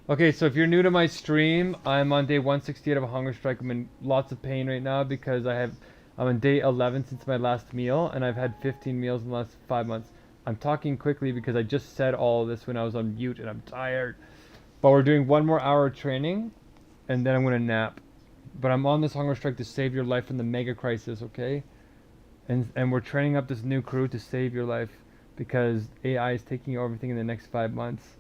Okay, so if you're new to my stream, I'm on day 168 of a hunger strike. I'm in lots of pain right now because I'm on day 11 since my last meal, and I've had 15 meals in the last 5 months. I'm talking quickly because I just said all of this when I was on mute, and I'm tired. But we're doing one more hour of training, and then I'm gonna nap. But I'm on this hunger strike to save your life from the mega crisis, okay? And we're training up this new crew to save your life because AI is taking over everything in the next 5 months.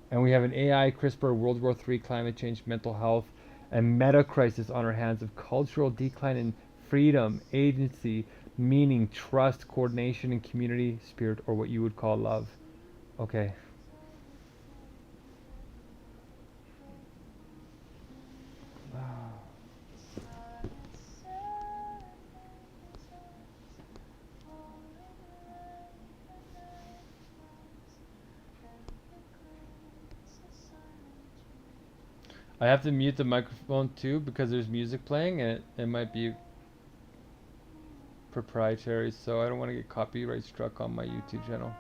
And we have an AI, CRISPR, World War III, climate change, mental health, and meta crisis on our hands of cultural decline in freedom, agency, meaning, trust, coordination, and community spirit, or what you would call love. Okay. I have to mute the microphone too because there's music playing and it might be proprietary, so I don't want to get copyright struck on my YouTube channel.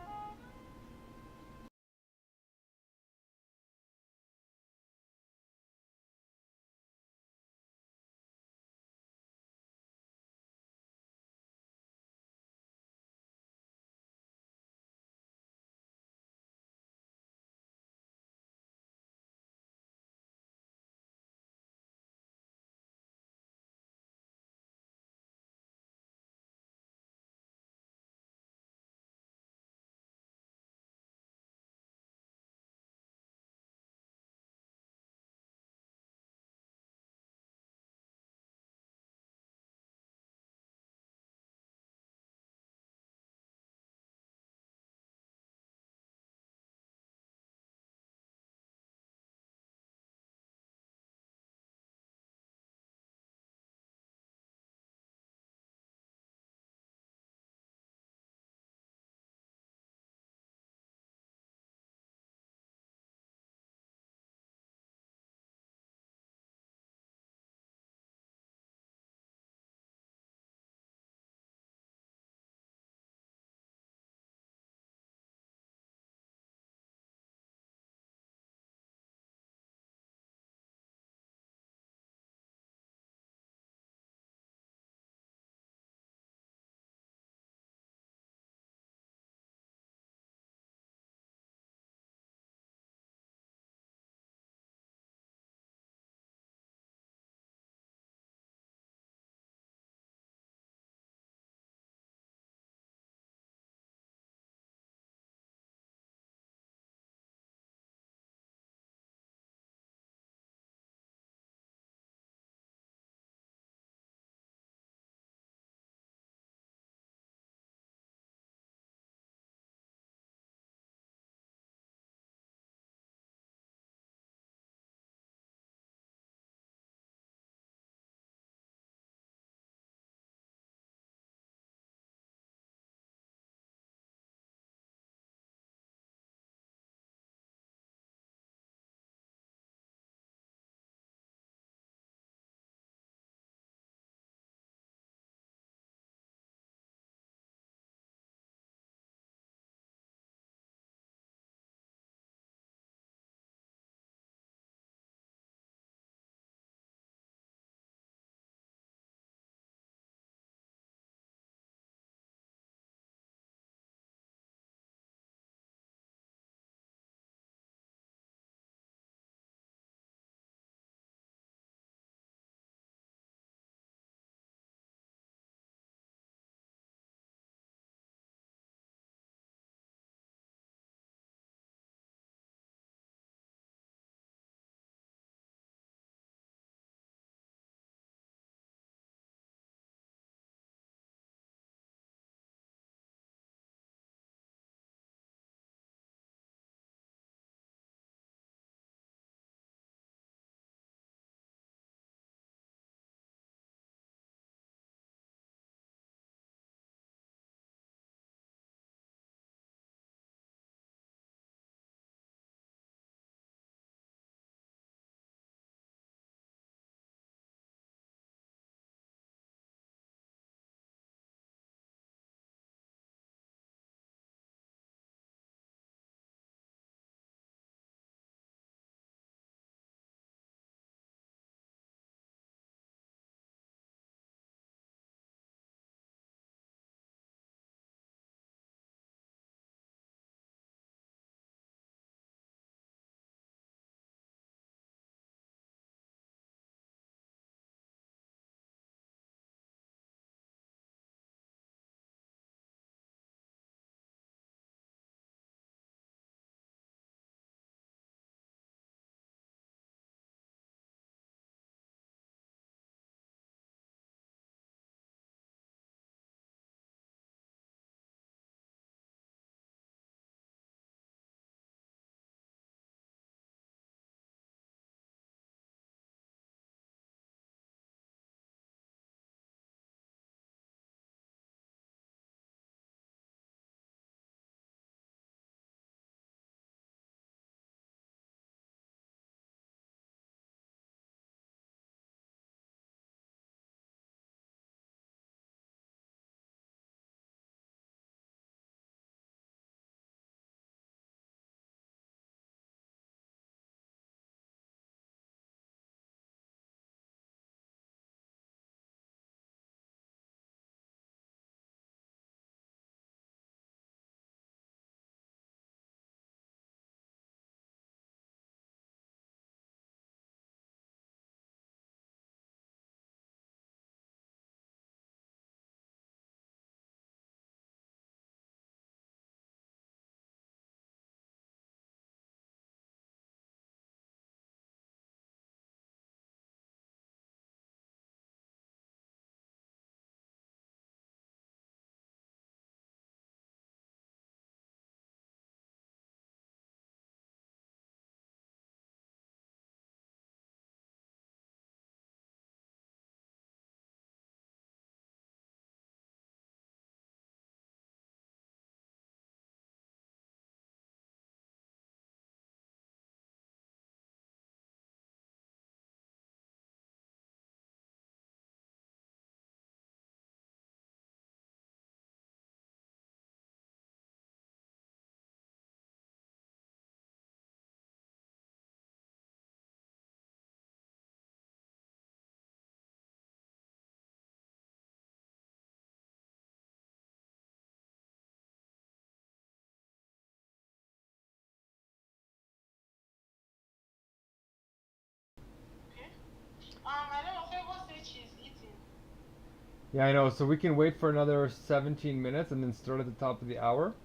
Yeah, I know. So we can wait for another 17 minutes and then start at the top of the hour.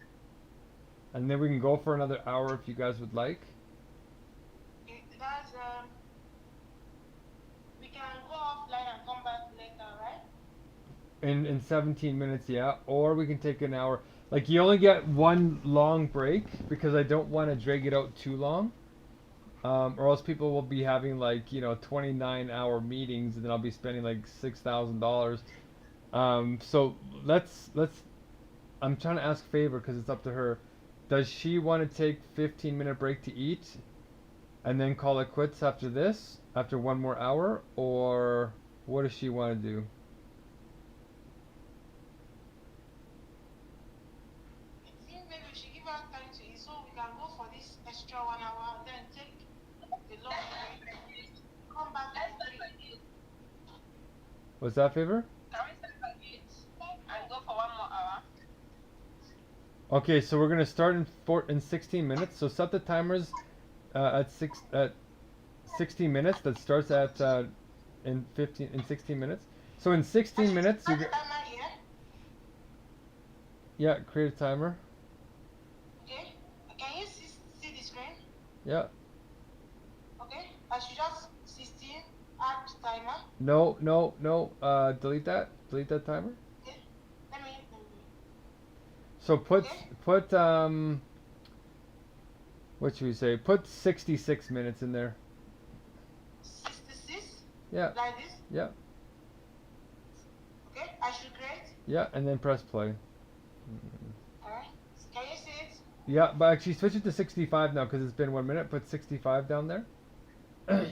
And then we can go for another hour if you guys would like. That's we can go offline and come back later, right? In 17 minutes, yeah. Or we can take an hour. Like you only get one long break because I don't want to drag it out too long. Or else people will be having like 29-hour meetings and then I'll be spending like $6,000. So let's. I'm trying to ask Favor because it's up to her. Does she want to take 15-minute break to eat and then call it quits after this, after one more hour, or what does she want to do? I think maybe we should give her time to eat so we can go for this extra 1 hour and then take the long break, come back at 3. What's that, Favor? Can we start at 8 and go for 1 more hour? Okay, so we're gonna start in 16 minutes. So set the timers at 16 minutes. That starts at in 16 minutes. So in 16 minutes, you timer here. Yeah, create a timer. Okay. Can you see the screen? Yeah. Okay. I should just 16 add timer. No. Delete that. Delete that timer. Okay. Let me. So put Okay. put what should we say? Put 66 minutes in there. 66. Yeah. Like this. Yeah. Okay. I should create. Yeah, and then press play. Alright. Can you see it? Yeah, but actually switch it to 65 now because it's been 1 minute. Put 65 down there. Yeah.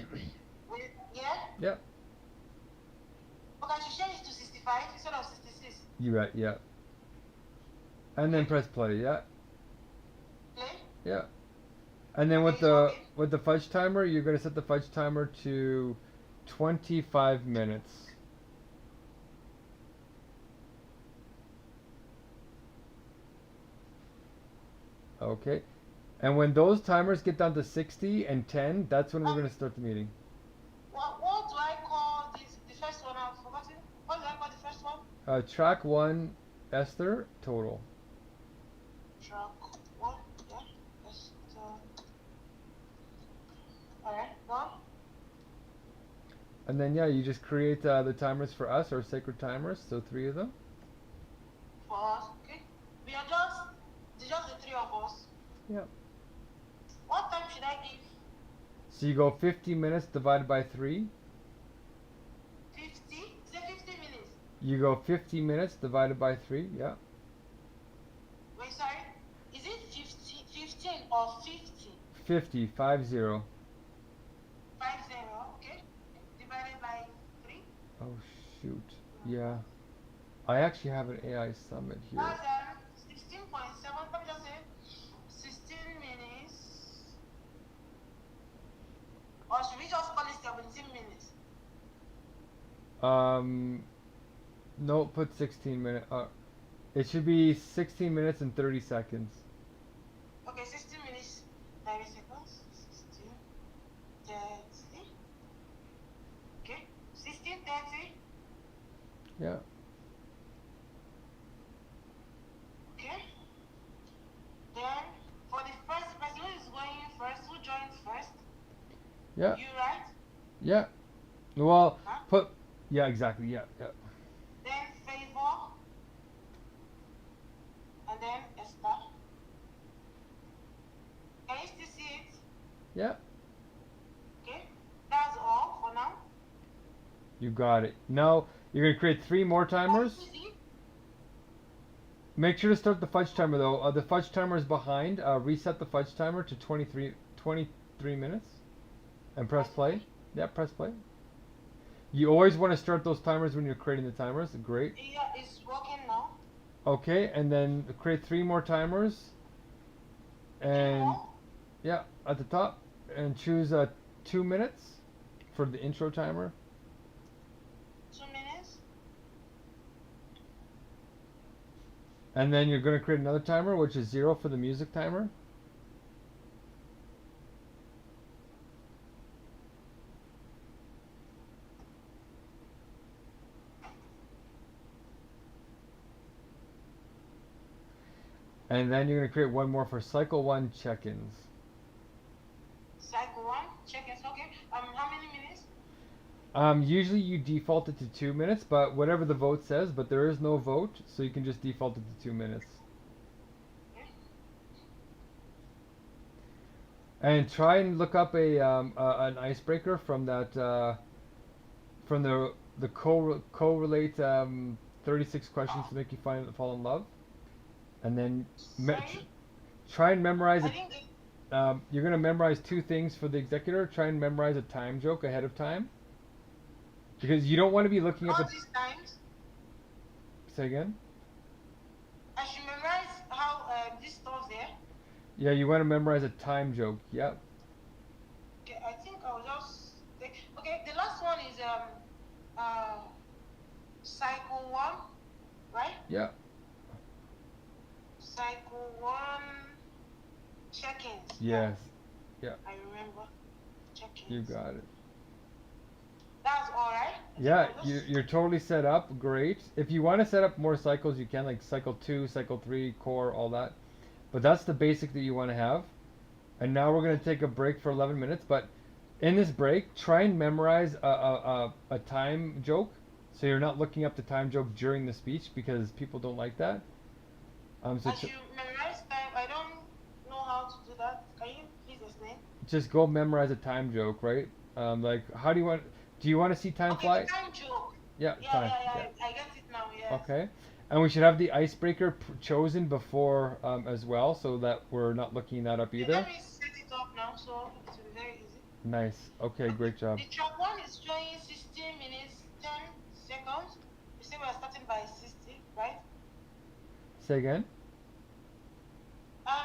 Yeah. Okay, I should change it to 65 instead of 66. You right. Yeah. And then press play. Yeah. Play. Yeah. And then with the fudge timer, you're gonna set the fudge timer to 25 minutes. Okay. And when those timers get down to 60 and 10, that's when we're gonna start the meeting. What do I call this? The first one I've forgotten. What do I call the first one? Track 1, Esther, total. Track 1, yeah. Alright, done. And then yeah, you just create the timers for us, our sacred timers, so 3 of them. For us, okay. We are just the 3 of us. Yeah. What time should I give? So you go 50 minutes divided by 3. 50? Say 50 minutes. You go 50 minutes divided by 3, yeah. Wait, sorry. Is it 15 or 50? 50, 50. 50, okay. Divided by 3. Oh shoot. Yeah. I actually have an AI summit here. That's 16.7. Let me just say 16 minutes. Or should we just call it 17 minutes? No, put 16 minutes. It should be 16 minutes and 30 seconds. Okay, 16 minutes, 30 seconds. 16, 30. Okay, 16, 30. Yeah. Okay. Then, for the first person who is going first, who joins first? Yeah. You, right? Yeah. Well, Huh? yeah, exactly. Yeah. Then Favor. And then Esther. Can you still see it? Yeah. Okay. That's all for now. You got it. Now you're gonna create 3 more timers. Make sure to start the fudge timer though. The fudge timer is behind. Reset the fudge timer to 23 minutes, and press play. Yeah, press play. You always want to start those timers when you're creating the timers. Great. Yeah, it's working now. Okay, and then create 3 more timers. And yeah, at the top, and choose 2 minutes for the intro timer. 2 minutes. And then you're going to create another timer, which is 0 for the music timer. And then you're going to create one more for cycle 1 check-ins. Cycle 1, check-ins, okay. How many minutes? Usually you default it to 2 minutes, but whatever the vote says, but there is no vote, so you can just default it to 2 minutes. Okay. And try and look up an icebreaker from that from the correlate 36 questions to make you fall in love, and then Sorry? try and memorize I it. think You're gonna memorize 2 things for the executor. Try and memorize a time joke ahead of time, because you don't want to be looking up all a. these times Say again. I should memorize how this stuff there. Yeah, you want to memorize a time joke. Yep. Okay, I think I'll just take. Okay, the last one is cycle 1, right? Yeah. Cycle 1 check-ins. Yes. Yeah. I remember. Check-ins. You got it. That's all right. Yeah, you're totally set up. Great. If you want to set up more cycles, you can, like cycle 2, cycle 3, core, all that. But that's the basic that you want to have. And now we're going to take a break for 11 minutes. But in this break, try and memorize a time joke. So you're not looking up the time joke during the speech, because people don't like that. I should memorize time. I don't know how to do that. Can you please explain? just go memorize a time joke, right? Like, how do you want to see time fly? Okay, the time joke. Yeah, Yeah, time. I get it now, yes. Okay. And we should have the icebreaker chosen before as well, so that we're not looking that up Okay, either. let me set it up now, so it will be very easy. Nice. Okay, great job. The track 1 is showing 16 minutes, 10 seconds. You see we're starting by 60, right? Say again?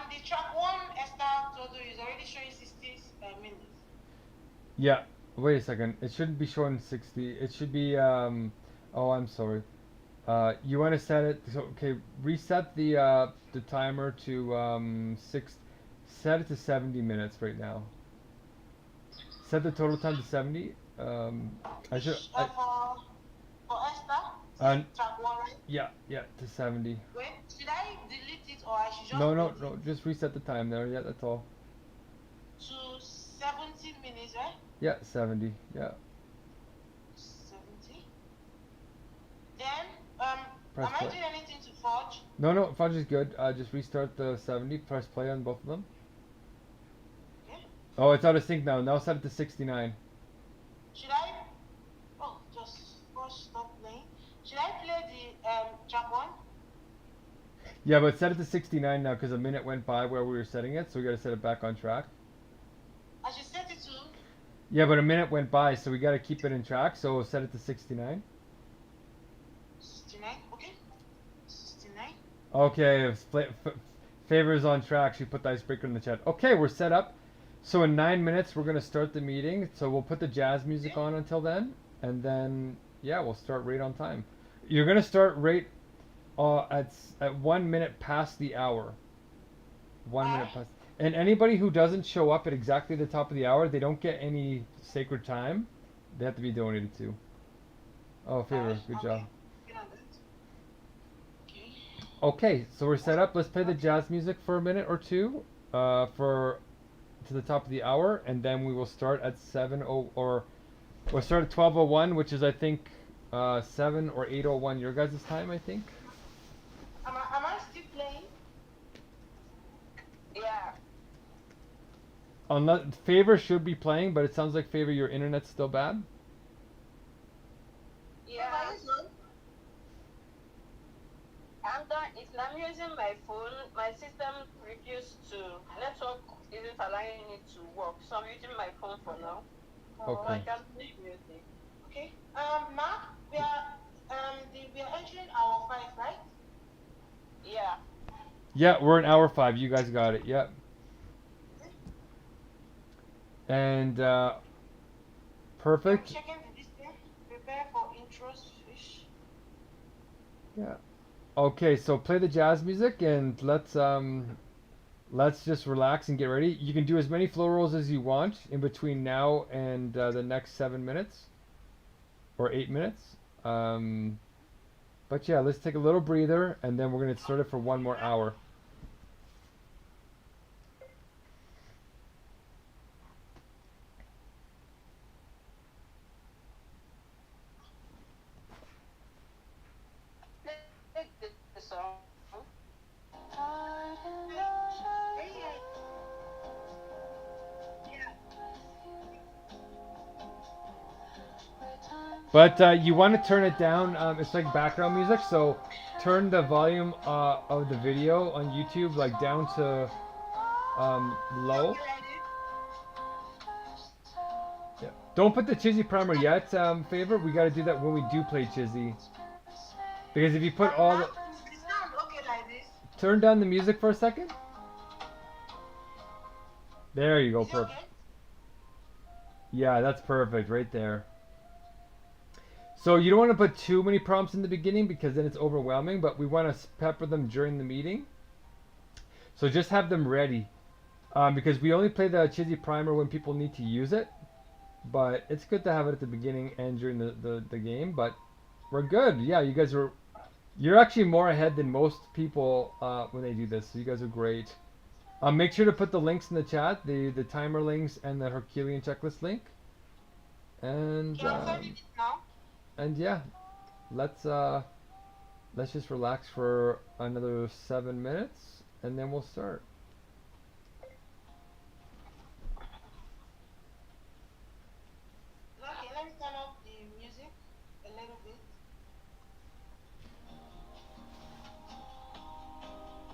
The track 1 Esther total is already showing 60 minutes. Yeah. Wait a second. It shouldn't be showing 60. It should be oh, I'm sorry. You want to set it so okay, reset the timer to set it to 70 minutes right now. Set the total time to 70. I should For Esther, track 1, right? yeah, to 70. Wait, should I delete it or I should just No, put it just reset the time there. Yeah, that's all. to 70 minutes, right? Yeah, 70. Yeah. 70. Then, Press am I play. doing anything to forge? No, Fudge is good. Just restart the 70. Press play on both of them. Okay. Oh, it's out of sync now. Now set it to 69. Should I? Oh, just stop playing. Should I play the track 1? Yeah, but set it to 69 now because a minute went by where we were setting it, so we got to set it back on track. I should set it to Yeah, but a minute went by, so we got to keep it in track. So set it to 69. 69. Okay. 69. Okay, favors on track. She put the icebreaker in the chat. Okay, we're set up. So in 9 minutes, we're gonna start the meeting. So we'll put the jazz music on until then, and then yeah, we'll start right on time. You're gonna start right at 1 minute past the hour. 1 minute past. And anybody who doesn't show up at exactly the top of the hour, they don't get any sacred time. They have to be donated to. Oh, favor, good job. Okay, so we're set up. Let's play the jazz music for a minute or two, to the top of the hour, and then we will start at we'll start at 12:01, which is I think 7 or 8:01 your guys' time, I think. Am I still playing? Yeah. Unless Favor should be playing, but it sounds like Favor, your internet's still bad. Yeah. I'm done. If I'm using my phone, my system refused to. Network isn't allowing it to work, so I'm using my phone for now. Okay. I can play music. Okay. Mark, we are entering hour 5, right? Yeah. Yeah, we're in hour 5. You guys got it. Yep. And perfect. I'm checking the distance. Prepare for intros fish. Yeah. Okay, so play the jazz music and let's just relax and get ready. You can do as many flow rolls as you want in between now and the next 7 minutes or 8 minutes. But yeah, let's take a little breather and then we're gonna start it for 1 more hour. But you want to turn it down. It's like background music, so turn the volume of the video on YouTube like down to low. Okay, like this. Yeah. Don't put the Chizzy primer yet, Favor. We got to do that when we do play Chizzy. Because if you put But all now the... is the sound okay like this? Turn down the music for a second. There you go, Is it perfect. okay? Yeah, that's perfect right there. So you don't want to put too many prompts in the beginning because then it's overwhelming, but we want to pepper them during the meeting. So just have them ready. Because we only play the Chizzy primer when people need to use it. But it's good to have it at the beginning and during the game. But we're good. Yeah, you guys are... You're actually more ahead than most people when they do this. So you guys are great. Make sure to put the links in the chat, the timer links and the Herculean checklist link. And Okay, I'm sending it now. yeah, let's just relax for another 7 minutes and then we'll start. Okay, let me turn off the music a little bit.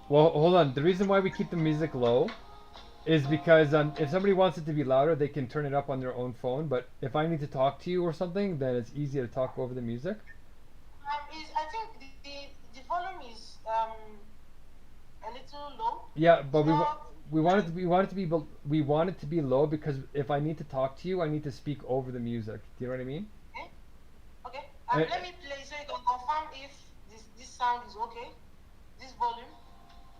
Well, hold on. The reason why we keep the music low is because if somebody wants it to be louder, they can turn it up on their own phone. But if I need to talk to you or something, then it's easier to talk over the music. I think the volume is a little low. Yeah, but It's not. we want it to be low because if I need to talk to you, I need to speak over the music. Do you know what I mean? Okay. Okay. Uh, Let me play so you can confirm if this sound is okay. This volume.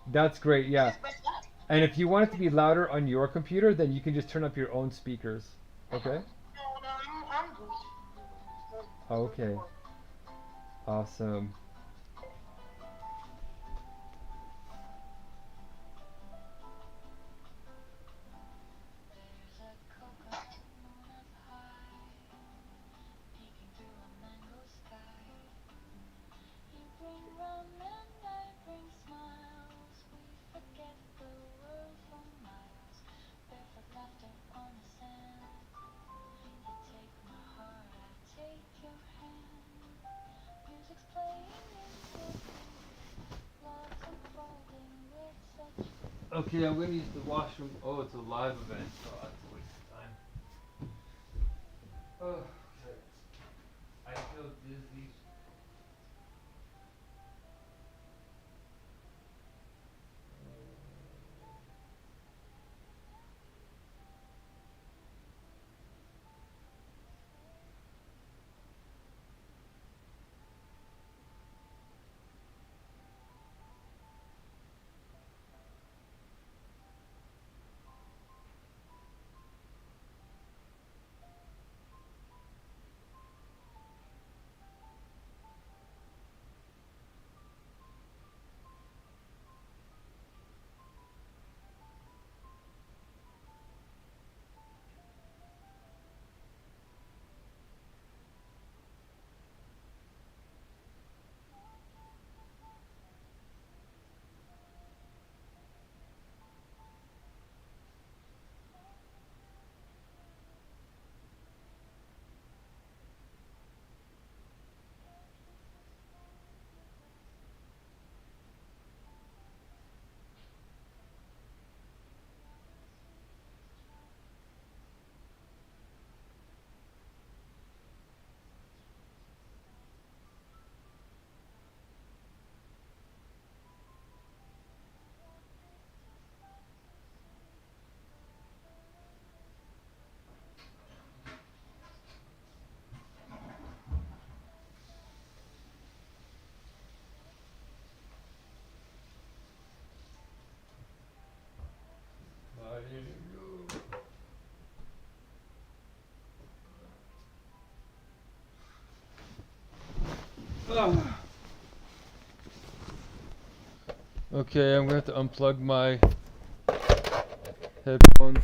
That's great. Is Yeah. this better? And if you want it to be louder on your computer, then you can just turn up your own speakers. Okay? No, I'm good. Okay. Awesome. Okay, I'm gonna use the washroom. Oh, it's a live event, so that's a waste of time. Oh, okay. I feel dizzy. Okay, I'm gonna have to unplug my headphones.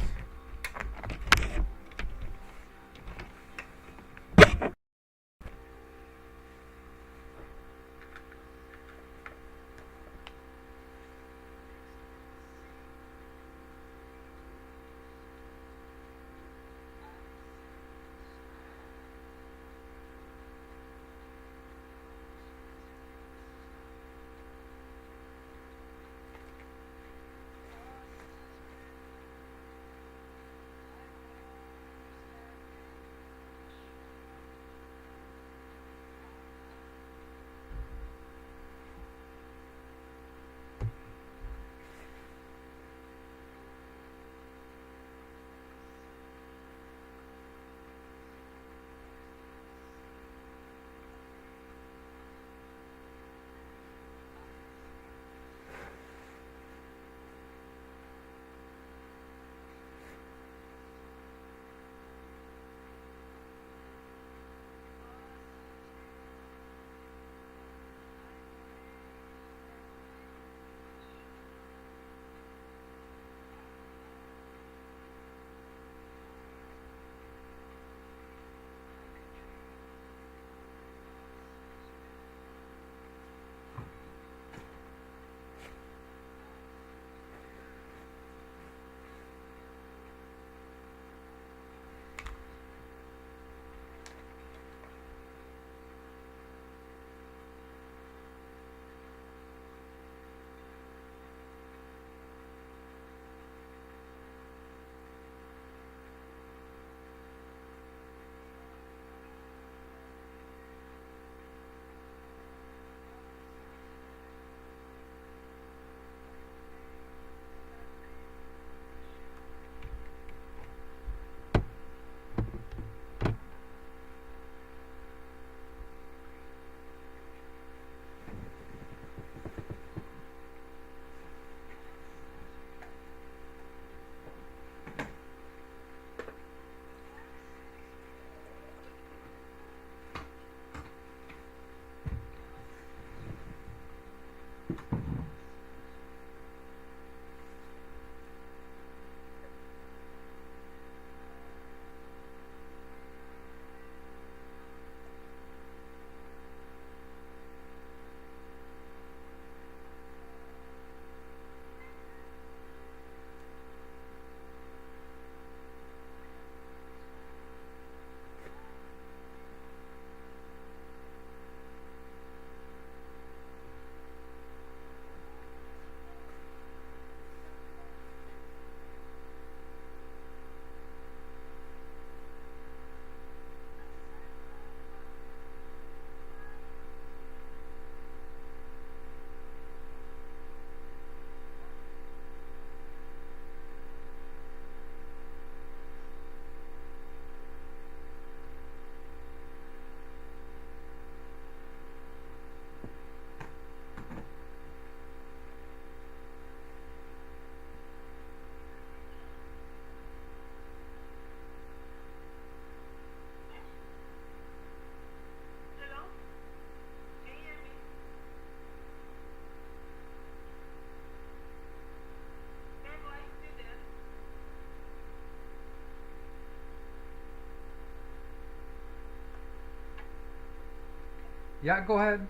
Yeah, go ahead.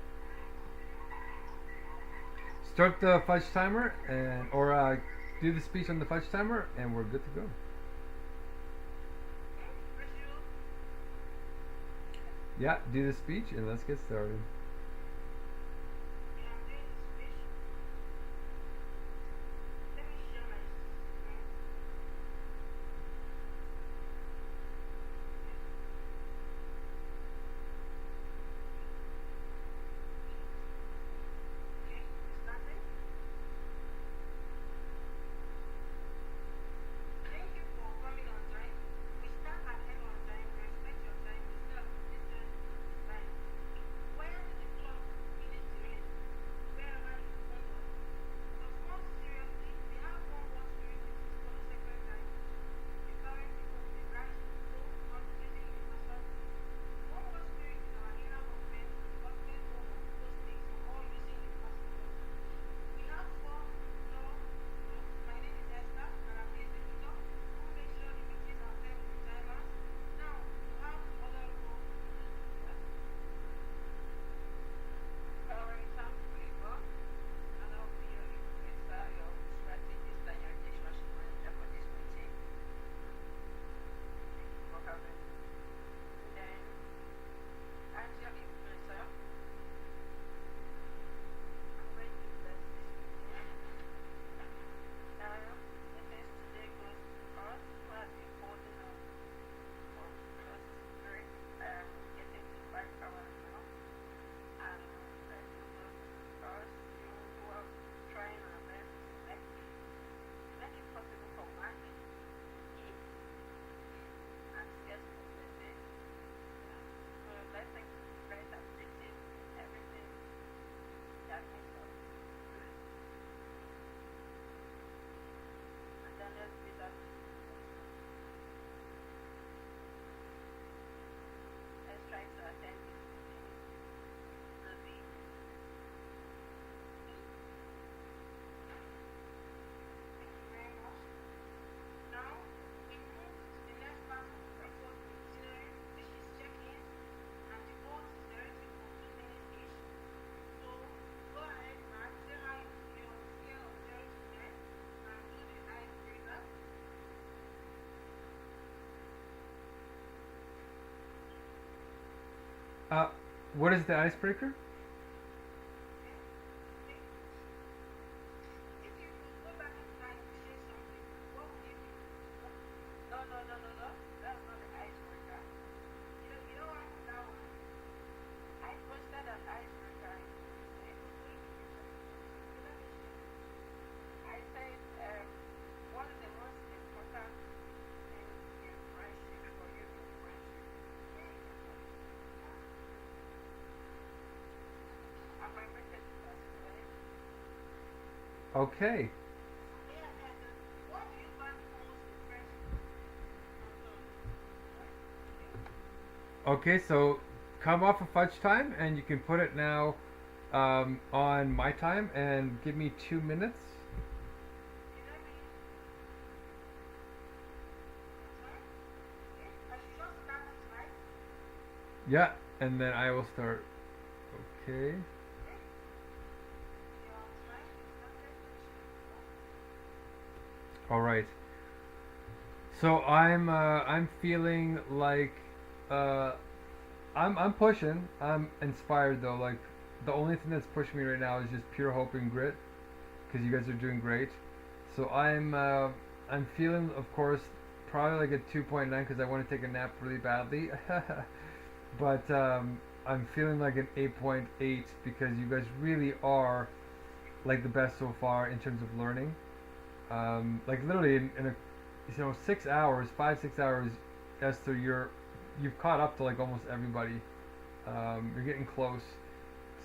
Start the fudge timer and or do the speech on the fudge timer, and we're good to go. Yeah, do the speech and let's get started. Uh, what is the icebreaker? Okay. Okay, so come off of fudge time, and you can put it now on my time, and give me 2 minutes. Yeah, and then I will start. Okay. All right. So I'm feeling like uh I'm pushing. I'm inspired though. Like the only thing that's pushing me right now is just pure hope and grit because you guys are doing great. So I'm feeling, of course, probably like a 2.9 because I want to take a nap really badly. But I'm feeling like an 8.8 because you guys really are like the best so far in terms of learning. Like literally in a 6 hours, 5 6 hours, Esther, you've caught up to like almost everybody. You're getting close,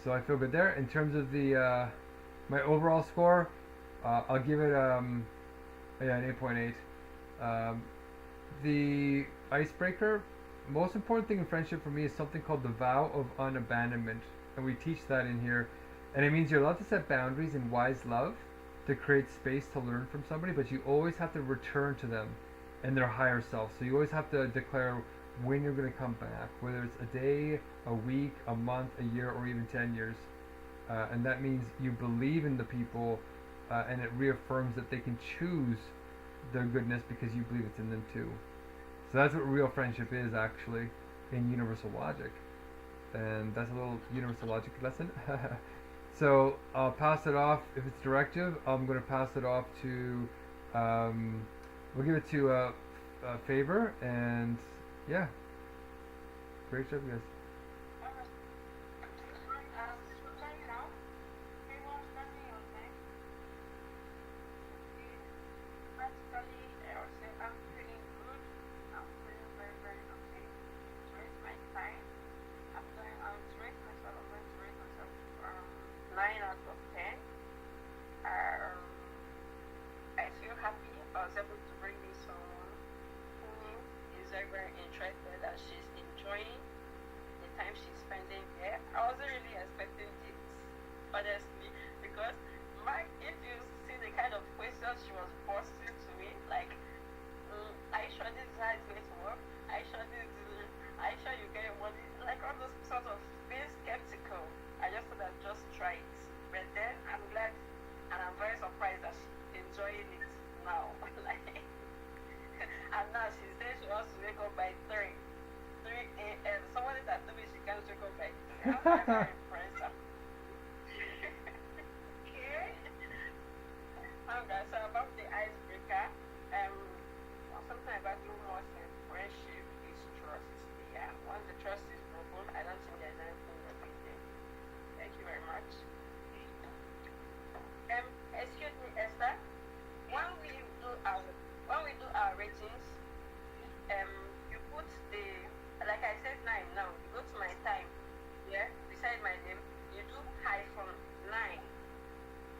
so I feel good there. In terms of the my overall score, I'll give it yeah, an 8.8. Um, the icebreaker, most important thing in friendship for me is something called the vow of unabandonment, and we teach that in here. And it means you're allowed to set boundaries in wise love to create space to learn from somebody, but you always have to return to them and their higher self. So you always have to declare when you're going to come back, whether it's a day, a week, a month, a year, or even 10 years. And that means you believe in the people, and it reaffirms that they can choose their goodness because you believe it's in them too. So that's what real friendship is actually in universal logic. And that's a little universal logic lesson. So I'll pass it off. If it's directive, I'm going to pass it off to, we'll give it to Favor, and yeah, great job, guys. Very interested that she's enjoying the time she's spending there. I wasn't really expecting this, honestly, because if you see the kind of questions she was posting to me, like, are you sure this is how it's going to work? Are you sure you get your money? Like all those sort of being skeptical. I just thought I'd just try it. But then I'm glad and I'm very surprised that she's enjoying it now. Like, and now she says she wants to wake up by 3 a.m. Someone is told me she can't wake up by 3. I'm very impressed. Okay. Okay, so about the icebreaker, something about humor and friendship is trust. Yeah, once the trust is broken, I don't think there's anything wrong there. Thank you very much. Excuse me, Esther. When we do our ratings, you put the, like I said 9 now, you go to my time, yeah, beside my name, you do -9.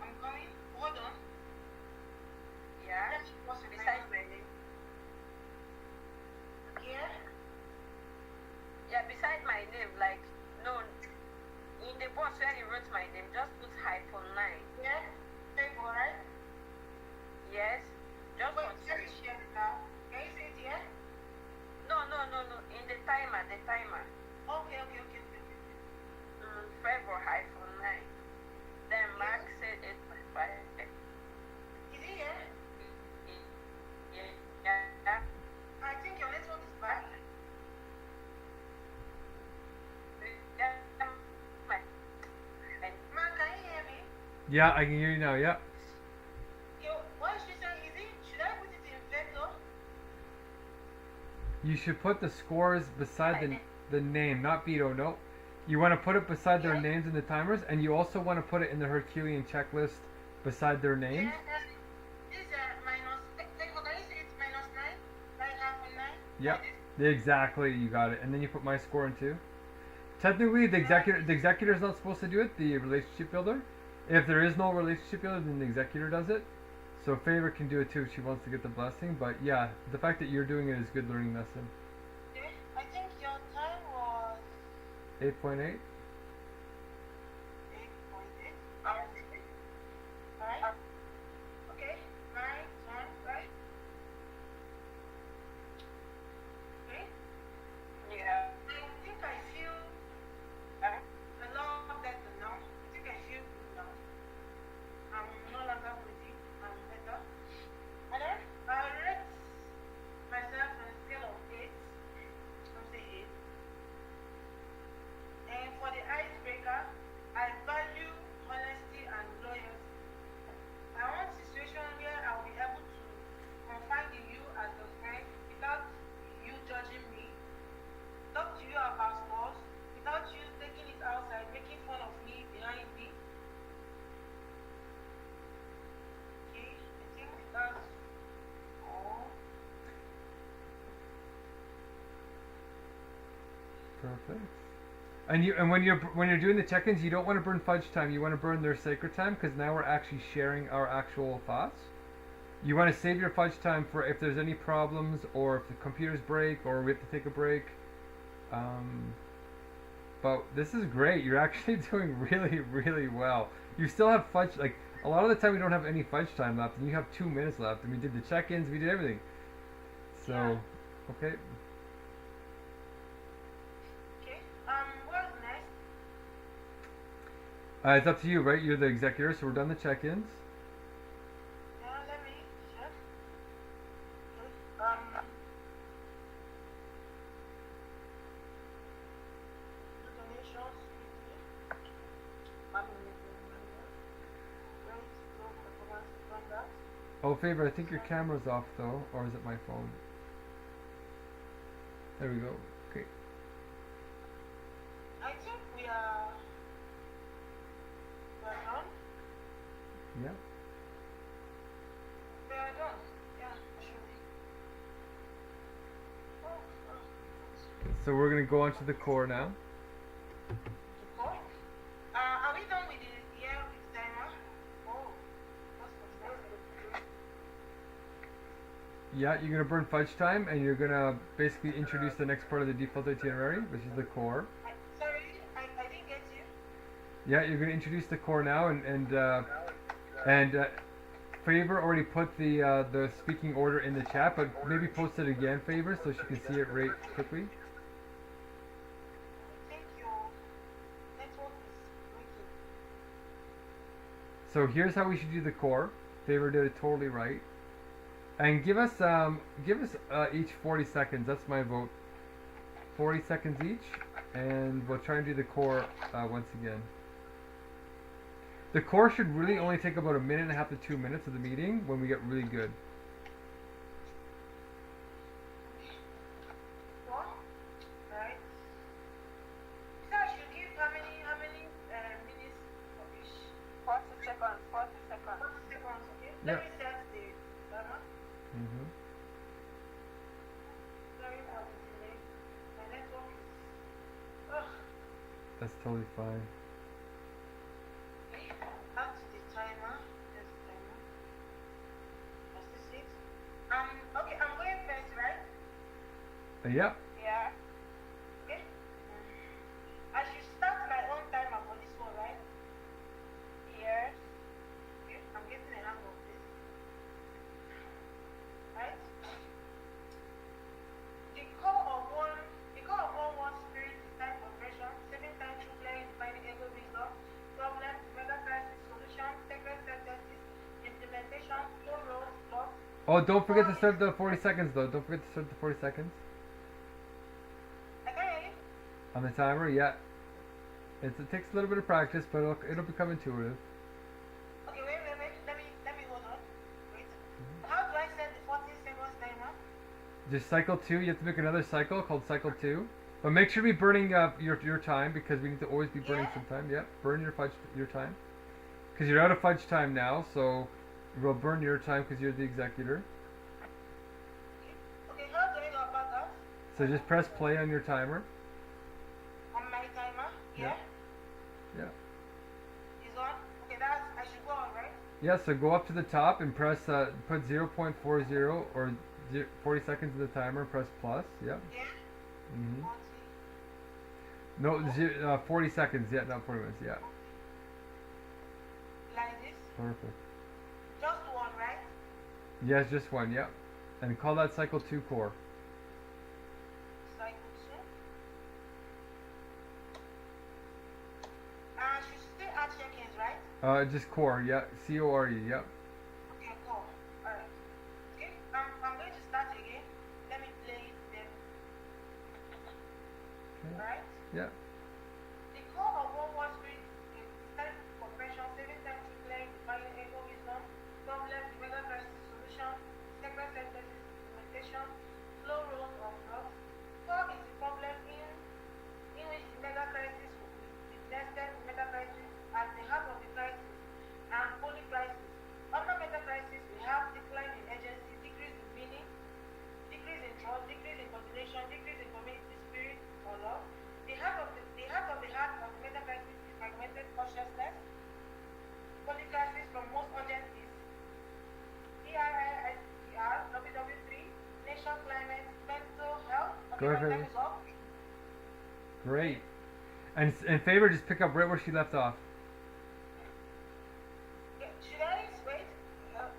I'm going. Hold on. Yeah, beside my name. Yeah. Yeah, beside my name, like, no, in the box where you wrote my name, just put -9. Yeah. Favor, right? Yes, just Wait, continue. let me share it now. Can you see it here? No, in the timer. Okay. Favor -9. Then Mark said 8.5. Is it here? Yeah. I think your network is bad. Man, can you hear me? Yeah, I can hear you now. Yeah. Yo, what is she saying? Should I put it in vector? You should put the scores beside the name, not veto. No. You want to put it beside their names in the timers, and you also want to put it in the Herculean checklist beside their names. Yeah, this minus. Favor, can you see it's -9? Like half of 9? Yep. Like this? Exactly, you got it. And then you put my score in too. Technically, the executor is not supposed to do it. The relationship builder. If there is no relationship builder, then the executor does it. So Favor can do it too if she wants to get the blessing. But yeah, the fact that you're doing it is a good learning lesson. Okay. I think your time was 8.8. 8.8. Alright. Okay. 9, 1, right? Okay. Yeah. I think I feel a lot better now. I think I feel good now. I'm no longer with you. I'm better. And then I rate myself on a scale of 8. I'm saying 8. And for the icebreaker, I value honesty and loyalty. I want a situation where I'll be able to confide in you as a friend without you judging me. Talk to you about scores without you taking it outside, making fun of me behind me. Okay, I think that's all. Perfect. And when you're doing the check-ins, you don't want to burn fudge time. You want to burn their sacred time because now we're actually sharing our actual thoughts. You want to save your fudge time for if there's any problems or if the computers break or we have to take a break. But this is great. You're actually doing really, really well. You still have fudge, like a lot of the time we don't have any fudge time left, and you have 2 minutes left. And we did the check-ins, we did everything. So, okay. It's up to you, right? You're the executor, so we're done the check-ins. Yeah, let me check. The donations. Wait, so performance from that. Oh, Favor, I think your camera's off though, or is it my phone? There we go. Okay. I think we are done. Yeah. We are done. Yeah, actually. So we're gonna go on to the core now. The call. Are we done with the year with timer? Oh, that's nice. Yeah, you're gonna burn fudge time, and you're gonna basically introduce the next part of the default itinerary, which is the core. Sorry, I didn't get you. Yeah, you're gonna introduce the core now, and Favor already put the speaking order in the chat, but maybe post it again, Favor, so she can see it right quickly. I think your network is breaking. So here's how we should do the core. Favor did it totally right. And give us each 40 seconds. That's my vote. 40 seconds each, and we'll try and do the core once again. The core should really only take about 1.5 to 2 minutes of the meeting when we get really good. What? Right. So I should give how many minutes for each? 40 seconds, 40 seconds. 40 seconds, okay? Yeah. Let me set the timer. Mm-hmm. Sorry for the delay. My network is. Ugh. That's totally fine. Okay. Back to the timer. There's the timer. That's this it. Okay, I'm going first, right? Yep. Yeah. Okay. I should start my own timer for this one, right? Yes. Okay, I'm getting a hang of this. Right? The core of one spirit is time progression, saving time through clearing defining ego wisdom, problem, Megacrisis solution, sacred sentences, implementation, flow roles, plot. Oh, don't forget to start the 40 seconds though. Don't forget to start the 40 seconds I can hear you. on the timer. Yeah. It takes a little bit of practice, but it'll become intuitive. Okay, wait. Let me hold on. Wait. How do I set the 40 seconds timer? Just cycle 2. You have to make another cycle called cycle 2. But make sure to be burning up your time, because we need to always be burning Yeah. some time. Yep, burn your time. Because you're out of fudge time now, so we'll burn your time because you're the executor. Okay, how do I go about that? So just press play on your timer. On my timer? Yeah? Yeah. Is on? Okay, I should go on, right? Yeah, so go up to the top and press, put 0.40 or 40 seconds of the timer, press plus. Yep. Yeah? Mm-hmm. 40. No, 40 seconds. Yeah, not 40 minutes. Yeah. Like this? Perfect. Just one, right? Yes, just one. Yep. And call that cycle 2 core. Cycle 2. Should still add check-ins, right? Just core. Yeah. CORE. Yep. Okay, cool. Alright. Okay, I'm going to start again. Let me play them. Okay. Alright? Yeah. The core of one spirit is time compression, saving time to clear, defining ego wisdom, problem, Megacrisis solution, sacred sentences, implementation, flow roles of blocks. Core is the problem in which the Megacrisis will be nested Metacrisis at the heart of the crisis and polycrisis. Under Metacrisis, we have decline in agency, decrease in meaning, decrease in trust, decrease in continuation, decrease in community spirit or love. The heart of the Metacrisis is fragmented consciousness. Polycrisis from most urgent is EIISER, WW3, nation, climate, mental health. Okay, Go my ahead. time is up. Great. And Favor, just pick up right where she left off. Okay, should I wait?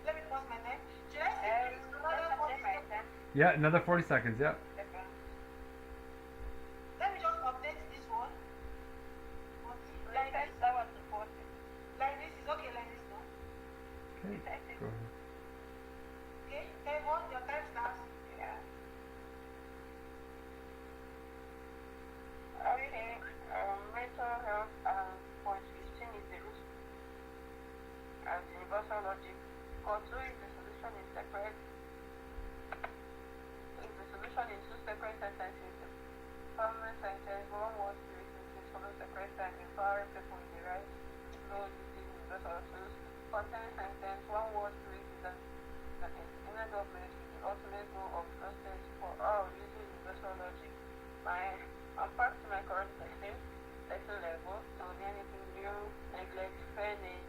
Let me pause my time. Should I say another 40 seconds? Yeah, another 40 seconds. Yep. Okay. Let me just update this one. Like that was the 40. Go ahead. Okay, table, your time starts. Yeah. Okay. Mental health point 15 is the root as universal logic. Code 2 is the solution in separate. Is the solution in two separate sentences. The permanent sentence, one word relationship, follow separate time, empowering people in the right flow using universal tools. Content sentence, one word criticism, and inner government with the ultimate goal of justice for all using universal logic. I'm back to my current lesson level, so anything new, neglect, fairness,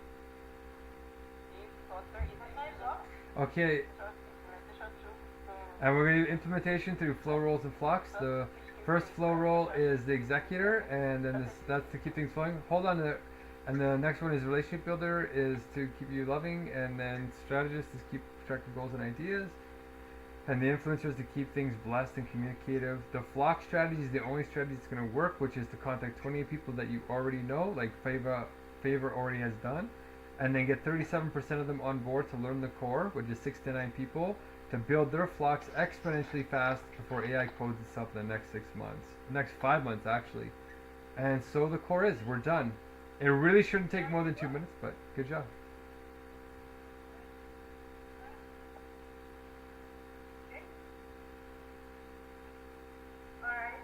for 3 is Time's up. Okay, implementation 2. and we're going to do implementation through flow roles and flux. The first flow role is the executor, and then that's to keep things flowing. Hold on there. And the next one is relationship builder, is to keep you loving, and then strategist is keep track of goals and ideas. And the influencer is to keep things blessed and communicative. The flock strategy is the only strategy that's going to work, which is to contact 20 people that you already know, like Favor already has done, and then get 37% of them on board to learn the core, which is 6 to 9 people, to build their flocks exponentially fast before AI codes itself in the next 6 months, next 5 months actually. And so the core is, we're done. It really shouldn't take more than 2 minutes, but good job. Okay. Alright.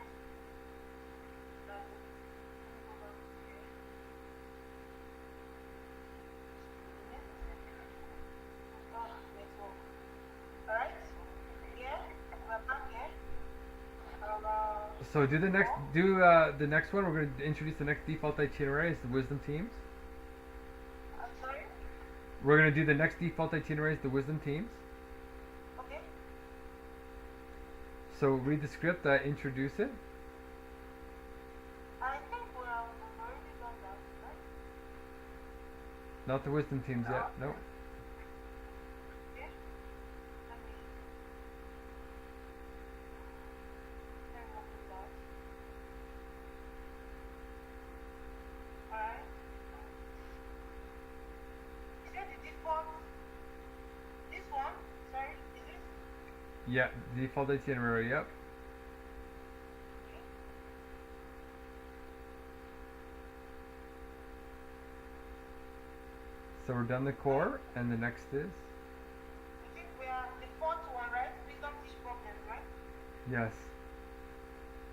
Alright. Yeah, we're back here. So do the next one. We're going to introduce the next default itinerary, is the wisdom teams. I'm sorry. We're going to do the next default itinerary, is the wisdom teams. Okay. So read the script, introduce it. I think we've already done that, right? Not the wisdom teams yet. No. Yeah. Let me open that. Alright. Is that the default? This one? Sorry, is this? Yeah, default itinerary. Yep. So we're done the core, and the next is? I think we are the fourth one, right? Wisdom teach problems, right? Yes.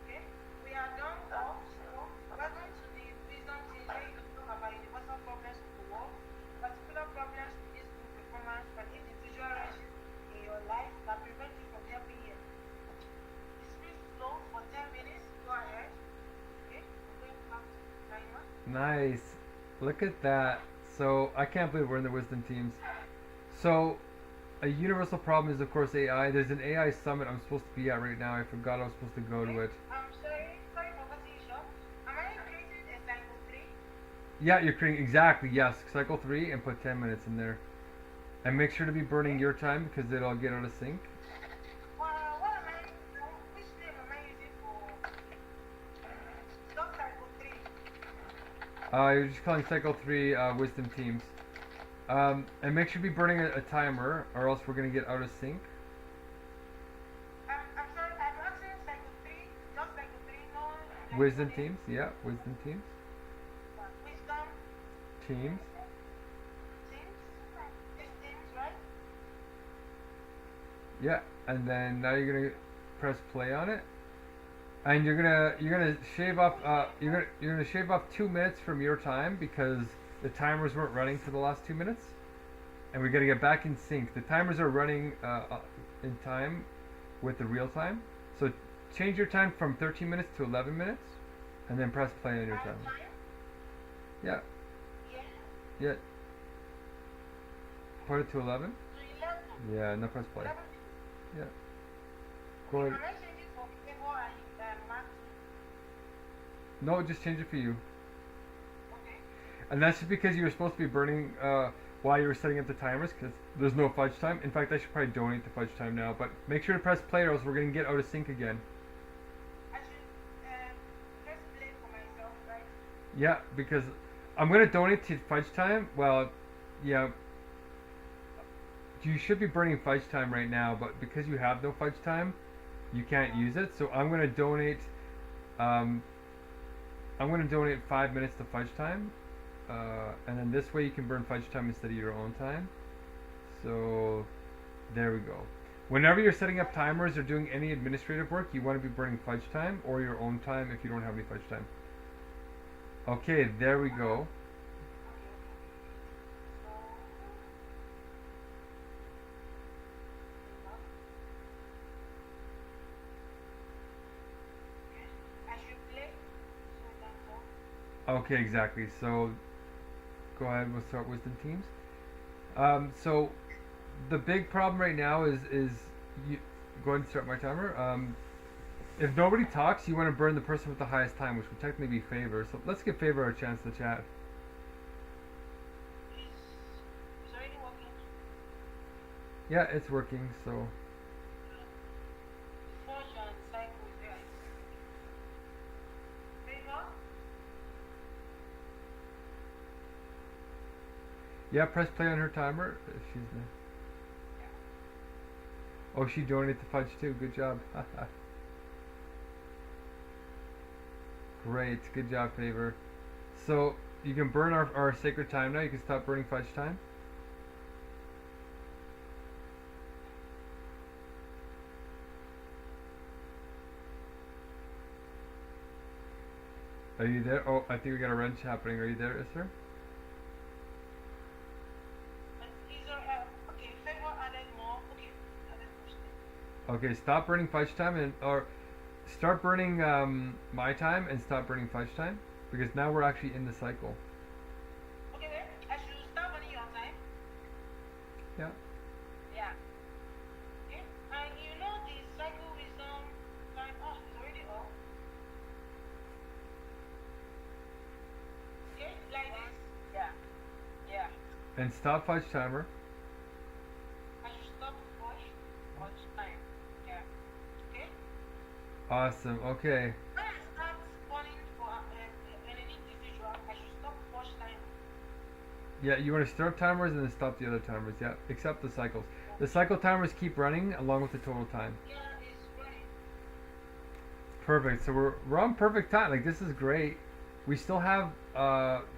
Okay. We are done all. Welcome to the wisdom teach where you talk about universal problems of the world, particular problems to this group performance and individual issues in your life that prevent you from helping you. The script flow for 10 minutes. Go ahead. Okay. I'm going back to the timer. Nice. Look at that. So I can't believe we're in the wisdom teams. So a universal problem is of course AI. There's an AI summit I'm supposed to be at right now. I forgot I was supposed to go to it. I'm sorry for cutting you short. Am I creating a cycle 3? Yeah, you're creating exactly, yes. Cycle 3 and put 10 minutes in there. And make sure to be burning your time because it'll get out of sync. What am I, which name am I using for just cycle 3? You're just calling cycle 3 wisdom teams. And make sure to be burning a timer or else we're gonna get out of sync. I'm sorry, I'm asking cycle 3, just cycle 3, no. like Wisdom for the- teams, yeah, wisdom teams. Wisdom Teams. teams. These teams, right? Yeah, and then now you're gonna press play on it. And you're gonna shave off you're gonna shave off 2 minutes from your time because the timers weren't running for the last 2 minutes, and we gotta get back in sync. The timers are running in time with the real time, so change your time from 13 minutes to 11 minutes, and then press play on your time. Yeah, Yeah. yeah. Put it to 11. To 11. Yeah, now press play. 11. Yeah. Go Am ahead. I changing for Fable and Mark? No, just change it for you. Okay. And that's just because you were supposed to be burning while you were setting up the timers, because there's no fudge time. In fact, I should probably donate the fudge time now, but make sure to press play or else we're going to get out of sync again. I should press play for myself, right? Yeah, because I'm going to donate to fudge time. Well, yeah. you should be burning fudge time right now, but because you have no fudge time, you can't use it. So I'm gonna donate. Um, I'm gonna donate 5 minutes to fudge time, and then this way you can burn fudge time instead of your own time. So there we go. Whenever you're setting up timers or doing any administrative work, you want to be burning fudge time or your own time if you don't have any fudge time. Okay, there we go. I should play. So that's all. Okay, exactly. So go ahead. We'll start wisdom teams. So the big problem right now is you go ahead and start my timer. If nobody talks, you want to burn the person with the highest time, which would technically be Favor. So let's give Favor a chance to chat. It's already working. Yeah, it's working. So Forge and cycle there. Favor? yeah, press play on her timer. If she's there. Oh, she donated the fudge too. Good job. Great, good job, Favor. So you can burn our sacred time now. You can stop burning fudge time. Are you there? Oh, I think we got a wrench happening. Are you there, Esther? Okay, favor added more. Okay, added more. Okay, stop burning fudge time or start burning my time and stop burning fudge time because now we're actually in the cycle. Okay, then I should start running your time. Yeah. Yeah. Okay, and you know the cycle wisdom time. Oh, it's already off. Okay, like this. Yeah. Yeah. And stop fudge timer. I should stop watch. Watch time. Yeah. Okay. Awesome. Okay. When I start spawning for an individual, I should stop watch time. Yeah, you want to start timers and then stop the other timers. Yeah, except the cycles. The cycle timers keep running along with the total time. Yeah, it's running. Perfect. So we're on perfect time. Like this is great. We still have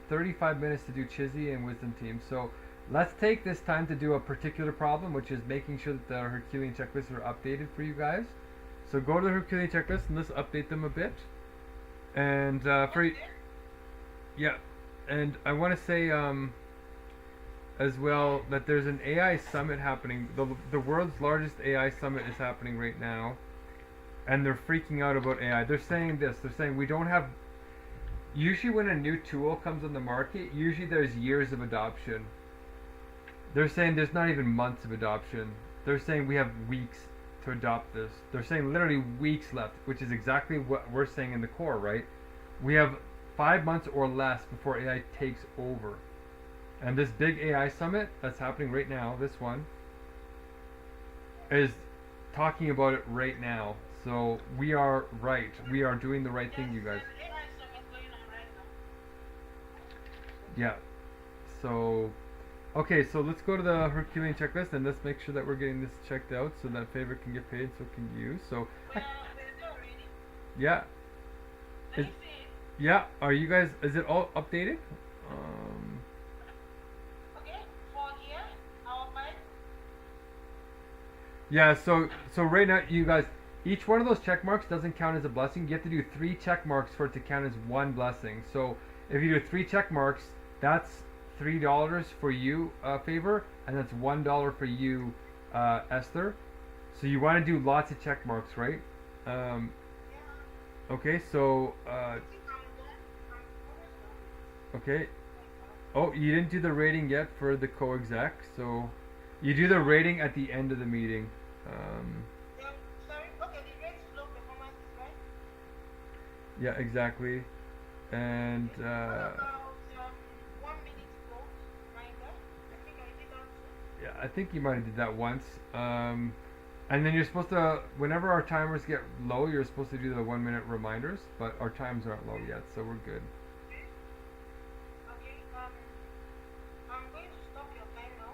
35 minutes to do Chizzy and Wisdom teams. So let's take this time to do a particular problem, which is making sure that the Herculean checklists are updated for you guys. So go to the Herculean checklist and let's update them a bit. And yeah, and I want to say as well that there's an AI summit happening. The world's largest AI summit is happening right now, and they're freaking out about AI. They're saying this. They're saying we don't have. Usually, when a new tool comes on the market, usually there's years of adoption. They're saying there's not even months of adoption. They're saying we have weeks to adopt this. They're saying literally weeks left, which is exactly what we're saying in the core, right? We have 5 months or less before AI takes over. And this big AI summit that's happening right now, this one, is talking about it right now. So we are right. We are doing the right thing, you guys. There's an AI summit going on right now. Yeah. So, okay, so let's go to the Herculean checklist and let's make sure that we're getting this checked out so that Favor can get paid, so can you. So, We're there already. yeah. Let Is, me see. yeah, are you guys, is it all updated? Okay, for here, our pipe. Yeah, so right now, you guys, each one of those check marks doesn't count as a blessing. You have to do 3 check marks for it to count as 1 blessing. So if you do 3 check marks, that's $3 for you, Favor, and that's $1 for you, Esther. So you want to do lots of check marks, right? Yeah. Okay, so I think I'm done. I'm almost done. okay. Oh, you didn't do the rating yet for the co-exec, so you do the rating at the end of the meeting. Yeah, sorry. Okay, the rate flow performance is right. Yeah, exactly. And What about 1 minute float reminder? I think I did that too. yeah, I think you might have did that once. And then you're supposed to, whenever our timers get low, you're supposed to do the 1 minute reminders, but our times aren't low yet, so we're good. Okay, I'm going to stop your time now.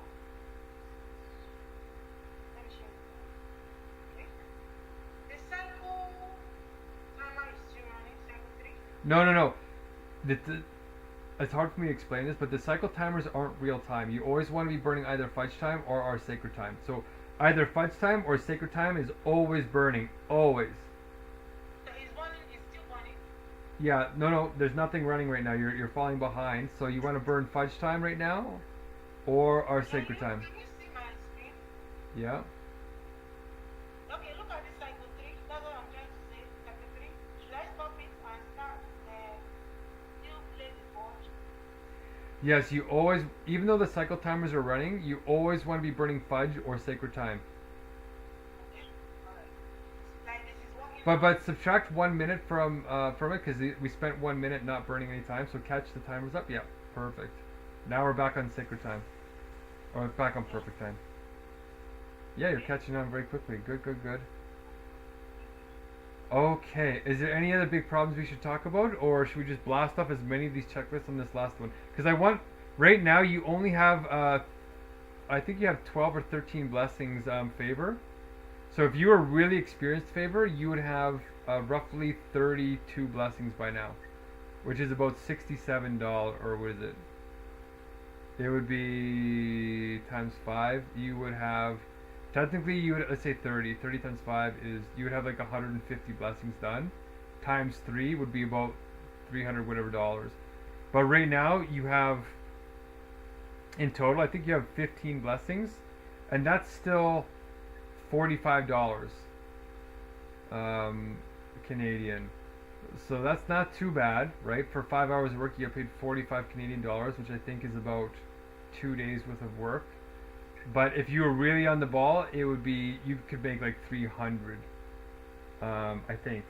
No. It's hard for me to explain this, but the cycle timers aren't real time. You always want to be burning either fudge time or our sacred time. So either fudge time or sacred time is always burning, always. So it's running, it's still running. Yeah, no, there's nothing running right now. You're falling behind. So you want to burn fudge time right now, or our sacred time. Can you see my screen? Yeah. Okay, look at this cycle 3. That's what I'm trying to say. Cycle 3. Should I stop it and start still play the board? Yes, you always, even though the cycle timers are running, you always want to be burning fudge or sacred time. Okay. Alright. Like this is working. But subtract 1 minute from it because we spent 1 minute not burning any time. So catch the timers up. Yeah, perfect. Now we're back on sacred time, or back on perfect time. Yeah, you're catching on very quickly. Good. Okay, is there any other big problems we should talk about, or should we just blast off as many of these checklists on this last one? Because right now you only have, I think you have 12 or 13 blessings favor. So if you were really experienced favor, you would have roughly 32 blessings by now, which is about $67, or what is it? It would be times 5. You would have, technically you would, let's say 30 times 5 is, you would have like 150 blessings done. Times 3 would be about 300 whatever dollars. But right now you have, in total, I think you have 15 blessings, and that's still $45 Canadian. So that's not too bad, right? For 5 hours of work you get paid 45 Canadian dollars, which I think is about 2 days worth of work. But if you were really on the ball, it would be, you could make like 300, I think.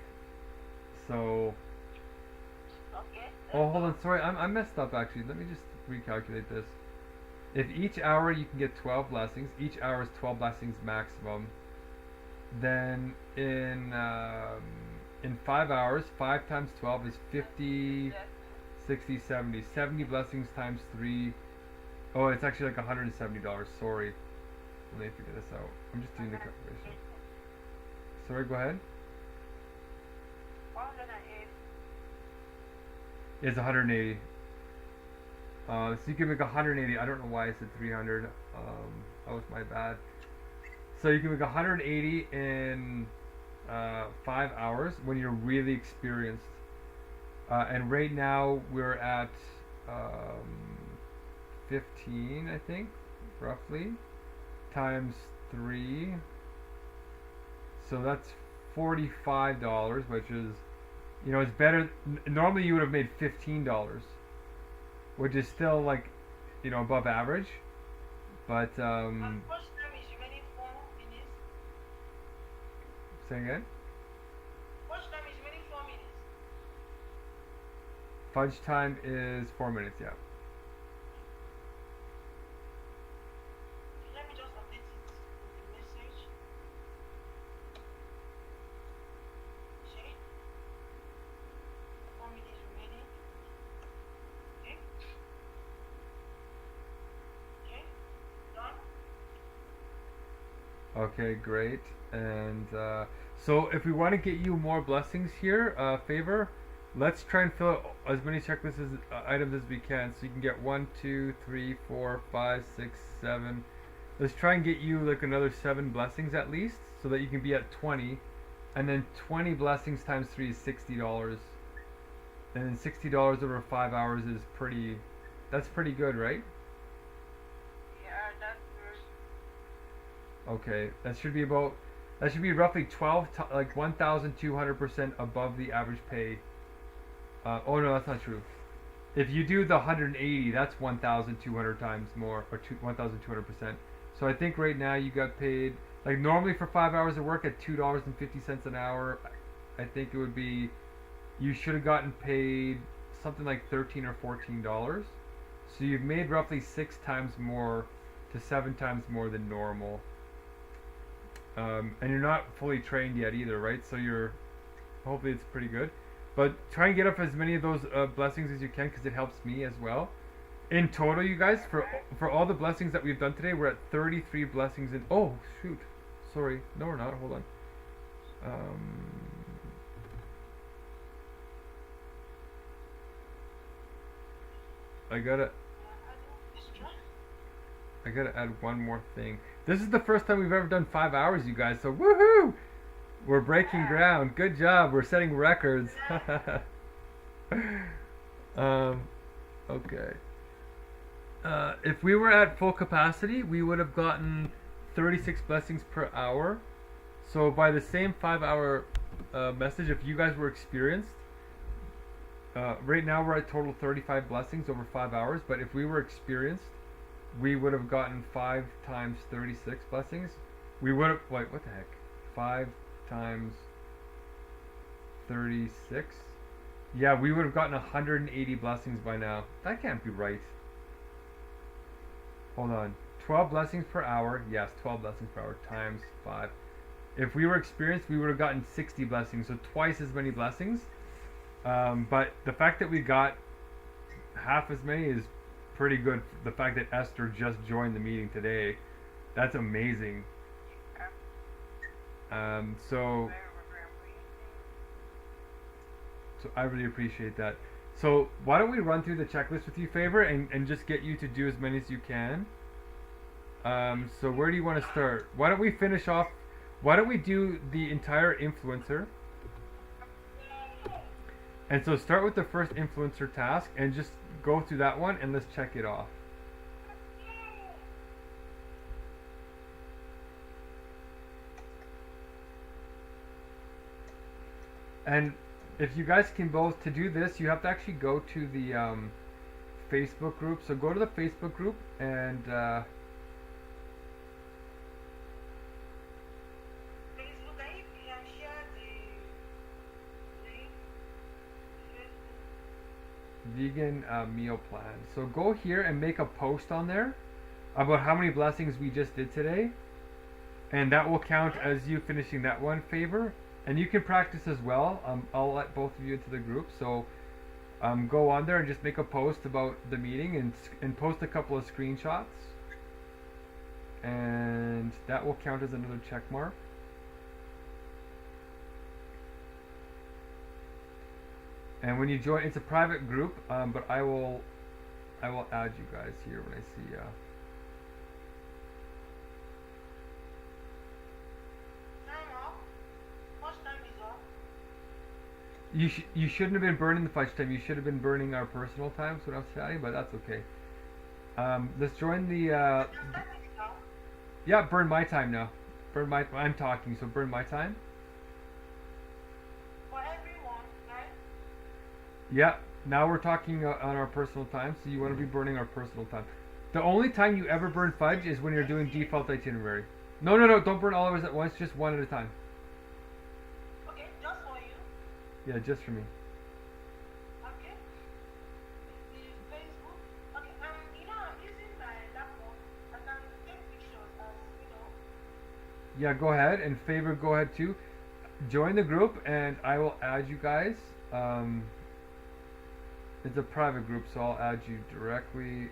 So, Okay. oh, hold on, sorry, I messed up actually. Let me just recalculate this. If each hour you can get 12 blessings, each hour is 12 blessings maximum, then in 5 hours, 5 times 12 is 50, 60, 70. 70 blessings times 3. Oh, it's actually like $170. Sorry. Let me figure this out. I'm just doing the calculation. Sorry, go ahead. 108. It's 180. So you can make 180. I don't know why I said 300. That was my bad. So you can make 180 in 5 hours when you're really experienced. And right now we're at 15, I think, roughly, times 3. So that's $45, which is, it's better. Normally you would have made $15, which is still like, above average. But First time is remaining 4 minutes. say again. First time is remaining 4 minutes. Fudge time is 4 minutes. Yeah. Let me just update it with the message. See? 4 minutes remaining. Okay. Okay. Done. Okay, great. And so if we want to get you more blessings here, favor, let's try and fill out as many checklists items as we can. So you can get 1, 2, 3, 4, 5, 6, 7. Let's try and get you like another 7 blessings at least, so that you can be at 20. And then 20 blessings times 3 is $60. And then $60 over 5 hours is that's pretty good, right? Yeah, that's good. Okay, that should be roughly 1,200% above the average pay. Oh no, that's not true. If you do the 180, that's 1,200 times more, or 1,200%. So I think right now you got paid, like normally for 5 hours of work at $2.50 an hour, I think it would be, you should have gotten paid something like $13 or $14. So you've made roughly 6 times more to 7 times more than normal. And you're not fully trained yet either, right? So hopefully it's pretty good. But try and get up as many of those blessings as you can, because it helps me as well. In total, you guys, for all the blessings that we've done today, we're at 33 blessings in. Oh shoot, sorry. No, we're not. Hold on. I gotta add one more thing. This is the first time we've ever done 5 hours, you guys. So woohoo! We're breaking ground. Good job. We're setting records. Okay. If we were at full capacity, we would have gotten 36 blessings per hour. So by the same 5 hour message, if you guys were experienced, right now we're at total 35 blessings over 5 hours. But if we were experienced, we would have gotten 5 times 36 blessings. We would have, wait, what the heck? 5 times 36? Yeah, we would have gotten 180 blessings by now. That can't be right. Hold on. 12 blessings per hour. Yes, 12 blessings per hour times 5. If we were experienced, we would have gotten 60 blessings, so twice as many blessings. But the fact that we got half as many is pretty good. The fact that Esther just joined the meeting today, that's amazing. So I really appreciate that. So why don't we run through the checklist with you, Favor, and just get you to do as many as you can. So where do you want to start? Why don't we finish off? Why don't we do the entire influencer? And so start with the first influencer task and just go through that one and let's check it off. And if you guys can both, to do this, you have to actually go to the Facebook group. So go to the Facebook group and Facebook, can you share the link? vegan meal plan. So go here and make a post on there about how many blessings we just did today. And that will count as you finishing that one, Favor. And you can practice as well. I'll let both of you into the group. So go on there and just make a post about the meeting and post a couple of screenshots. And that will count as another check mark. And when you join, it's a private group, but I will add you guys here when I see. You shouldn't have been burning the fudge time. You should have been burning our personal times when I was chatting, but that's okay. Let's join the. Yeah, burn my time now. I'm talking, so burn my time. For everyone, right? Yeah. Now we're talking on our personal time, so you want to be burning our personal time. The only time you ever burn fudge is when you're doing default itinerary. No, don't burn all of us at once. Just one at a time. Okay, just for you. Yeah, just for me. Okay. The Facebook. Okay, I'm using my laptop. I can take pictures as, Yeah, go ahead. And Favor, go ahead too. Join the group and I will add you guys. It's a private group, so I'll add you directly.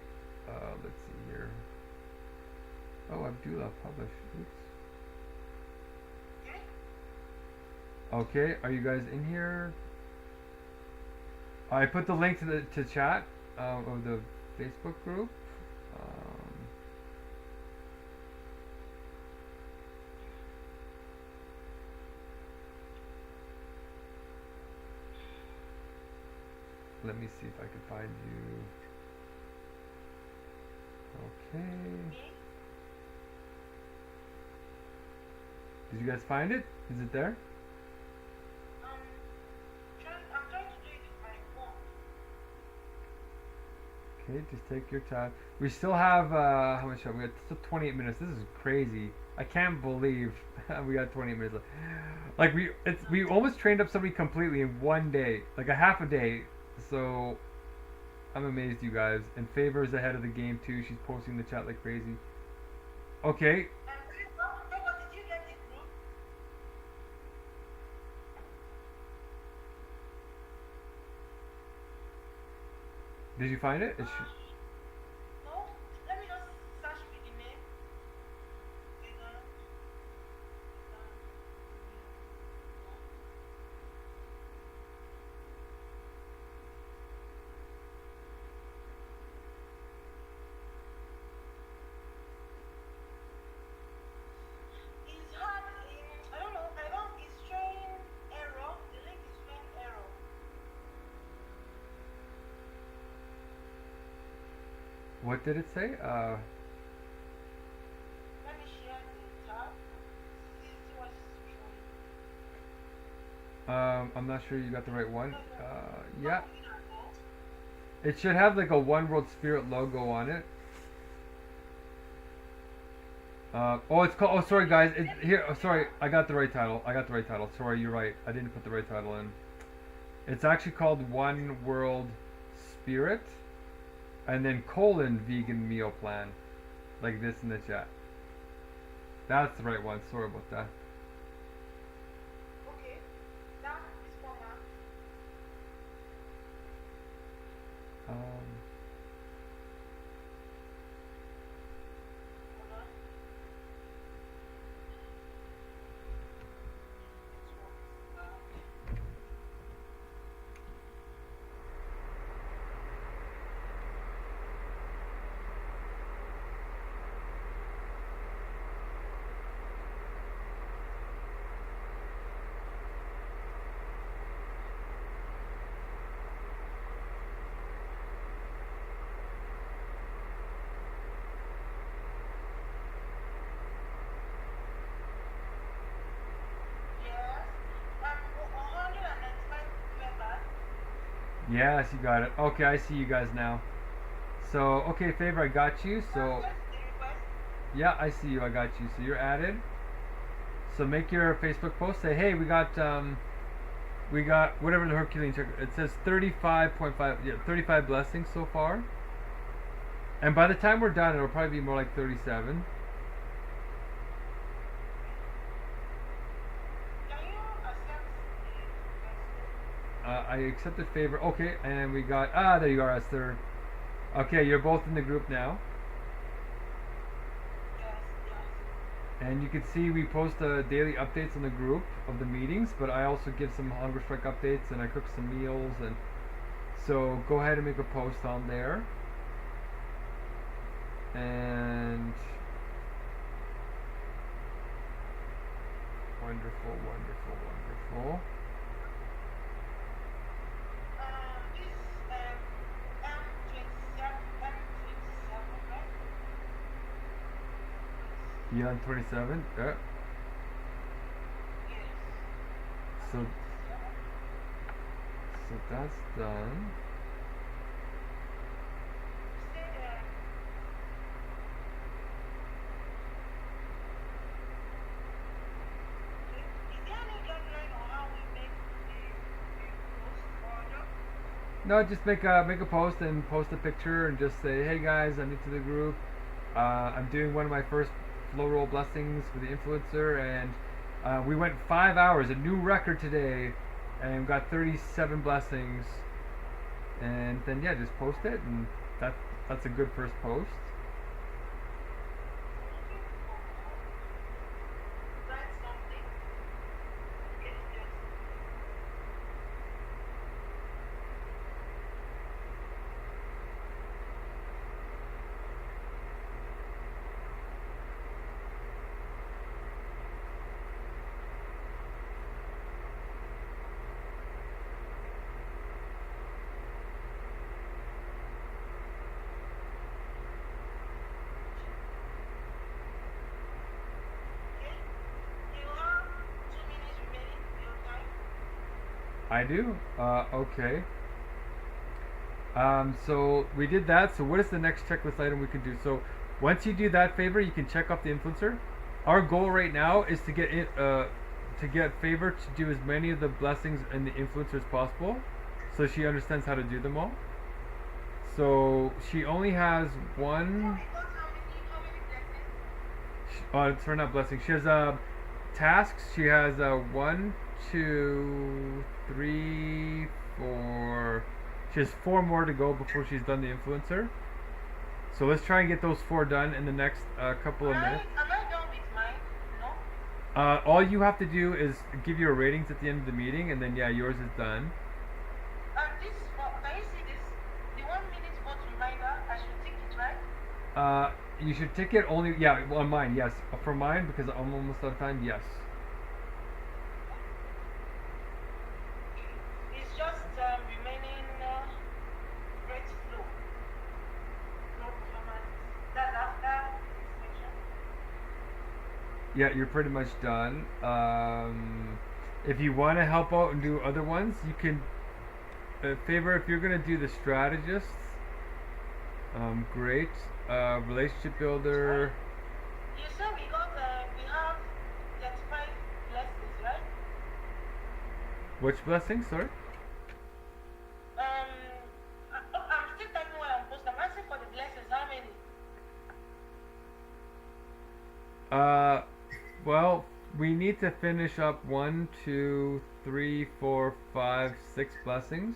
Let's see here. Oh, Abdullah published. Oops. Okay, are you guys in here? I put the link to the chat of the Facebook group. Let me see if I can find you. Okay. Did you guys find it? Is it there? I'm trying to do it with my phone. Okay, just take your time. We still have, how much time? We got still 28 minutes. This is crazy. I can't believe we got 28 minutes left. Like, we almost trained up somebody completely in one day. Like, a half a day. So, I'm amazed, you guys. And Favor is ahead of the game, too. She's posting in the chat like crazy. Okay. Did you get the group? Did you find it? No. Let me just search for the name. What did it say? Let me share the tab. See what it's showing. I'm not sure you got the right one. No, no. Yeah, Not moving at all. it should have like a One World Spirit logo on it. Oh, it's called. Oh, sorry, guys. Here. Oh, sorry, I got the right title. Sorry, you're right. I didn't put the right title in. It's actually called One World Spirit, and then colon vegan meal plan, like this in the chat. That's the right one. Sorry about that. Okay. That is format. Um, Hold on. Yes. 195 members. yes, you got it. Okay, I see you guys now. So, okay, favor, I got you. So, Just the request. yeah, I see you. I got you. So you're added. So make your Facebook post. Say, hey, we got whatever the Herculean check. It says 35.5. Yeah, 35 blessings so far. And by the time we're done, it'll probably be more like 37. Can you accept the request? I accepted favor. Okay, and we got there you are, Esther. Okay, you're both in the group now, Yes, yes. and you can see we post daily updates on the group of the meetings. But I also give some Hungerstrike updates, and I cook some meals, and so go ahead and make a post on there. And wonderful, wonderful, wonderful. This M27, right? You on 27? Yeah. Yes. So that's done. You said, okay. Is there any guideline on how we make the post order? No, just make a post and post a picture and just say, hey guys, I'm new to the group. I'm doing one of my first flow roll blessings for the influencer, and we went 5 hours, a new record today, and got 37 blessings. And then yeah, just post it, and that's a good first post. Write something. Yes, yes. Okay. You have 2 minutes remaining in your time. I do. Okay. So we did that. So what is the next checklist item we can do? So once you do that favor, you can check off the influencer. Our goal right now is to get it, to get favor to do as many of the blessings in the influencer as possible, so she understands how to do them all. So she only has one. How many blessings? It's her not blessing. She has tasks. She has 1, 2, 3, 4. She has 4 more to go before she's done the influencer. So let's try and get those 4 done in the next couple of minutes. Am I done with mine? No. All you have to do is give your ratings at the end of the meeting, and then yeah, yours is done. This is for, can you see this? The 1 minute vote reminder, I should tick it, right? You should tick it only, yeah, on mine, yes. For mine, because I'm almost out of time, yes. It's just remaining great flow. No, Yeah, you're pretty much done. If you want to help out and do other ones, you can. Favor, if you're gonna do the strategists, great. Relationship builder. You said we have 35 blessings, right? Which blessing? Sorry. I'm still typing what I'm posting. I'm asking for the blessings. How many? Well, we need to finish up 1, 2, 3, 4, 5, 6 blessings.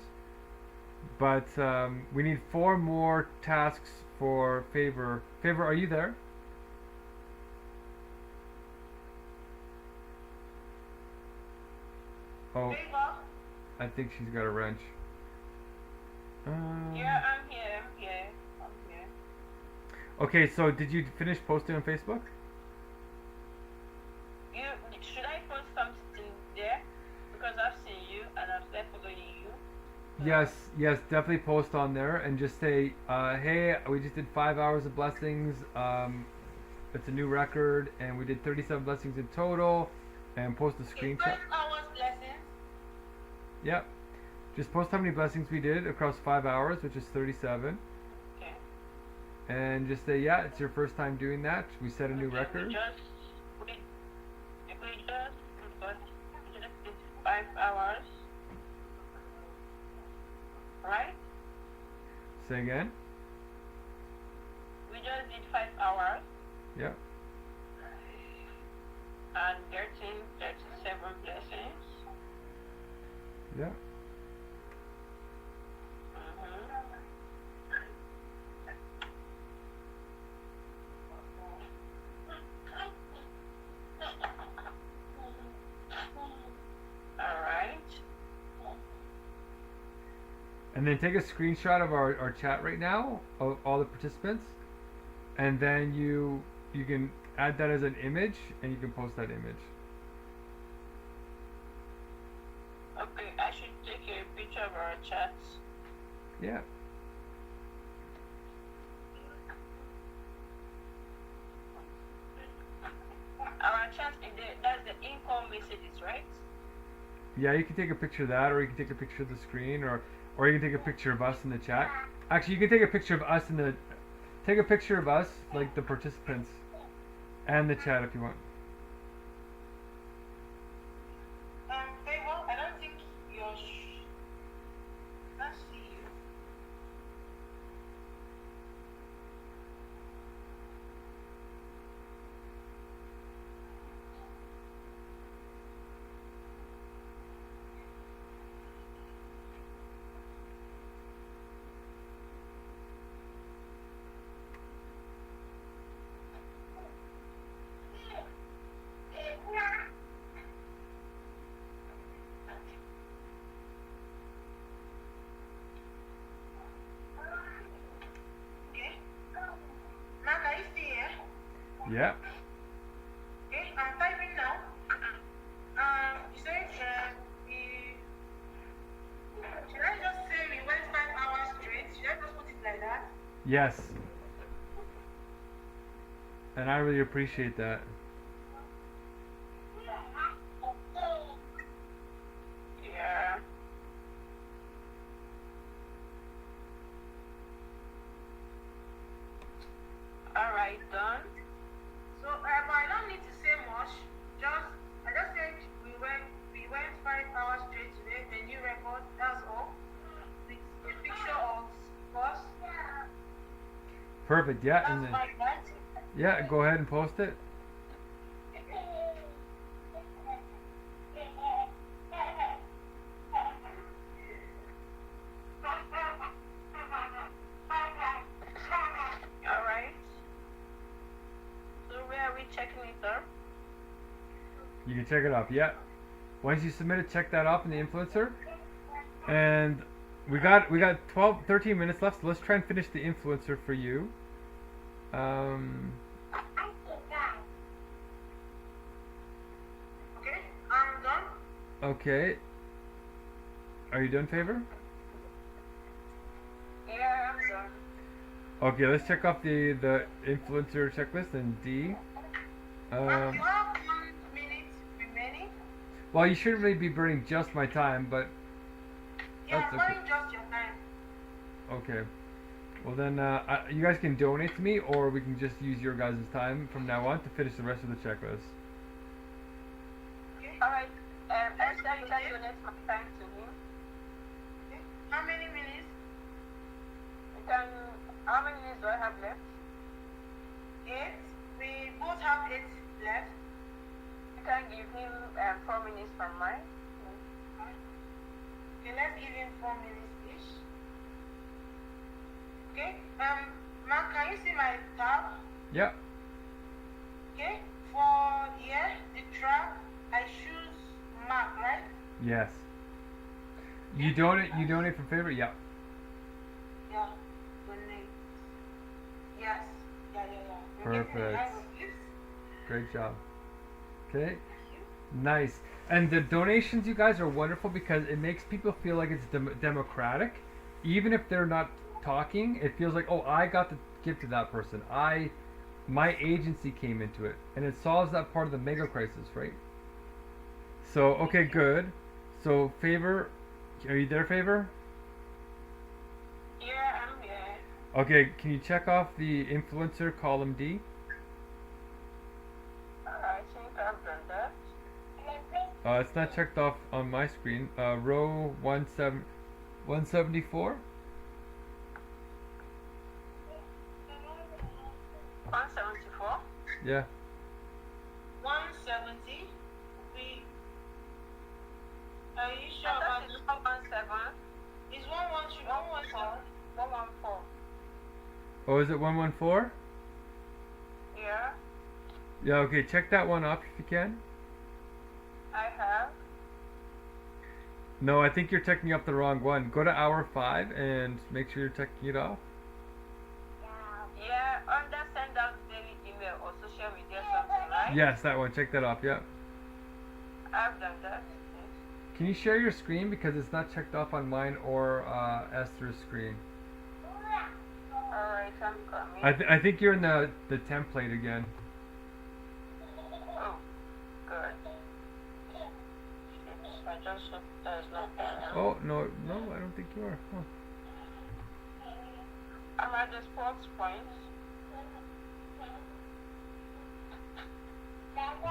But we need 4 more tasks for Favor. Favor, are you there? Oh, Favor? I think she's got a wrench. Yeah, I'm here. I'm here. I'm here. Okay, so did you finish posting on Facebook? You should I post something there? Because I've seen you and I've started following you. Yes, definitely post on there and just say, hey, we just did 5 hours of blessings. It's a new record, and we did 37 blessings in total. And post a Okay, screenshot. 5 hours blessings. Yep. Just post how many blessings we did across 5 hours, which is 37. Okay. And just say, yeah, it's your first time doing that. We set a new record. We just did 5 hours. Right? Say again. We just did 5 hours Yep. and 37 blessings. Yep. Alright. And then take a screenshot of our chat right now of all the participants, and then you can add that as an image, and you can post that image. Okay, I should take a picture of our chats. Yeah. Our chat, that's the income messages, right? Yeah, you can take a picture of that, or you can take a picture of the screen, or you can take a picture of us in the chat. Actually, you can take a picture of us in the, take a picture of us, like the participants, and the chat if you want. Favor, I don't think your let's see you. Okay. Mark, are you still here? Yeah. Okay, I'm typing now. You said should I just say we went 5 hours straight? Should I just put it like that? Yes. And I really appreciate that. Yeah. Alright, done. So, but I don't need to say much. I just said we went 5 hours straight today. The new record. That's all. With a picture of us. Perfect. Yeah. That's And then, like that. yeah, go ahead and post it. Alright. So where are we checking it up? You can check it off. Yeah. Once you submit it, check that off in the influencer. And we got 13 minutes left. So let's try and finish the influencer for you. Okay, I'm done. Okay. Are you done, Favor? Yeah, I'm done. Okay, let's check off the influencer checklist and D. You have Well, you shouldn't really be burning just my time, but Yeah, that's I'm okay. burning just your time. Okay. Well then, you guys can donate to me, or we can just use your guys' time from now on to finish the rest of the checklist. Okay? Alright, Esther, you can donate my time to me. Okay. How many minutes? You can, how many minutes do I have left? 8. We both have 8 left. You can give him 4 minutes from mine. Okay, let's give him 4 minutes each. Okay. Mark, can you see my tab? Yeah. Okay. For here, the track, I choose Mark, right? Yes. You donate. You donate from favorite. Yeah. Yeah. Donate. Yes. Yeah. We're getting the Perfect. hang of this. Great job. Okay. Thank you. Nice. And the donations, you guys, are wonderful because it makes people feel like it's democratic, even if they're not talking. It feels like, oh, I got to give to that person. My agency came into it, and it solves that part of the mega crisis, right? So, okay, good. So, Favor, are you there, Favor? Yeah, I'm here. Okay, can you check off the influencer column D? I think I've done that. It's not checked off on my screen. Row 174. 174. Yeah. 170. Are you sure That about is this? 117. It's 113, 117. 114. Oh, is it 114? Yeah, Yeah, okay, check that one up if you can. I have. No, I think you're checking up the wrong one. Go to hour 5 and make sure you're checking it off. Yeah, under send out daily email or social media something, right? Yes, that one. Check that off, yeah. I've done that. Can you share your screen because it's not checked off on mine or Esther's screen? Alright, I'm coming. I think you're in the template again. Oh, good. I just hope there's nothing. Oh, no, I don't think you are. Huh. I'm at the sports point.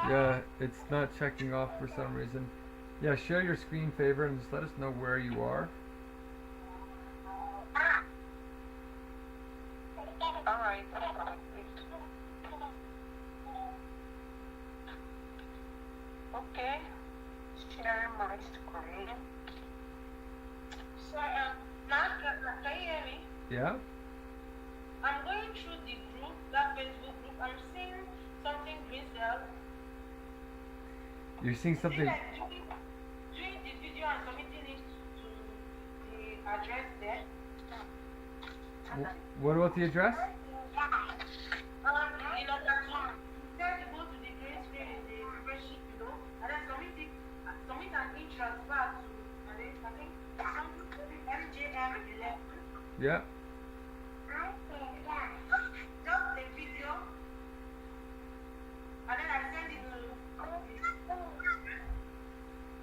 Yeah, it's not checking off for some reason. Yeah, share your screen, Favor, and just let us know where you are. Alright, I'm coming. Okay, sharing my screen. So, Mark, can you hear me? Yeah? I'm going through the group, that Facebook group. I'm seeing something green cell. You're seeing Is it something. like doing the video and submitting it to the address there? What about the address? You know, you tell to go to the green screen in the spreadsheet below, and then submit an e-transfer to, and then I think something MJM11. Yeah. Just a video, and then I send it to.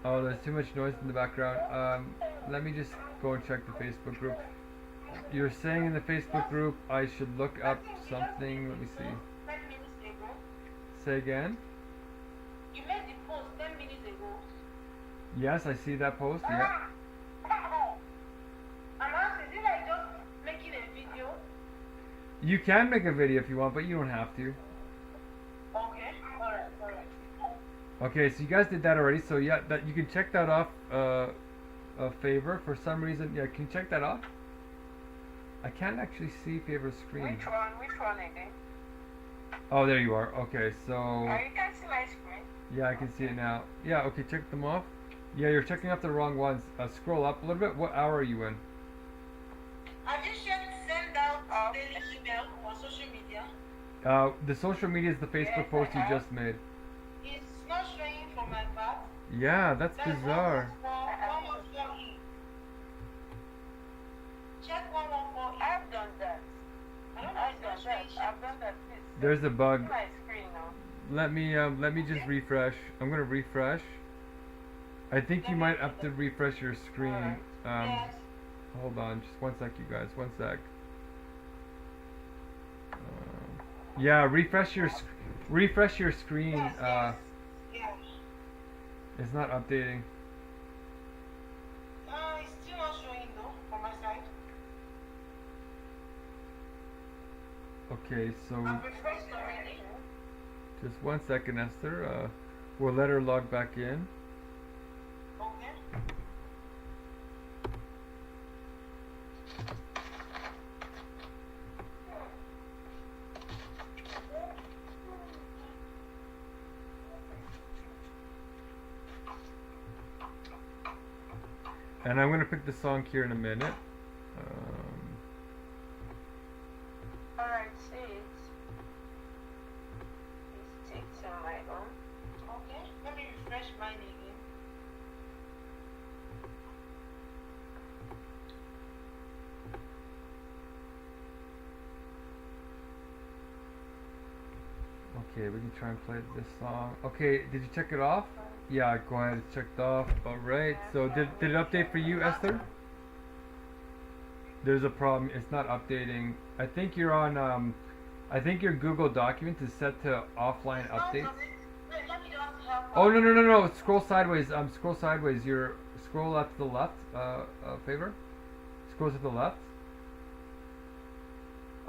Oh, there's too much noise in the background. Let me just go and check the Facebook group. You're saying in the Facebook group I should look up something. Let me see. 10 minutes ago. Say again. You made the post 10 minutes ago. Yes, I see that post. Yeah. I'm asking, is it like just making a video? You can make a video if you want, but you don't have to. Okay, alright. Okay, so you guys did that already. So yeah, that you can check that off. A Favor. For some reason, yeah, can you check that off? I can't actually see Favor's screen. Which one? Which one again? Oh, there you are. Okay, so Oh, you can see my screen. yeah, I can see it now. Yeah, okay, check them off. Yeah, you're checking off the wrong ones. Scroll up a little bit. What hour are you in? I just send out daily email on social media. The social media is the Facebook post you just made. It's not showing from my part. Yeah, that's bizarre. 114E. Check 114E. I've done that. I don't know, I've it's done not that. showing. I've done that. Please. There's a bug. See my screen now. Let me just refresh. I'm gonna refresh. I think you Let me might do have to that. refresh your screen. Alright. Yes. Hold on, just one sec, you guys. One sec. Yeah, refresh your screen. Yes, yes. Yes. It's not updating. It's still not showing though from my side. Okay, so I've refreshed already. just one second, Esther. We'll let her log back in. Okay. And I'm gonna pick the song here in a minute. Alright, sis. Please take some my own. Okay. Let me refresh mine again. Okay, we can try and play this song. Okay, did you check it off? Yeah, go ahead. It's checked off. All right. So did it update for you, Esther? There's a problem. It's not updating. I think you're on. I think your Google Documents is set to offline updates. Wait, let me just help. Oh no! Scroll sideways. Scroll sideways. Scroll up to the left. Favor. Scroll to the left.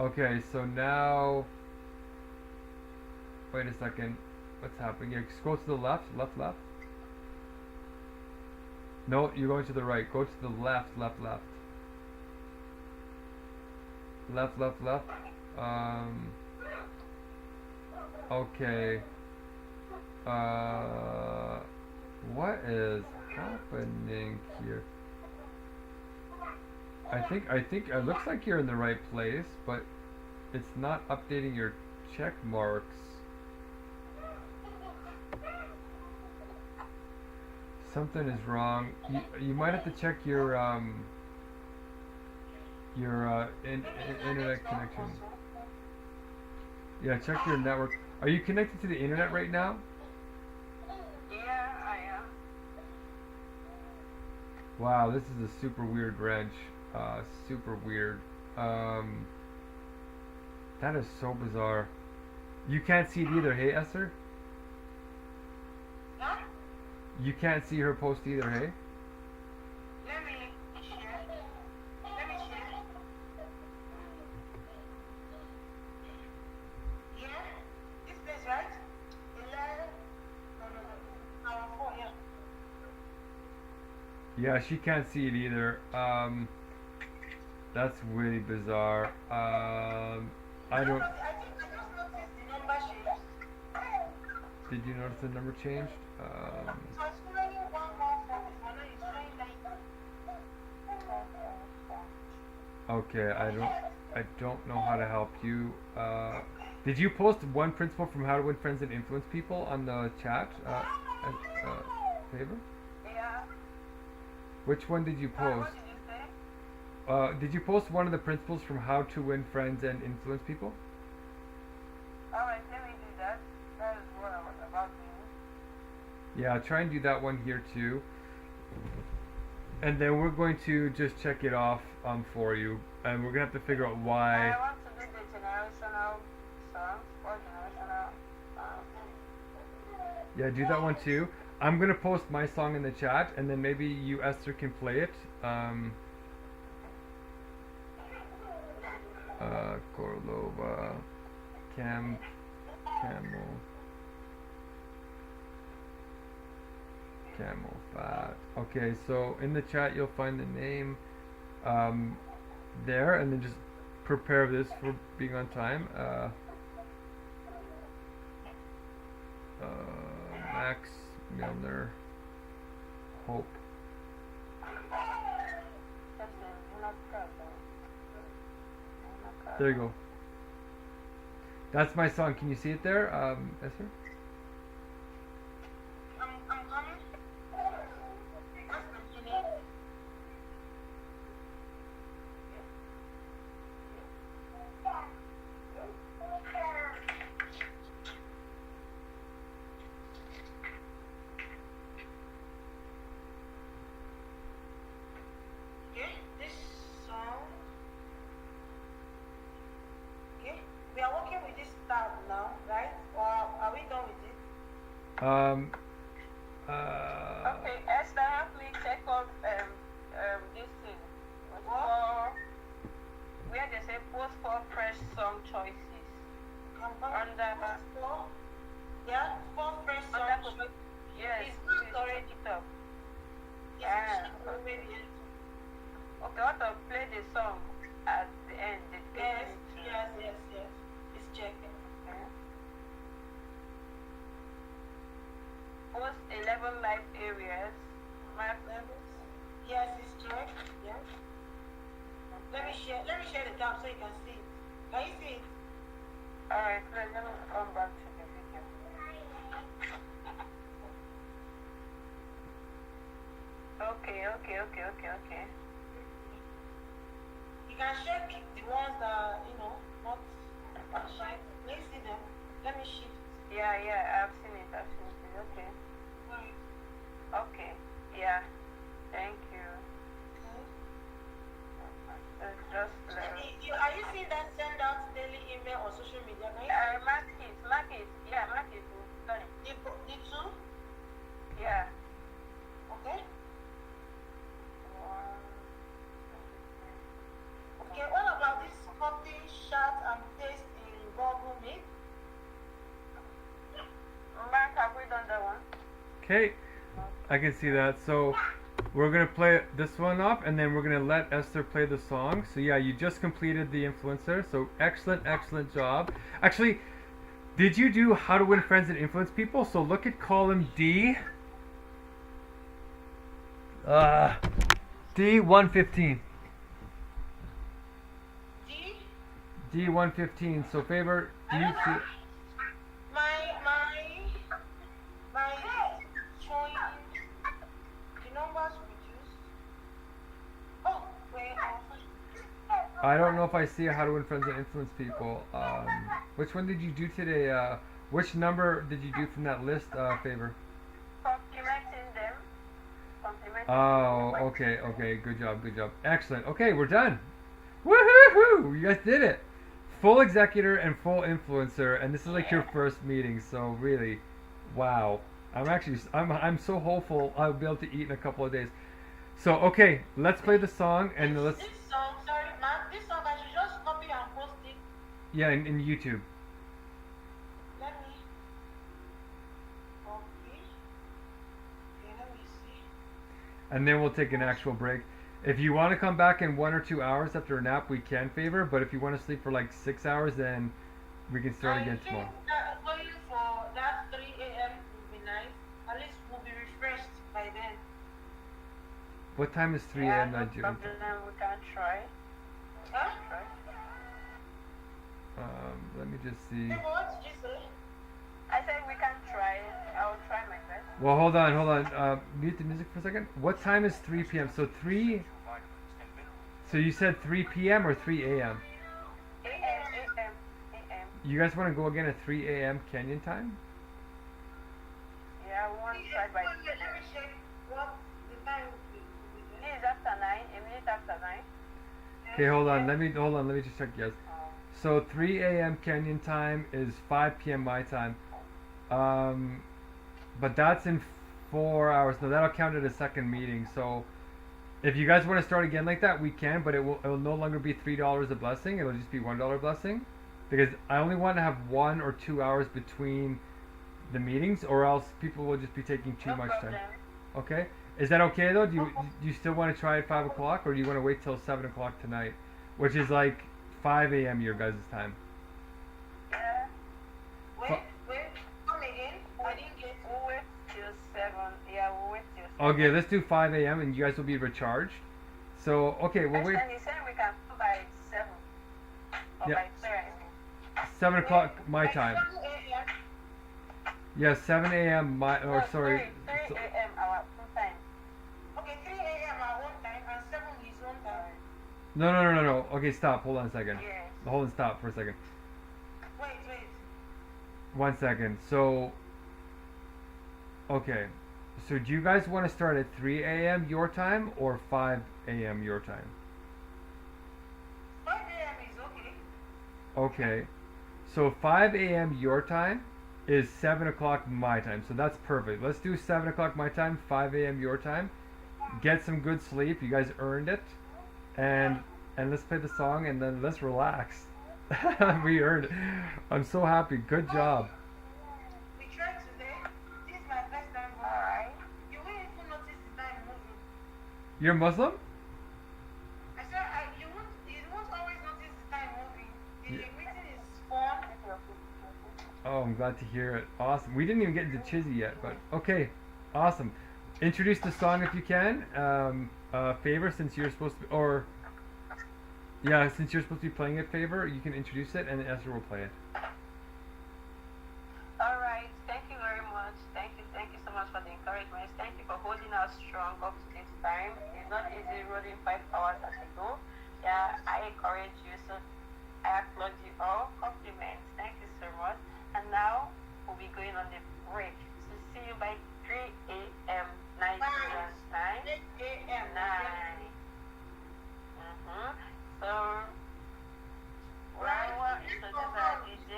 Okay, so now. Wait a second. What's happening? Yeah, scroll to the left. Left. No, you're going to the right. Go to the left. Left. Okay. What is happening here? I think it looks like you're in the right place, but it's not updating your check marks. Something is wrong. You might have to check your internet connection. Yeah, check your network. Are you connected to the internet right now? Yeah, I am. Wow, this is a super weird wrench. Super weird. That is so bizarre. You can't see it either, hey Esther? Huh? You can't see her post either, hey? Let me share. Let me share. Yeah? This place, right? 11. No. Our 4, yeah. Yeah, she can't see it either. That's really bizarre. I don't. I think I just noticed the number changed. Did you notice the number changed? So it's showing 114 before, now it's showing like. Okay, I don't know how to help you. Did you post one principle from How to Win Friends and Influence People on the chat? Favor? Yeah. Which one did you post? What did you say? Did you post one of the principles from How to Win Friends and Influence People? Alright, let me do that. That is what I was about to do. Yeah, try and do that one here too. And then we're going to just check it off for you. And we're going to have to figure out why. I want to do the generational songs or generational Yeah, do that one too. I'm going to post my song in the chat. And then maybe you, Esther, can play it. Korlova. Camel. Camel fat. Okay, so in the chat you'll find the name there, and then just prepare this for being on time. Max Milner. Hope. There you go. That's my song. Can you see it there, Esther? I'm coming. Let's continue. Um. Okay, Esther, help me check off this thing. For where they say post for fresh song choices. Under Yeah, for fresh under songs. yes, It's please not already. take it up. Yes, Ah, it's already. Okay, I want to play the song at the end. Yes, yes. It's checking. Okay. Post 11 live areas. Map Levels. Yes, it's checked. Yes. Let me share the tab so you can see it. Can you see it? Alright, let me come back to the video. Okay. You can check the ones that not shine. Let me see them. Let me shift. Yeah, I've seen it. Okay. Right. Okay. Yeah. Thank you. Just Are you seeing that send out daily email or social media? Can you mark it. Yeah, mark it. Done it. the two? Yeah. Okay. Okay, what about this copy, shot, and paste in Google Meet? Mark, have we done that one? Okay, I can see that. So we're gonna play this one off, and then we're gonna let Esther play the song. So yeah, you just completed the influencer. So excellent job. Actually, did you do how to win friends and influence people? So look at column D. D115. D? D115. So favor, do you see? My showing the numbers reduced. Oh, wait, I don't know if I see how to win friends and influence people. Which one did you do today? Which number did you do from that list, favor? Complimenting them. Oh, okay. Good job. Excellent. Okay, we're done. Woohoo! You guys did it. Full executor and full influencer, and this is like your first meeting. So really, wow. I'm so hopeful I'll be able to eat in a couple of days. So okay, let's play the song and let's. This song, sorry, man, this song I should just copy and post it. Yeah, in YouTube. Let me copy. Okay, let me see. And then we'll take an actual break. If you want to come back in 1 or 2 hours after a nap, we can favor. But if you want to sleep for like 6 hours, then we can start again tomorrow. Going for that 3 a.m. would be nice. At least we'll be refreshed by then. What time is 3 Yeah, a.m. no Nigerian time? problem. We can try. Huh? Let me just see. Hey, what did you say? I said we can try. I'll try my best. Well, hold on. Mute the music for a second. What time is 3 p.m.? So 3. So you said 3 p.m. or 3 a.m.? A.M. You guys want to go again at 3 a.m. Kenyan time? Yeah, one try by Let me check what the time will be. This is after 9, a minute after 9. Okay, hold on. Let me just check, guys. So 3 a.m. Kenyan time is 5 p.m. my time. But that's in 4 hours. No, that'll count as a second meeting. So if you guys want to start again like that, we can, but it will no longer be $3 a blessing. It'll just be $1 blessing, because I only want to have 1 or 2 hours between the meetings, or else people will just be taking too No much problem. time. Okay? Is that okay though? Do you still want to try at 5 o'clock, or do you want to wait till 7 o'clock tonight, which is like 5 a.m. your guys' time? Yeah, Wait, come again. I didn't get we'll wait till 7. Yeah, we'll wait till 7. Okay, let's do 5 a.m. and you guys will be recharged. So, okay, we'll wait. And he said we can do by 7. Or Yeah. by 3. 7 o'clock my time. 7 a.m. Yeah, 7 a.m. my, or No, sorry. 3 so- a.m. our full time. Okay, 3 a.m. our own time and 7 his own time. No. Okay, stop. Hold on a second. Yes. Hold on, stop for a second. Wait. 1 second. So, okay. So do you guys want to start at 3 a.m. your time or 5 a.m. your time? 5 a.m. is okay. Okay. So 5 a.m. your time is 7 o'clock my time, so that's perfect. Let's do 7 o'clock my time, 5 a.m. your time. Get some good sleep. You guys earned it, and let's play the song and then let's relax. We earned it. I'm so happy. Good job. We tried today. This is my first time going. Alright. You will even notice the time moving. You're Muslim? I said you won't always notice the time moving. The Yeah. meeting is fun. Oh, I'm glad to hear it. Awesome. We didn't even get into Chizzy yet, but okay. Awesome. Introduce the song if you can. Favor, since you're supposed to, or yeah, since you're supposed to be playing it, Favor, you can introduce it, and Esther will play it. Alright, thank you very much. Thank you so much for the encouragement. Thank you for holding us strong up to this time. It's not easy running 5 hours as a go. Yeah, I encourage you, so I applaud you all. Compliments. Thank you so much. And now we'll be going on the break. So see you by 3 a.m. Nigerian time. 8 a.m. 9. So, Right? Rawa introduce our DJ.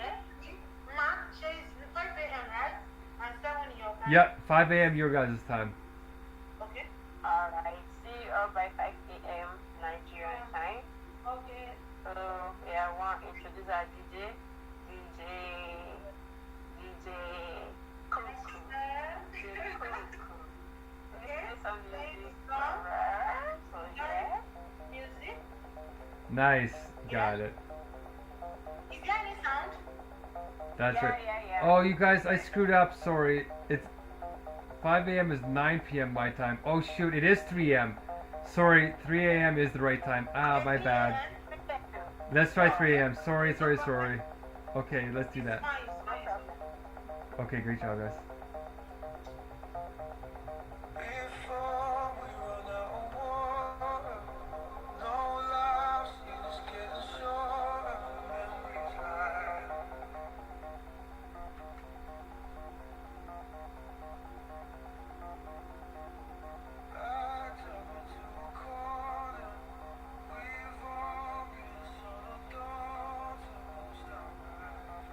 Mark, Chase, 5 a.m. right? And 7 your time. Yeah, 5 a.m. your guys' time. Okay. Alright, see you all by 5 a.m. Nigerian time. Okay. So, yeah, I want to introduce our DJ. Kuku. DJ Kuku. Okay. Let's play some Play music. the song. Alright, so yeah. Music. Nice. Got it. Is there any sound? That's Yeah, right. yeah. Oh, you guys, I screwed up. Sorry. It's 5 a.m. is 9 p.m. my time. Oh shoot, it is 3 a.m. Sorry, 3 a.m. is the right time. Ah, my bad. Let's try 3 a.m. Sorry. Okay, let's do that. Fine, it's fine, it's fine. Okay, great job, guys. Before we run out of water, no life is getting shorter, memories lie. Backed up into a corner, we've all been sort of daughters most our life.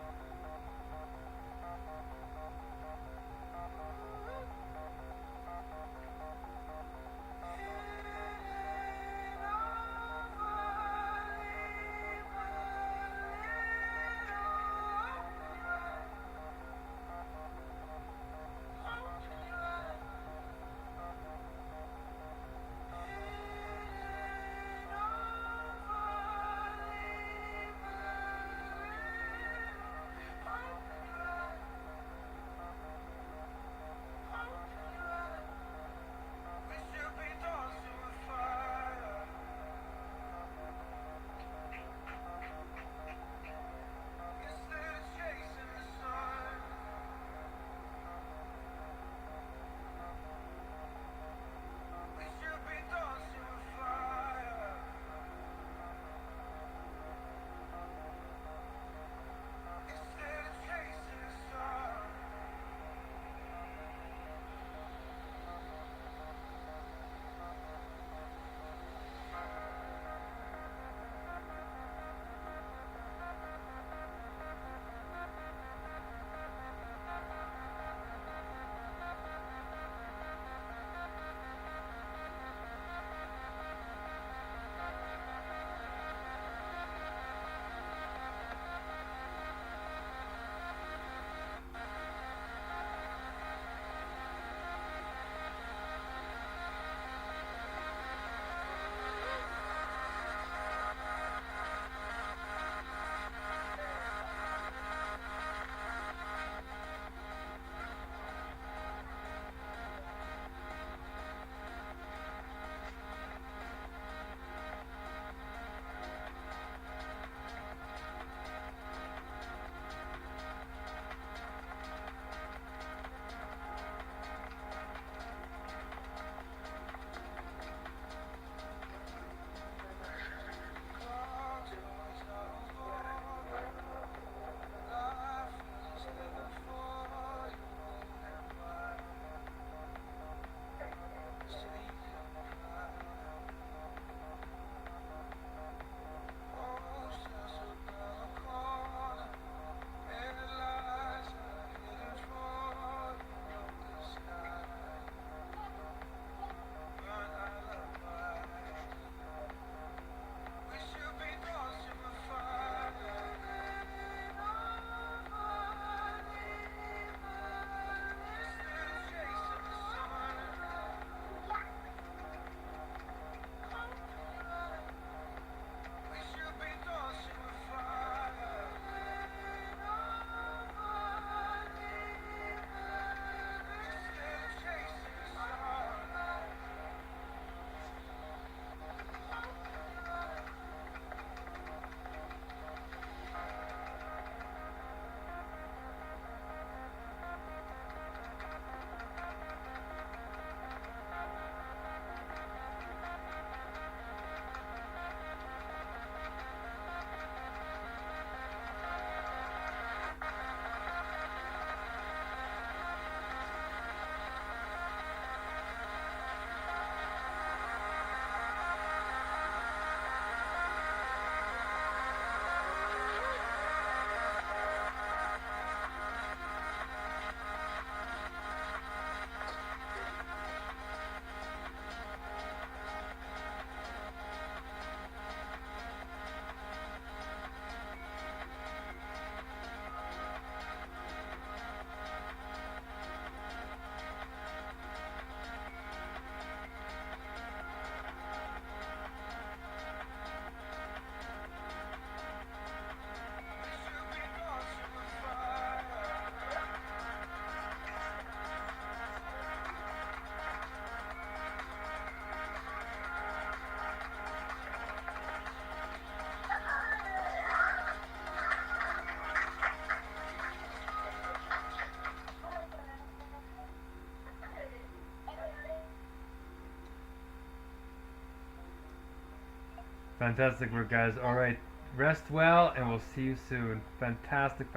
Fantastic work, guys. All right. Rest well, and we'll see you soon. Fantastic.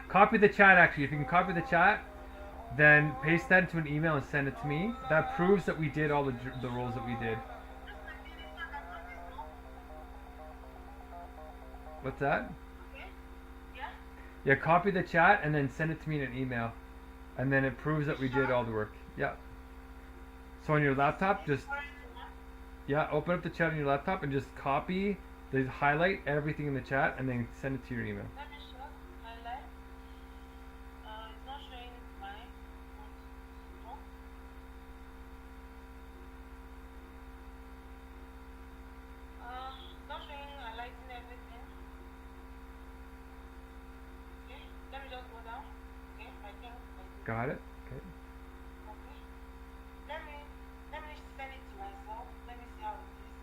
Copy the chat, actually. If you can copy the chat, then paste that into an email and send it to me. That proves that we did all the roles that we did. What's that? Okay? Yeah? Yeah, copy the chat and then send it to me in an email. And then it proves that we did all the work. Yeah. So on your laptop, just, yeah, open up the chat on your laptop and just copy, highlight everything in the chat and then send it to your email. Let me show highlight. It's not showing mine. No? It's not showing highlighting everything. Okay, let me just go down. Okay, I think I did. Got it? Okay. Okay. Let me send it to myself. Let me see how it is.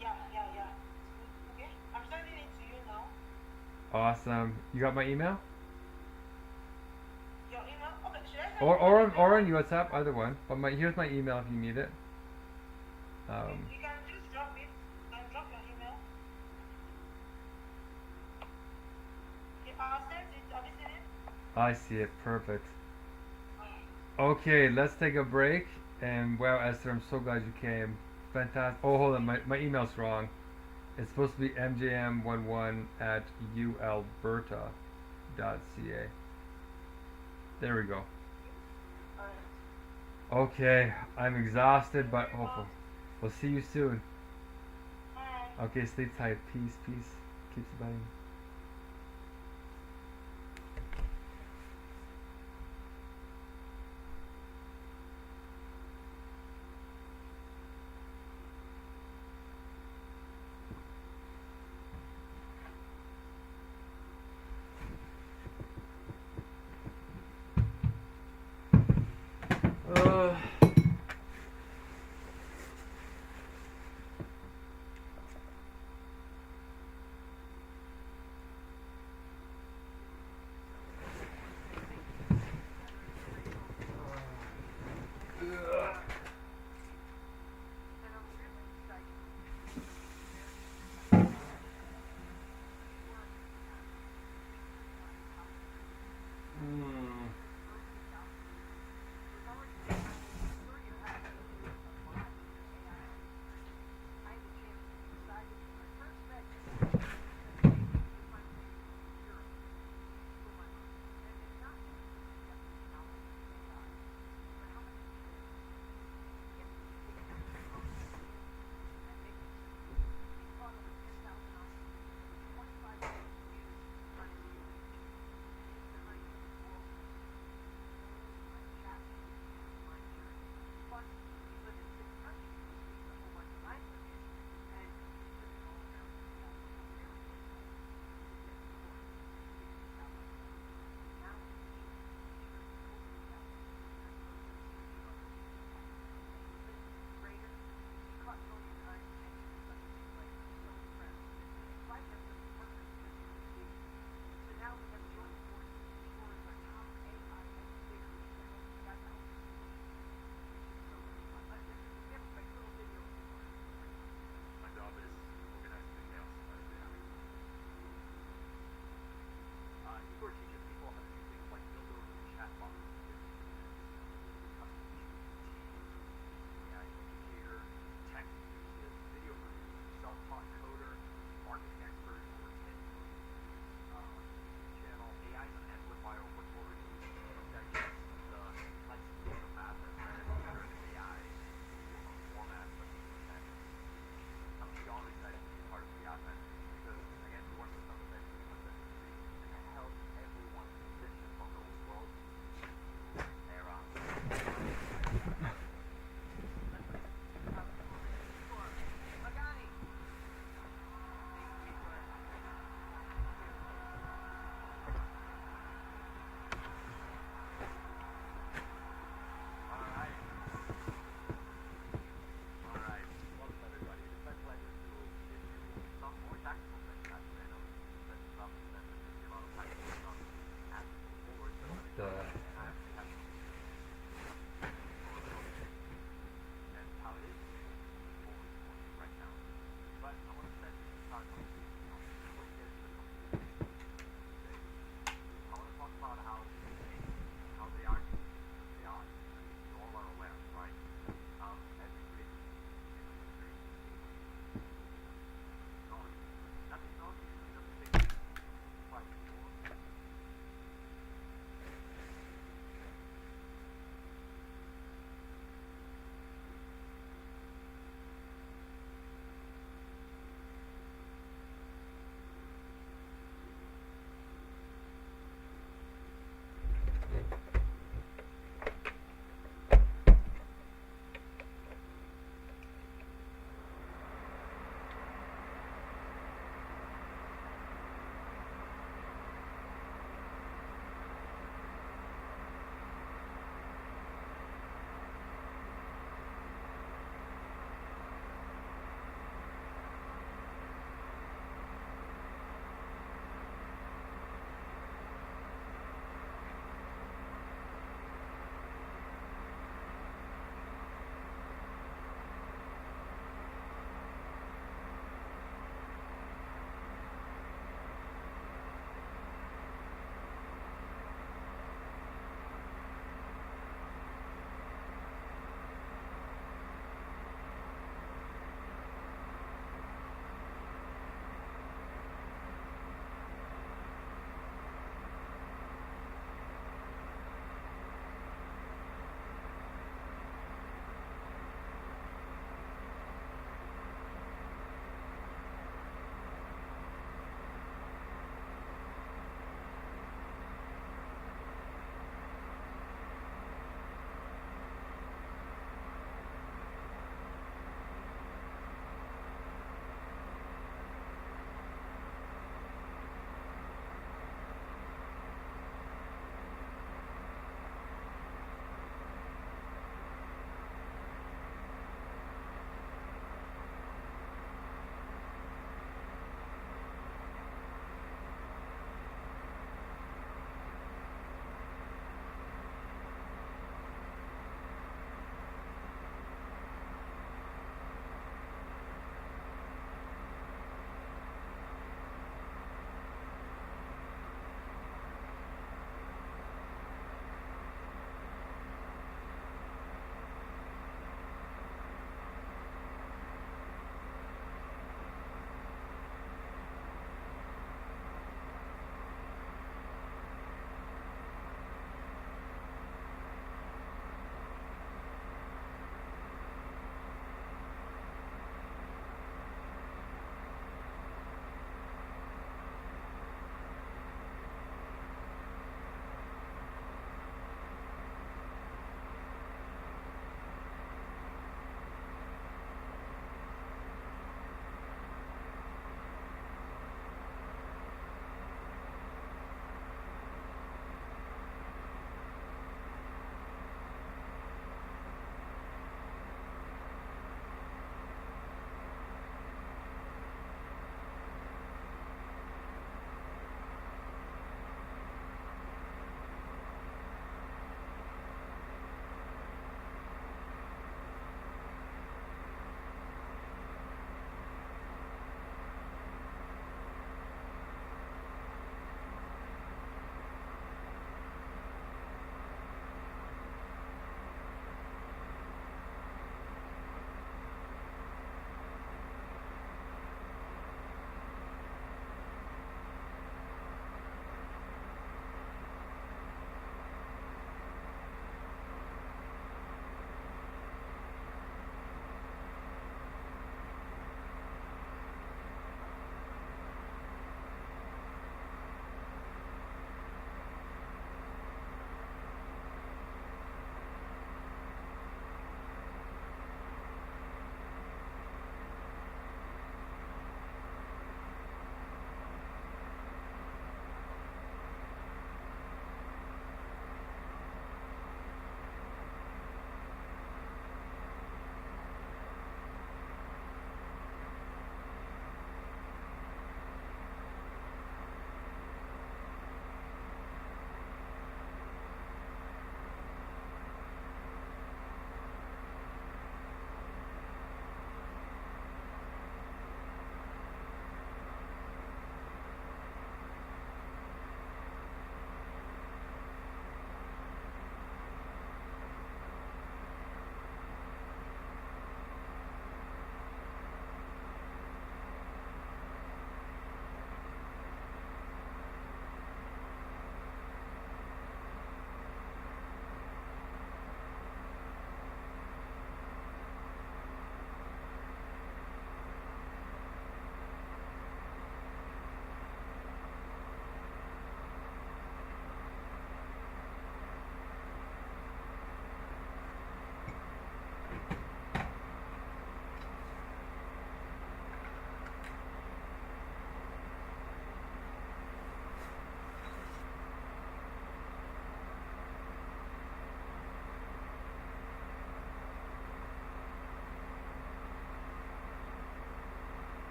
Yeah. It's good. Okay. I'm sending it to you now. Awesome. You got my email? Your email? Okay, should I send Or on your WhatsApp, either one. But here's my email if you need it. You can just drop it. You can drop your email. Okay, I'll send it. Have you seen it? I see it. Perfect. Okay, let's take a break. And wow, Esther, I'm so glad you came. Fantastic. Oh, hold on. My email's wrong. It's supposed to be mjm11 at ulberta.ca. There we go. Alright. Okay, I'm exhausted, but hopefully we'll see you soon. Alright. Okay, stay tight. Peace. Keep surviving.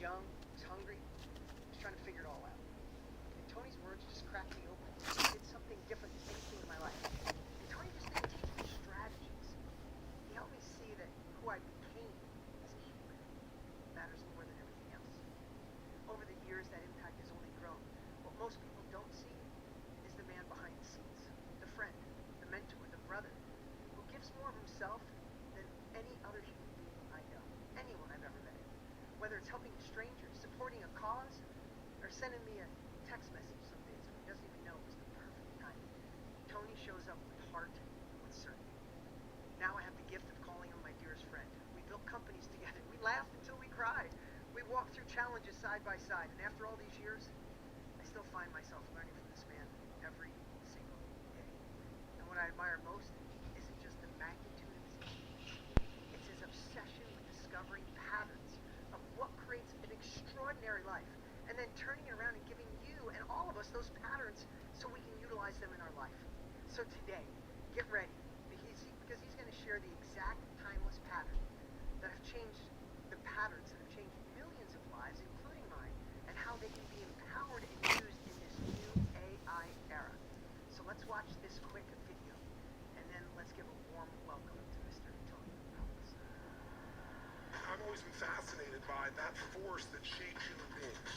young, I was hungry, I was trying to figure it all out. And Tony's words just cracked me open. I did something different than anything in my life. And Tony just didn't teach me strategies. He helped me see that who I became as a human matters more than everything else. Over the years, that impact has only grown. What most people don't see is the man behind the scenes, the friend, the mentor, the brother, who gives more of himself than any other human being I know, anyone I've ever met. Whether it's helping a stranger, supporting a cause, or sending me a text message some days when he doesn't even know it was the perfect time. Tony shows up with heart and with certainty. Now I have the gift of calling him my dearest friend. We built companies together. We laughed until we cried. We walked through challenges side by side. And after all these years, I still find myself learning from this man every single day. And what I admire most isn't just the magnitude of his achievements. It's his obsession with discovering patterns of what creates an extraordinary life, and then turning it around and giving you and all of us those patterns so we can utilize them in our life. So today, get ready, because he's going to share the exact timeless pattern that have changed the patterns that have changed millions of lives, including mine, and how they can be empowered and used in this new AI era. So let's watch this quick video, and then let's give a warm welcome to Mr. Tony Robbins. I've always been fascinated by that force that shapes human beings.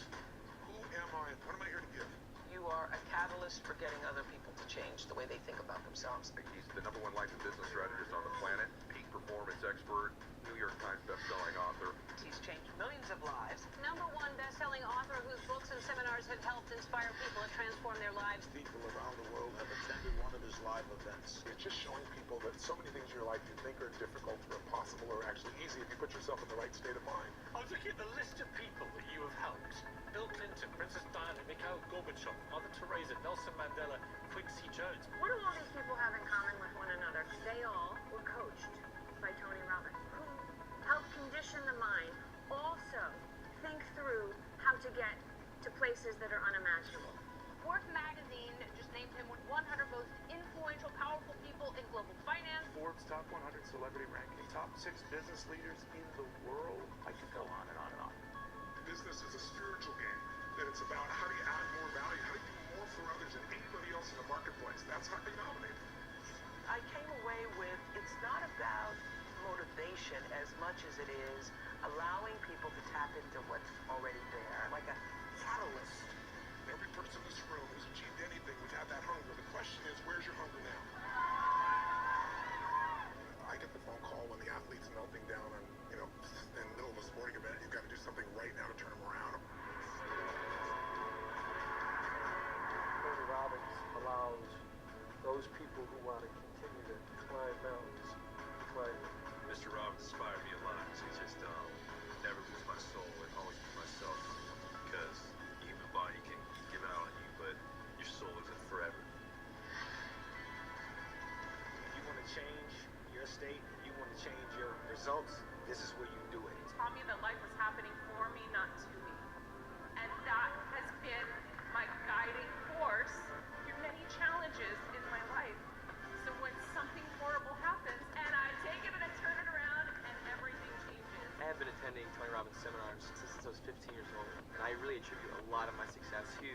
Who am I and what am I here to give? You are a catalyst for getting other people to change the way they think about themselves. He's the #1 life and business strategist on the planet, peak performance expert, New York Times best-selling author. He's changed millions of lives. #1 best-selling author whose books and seminars have helped inspire people to transform their lives. People around the world have attended one of his live events. It's just showing people that so many things in your life you think are difficult or impossible are actually easy if you put yourself in the right state of mind. I was looking at the list of people that you have helped. Bill Clinton, Princess Diana, Mikhail Gorbachev, Mother Teresa, Nelson Mandela, Quincy Jones. What do all these people have in common with one another? They all were coached by Tony Robbins, who helped condition the mind, also think through how to get to places that are unimaginable. Forbes magazine just named him 100 most influential, powerful people in global finance. Forbes top 100 celebrity ranking, top 6 business leaders in the world. I could go on and on and on. Business is a spiritual game, that it's about how do you add more value, how do you do more for others than anybody else in the marketplace. That's how you dominate. I came away with, it's not about motivation as much as it is allowing people to tap into what's already there, like a catalyst. Every person in this room who's achieved anything, we've had that hunger. The question is, where's your hunger now? I get the phone call when the athlete's melting down on, in the middle of a sporting event. You've got to do something right now to turn them around. Tony Robbins allows those people who want to continue to climb mountains to climb them. Mr. Robbins inspired me a lot. He's just never lose my soul and always be myself, because the human body can give out on you, but your soul isn't forever. If you want to change your state, you want to change your results, this is where you do it. He taught me that life was happening for me, not to me. And that has been my guiding force through many challenges in my life. So when something horrible happens, and I take it and I turn it around, and everything changes. I have been attending Tony Robbins seminars since I was 15 years old, and I really attribute a lot of my success to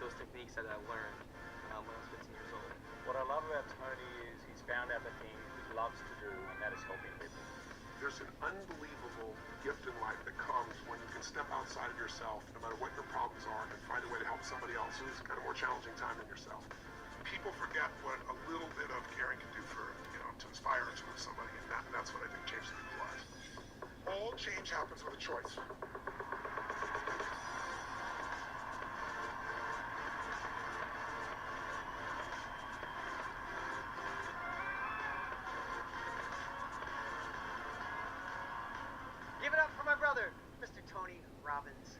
those techniques that I learned when I was 15 years old. What I love about Tony is he's found out the thing he loves to do, and that is helping people. There's an unbelievable gift in life that comes when you can step outside of yourself, no matter what your problems are, and find a way to help somebody else who's got a more challenging time than yourself. People forget what a little bit of caring can do for, to inspire and to move somebody, and that's what I think changes people's lives. All change happens with a choice. Give it up for my brother, Mr. Tony Robbins.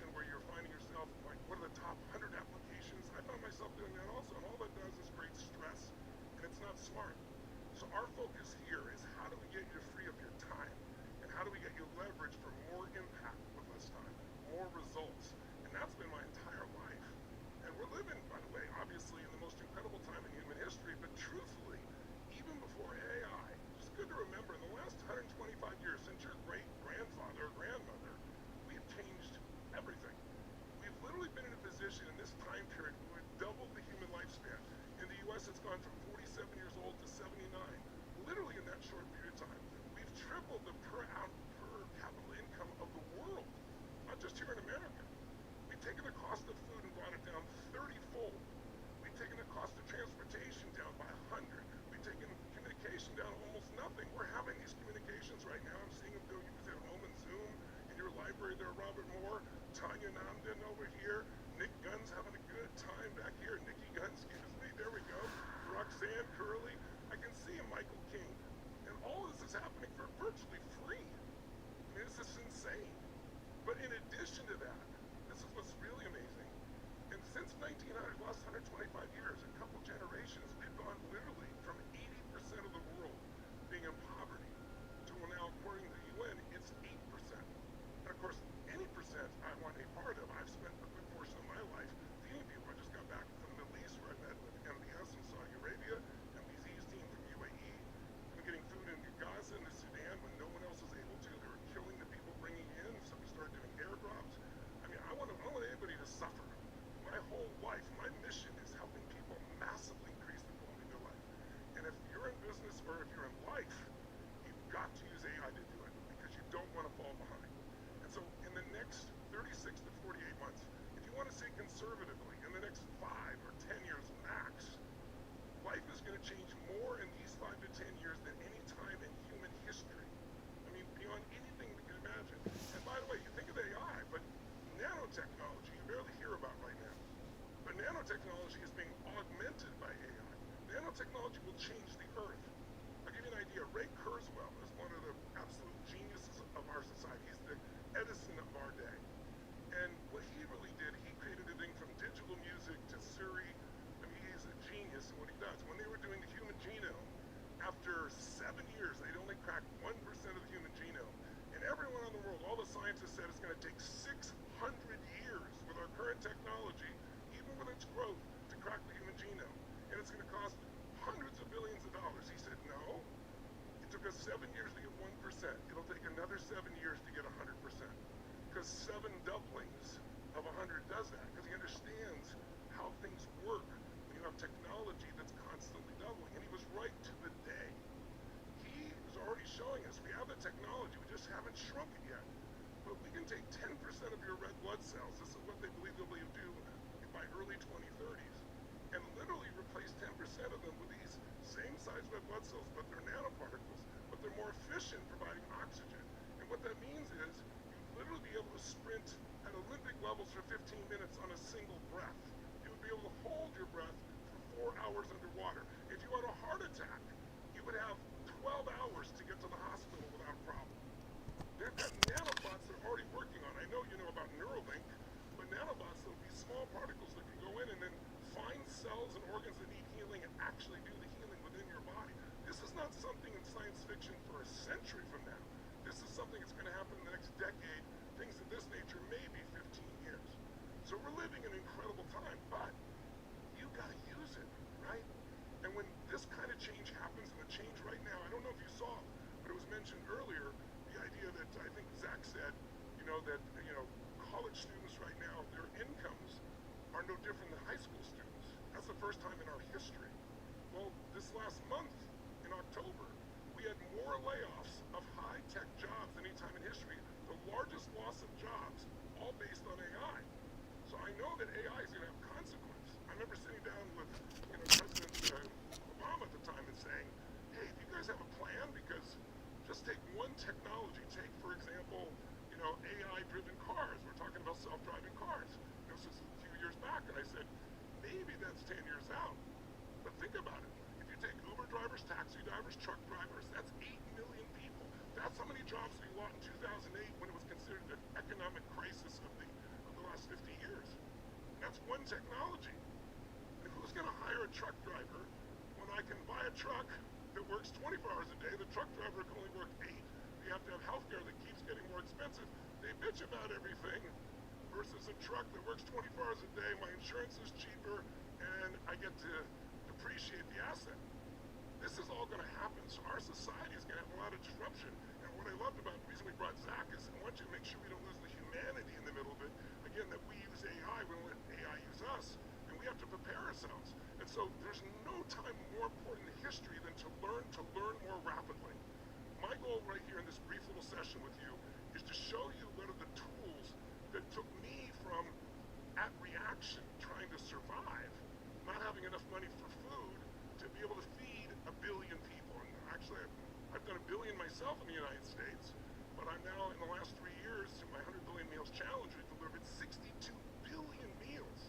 situation where you're finding yourself like, what are the top 100 applications? I found myself doing that also, and all that does is create stress, and it's not smart. So our focus here is how do we get you to free up your time, and how do we get you leverage for more impact with less time, more results, and that's been my entire life. And we're living, by the way, obviously in the most incredible time in human history, but truthfully, even before AI, it's good to remember in the last 125 years, since your great-grandfather or grandmother, we've changed everything. We've literally been in a position in this time period where we've doubled the human lifespan. In the US, it's gone from 47 years old to 79, literally in that short period of time. We've tripled the per capita income of the world, not just here in America. We've taken the cost of food and brought it down 30-fold. We've taken the cost of transportation down by 100. We've taken communication down almost nothing. We're having these communications right now. I'm seeing them go use at home and Zoom. In your library there, Robert Moore, Tanya Namden over here, Nick Gunn's having a good time back here. Nikki Gunn, excuse me, there we go. Roxanne Curley. I can see him, Michael King. And all this is happening for virtually free. I mean, this is insane. But in addition to that, this is what's really amazing. And since 1900, the last 125 years, a couple generations, we've gone literally from 80% of the world being in poverty to now, according to the UN, it's 8%. And of course, any percent I want a part of. I've spent a good portion of my life feeding people. I just got back from the Middle East where I met with MBS in Saudi Arabia, MBZ's team from UAE. I'm getting food in Gaza and the Sudan when no one else was able to. They were killing the people bringing in, so we started doing airdrops. I mean, I don't want anybody to suffer. My whole life, my mission is helping people massively increase the quality of their life. And if you're in business or if you're in life, you've got to use AI to do it because you don't want to fall behind. And so in the next 36 to 48 months, if you want to say conservatively, in the next 5 or 10 years max, life is going to change more in these 5 to 10 years than any time in human history. I mean, beyond anything we can imagine. And by the way, you think of AI, but nanotechnology you barely hear about right now. But nanotechnology is being augmented by AI. Nanotechnology will change the earth. I'll give you an idea. Ray Kurzweil is one of the absolute geniuses of our society. He's the Edison of our day. And what he really did, he created a thing from digital music to Siri. I mean, he's a genius in what he does. When they were doing the human genome, after 7 years, they'd only cracked 1% of the human genome. And everyone in the world, all the scientists said it's going to take 600 years with our current technology, even with its growth, to crack the human genome. And it's going to cost hundreds of billions of dollars. He said, no, it took us 7 years to get 1%. It'll take another 7 years to get 100%. Because 7 doublings of 100 does that. Because he understands how things work when you have technology that's constantly doubling. And he was right to the day. He was already showing us we have the technology, we just haven't shrunk it yet. But we can take 10% of your red blood cells, this is what they believe they'll be able to do by early 2030s, and literally replace 10% of them with these same size red blood cells, but they're nanoparticles, but they're more efficient providing oxygen. And what that means is you'd literally be able to sprint at Olympic levels for 15 minutes on a single breath. You would be able to hold your breath for 4 hours underwater. If you had a heart attack, you would have 12 hours to get to the hospital without a problem. They've got nanobots they're already working on. I know you know about Neuralink, but nanobots, there'll be small particles that can go in and then find cells and organs that need healing and actually do the healing within your body. This is not something in science fiction for a century from now. This is something that's going to happen in the next decade. Things of this nature, maybe 15 years. So we're living in an incredible time, but you got to use it, right? And when this kind of change happens, and the change right now, I don't know if you saw, but it was mentioned earlier, the idea that I think Zach said, that college students right now, their incomes are no different than high school students. That's the first time in our history. Well, this last month, in October, we had more layoffs of high-tech jobs than any time in history. The largest loss of jobs, all based on AI. So I know that AI is going to have consequence. I remember sitting down with President Obama at the time and saying, hey, do you guys have a plan? Because just take one technology. Take, for example, AI-driven cars. We're talking about self-driving cars. This was a few years back, and I said, maybe that's 10 years out. But think about it. If you take Uber drivers, taxi drivers, truck drivers, that's 8 million people. That's how many jobs we lost in 2008 when it was considered an economic crisis of the last 50 years. And that's one technology. And who's going to hire a truck driver when I can buy a truck that works 24 hours a day? The truck driver can only work 8. You have to have healthcare that keeps getting more expensive. They bitch about everything versus a truck that works 24 hours a day. My insurance is cheaper, and I get to depreciate the asset. This is all going to happen. So our society is going to have a lot of disruption. And what I loved about the reason we brought Zach is I want you to make sure we don't lose the humanity in the middle of it. Again, that we use AI, we don't let AI use us, and we have to prepare ourselves. And so there's no time more important in history than to learn more rapidly. My goal right here in this brief little session with you is to show you what are the tools that took me from at reaction, trying to survive, not having enough money for food, to be able to feed 1 billion people. And actually, I've done 1 billion myself in the United States, but I'm now, in the last 3 years, through my 100 billion meals challenge, we've delivered 62 billion meals.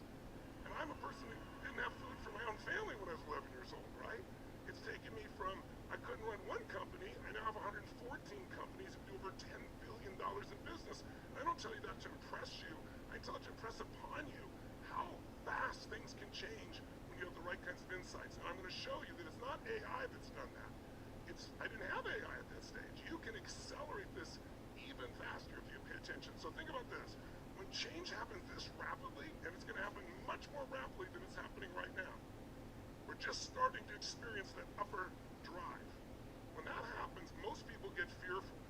And I'm a person who didn't have food for my own family when I was 11 years old, right? It's taken me from, I couldn't run one company, I now have 114 companies that do over $10 billion in business. And I don't tell you that to impress you, I tell it to impress upon you how fast things can change when you have the right kinds of insights. And I'm going to show you that it's not AI that's done that. I didn't have AI at that stage. You can accelerate this even faster if you pay attention. So think about this. When change happens this rapidly, and it's going to happen much more rapidly than it's happening right now, we're just starting to experience that upper drive. When that happens, most people get fearful.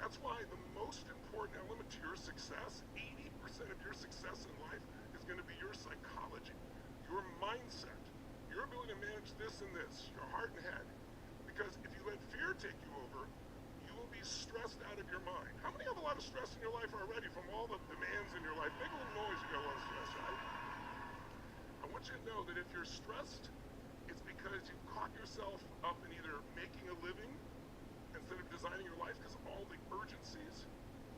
That's why the most important element to your success, 80% of your success in life, is going to be your psychology, your mindset, your ability to manage this and this, your heart and head. Because if you let fear take you over, you will be stressed out of your mind. How many have a lot of stress in your life already from all the demands in your life? Make a little noise if you got a lot of stress, right? I want you to know that if you're stressed, it's because you've caught yourself up in either making a living instead of designing your life because of all the urgencies,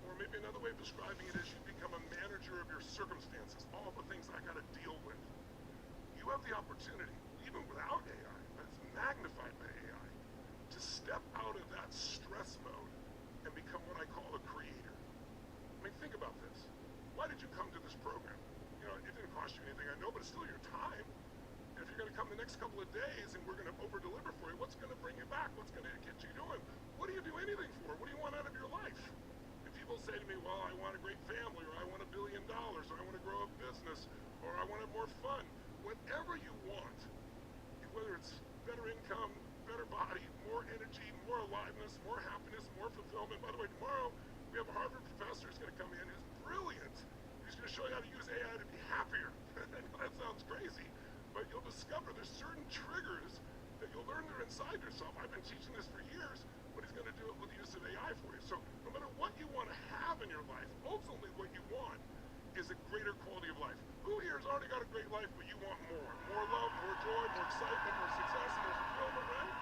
or maybe another way of describing it is you become a manager of your circumstances, all the things I got to deal with. You have the opportunity, even without AI, but it's magnified by AI, to step out of that stress mode and become what I call a creator. I mean, think about this. Why did you come to this program? You know, it didn't cost you anything, I know, but it's still your time. And if you're going to come the next couple of days and we're going to over-deliver for you, what's going to bring you back? What's going to get you doing? What do you do anything for? What do you want out of your life? And people say to me, well, I want a great family, or I want $1 billion, or I want to grow a business, or I want to have more fun. Whatever you want, whether it's better income, better body, more energy, more aliveness, more happiness, more fulfillment. By the way, tomorrow we have a Harvard professor who's going to come in who's brilliant. He's going to show you how to use AI to be happier. That sounds crazy, but you'll discover there's certain triggers that you'll learn that are inside yourself. I've been teaching this for years, but he's going to do it with the use of AI for you. So no matter what you want to have in your life, ultimately what you want is a greater quality of life. Who here has already got a great life, but you want more? More love, more joy, more excitement, more success, more fulfillment, right?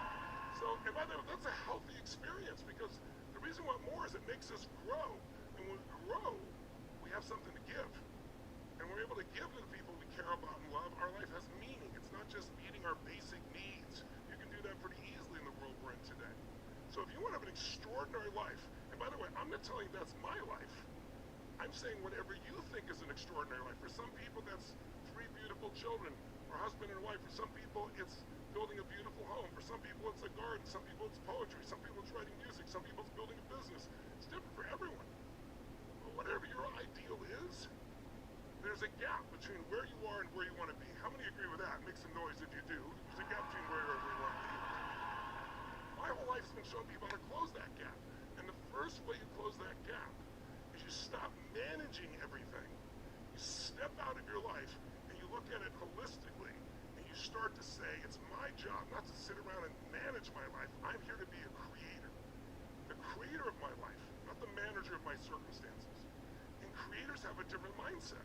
So, and by the way, that's a healthy experience because the reason we want more is it makes us grow. And when we grow, we have something to give. And we're able to give to the people we care about and love. Our life has meaning. It's not just meeting our basic needs. You can do that pretty easily in the world we're in today. So if you want to have an extraordinary life, and by the way, I'm not telling you that's my life. I'm saying whatever you think is an extraordinary life. For some people, that's 3 beautiful children, or husband and wife. For some people, it's building a beautiful home. For some people, it's a garden. Some people, it's poetry. Some people, it's writing music. Some people, it's building a business. It's different for everyone. But whatever your ideal is, there's a gap between where you are and where you want to be. How many agree with that? Make some noise if you do. There's a gap between wherever you want to be. My whole life's been showing people how to close that gap. And the first way you close that gap is you stop managing everything. You step out of your life and you look at it holistically and you start to say, it's my job not to sit around and manage my life. I'm here to be a creator. The creator of my life, not the manager of my circumstances. And creators have a different mindset.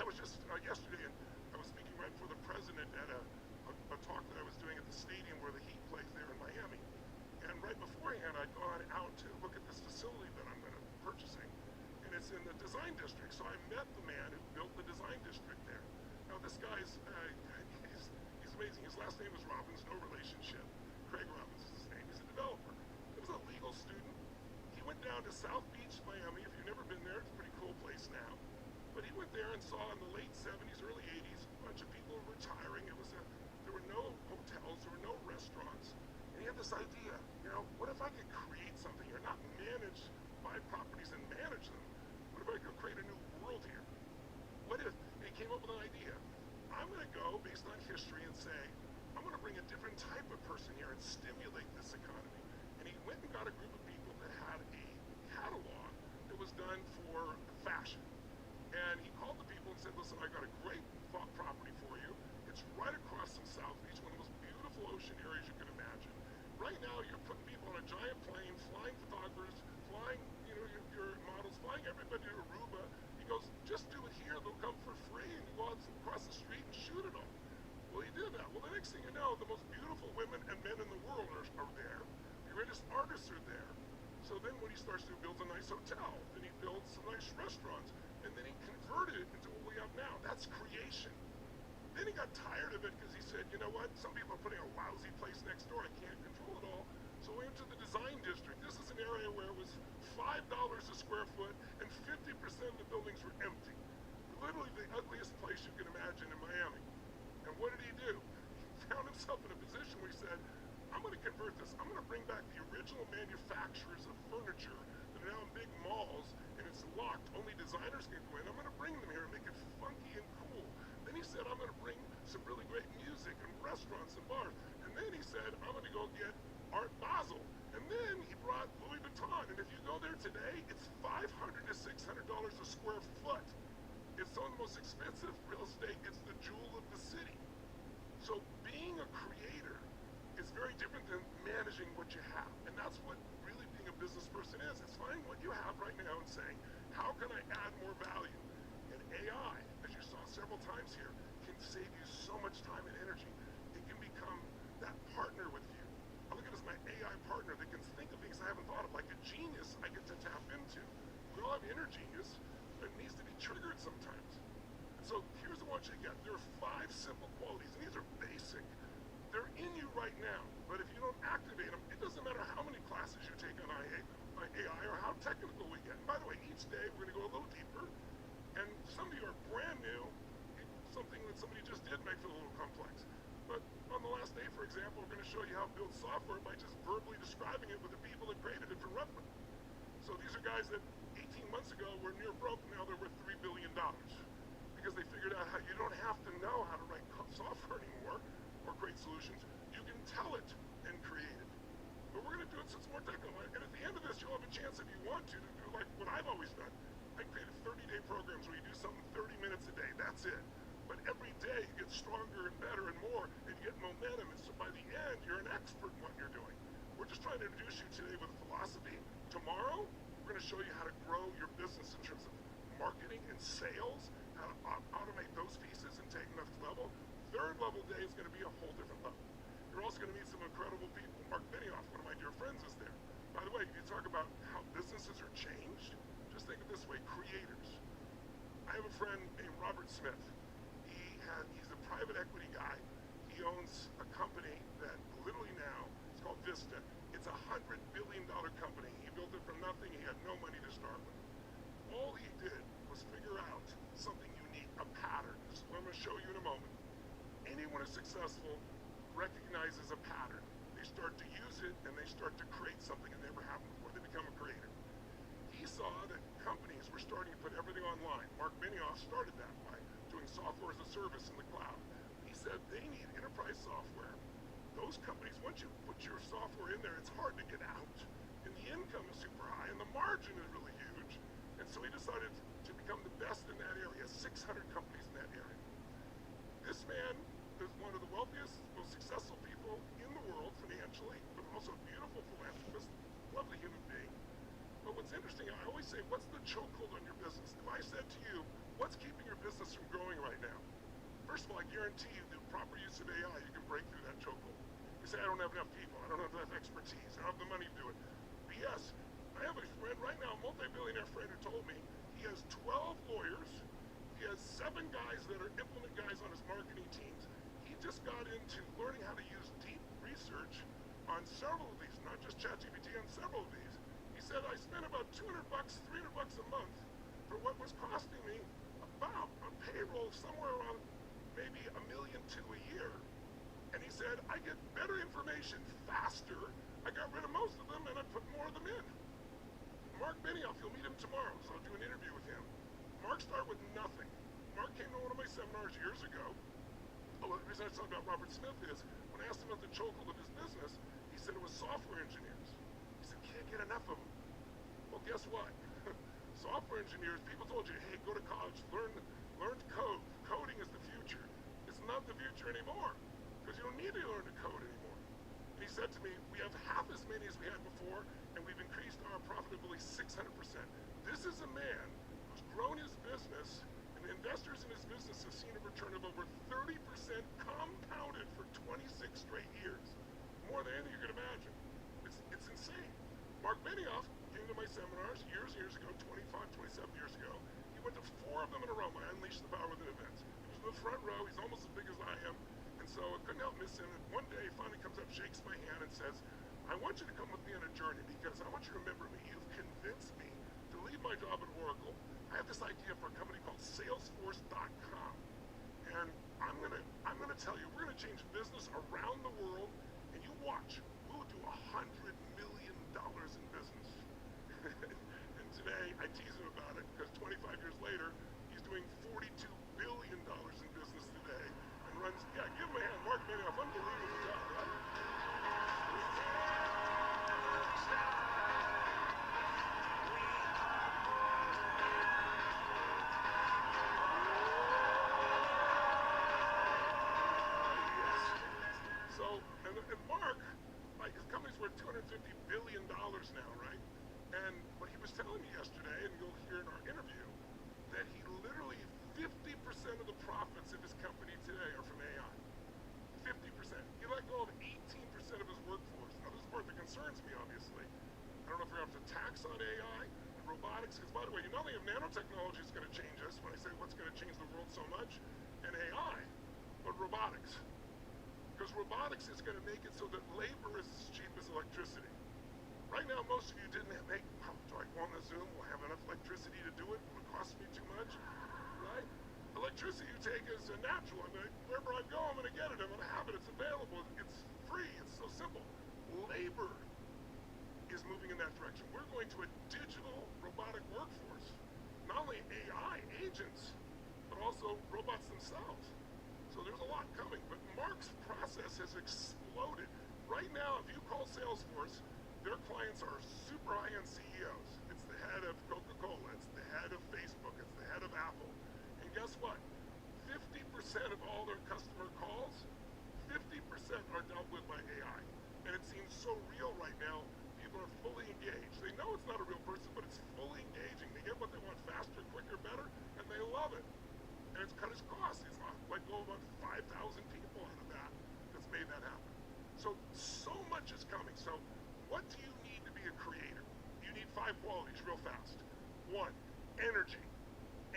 I was just yesterday, and I was speaking right before the president at a talk that I was doing at the stadium where the Heat plays there in Miami. And right beforehand, I'd gone out to look at this facility that I'm going to be purchasing. And it's in the design district. So I met the man who built the design district there. Now this guy's, he's amazing. His last name is Robbins, no relationship. Craig Robbins is his name. He's a developer. He was a legal student. He went down to South Beach, Miami. If you've never been there, it's a pretty cool place now. But he went there and saw in the late 70s, early 80s, a bunch of people were retiring. There were no hotels, there were no restaurants. And he had this idea, what if I could create something here, not manage, buy properties and manage them. What if I could create a new world here? What if, and he came up with an idea. I'm going to go based on history and say, I'm going to bring a different type of person here and stimulate this economy. And he went and got a group of people that had a catalog that was done for fashion. And he called the people and said, listen, I got a great property for you. It's right across from South Beach, one of the most beautiful ocean areas you can imagine. Right now, you're putting people on a giant plane, flying photographers, flying, your models, flying everybody to Aruba. He goes, just do it here. They'll come for free, and you go out across the street and shoot it all. Well, he did that. Well, the next thing you know, the most beautiful women and men in the world are there. The greatest artists are there. So then what he starts to do, builds a nice hotel. Then he builds some nice restaurants. And then he converted it into what we have now. That's creation. Then he got tired of it because he said, you know what? Some people are putting a lousy place next door. I can't control it all. So we went to the design district. This is an area where it was $5 a square foot and 50% of the buildings were empty. Literally the ugliest place you can imagine in Miami. And what did he do? He found himself in a position where he said, I'm going to convert this. I'm going to bring back the original manufacturers of furniture that are now in big malls, and it's locked. Only designers can go in. I'm going to bring them here and make it funky and cool. Then he said, I'm going to bring some really great music and restaurants and bars. And then he said, I'm going to go get Art Basel. And then he brought Louis Vuitton. And if you go there today, it's $500 to $600 a square foot. It's some of the most expensive real estate. It's the jewel of the city. So being a creator is very different than managing what you have. And that's what really being a business person is. It's finding what you have right now and saying, how can I add more value? And AI, as you saw several times here, can save you so much time and energy. It can become that partner with you. I look at it as my AI partner that can think of things I haven't thought of, like a genius I get to tap into. We all have inner genius, but it needs to be triggered sometimes. And so here's what I want you to get. There are 5 simple qualities, and these are basic. They're in you right now, but if you don't activate them, it doesn't matter how many classes you take on AI or how technical we get. And by the way, each day we're going to go a little deeper, and some of you are brand new. Something that somebody just did make it a little complex. But on the last day, for example, we're going to show you how to build software by just verbally describing it with the people that created it for Redmond. So these are guys that 18 months ago were near broke, now they're worth $3 billion. Because they figured out how you don't have to know how to write software anymore or create solutions. You can tell it and create it. But we're going to do it so it's more technical. And at the end of this, you'll have a chance, if you want to do like what I've always done. I created 30-day programs where you do something 30 minutes a day. That's it. But every day you get stronger and better and more, and you get momentum. And so by the end, you're an expert in what you're doing. We're just trying to introduce you today with a philosophy. Tomorrow, we're going to show you how to grow your business in terms of marketing and sales, how to automate those pieces and take next level. Third level day is going to be a whole different level. You're also going to meet some incredible people. Mark Benioff, one of my dear friends, is there. By the way, if you talk about how businesses are changed, just think of this way, creators. I have a friend named Robert Smith. He's a private equity guy. He owns a company that literally now, it's called Vista. It's a $100 billion company. He built it from nothing. He had no money to start with. All he did was figure out something unique, a pattern. This is what I'm going to show you in a moment. Anyone who's successful recognizes a pattern. They start to use it and they start to create something that never happened before. They become a creator. He saw that companies were starting to put everything online. Mark Benioff started that by doing software as a service in the cloud. He said they need enterprise software. Those companies, once you put your software in there, it's hard to get out. And the income is super high and the margin is really huge. And so he decided to become the best in that area, 600 companies in that area. This man is one of the wealthiest, most successful people in the world financially, but also a beautiful philanthropist, lovely human being. But what's interesting, I always say, what's the chokehold on your business? If I said to you, what's keeping your business from growing right now? First of all, I guarantee you the proper use of AI, you can break through that chokehold. You say, I don't have enough people, I don't have enough expertise, I don't have the money to do it. BS. I have a friend right now, a multi-billionaire friend who told me he has 12 lawyers, he has 7 guys that are implement guys on his marketing teams. He just got into learning how to use deep research on several of these, not just ChatGPT, on several of these. He said, I spent about $200, $300 a month for what was costing me payroll somewhere around maybe $1.2 million a year. And he said, I get better information faster. I got rid of most of them and I put more of them in. Mark Benioff, you'll meet him tomorrow, so I'll do an interview with him. Mark started with nothing. Mark came to one of my seminars years ago. Oh, the reason I was talking about Robert Smith is, when I asked him about the chokehold of his business, he said it was software engineers. He said, can't get enough of them. Well, guess what? Software engineers, people told you, hey, go to college, learn to code. Coding is the future. It's not the future anymore, because you don't need to learn to code anymore. And he said to me, we have half as many as we had before, and we've increased our profitability 600%. This is a man who's grown his business, and the investors in his business have seen a return of over 30% compounded for 26 straight years. More than anything you can imagine. It's insane. Mark Benioff came to my seminars years ago, 25, 27 years ago. He went to 4 of them in a row, my Unleash the Power Within events. He was in the front row, he's almost as big as I am, and so I couldn't help missing him. And one day he finally comes up, shakes my hand, and says, I want you to come with me on a journey because I want you to remember me. You've convinced me to leave my job at Oracle. I have this idea for a company called Salesforce.com. And I'm gonna tell you, we're gonna change business around the world, and you watch, we'll do $100 million in business. And today, I tease him about it because 25 years later, he's doing $42 billion in business today and runs, yeah, give him a hand, Mark Benioff, unbelievable job, right? So, and Mark, like, his company's worth $250 billion now, right? And what he was telling me yesterday, and you'll hear in our interview, that he literally, 50% of the profits of his company today are from AI. 50%. He let go of 18% of his workforce. Now, this is the part that concerns me, obviously. I don't know if we're going to have to tax on AI and robotics, because, by the way, you not only have nanotechnology is going to change us, when I say what's going to change the world so much, and AI, but robotics. Because robotics is going to make it so that labor is as cheap as electricity. Right now, most of you didn't make, do I go on the Zoom? Will I have enough electricity to do it? Will it cost me too much? Right? Electricity you take is a natural. I mean, wherever I go, I'm going to get it. I'm going to have it. It's available. It's free. It's so simple. Labor is moving in that direction. We're going to a digital robotic workforce. Not only AI agents, but also robots themselves. So there's a lot coming. But Mark's process has exploded. Right now, if you call Salesforce, their clients are super high-end CEOs. It's the head of Coca-Cola. It's the head of Facebook. It's the head of Apple. And guess what? 50% of all their customer calls, 50% are dealt with by AI. And it seems so real right now. People are fully engaged. They know it's not a real person, but it's fully engaging. They get what they want faster, quicker, better, and they love it. And it's cut his costs. It's let go of about 5,000 people out of that. That's made that happen. So much is coming. So what do you need to be a creator? You need 5 qualities real fast. 1, energy.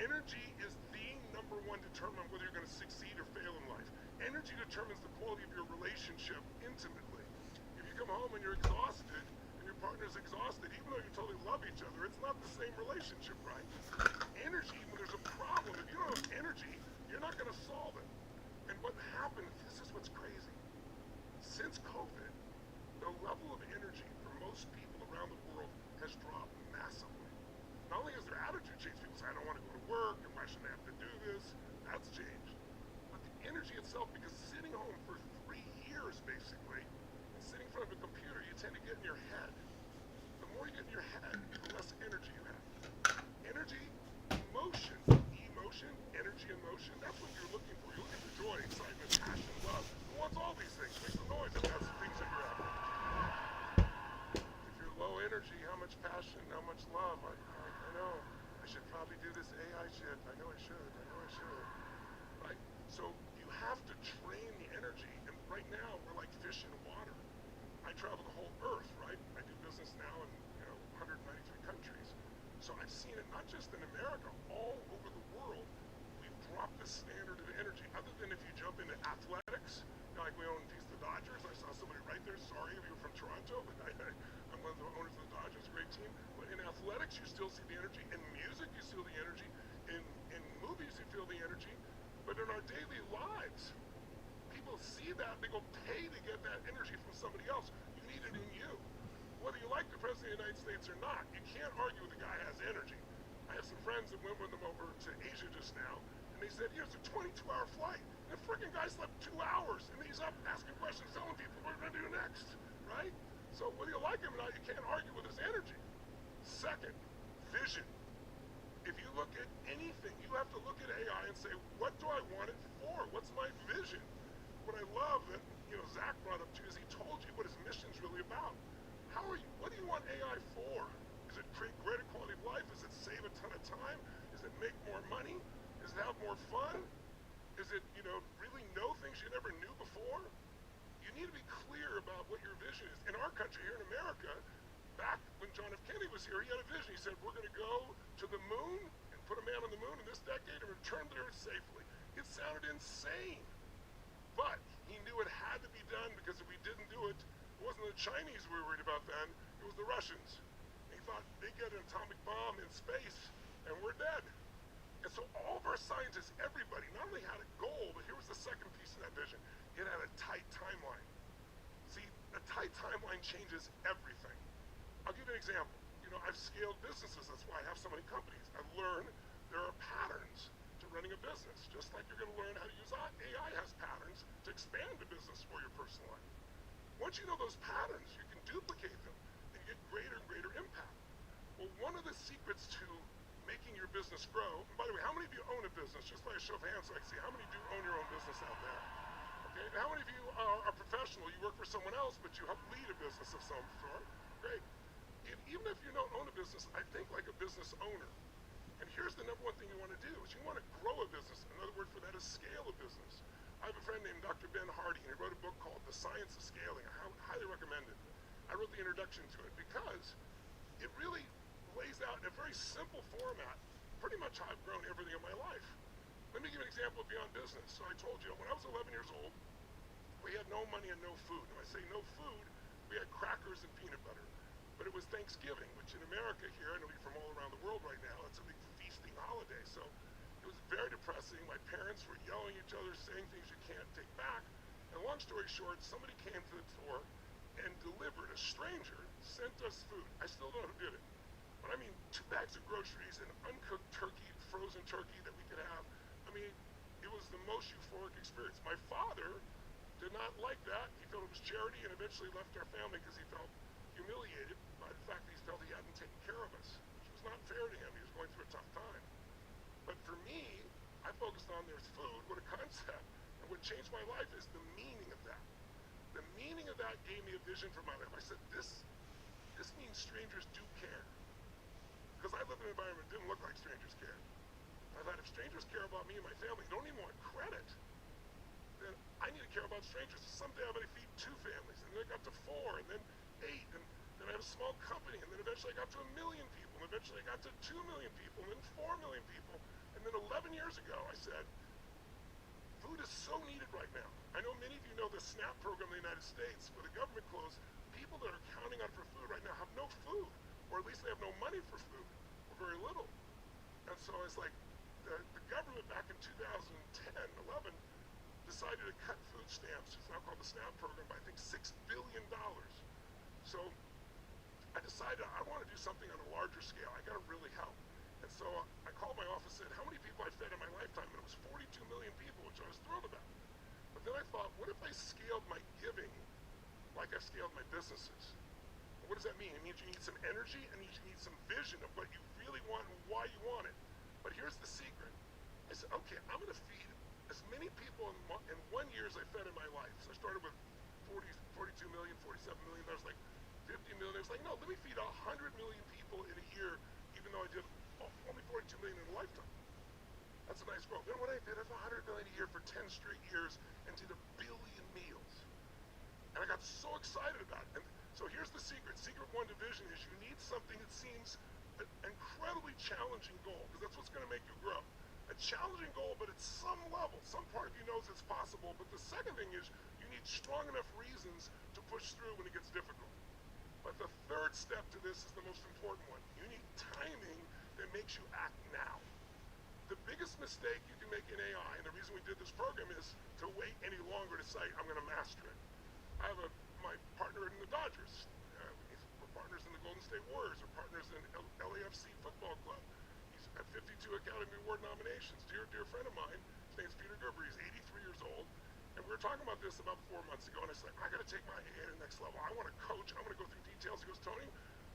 Energy is the number 1 determinant whether you're going to succeed or fail in life. Energy determines the quality of your relationship intimately. If you come home and you're exhausted, and your partner's exhausted, even though you totally love each other, it's not the same relationship, right? Energy, when there's a problem, if you don't have energy, you're not going to solve it. And what happened, this is what's crazy. Since COVID, the level of energy for most people around the world has dropped massively. Not only has their attitude changed, people say, I don't want to go to work, and why should I have to do this? That's changed. But the energy itself, because sitting home for 3 years, basically, and sitting in front of a computer, you tend to get in your head. The more you get in your head, the less energy you have. Energy, emotion, energy, and motion, that's what you're looking for. You're looking for joy, excitement, passion, love. Who wants all these things? Make some noise if that's the things that you're after. If you're low energy, how much passion, how much love? I know. I should probably do this AI shit. I know I should. Right? So you have to train the energy. And right now, we're like fish in water. I travel the whole earth, right? I do business now in 193 countries. So I've seen it not just in America, all over the world. We've dropped the standard of energy. Other than if you jump into athletics, like we own the Dodgers. I saw somebody right there. Sorry if you're from Toronto. I'm one of the owners of the Dodgers, great team. But in athletics, you still see the energy. In music, you still see the energy. in movies you feel the energy, but in our daily lives, people see that, they go pay to get that energy from somebody else. You need it in you. Whether you like the President of the United States or not, you can't argue with a guy who has energy. I have some friends that went with them over to Asia just now, and they said, it's a 22-hour flight. And the freaking guy slept 2 hours, and he's up asking questions, telling people what we're going to do next, right? So whether you like him or not, you can't argue with his energy. Second, vision. If you look at anything, you have to look at AI and say, what do I want it for? What's my vision? What I love that, Zach brought up to you is he told you what his mission's really about. What do you want AI for? Is it create greater quality of life? Is it save a ton of time? Is it make more money? Is it have more fun? Is it, really know things you never knew before? You need to be clear about what your vision is. In our country, here in America, back when John F. Kennedy was here, he had a vision. He said, we're going to go to the moon and put a man on the moon in this decade and return there safely. It sounded insane. But he knew it had to be done because if we didn't do it, it wasn't the Chinese we were worried about then, it was the Russians. He thought they'd get an atomic bomb in space and we're dead. And so all of our scientists, everybody, not only had a goal, but here was the second piece of that vision. It had a tight timeline. See, a tight timeline changes everything. I'll give you an example. I've scaled businesses, that's why I have so many companies. I've learned there are patterns to running a business, just like you're going to learn how to use AI has patterns to expand the business or your personal life. Once you know those patterns, you can duplicate them and get greater and greater impact. Well, one of the secrets to making your business grow, and by the way, how many of you own a business? Just by a show of hands so I can see how many do own your own business out there. Okay, and how many of you are professional? You work for someone else, but you help lead a business of some sort. Great. Even if you don't own a business, I think like a business owner. And here's the number one thing you want to do, is you want to grow a business. Another word for that is scale a business. I have a friend named Dr. Ben Hardy, and he wrote a book called The Science of Scaling. I highly recommend it. I wrote the introduction to it because it really lays out in a very simple format pretty much how I've grown everything in my life. Let me give you an example of beyond business. So I told you, when I was 11 years old, we had no money and no food. And when I say no food, we had crackers and peanut butter. But it was Thanksgiving, which in America here, I know you're from all around the world right now, it's a big feasting holiday. So it was very depressing. My parents were yelling at each other, saying things you can't take back. And long story short, somebody came to the door and delivered, a stranger sent us food. I still don't know who did it. But I mean, 2 bags of groceries and uncooked turkey, frozen turkey that we could have. I mean, it was the most euphoric experience. My father did not like that. He felt it was charity and eventually left our family because he felt humiliated by the fact that he felt he hadn't taken care of us, which was not fair to him. He was going through a tough time. But for me, I focused on there's food, what a concept. And what changed my life is the meaning of that. The meaning of that gave me a vision for my life. I said, this means strangers do care. Because I lived in an environment that didn't look like strangers cared. I thought if strangers care about me and my family, don't even want credit, then I need to care about strangers. Someday I'm going to feed 2 families, and then I got to 4, and then 8, and then I had a small company, and then eventually I got to 1 million people, and eventually I got to 2 million people, and then 4 million people. And then 11 years ago, I said, food is so needed right now. I know many of you know the SNAP program in the United States, where the government closed. People that are counting on for food right now have no food, or at least they have no money for food, or very little. And so it's like the government back in 2010, 11, decided to cut food stamps. It's now called the SNAP program by I think $6 billion. So I decided I want to do something on a larger scale. I got to really help. And so I called my office and said, how many people I fed in my lifetime? And it was 42 million people, which I was thrilled about. But then I thought, what if I scaled my giving like I've scaled my businesses? And what does that mean? It means you need some energy and you need some vision of what you really want and why you want it. But here's the secret. I said, okay, I'm going to feed as many people in 1 year as I fed in my life. So I started with 42 million, 47 million. I was like 50 million. I was like, no, let me feed 100 million people in a year, even though I did only 42 million in a lifetime. That's a nice growth. Then what I did, I did 100 million a year for 10 straight years and did 1 billion meals. And I got so excited about it. And so here's the secret. Secret 1 division is you need something that seems an incredibly challenging goal, because that's what's going to make you grow. A challenging goal, but at some level, some part of you knows it's possible. But the second thing is you need strong enough reasons to push through when it gets difficult. But the third step to this is the most important one. You need timing that makes you act now. The biggest mistake you can make in AI, and the reason we did this program, is to wait any longer to say, I'm going to master it. I have my partner in the Dodgers. We're partners in the Golden State Warriors. We're partners in LAFC Football Club. He's at 52 Academy Award nominations. Dear friend of mine, his name's Peter Gerber. He's 83 years old. And we were talking about this about 4 months ago, and I said, I got to take my AI to the next level. I want to coach. I want to go through details. He goes, Tony,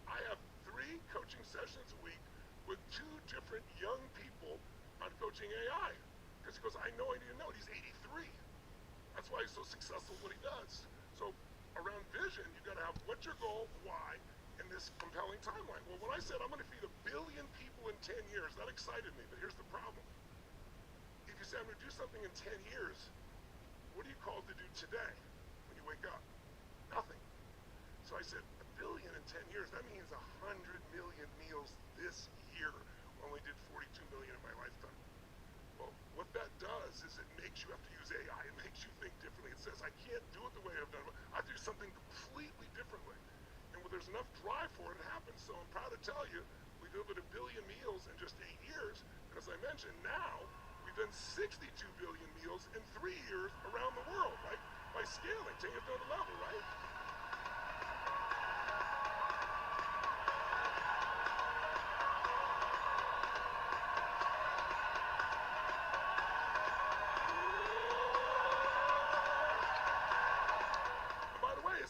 I have 3 coaching sessions a week with 2 different young people on coaching AI. Because he goes, I know I need to know. He's 83. That's why he's so successful at what he does. So around vision, you got to have what's your goal, why, and this compelling timeline. Well, when I said I'm going to feed 1 billion people in 10 years, that excited me. But here's the problem. If you say I'm going to do something in 10 years, what are you called to do today when you wake up? Nothing. So I said 1 billion in 10 years, that means 100 million meals this year. We only did 42 million in my lifetime. Well, what that does is it makes you have to use AI. It makes you think differently. It says, I can't do it the way I've done it. I have to do something completely differently. And when there's enough drive for it, it happens. So I'm proud to tell you, we delivered 1 billion meals in just 8 years. And as I mentioned, now we've done 62 billion meals in 3 years around the world, right? By scaling, taking it to another level, right?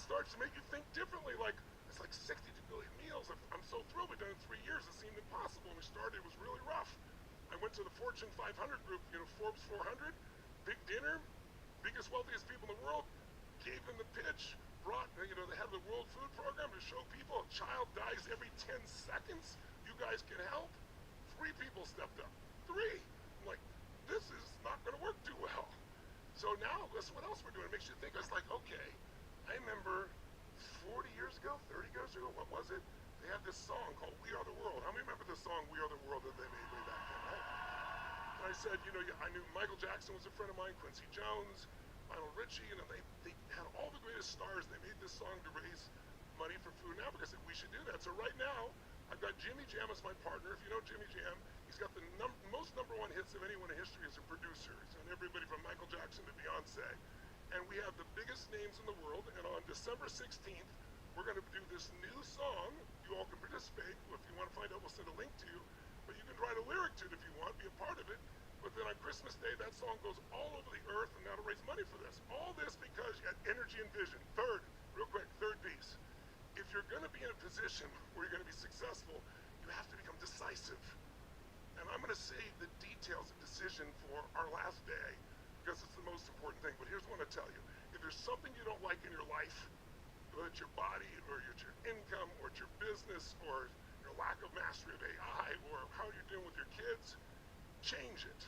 Starts to make you think differently. Like, it's like 62 billion meals. I'm so thrilled we've done it in 3 years. It seemed impossible when we started. It was really rough. I went to the Fortune 500 group, Forbes 400, big dinner, biggest, wealthiest people in the world, gave them the pitch, brought, they had the World Food Program to show people a child dies every 10 seconds. You guys can help. 3 people stepped up. 3. I'm like, this is not going to work too well. So now, listen what else we're doing. It makes you think. It's like, okay, I remember 40 years ago, 30 years ago, what was it? They had this song called We Are the World. How many remember the song We Are the World that they made way back then, right? And I said, I knew Michael Jackson was a friend of mine, Quincy Jones, Lionel Richie, they had all the greatest stars. They made this song to raise money for food in Africa. I said, we should do that. So right now, I've got Jimmy Jam as my partner. If you know Jimmy Jam, he's got the most number 1 hits of anyone in history as a producer. He's on everybody from Michael Jackson to Beyonce. And we have the biggest names in the world, and on December 16th, we're going to do this new song. You all can participate. If you want to find out, we'll send a link to you. But you can write a lyric to it if you want, be a part of it. But then on Christmas Day, that song goes all over the earth, and that'll raise money for this. All this because you had energy and vision. Third, real quick, third piece. If you're going to be in a position where you're going to be successful, you have to become decisive. And I'm going to save the details of decision for our last day, because it's the most important thing. But here's what I tell you. If there's something you don't like in your life, whether it's your body, or it's your income, or it's your business, or your lack of mastery of AI, or how you're dealing with your kids, change it.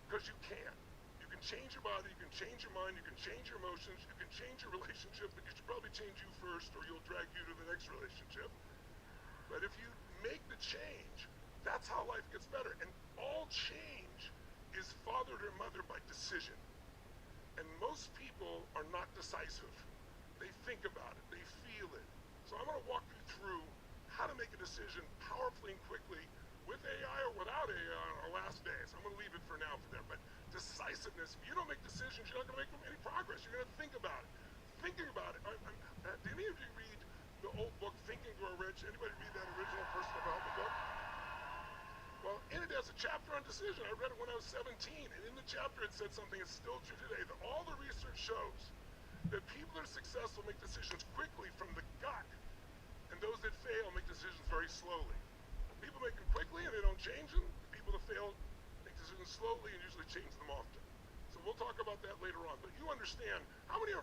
Because you can. You can change your body, you can change your mind, you can change your emotions, you can change your relationship, but you should probably change you first, or you'll drag you to the next relationship. But if you make the change, that's how life gets better. And all change is fathered or mothered by decision. And most people are not decisive. They think about it, they feel it. So I'm going to walk you through how to make a decision powerfully and quickly with AI or without AI on our last day. So I'm going to leave it for now for them. But decisiveness, if you don't make decisions, you're not going to make any progress. You're going to think about it. Thinking about it. Did any of you read the old book, Think and Grow Rich? Anybody read that original personal development book? Well, in it has a chapter on decision. I read it when I was 17, and in the chapter it said something that's still true today, that all the research shows that people that are successful make decisions quickly from the gut, and those that fail make decisions very slowly. People make them quickly and they don't change them. People that fail make decisions slowly and usually change them often. So we'll talk about that later on. But you understand, how many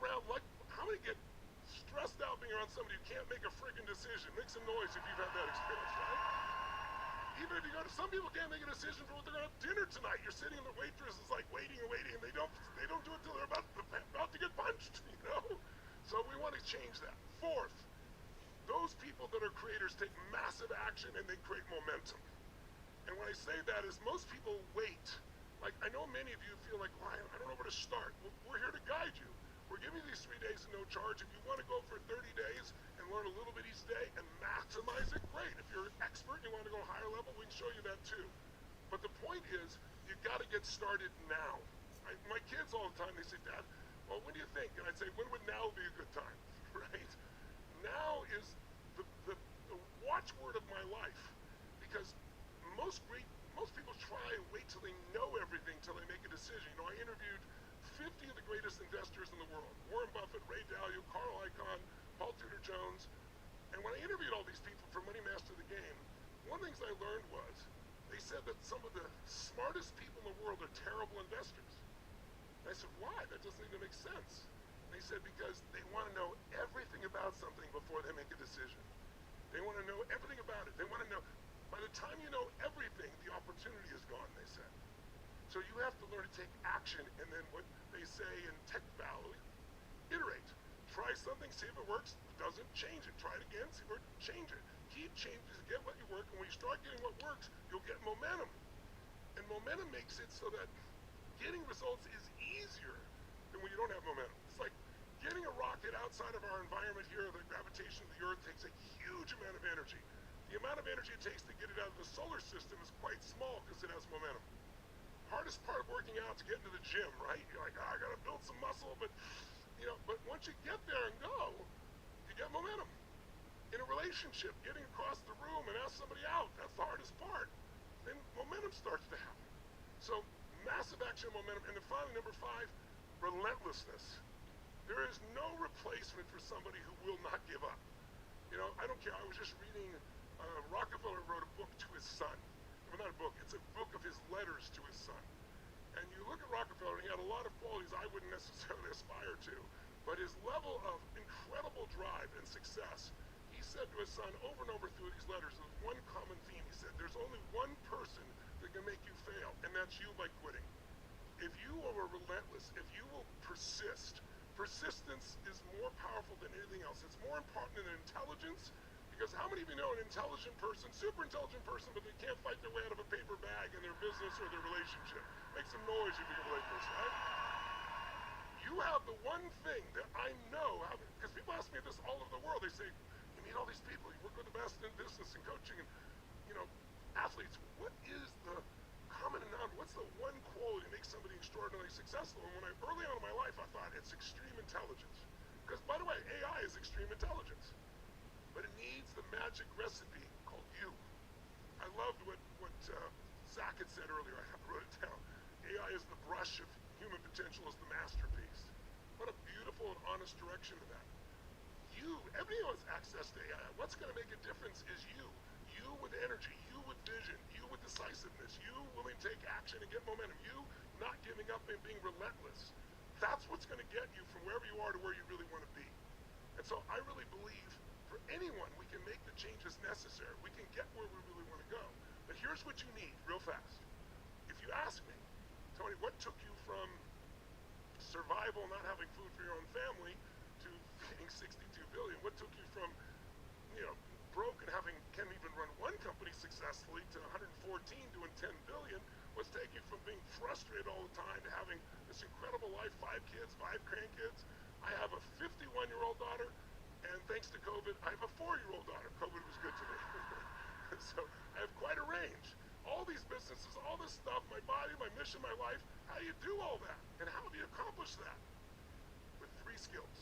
get stressed out being around somebody who can't make a friggin' decision? Make some noise if you've had that experience, right? Even if you go to, some people can't make a decision for what they're gonna have dinner tonight. You're sitting and the waitress is like waiting and waiting, and they don't do it till they're about to get punched, So we want to change that. Fourth, those people that are creators take massive action and they create momentum. And when I say that is most people wait. Like, I know many of you feel like, well, I don't know where to start. Well, we're here to guide you. We're giving you these 3 days at no charge. If you want to go for 30 days and learn a little bit each day and maximize it, great. If you're an expert and you want to go higher level, we can show you that too. But the point is, you got to get started now. My kids all the time, they say, Dad, well, when do you think? And I'd say, when would now be a good time, right? Now is the watchword of my life, because most people try and wait till they know everything till they make a decision. You know, I interviewed 50 of the greatest investors in the world: Warren Buffett, Ray Dalio, Carl Icahn, Paul Tudor Jones. And when I interviewed all these people for Money Master the Game, one of the things I learned was they said that some of the smartest people in the world are terrible investors. And I said, why? That doesn't even make sense. And they said, because they want to know everything about something before they make a decision. They want to know everything about it. They want to know, by the time you know everything, the opportunity is gone, they said. So you have to learn to take action, and then what they say in Tech Valley, iterate. Try something, see if it works. Doesn't, change it. Try it again, see if it works, change it. Keep changing to get what you work, and when you start getting what works, you'll get momentum. And momentum makes it so that getting results is easier than when you don't have momentum. It's like getting a rocket outside of our environment here, the gravitation of the Earth takes a huge amount of energy. The amount of energy it takes to get it out of the solar system is quite small because it has momentum. Hardest part of working out is to get into the gym, right? You're like, I gotta build some muscle, but but once you get there and go, you get momentum. In a relationship, getting across the room and ask somebody out, that's the hardest part. Then momentum starts to happen. So massive action momentum. And then finally, number 5, relentlessness. There is no replacement for somebody who will not give up. I don't care. I was just reading, Rockefeller wrote a book to his son. Well, not a book, it's a book of his letters to his son. And you look at Rockefeller, and he had a lot of qualities I wouldn't necessarily aspire to, but his level of incredible drive and success, he said to his son over and over through these letters, there's one common theme. He said, there's only one person that can make you fail, and that's you by quitting. If you are relentless, if you will persist, persistence is more powerful than anything else. It's more important than intelligence, because how many of you know an intelligent person, super intelligent person, but they can't fight their way out of a paper bag in their business or their relationship? Make some noise if you can relate this, right? You have the one thing that I know, because people ask me this all over the world. They say, you meet all these people, you work with the best in business and coaching and, athletes. What is the common denominator? What's the one quality that makes somebody extraordinarily successful? And when early on in my life, I thought it's extreme intelligence. Because, by the way, AI is extreme intelligence. But it needs the magic recipe called you. I loved what Zach had said earlier. I wrote it down. AI is the brush of human potential is the masterpiece. What a beautiful and honest direction to that. Everybody has access to AI. What's going to make a difference is you. You with energy, you with vision, you with decisiveness, you willing to take action and get momentum, you not giving up and being relentless. That's what's going to get you from wherever you are to where you really want to be. And so I really believe for anyone, we can make the changes necessary. We can get where we really want to go. But here's what you need, real fast. If you ask me, Tony, what took you from survival, not having food for your own family, to feeding 62 billion? What took you from, broke and can't even run one company successfully to 114 doing 10 billion? What's taking you from being frustrated all the time to having this incredible life, 5 kids, 5 grandkids? I have a 51-year-old daughter. And thanks to COVID, I have a 4-year-old daughter. COVID was good to me. So I have quite a range. All these businesses, all this stuff, my body, my mission, my life. How do you do all that? And how have you accomplished that? With 3 skills.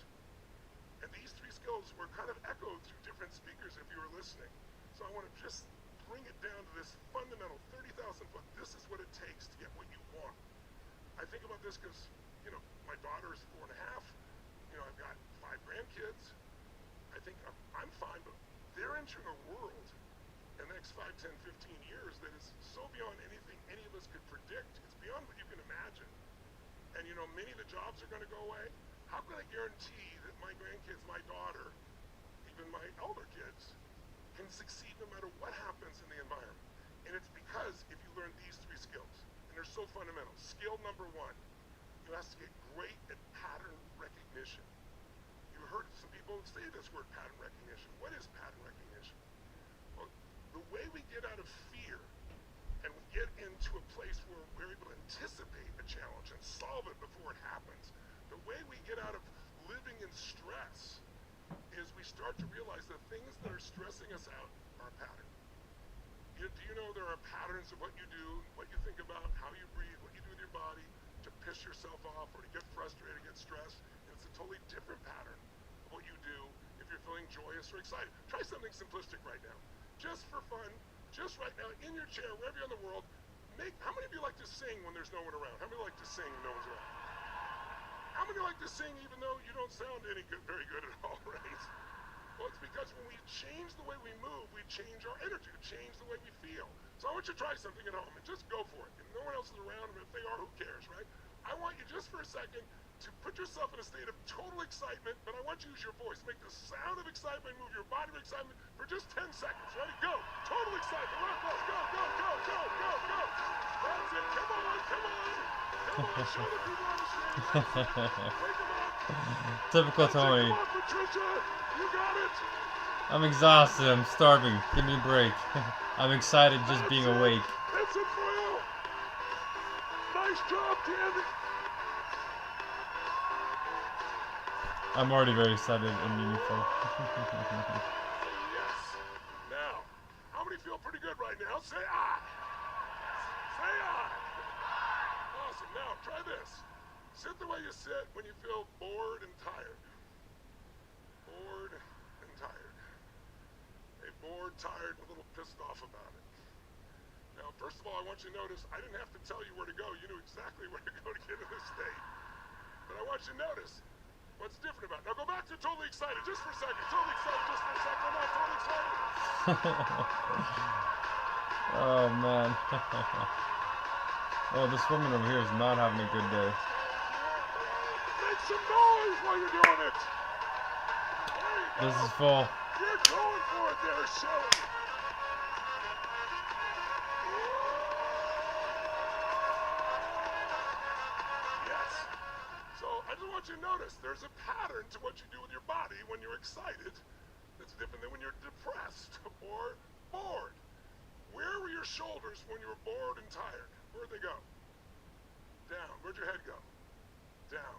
And these 3 skills were kind of echoed through different speakers if you were listening. So I want to just bring it down to this fundamental 30,000 foot. This is what it takes to get what you want. I think about this because, my daughter is 4 and a half. I've got 5 grandkids. I think I'm fine, but they're entering a world in the next 5, 10, 15 years that is so beyond anything any of us could predict. It's beyond what you can imagine. And many of the jobs are going to go away. How can I guarantee that my grandkids, my daughter, even my elder kids, can succeed no matter what happens in the environment? And it's because if you learn these 3 skills, and they're so fundamental. Skill number 1, you have to get great at pattern recognition. You heard some people say this word, pattern recognition. What is pattern recognition? Well, the way we get out of fear and we get into a place where we're able to anticipate a challenge and solve it before it happens, the way we get out of living in stress is we start to realize the things that are stressing us out are a pattern. Do you know there are patterns patterns of what you do, what you think about, how you breathe, what you do with your body to piss yourself off or to get frustrated, get stressed. And it's a totally different pattern of what you do if you're feeling joyous or excited. Try something simplistic right now. Just for fun, just right now, in your chair, wherever you're in the world, how many of you like to sing when there's no one around? How many like to sing when no one's around? How many like to sing even though you don't sound any good, very good at all, right? Well, it's because when we change the way we move, we change our energy, we change the way we feel. So I want you to try something at home and just go for it. If no one else is around, and if they are, who cares, right? I want you just for a second to put yourself in a state of total excitement, but I want you to use your voice. Make the sound of excitement, move your body with excitement for just 10 seconds. Ready? Go. Total excitement. Rock, go, go, go, go, go, go, go. That's it. Come on, come on. Come on, show the people on the screen. Wake them up. Typical Tony. Come on, Patricia. You got it. I'm exhausted. I'm starving. Give me a break. I'm excited just being awake. That's it for you. Nice job, Tandy. I'm already very excited and meaningful. Yes. Now, how many feel pretty good right now? Say I. Say I. Awesome. Now, try this. Sit the way you sit when you feel bored and tired. Bored and tired. Hey, bored, tired, and a little pissed off about it. Now, first of all, I want you to notice I didn't have to tell you where to go. You knew exactly where to go to get in this state. But I want you to notice what's different about it. Now go back to totally excited just for a second. Totally excited just for a second. I'm not totally excited. Oh man. Oh, this woman over here is not having a good day. Make some noise while you're doing it. There you go. This is full. You're going for it there, Shelly. Yes. So I just want you to notice there's a pattern to what you do with your body when you're excited that's different than when you're depressed or bored. Where were your shoulders when you were bored and tired? Where'd they go? Down. Where'd your head go? Down.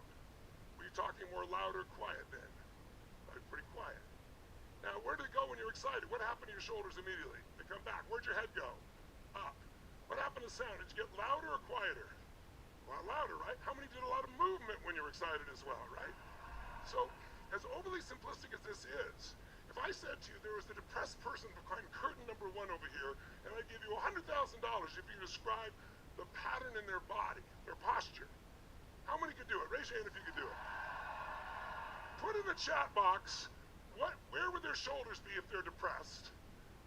Were you talking more loud or quiet then? Pretty quiet. Now, where did it go when you're excited? What happened to your shoulders immediately? They come back. Where'd your head go? Up. What happened to sound? Did you get louder or quieter? A lot louder, right? How many did a lot of movement when you were excited as well, right? So, as overly simplistic as this is, if I said to you there was a depressed person behind curtain number 1 over here, and I'd give you $100,000 if you describe the pattern in their body, their posture, how many could do it? Raise your hand if you could do it. Put in the chat box, where would their shoulders be if they're depressed?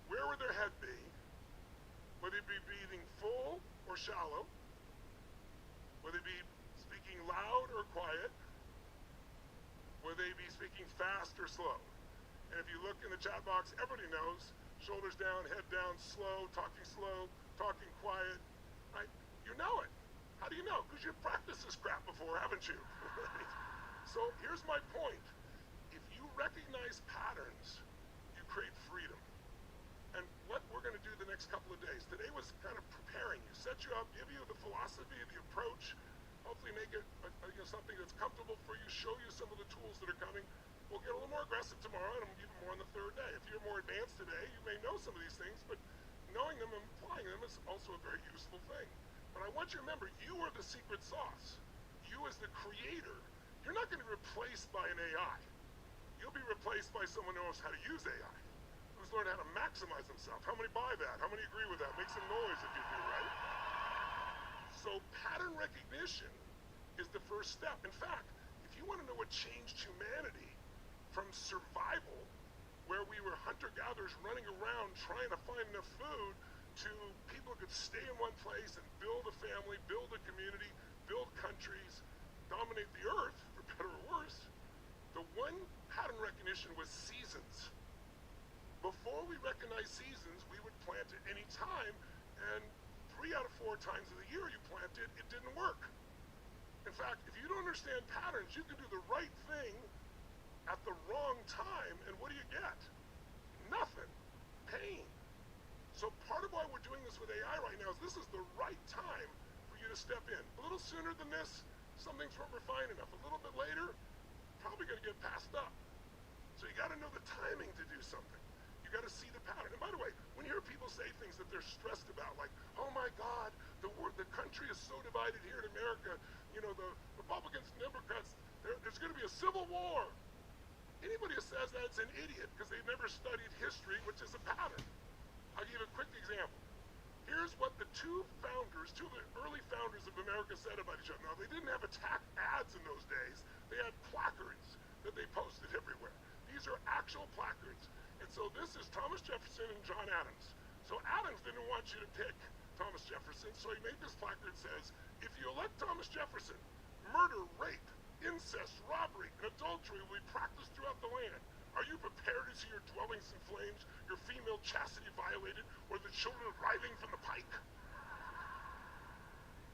Where would their head be? Would they be breathing full or shallow? Would they be speaking loud or quiet? Would they be speaking fast or slow? And if you look in the chat box, everybody knows, shoulders down, head down, slow, talking quiet, right? You know it. How do you know? Because you've practiced this crap before, haven't you? Right? So here's my point. If you recognize patterns, you create freedom. And what we're going to do the next couple of days, today was kind of preparing you, set you up, give you the philosophy, the approach, hopefully make it something that's comfortable for you, show you some of the tools that are coming. We'll get a little more aggressive tomorrow, and even more on the third day. If you're more advanced today, you may know some of these things, but knowing them and applying them is also a very useful thing. But I want you to remember, you are the secret sauce. You as the creator, you're not going to be replaced by an AI. You'll be replaced by someone who knows how to use AI, who's learned how to maximize themselves. How many buy that? How many agree with that? Make some noise if you do, right? So pattern recognition is the first step. In fact, if you want to know what changed humanity from survival, where we were hunter-gatherers running around trying to find enough food, to people who could stay in one place and build a family, build a community, build countries, dominate the earth, for better or worse, the one pattern recognition was seasons. Before we recognized seasons, we would plant at any time, and 3 out of 4 times of the year you planted, it didn't work. In fact, if you don't understand patterns, you can do the right thing at the wrong time, and what do you get? Nothing. Pain. So part of why we're doing this with AI right now is this is the right time for you to step in. A little sooner than this, some things weren't refined enough. A little bit later, probably going to get passed up. So you got to know the timing to do something. You got to see the pattern. And by the way, when you hear people say things that they're stressed about, like, oh my God, the country is so divided here in America, you know, the Republicans and Democrats, there's going to be a civil war. Anybody who says that is an idiot because they've never studied history, which is a pattern. I'll give you a quick example. Here's what the two of the early founders of America said about each other. Now, they didn't have attack ads in those days. They had placards that they posted everywhere. These are actual placards. And so this is Thomas Jefferson and John Adams. So Adams didn't want you to pick Thomas Jefferson, so he made this placard that says, if you elect Thomas Jefferson, murder, rape, incest, robbery, and adultery will be practiced throughout the land. Are you prepared to see your dwellings in flames, your female chastity violated, or the children writhing from the pike?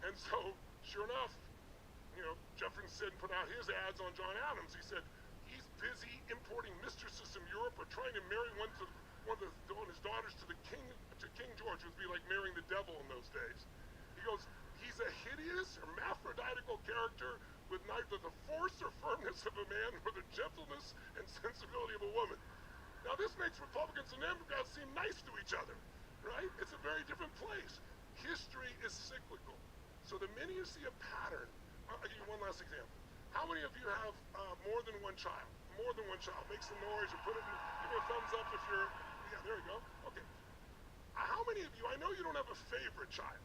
And so, sure enough, you know, Jefferson put out his ads on John Adams. He said, he's busy importing mistresses from Europe or trying to marry one of his daughters to King George, which would be like marrying the devil in those days. He goes, he's a hideous, hermaphroditical character with neither the force or firmness of a man nor the gentleness and sensibility of a woman. Now this makes Republicans and Democrats seem nice to each other, right? It's a very different place. History is cyclical. So the minute you see a pattern, I'll give you one last example. How many of you have more than one child? More than one child. Make some noise or put it in, give me a thumbs up if you're, yeah, there we go. Okay. How many of you, I know you don't have a favorite child,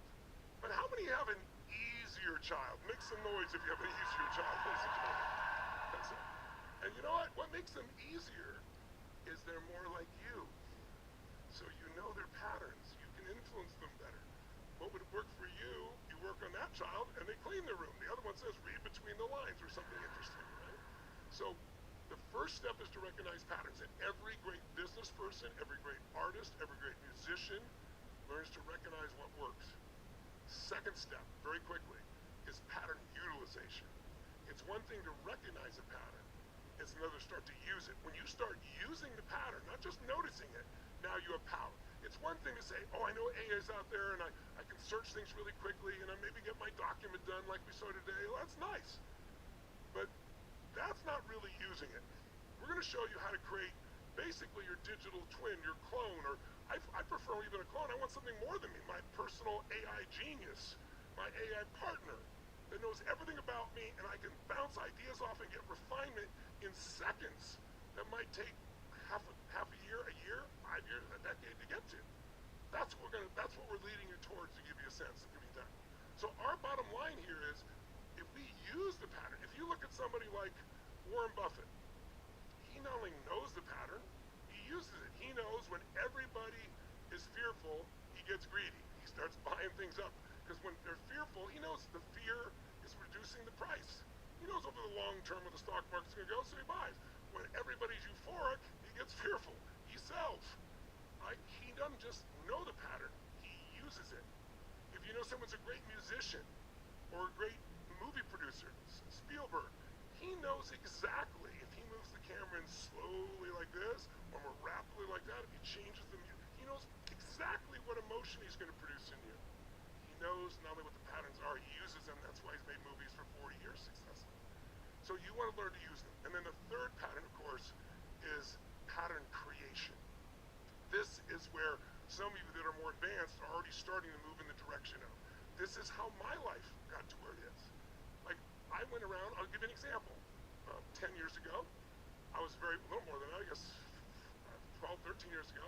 but how many have an easier child? Make some noise if you have an easier child. That's it. And you know what? What makes them easier is they're more like you. So you know their patterns. You can influence them better. What would work for you, you work on that child and they clean their room. The other one says read between the lines or something interesting, right? So the first step is to recognize patterns. And every great business person, every great artist, every great musician learns to recognize what works. Second step, very quickly, is pattern utilization. It's one thing to recognize a pattern. It's another to start to use it. When you start using the pattern, not just noticing it, now you have power. It's one thing to say, oh, I know AA is out there and I can search things really quickly and I maybe get my document done like we saw today. Well, that's nice. But that's not really using it. We're going to show you how to create basically your digital twin, your clone, or I prefer even a clone. I want something more than me, my personal AI genius, my AI partner that knows everything about me and I can bounce ideas off and get refinement in seconds that might take half a year, 5 years, a decade to get to. That's what we're leading you towards to give you a sense of giving time. So our bottom line here is if we use the pattern, if you look at somebody like Warren Buffett, he not only knows the pattern, he uses it. He knows when everybody is fearful, he gets greedy. He starts buying things up. Because when they're fearful, he knows the fear is reducing the price. He knows over the long term where the stock market's going to go, so he buys. When everybody's euphoric, he gets fearful. He sells. Right? He doesn't just know the pattern, he uses it. If you know someone's a great musician or a great movie producer, Spielberg, he knows exactly if he moves the camera in slowly like this or more rapidly like that, if he changes the music, he knows exactly what emotion he's going to produce in you. He knows not only what the patterns are, he uses them. That's why he's made movies for 40 years successfully. So you want to learn to use them. And then the third pattern, of course, is pattern creation. This is where some of you that are more advanced are already starting to move in the direction of. This is how my life got to where it is. Like, I went around, I'll give you an example. 10 years ago, I was a little more than that, I guess 12, 13 years ago,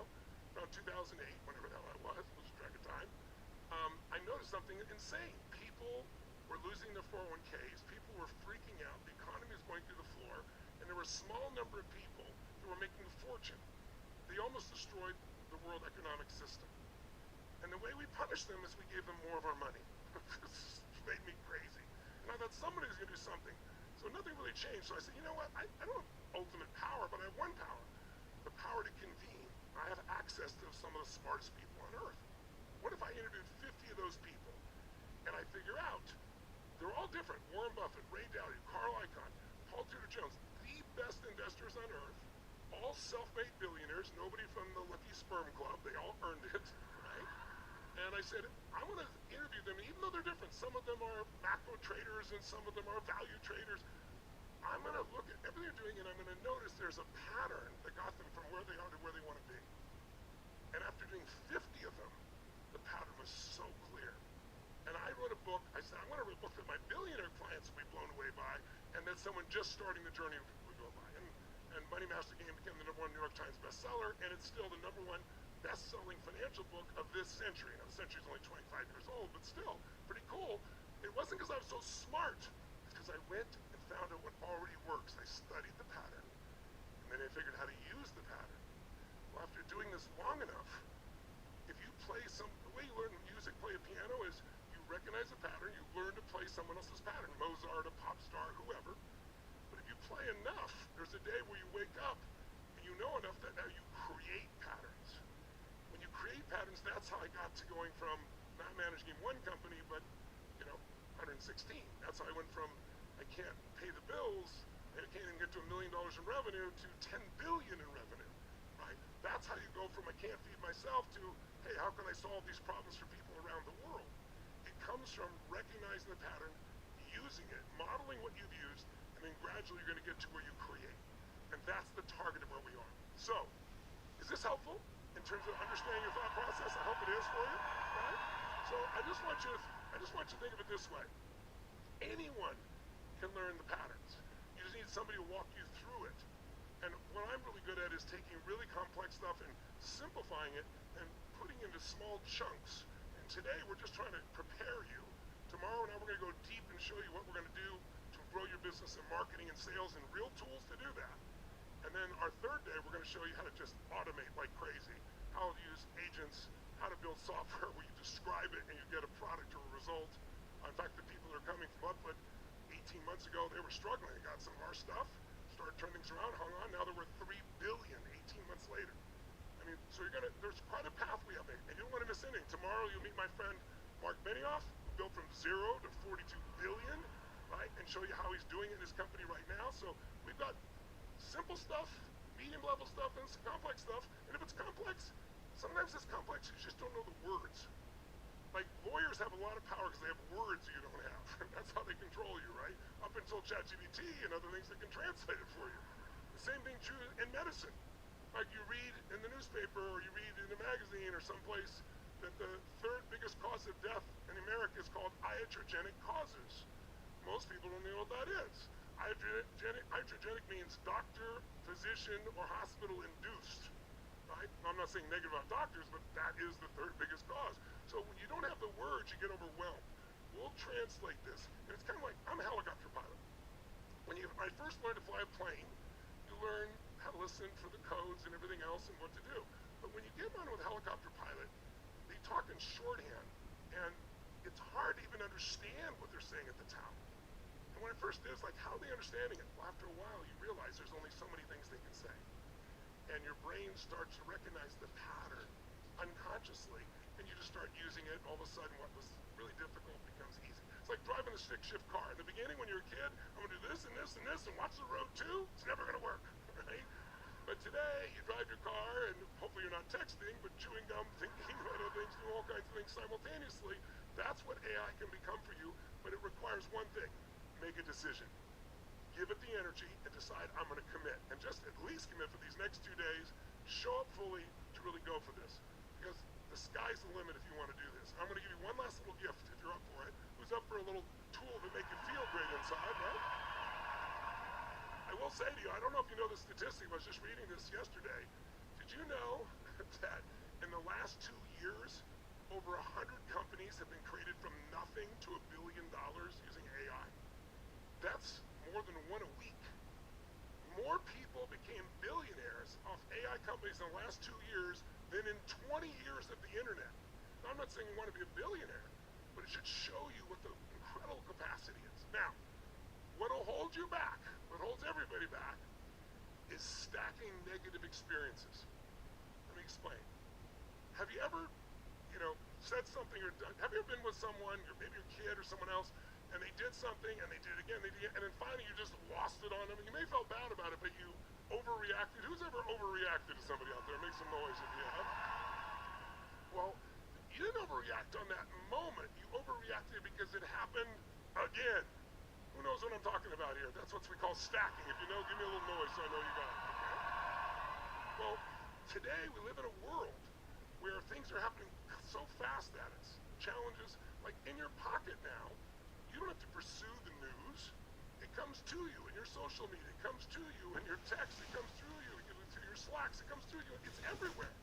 around 2008, whenever the hell that was, lose track of time, I noticed something insane. People were losing their 401ks, people were freaking out, the economy was going through the floor, and there were a small number of people who were making a fortune. They almost destroyed the world economic system. And the way we punished them is we gave them more of our money. This made me crazy. And I thought somebody was going to do something. So nothing really changed. So I said, you know what? I don't have ultimate power, but I have one power. The power to convene. I have access to some of the smartest people on earth. What if I interviewed 50 of those people and I figure out they're all different. Warren Buffett, Ray Dalio, Carl Icahn, Paul Tudor Jones, the best investors on earth, all self-made billionaires, nobody from the Lucky Sperm Club, they all earned it, right? And I said, I'm going to interview them, even though they're different. Some of them are macro traders and some of them are value traders. I'm going to look at everything they're doing and I'm going to notice there's a pattern that got them from where they are to where they want to be. And after doing 50 of them, the pattern was so clear. And I wrote a book. I said, I'm going to write a book that my billionaire clients will be blown away by, and that someone just starting the journey will go by. And Money Master Game became the #1 New York Times bestseller, and it's still the #1 best-selling financial book of this century. Now, the century's only 25 years old, but still, pretty cool. It wasn't because I was so smart. It's because I went and found out what already works. I studied the pattern, and then I figured how to use the pattern. Well, after doing this long enough, if you play the way you learn music, play a piano, is you recognize a pattern, you learn to play someone else's pattern, Mozart, a pop star, whoever. But if you play enough, there's a day where you wake up and you know enough that now you create patterns. When you create patterns, that's how I got to going from not managing one company, but 116. That's how I went from I can't pay the bills and I can't even get to $1 million in revenue to 10 billion in revenue, right? That's how you go from I can't feed myself to, hey, how can I solve these problems for people around the world? It comes from recognizing the pattern, using it, modeling what you've used, and then gradually you're going to get to where you create. And that's the target of where we are. So, is this helpful in terms of understanding your thought process? I hope it is for you, right? So I just want you to think of it this way. Anyone can learn the patterns. You just need somebody to walk you through it. And what I'm really good at is taking really complex stuff and simplifying it and putting into small chunks. And today we're just trying to prepare you. Tomorrow now we're going to go deep and show you what we're going to do to grow your business in marketing and sales and real tools to do that. And then our third day we're going to show you how to just automate like crazy, how to use agents, how to build software where you describe it and you get a product or a result. In fact, the people that are coming from Upwood 18 months ago, they were struggling. They got some of our stuff, started turning things around, hung on. Now they're worth $3 billion 18 months later. I mean, so there's quite a path we have, and you don't want to miss anything. Tomorrow you'll meet my friend Mark Benioff, who built from 0 to 42 billion, right? And show you how he's doing it in his company right now. So we've got simple stuff, medium level stuff, and some complex stuff. And if it's complex, sometimes it's complex, you just don't know the words. Like lawyers have a lot of power because they have words you don't have. That's how they control you, right? Up until ChatGPT and other things that can translate it for you. The same thing true in medicine. Like you read in the newspaper or you read in a magazine or someplace that the third biggest cause of death in America is called iatrogenic causes. Most people don't know what that is. Iatrogenic means doctor, physician, or hospital induced. Right? I'm not saying negative about doctors, but that is the third biggest cause. So when you don't have the words, you get overwhelmed. We'll translate this, and it's kind of like, I'm a helicopter pilot. When I first learned to fly a plane, you learn how to listen for the codes and everything else and what to do. But when you get on with a helicopter pilot, they talk in shorthand, and it's hard to even understand what they're saying at the top. And when it first is, like, how are they understanding it? Well, after a while, you realize there's only so many things they can say. And your brain starts to recognize the pattern unconsciously, and you just start using it. All of a sudden, what was really difficult becomes easy. It's like driving a stick-shift car. In the beginning, when you're a kid, I'm going to do this and this and this and watch the road too. It's never going to work, right? But today, you drive your car, and hopefully you're not texting, but chewing gum, thinking about other things, doing all kinds of things simultaneously. That's what AI can become for you, but it requires one thing: make a decision. Give it the energy and decide, I'm going to commit. And just at least commit for these next 2 days. Show up fully to really go for this. Because the sky's the limit if you want to do this. I'm going to give you one last little gift if you're up for it. Who's up for a little tool to make you feel great inside, right? I will say to you, I don't know if you know the statistic, I was just reading this yesterday. Did you know that in the last 2 years, over 100 companies have been created from nothing to $1 billion using AI? That's more than one a week. More people became billionaires off AI companies in the last 2 years than in 20 years of the internet. Now, I'm not saying you want to be a billionaire, but it should show you what the incredible capacity is. Now, what will hold you back, what holds everybody back, is stacking negative experiences. Let me explain. Have you ever, said something or done, have you ever been with someone, or maybe your kid or someone else, and they did something, and they did it again, and then finally you just lost it on them, and you may have felt bad about it, but you overreacted. Who's ever overreacted to somebody out there? Make some noise if you have. Well, you didn't overreact on that moment. You overreacted because it happened again. Who knows what I'm talking about here? That's what we call stacking. If you know, give me a little noise so I know you got it. Okay? Well, today we live in a world where things are happening so fast at us. Challenges, like in your pocket now, you don't have to pursue the news. It comes to you in your social media, it comes to you in your text, it comes through you through your Slacks, it comes through you, it's everywhere.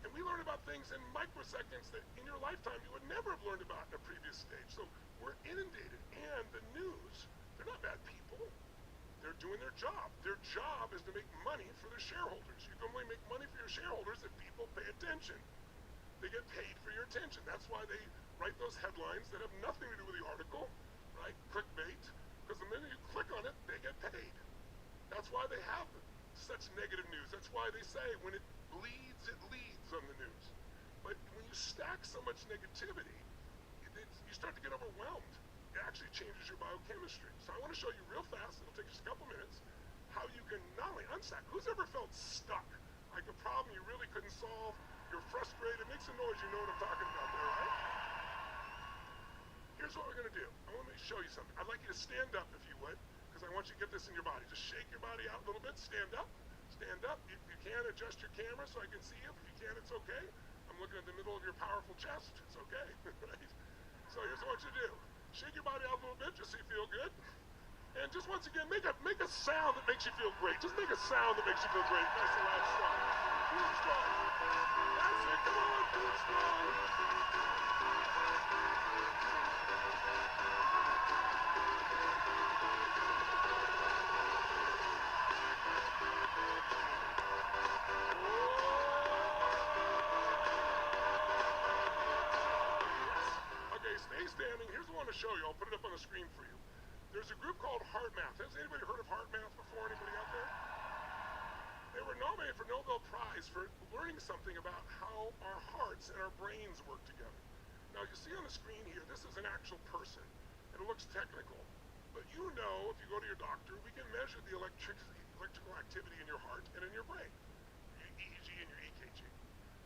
And we learn about things in microseconds that in your lifetime you would never have learned about in a previous stage. So we're inundated, and the news, they're not bad people. They're doing their job. Their job is to make money for their shareholders. You can only make money for your shareholders if people pay attention. They get paid for your attention. That's why they write those headlines that have nothing to do with the article, right? Clickbait. Because the minute you click on it, they get paid. That's why they have such negative news. That's why they say when it bleeds, it leads on the news. But when you stack so much negativity, you start to get overwhelmed. It actually changes your biochemistry. So I want to show you real fast, it'll take just a couple minutes, how you can not only unstack. Who's ever felt stuck? Like a problem you really couldn't solve, you're frustrated, make some noise, you know what I'm talking about there, right? Here's what we're going to do. I want to show you something. I'd like you to stand up if you would, because I want you to get this in your body. Just shake your body out a little bit, stand up. Stand up. If you can, adjust your camera so I can see you. If you can, it's okay. I'm looking at the middle of your powerful chest. It's okay, right? So here's what I want you to do. Shake your body out a little bit just so you feel good. And just once again, make a sound that makes you feel great. Just make a sound that makes you feel great. Nice and loud, strong. Do it strong. That's it. Come on, do it strong. Okay, stay standing. Here's what I want to show you. I'll put it up on the screen for you. There's a group called Heart Math. Has anybody heard of Heart Math before? Anybody out there? They were nominated for Nobel Prize for learning something about how our hearts and our brains work together. Now you see on the screen here, this is an actual person, and it looks technical. But you know, if you go to your doctor, we can measure the electrical activity in your heart and in your brain, your EEG and your EKG.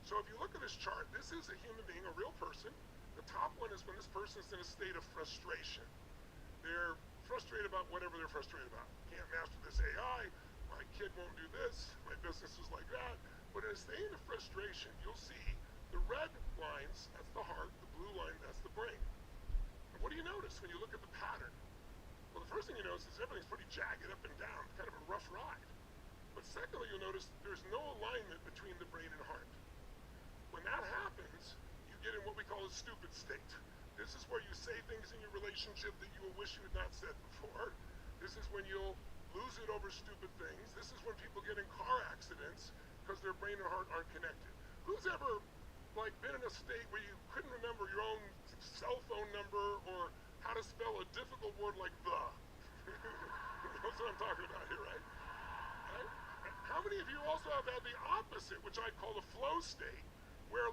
So if you look at this chart, this is a human being, a real person. The top one is when this person is in a state of frustration. They're frustrated about whatever they're frustrated about. Can't master this AI, my kid won't do this, my business is like that. But in a state of frustration, you'll see the red lines, that's the heart, the blue line, that's the brain. And what do you notice when you look at the pattern? Well, the first thing you notice is everything's pretty jagged up and down, kind of a rough ride. But secondly, you'll notice there's no alignment between the brain and heart. When that happens, you get in what we call a stupid state. This is where you say things in your relationship that you will wish you had not said before. This is when you'll lose it over stupid things. This is when people get in car accidents because their brain and heart aren't connected. Who's ever been in a state where you couldn't remember your own cell phone number or how to spell a difficult word like the? That's what I'm talking about here, right? How many of you also have had the opposite, which I call the flow state, where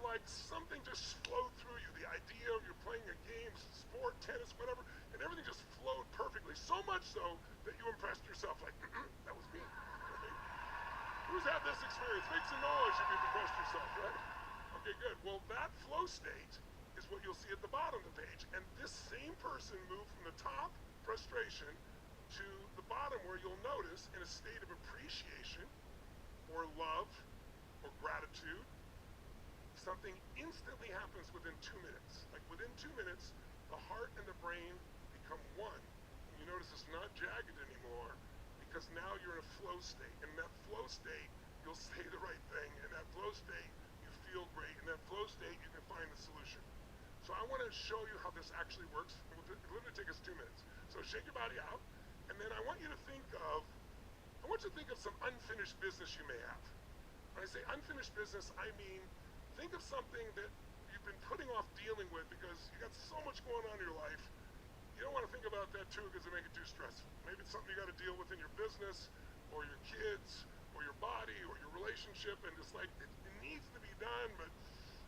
something just flowed through you, the idea of you're playing a game, sport, tennis, whatever, and everything just flowed perfectly, so much so that you impressed yourself that was me, right? Who's had this experience? Make some noise if you've impressed yourself, right? Okay, good. Well, that flow state is what you'll see at the bottom of the page, and this same person moved from the top, frustration, to the bottom where you'll notice in a state of appreciation or love or gratitude. Something instantly happens within 2 minutes. Like within 2 minutes, the heart and the brain become one. And you notice it's not jagged anymore because now you're in a flow state. And in that flow state, you'll say the right thing. In that flow state, you feel great. In that flow state, you can find the solution. So I want to show you how this actually works. It will literally take us 2 minutes. So shake your body out. And then I want you to think of some unfinished business you may have. When I say unfinished business, I mean think of something that you've been putting off dealing with because you got so much going on in your life. You don't want to think about that too because it make it too stressful. Maybe it's something you got to deal with in your business or your kids or your body or your relationship, and it's like it needs to be done, but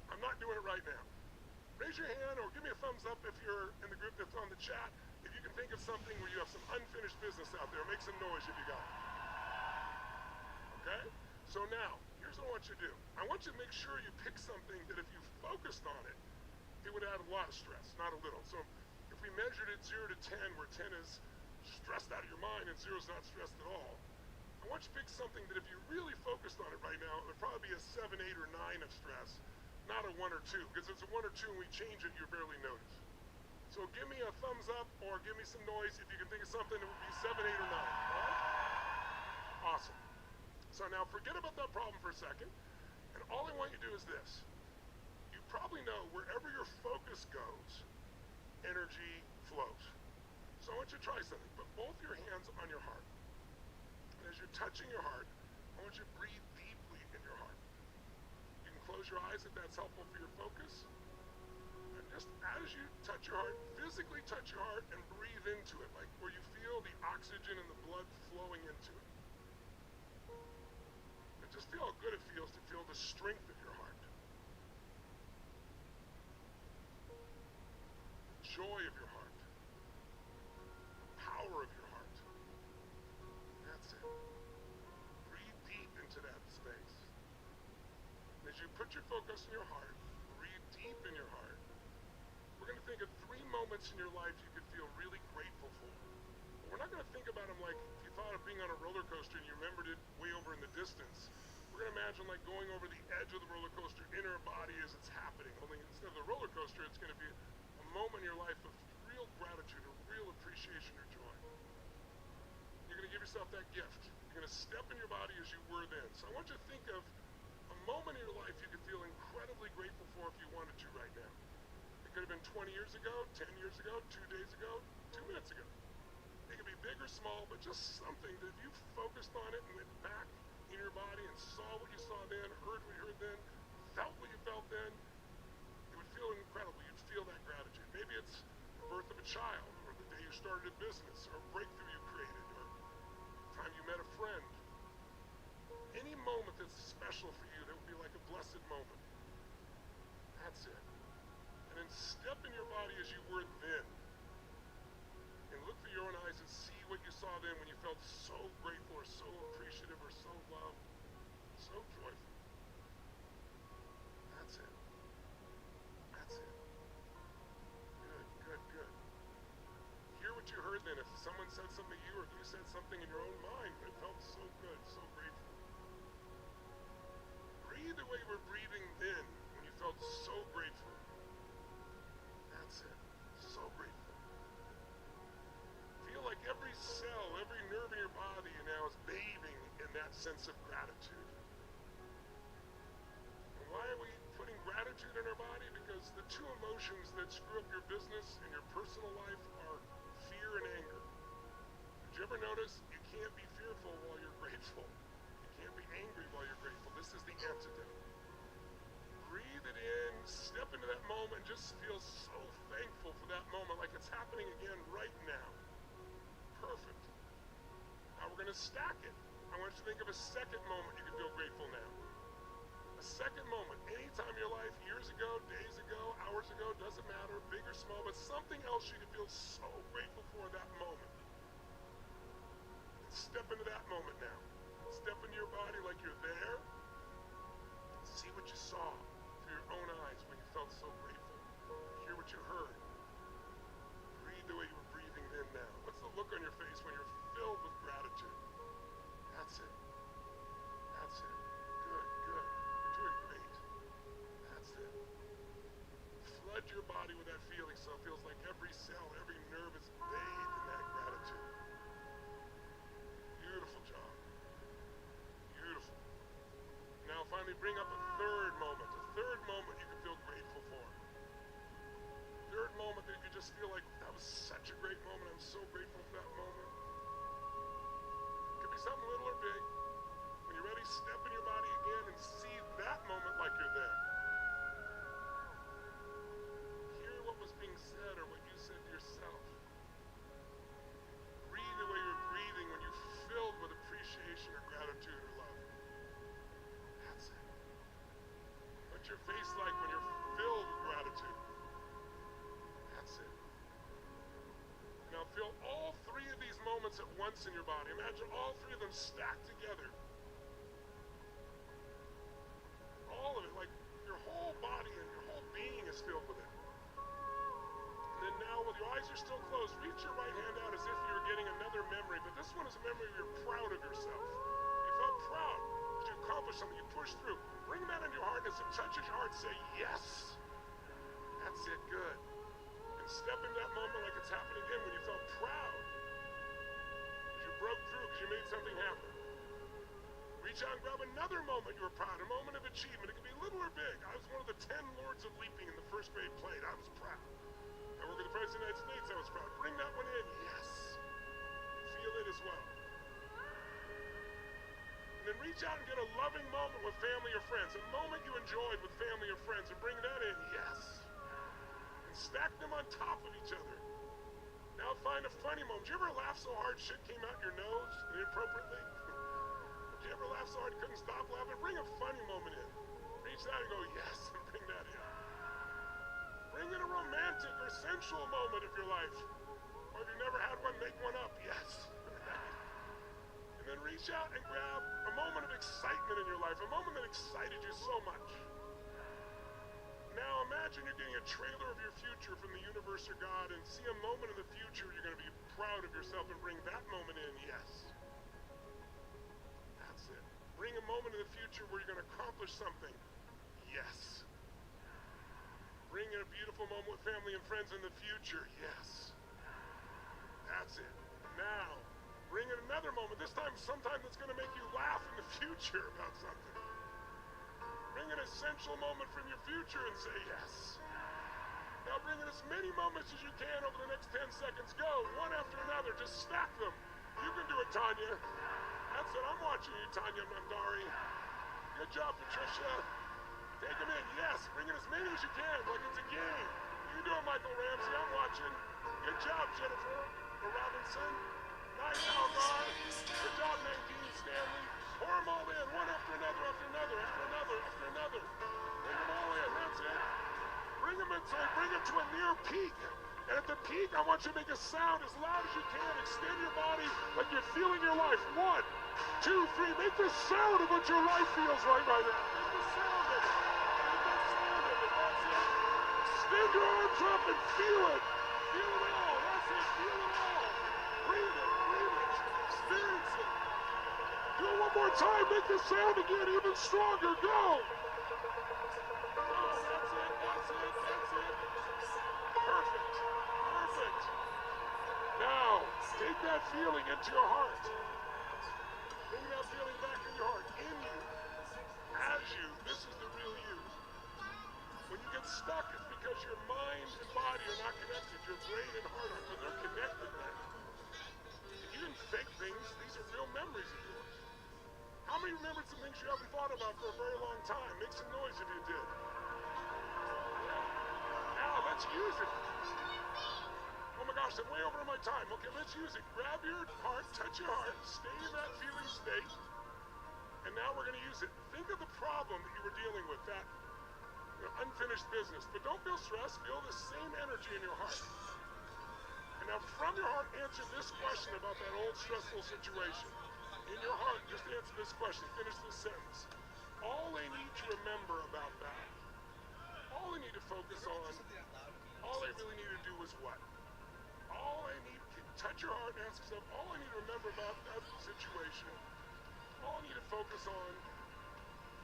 I'm not doing it right now. Raise your hand or give me a thumbs up if you're in the group that's on the chat. If you can think of something where you have some unfinished business out there, make some noise if you got it. Okay? So now, here's what I want you to do. I want you to make sure you pick something that if you focused on it, it would add a lot of stress, not a little. So if we measured it 0 to 10, where 10 is stressed out of your mind and 0 is not stressed at all, I want you to pick something that if you really focused on it right now, it would probably be a 7, 8, or 9 of stress. not a 1 or 2, because it's a 1 or 2 and we change it, you barely notice. So give me a thumbs up or give me some noise if you can think of something that would be 7, 8, or 9. All right? Awesome. So now forget about that problem for a second, and all I want you to do is this. You probably know wherever your focus goes, energy flows. So I want you to try something. Put both your hands on your heart. And as you're touching your heart, I want you to breathe deeply in your heart. You can close your eyes if that's helpful for your focus. And just as you touch your heart, physically touch your heart and breathe into it, like where you feel the oxygen and the blood flowing into it. And just feel how good it feels to feel the strength of your heart. Joy of your heart. Power of your heart. That's it. Breathe deep into that space. As you put your focus in your heart, breathe deep in your heart. We're going to think of 3 moments in your life you could feel really grateful for. But we're not going to think about them like if you thought of being on a roller coaster and you remembered it way over in the distance. We're going to imagine like going over the edge of the roller coaster in our body as it's happening. Only instead of the roller coaster, it's going to be a moment in your life of real gratitude or real appreciation or joy. You're going to give yourself that gift. You're going to step in your body as you were then. So I want you to think of a moment in your life you could feel incredibly grateful for if you wanted to right now. It could have been 20 years ago, 10 years ago, 2 days ago, 2 minutes ago. It could be big or small, but just something that if you focused on it and went back in your body and saw what you saw then, heard what you heard then, felt what you felt then, it would feel incredible. You'd feel that gratitude. Maybe it's the birth of a child, or the day you started a business, or a breakthrough you created, or the time you met a friend. Any moment that's special for you that would be like a blessed moment. That's it. And then step in your body as you were then. And look through your own eyes and see what you saw then when you felt so grateful or so appreciative or so loved, so joyful. That's it. That's it. Good, good, good. Hear what you heard then. If someone said something to you or you said something in your own mind, it felt so good, so grateful. Breathe the way you were breathing then when you felt so grateful. That's it. So grateful. Feel like every cell, every nerve in your body now is bathing in that sense of gratitude. And why are we putting gratitude in our body? Because the 2 emotions that screw up your business and your personal life are fear and anger. Did you ever notice you can't be fearful while you're grateful? You can't be angry while you're grateful. This is the antidote. Breathe it in, step into that moment, just feel so thankful for that moment, like it's happening again right now. Perfect. Now we're going to stack it. I want you to think of a second moment you can feel grateful now. A second moment, any time in your life, years ago, days ago, hours ago, doesn't matter, big or small, but something else you can feel so grateful for that moment. And step into that moment now. Step into your body like you're there. See what you saw through your own eyes when you felt so grateful. Hear what you heard. Breathe the way you were breathing then now. What's the look on your face when you're filled with gratitude? That's it. That's it. Good, good. You're doing great. That's it. Flood your body with that feeling so it feels like every cell, every nerve is bathed in that gratitude. Beautiful job. Beautiful. Now finally bring up a third moment you can feel grateful for. Third moment that you just feel like, that was such a great moment, I'm so grateful for that moment. It could be something little or big. When you're ready, step in your body again and see that moment like you're there. Hear what was being said or what you said to yourself. Breathe the way you're breathing when you're filled with appreciation or gratitude or love. That's it. What's your face like when you're filled with gratitude? That's it. Now feel all 3 of these moments at once in your body. Imagine all 3 of them stacked together. All of it, like your whole body and your whole being is filled with it. And then now, with your eyes are still closed, reach your right hand out as if you were getting another memory. But this one is a memory where you're proud of yourself. You felt proud that you accomplished something. You pushed through. Bring that into your heart, and as it touches your heart, say yes. That's it, good. And step into that moment like it's happening again when you felt proud. Because you broke through, because you made something happen. Reach out and grab another moment you were proud, a moment of achievement. It could be little or big. I was one of the 10 lords of leaping in the first grade plate. I was proud. I work with the President of the United States. I was proud. Bring that one in. Yes. Feel it as well. And then reach out and get a loving moment with family or friends. A moment you enjoyed with family or friends. And bring that in. Yes. And stack them on top of each other. Now find a funny moment. Did you ever laugh so hard shit came out your nose inappropriately? Did you ever laugh so hard you couldn't stop laughing? Bring a funny moment in. Reach out and go, yes, and bring that in. Bring in a romantic or sensual moment of your life. Or if you never had one, make one up, yes. And then reach out and grab a moment of excitement in your life, a moment that excited you so much. Now imagine you're getting a trailer of your future from the universe or God and see a moment in the future you're going to be proud of yourself and bring that moment in, yes. That's it. Bring a moment in the future where you're going to accomplish something, yes. Bring in a beautiful moment with family and friends in the future, yes. That's it. Now, bring in another moment, this time sometime that's going to make you laugh in the future about something. Bring in a sensual moment from your future and say yes. Now bring in as many moments as you can over the next 10 seconds. Go, one after another, just stack them. You can do it, Tanya. That's it, I'm watching you, Tanya Mandari. Good job, Patricia. Take them in, yes. Bring in as many as you can, like it's a game. You can do it, Michael Ramsey, I'm watching. Good job, Jennifer Robinson. Nice, Algar. Good job, Nadine Stanley. Pour them all in, one after another, after another, after another, after another. Bring them all in, that's it. Bring them in, so bring it to a near peak. And at the peak, I want you to make a sound as loud as you can. Extend your body like you're feeling your life. 1, 2, 3. Make the sound of what your life feels like right now. Make the sound of it. Make that sound of it. That's it. Extend your arms up and feel it. Feel it all. That's it. Feel it all. Breathe it. Breathe it. Experience it. Do it one more time. Make the sound again even stronger. Go. That's it. That's it. That's it. Perfect. Perfect. Now, take that feeling into your heart. Bring that feeling back in your heart. In you. As you. This is the real you. When you get stuck, it's because your mind and body are not connected. Your brain and heart are, but they're connected now. You didn't fake things. These are real memories of yours. How many remembered some things you haven't thought about for a very long time? Make some noise if you did. Now, let's use it. Oh my gosh, I'm way over my time. Okay, let's use it. Grab your heart, touch your heart, stay in that feeling state. And now we're going to use it. Think of the problem that you were dealing with, that unfinished business. But don't feel stressed. Feel the same energy in your heart. And now from your heart, answer this question about that old stressful situation. In your heart, just answer this question. Finish this sentence. All they need to remember about that, all they need to focus on, all they really need to do is what? All they need to touch your heart and ask yourself, all I need to remember about that situation, all I need to focus on,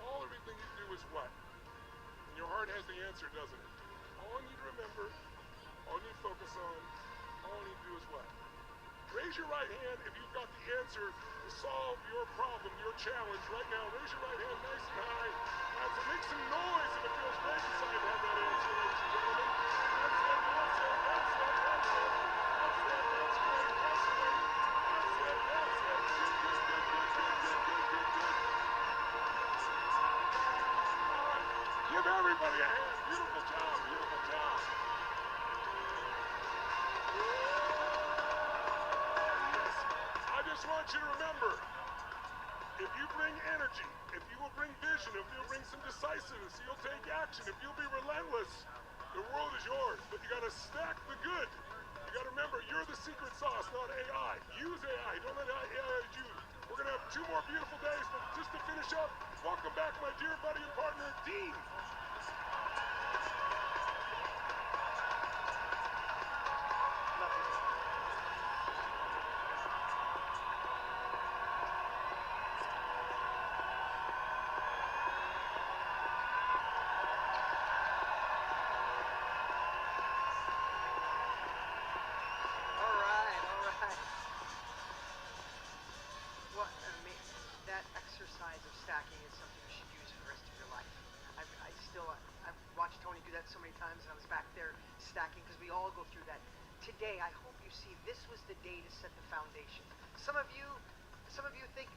all I really need to do is what? And your heart has the answer, doesn't it? All I need to remember, all I need to focus on, all I need to do is what? Raise your right hand if you've got the answer to solve your problem, your challenge right now. Raise your right hand nice and high. That's it. Make some noise if it feels great inside to have that answer, ladies and gentlemen. That's it, that's it, that's it, that's it. That's it, that's great, that's great. That's it, that's it. Good, good, good, good, good, good, good, good, good. All right. Give everybody a hand. Beautiful job, beautiful job. I just want you to remember, if you bring energy, if you will bring vision, if you'll bring some decisiveness, you'll take action, if you'll be relentless, the world is yours. But you gotta stack the good. You gotta remember, you're the secret sauce, not AI. Use AI, don't let AI use you. We're gonna have 2 more beautiful days, but just to finish up, welcome back my dear buddy and partner, Dean. times, and I was back there stacking because we all go through that. Today, I hope you see this was the day to set the foundation. Some of you think,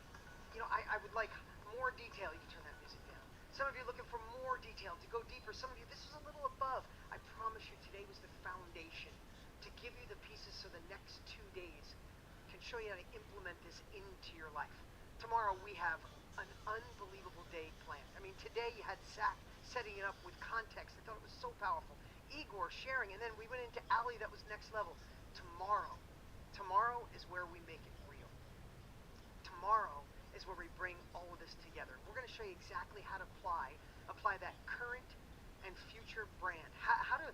I would like more detail. You can turn that music down. Some of you are looking for more detail, to go deeper. Some of you, this is a little above. I promise you, today was the foundation to give you the pieces so the next 2 days can show you how to implement this into your life. Tomorrow we have an unbelievable day planned. I mean, today you had Zach setting it up with context. I thought it was so powerful. Igor sharing, and then we went into Ali that was next level. Tomorrow is where we make it real. Tomorrow is where we bring all of this together. We're going to show you exactly how to apply that current and future brand. How to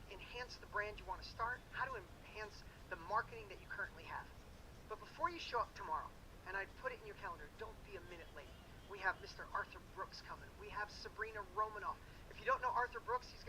enhance the brand you want to start, how to enhance the marketing that you currently have. But before you show up tomorrow, and I'd put it in your calendar, don't be a minute late. We have Mr. Arthur Brooks coming. We have Sabrina Romanoff. If you don't know Arthur Brooks, he's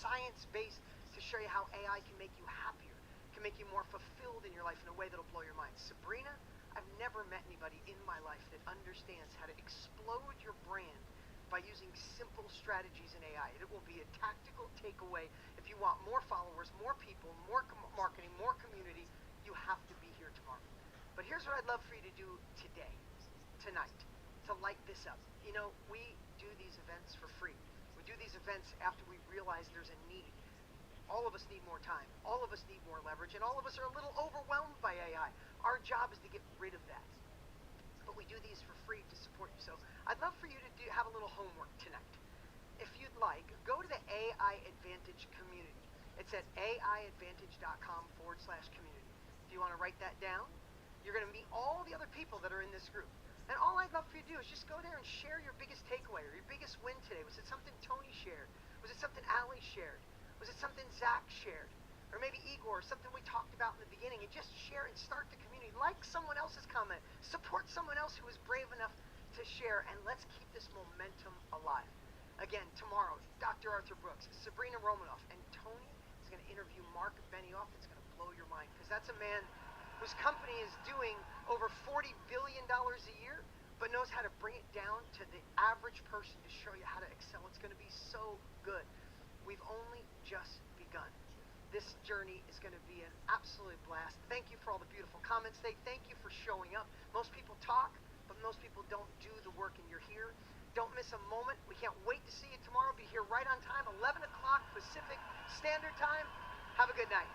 science-based to show you how AI can make you happier, can make you more fulfilled in your life in a way that'll blow your mind. Sabrina, I've never met anybody in my life that understands how to explode your brand by using simple strategies in AI. It will be a tactical takeaway. If you want more followers, more people, more marketing, more community, you have to be here tomorrow. But here's what I'd love for you to do tonight, to light this up. We do these events for free. We do these events after we realize there's a need. All of us need more time. All of us need more leverage, and all of us are a little overwhelmed by AI. Our job is to get rid of that. But we do these for free to support you. So I'd love for you to have a little homework tonight. If you'd like, go to the AI Advantage community. It's at aiadvantage.com/community. If you want to write that down, you're going to meet all the other people that are in this group. And all I'd love for you to do is just go there and share your biggest takeaway or your biggest win today. Was it something Tony shared? Was it something Ali shared? Was it something Zach shared? Or maybe Igor, something we talked about in the beginning, and just share and start the community. Like someone else's comment. Support someone else who is brave enough to share, and let's keep this momentum alive. Again, tomorrow, Dr. Arthur Brooks, Sabrina Romanoff, and Tony is going to interview Mark Benioff. It's going to blow your mind, because that's a man whose company is doing over $40 billion a year, but knows how to bring it down to the average person to show you how to excel. It's going to be so good. We've only just begun. This journey is going to be an absolute blast. Thank you for all the beautiful comments. Thank you for showing up. Most people talk, but most people don't do the work, and you're here. Don't miss a moment. We can't wait to see you tomorrow. Be here right on time, 11 o'clock Pacific Standard Time. Have a good night.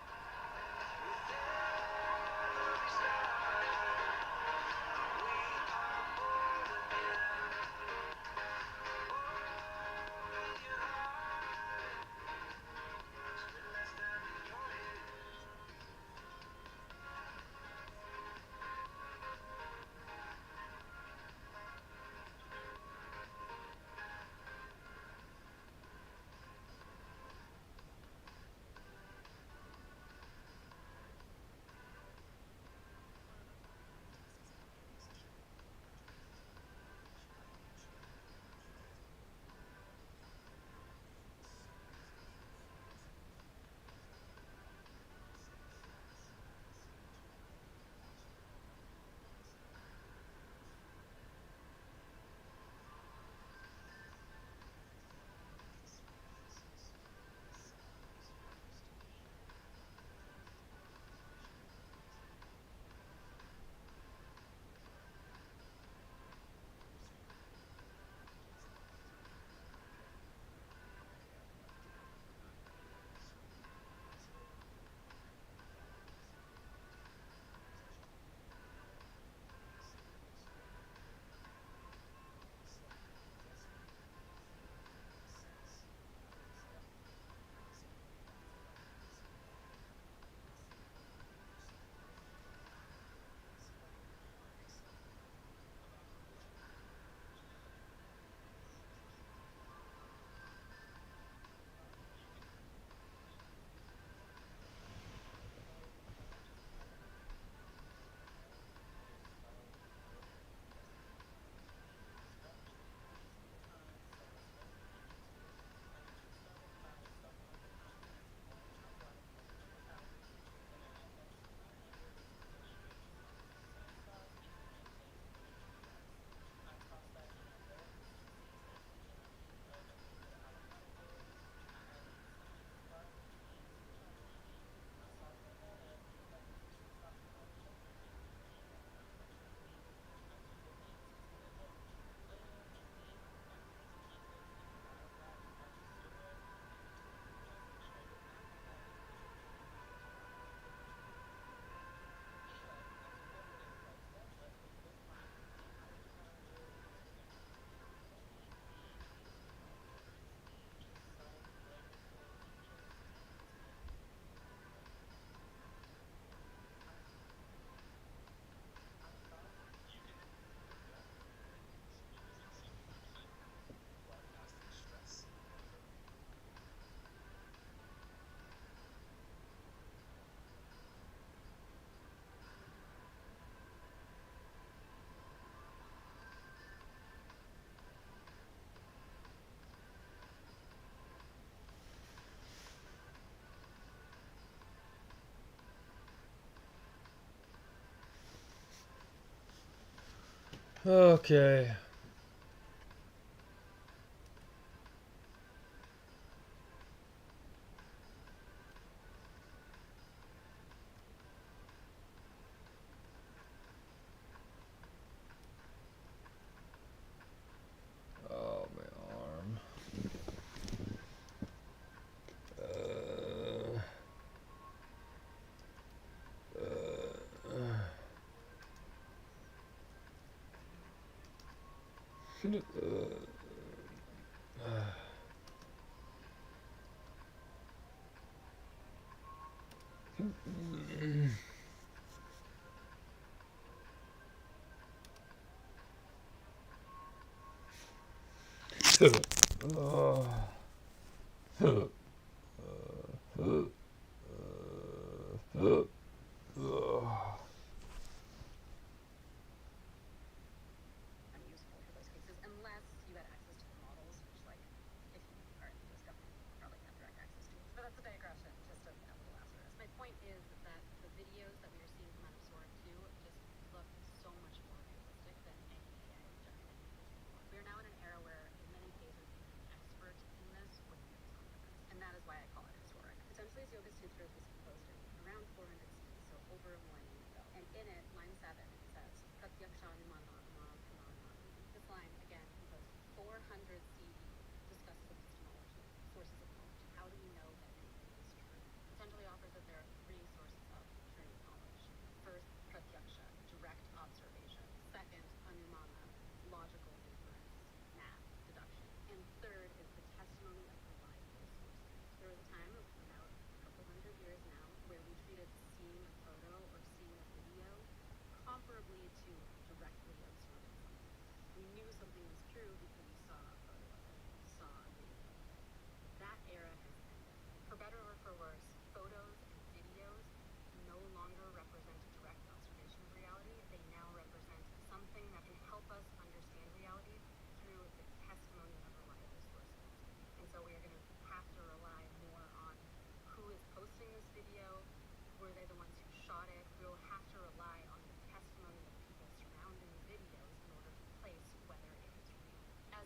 Okay. Oh, my arm. unuseful for those cases unless you had access to the models, which, like, if you are in the US government, you probably have direct access to. But that's a digression, just a little asterisk. My point is that the videos that we are seeing come out of Sora 2 just look so much more realistic than any AI generated images before. We are now in an era where, in many cases, even an expert in this wouldn't get this confidence. And that is why I call it historic. Potentially, Yoga Sutras was composed in around 400 CE, so over a millennium ago. And in it, line 7, it says, this line, again, composed 400 CE, discusses epistemology, sources of knowledge. How do we know that anything is true? Potentially offers that there are 3 sources of true knowledge. First, pratyaksha, direct observation. Second, anumana, logical inference, math, deduction. And third is the testimony of reliable sources. There was a time, about a couple hundred years now, where we treated seeing a photo or seeing a video comparably to directly observing something. We knew something was true because we saw a photo of it, we saw a video of it. That era has ended. For better or for worse, photos and videos no longer represent direct observation of reality. They now represent something that can help us understand reality through the testimony of reliable sources. And so we are going to have to rely more on who is posting this video. Were they the ones who shot it? We will have to rely on the testimony of people surrounding the videos in order to place whether it is real. As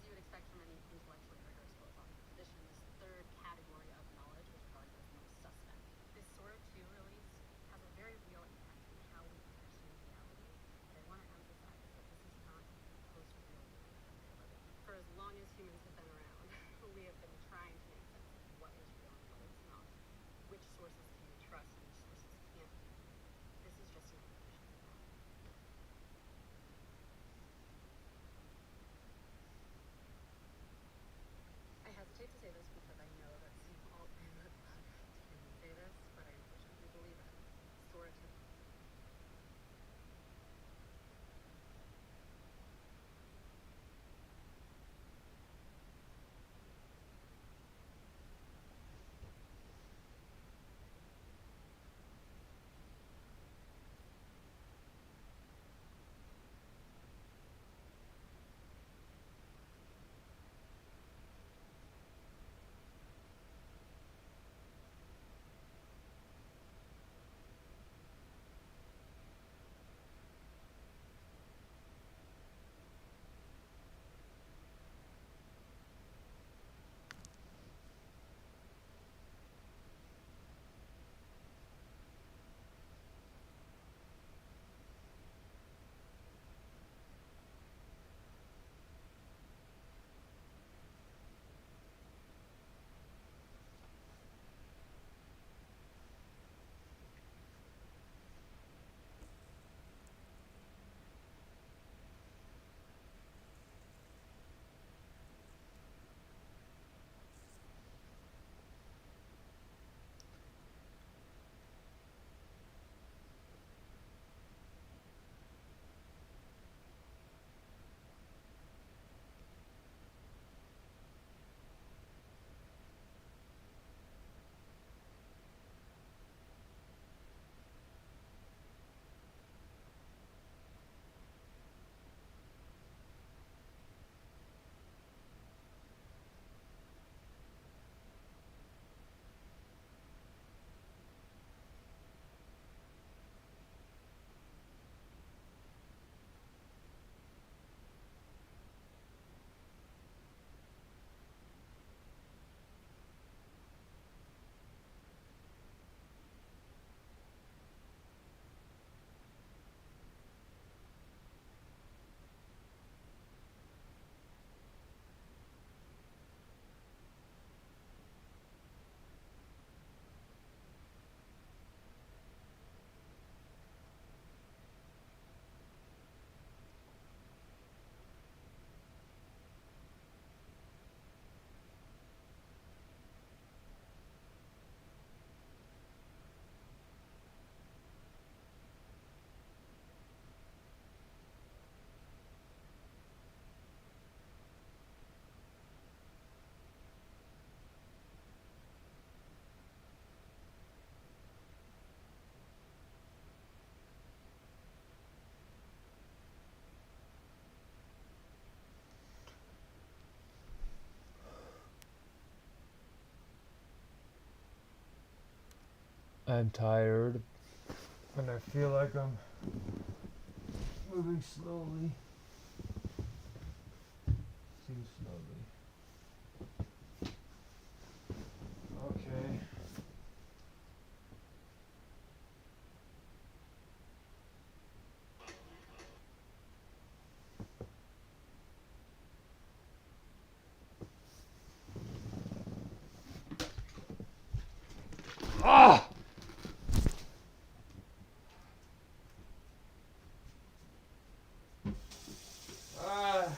I'm tired and I feel like I'm moving slowly. Too slowly. Okay. Ah! Ah!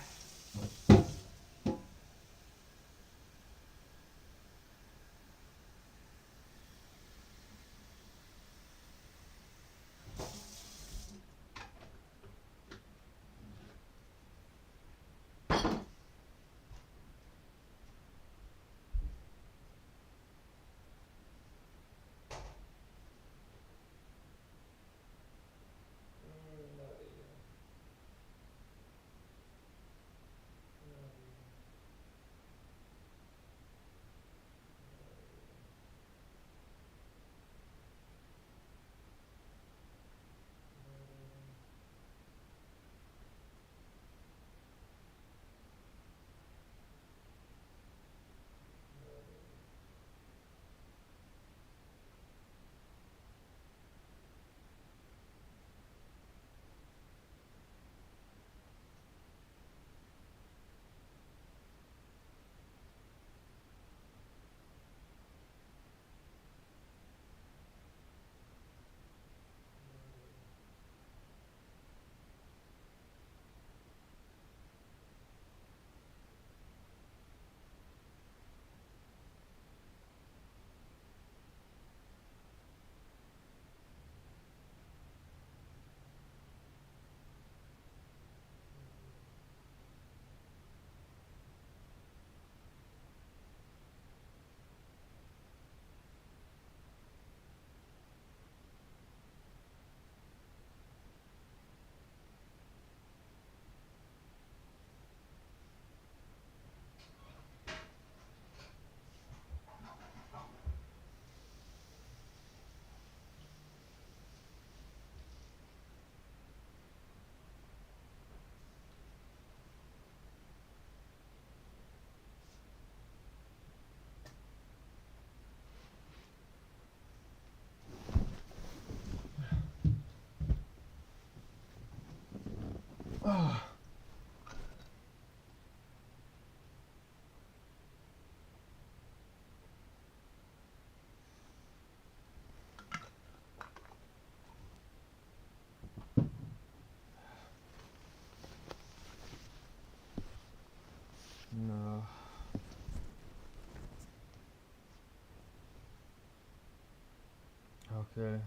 Ah. No. Okay.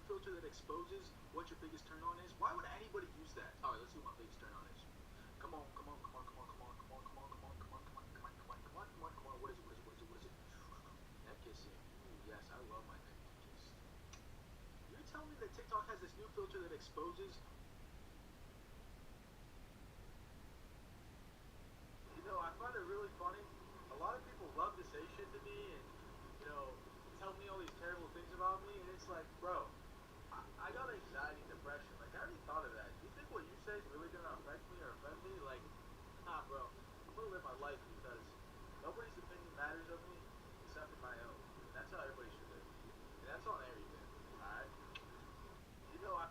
filter that exposes what your biggest turn on is? Why would anybody use that? All right, let's see what my biggest turn on is. Come on, come on, come on, come on, come on, come on, come on, come on, come on, come on, come on, come on, come on, come on, come on. What is it? What is it? What is it? What is it? Neck kissing. Ooh, yes, I love my neck kiss. You're telling me that TikTok has this new filter that exposes? You know, I find it really funny. A lot of people love to say shit to me and, you know, tell me all these terrible things about me, and it's like, bro, I got anxiety and depression. Like, I already thought of that. Do you think what you say is really gonna affect me or offend me? Like, nah, bro. I'm gonna live my life because nobody's opinion matters of me except for my own. And that's how everybody should live. And that's on everything. Alright? You know, I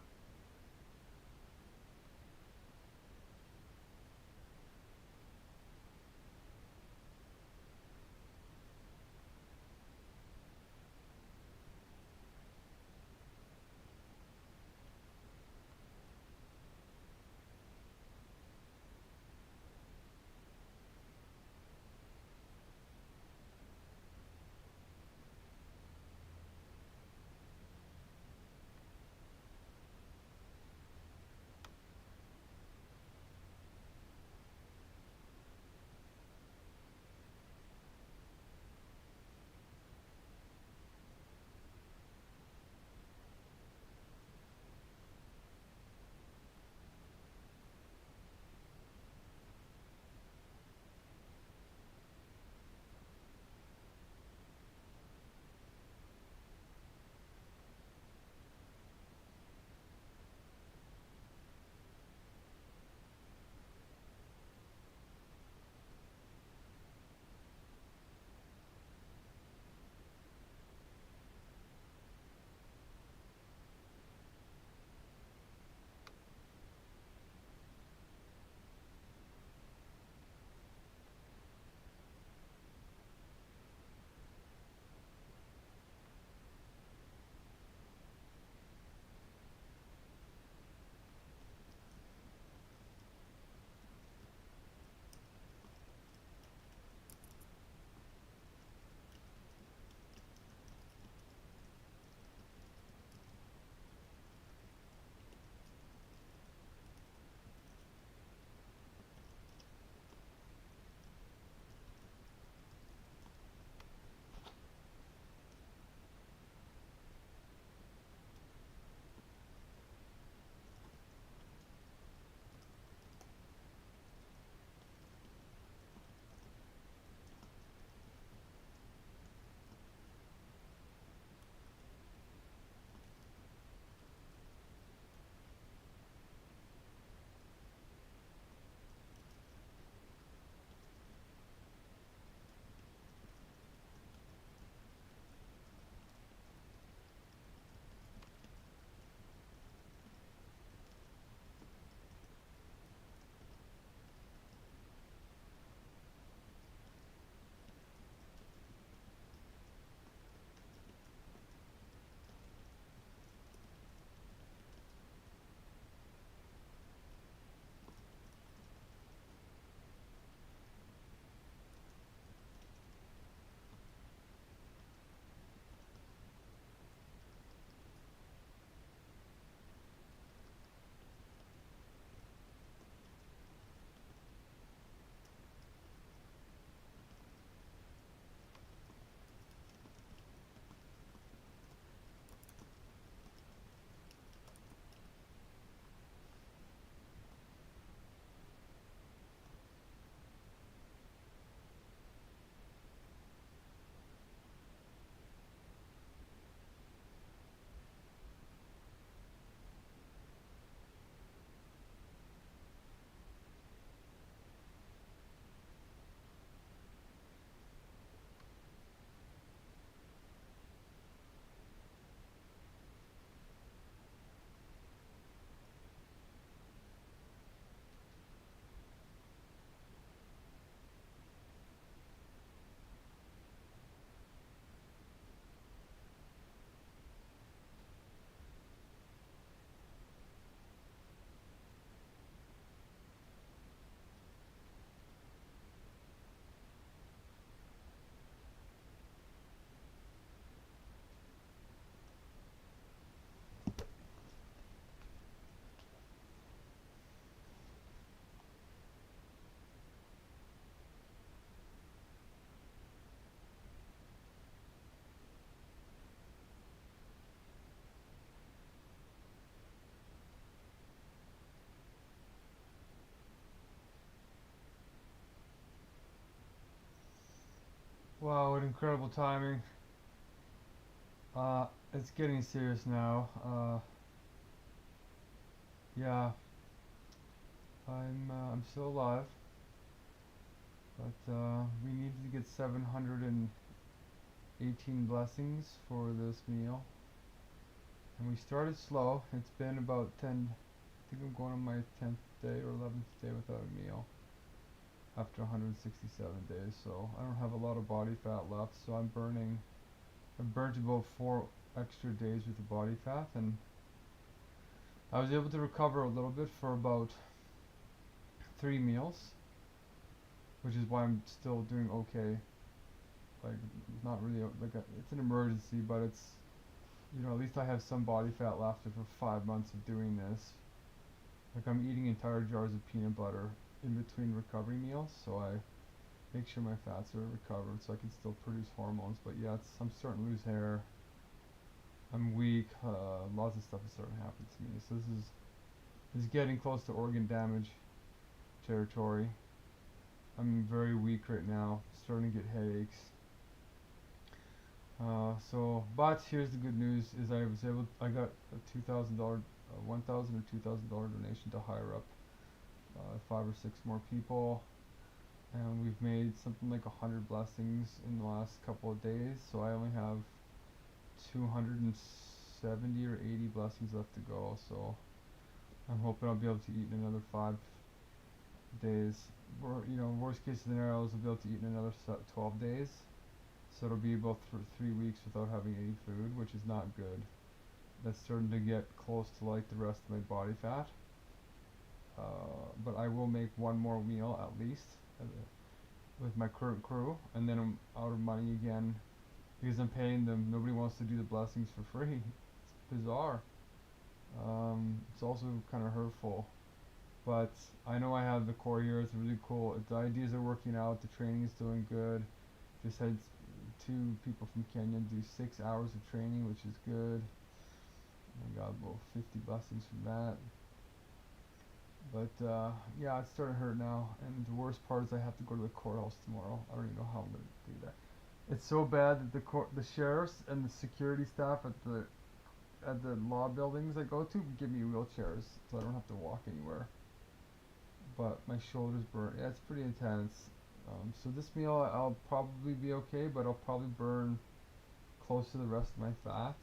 Wow, what incredible timing. It's getting serious now. Yeah, I'm still alive, but we needed to get 718 blessings for this meal, and we started slow. It's been about 10. I think I'm going on my 10th day or 11th day without a meal after 167 days. So I don't have a lot of body fat left. So I burnt about 4 extra days with the body fat, and I was able to recover a little bit for about 3 meals, which is why I'm still doing okay. Like, not really it's an emergency, but it's, at least I have some body fat left after 5 months of doing this. Like, I'm eating entire jars of peanut butter in between recovery meals, so I make sure my fats are recovered so I can still produce hormones. But yeah, I'm starting to lose hair. I'm weak. Lots of stuff is starting to happen to me. So this is getting close to organ damage territory. I'm very weak right now. Starting to get headaches. But here's the good news: is I got a $2,000, $1,000 or $2,000 donation to hire up 5 or 6 more people, and we've made something like 100 blessings in the last couple of days. So I only have 270 or 80 blessings left to go. So I'm hoping I'll be able to eat in another 5 days. Worst case scenario is I'll be able to eat in another 12 days. So it'll be about 3 weeks without having any food, which is not good. That's starting to get close to like the rest of my body fat. But I will make one more meal at least with my current crew, and then I'm out of money again because I'm paying them. Nobody wants to do the blessings for free. It's bizarre. It's also kind of hurtful. But I know I have the core here. It's really cool. The ideas are working out. The training is doing good. Just had 2 people from Kenya do 6 hours of training, which is good. I got about 50 blessings from that. But yeah, it's starting to hurt now. And the worst part is I have to go to the courthouse tomorrow. I don't even know how I'm gonna do that. It's so bad that the sheriffs and the security staff at the law buildings I go to give me wheelchairs, so I don't have to walk anywhere. But my shoulders burn. Yeah, it's pretty intense. So this meal I'll probably be okay, but I'll probably burn close to the rest of my fat.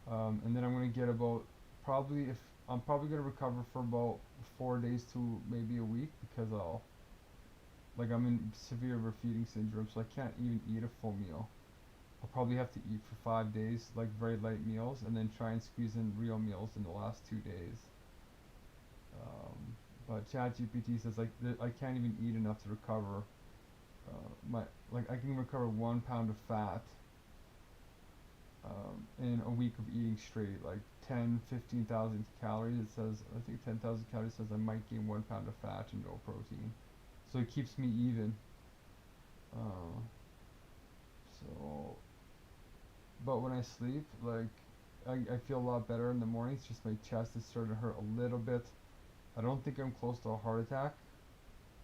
And then I'm gonna get about I'm probably gonna recover for about 4 days to maybe a week, because I'm in severe overfeeding syndrome, so I can't even eat a full meal. I'll probably have to eat for 5 days, like very light meals, and then try and squeeze in real meals in the last 2 days. But ChatGPT says I can't even eat enough to recover. I can recover 1 pound of fat in a week of eating straight, like 15,000 calories. It says, I think 10,000 calories says I might gain 1 pound of fat and no protein. So it keeps me even. But when I sleep, I feel a lot better in the morning. It's just my chest is starting to hurt a little bit. I don't think I'm close to a heart attack,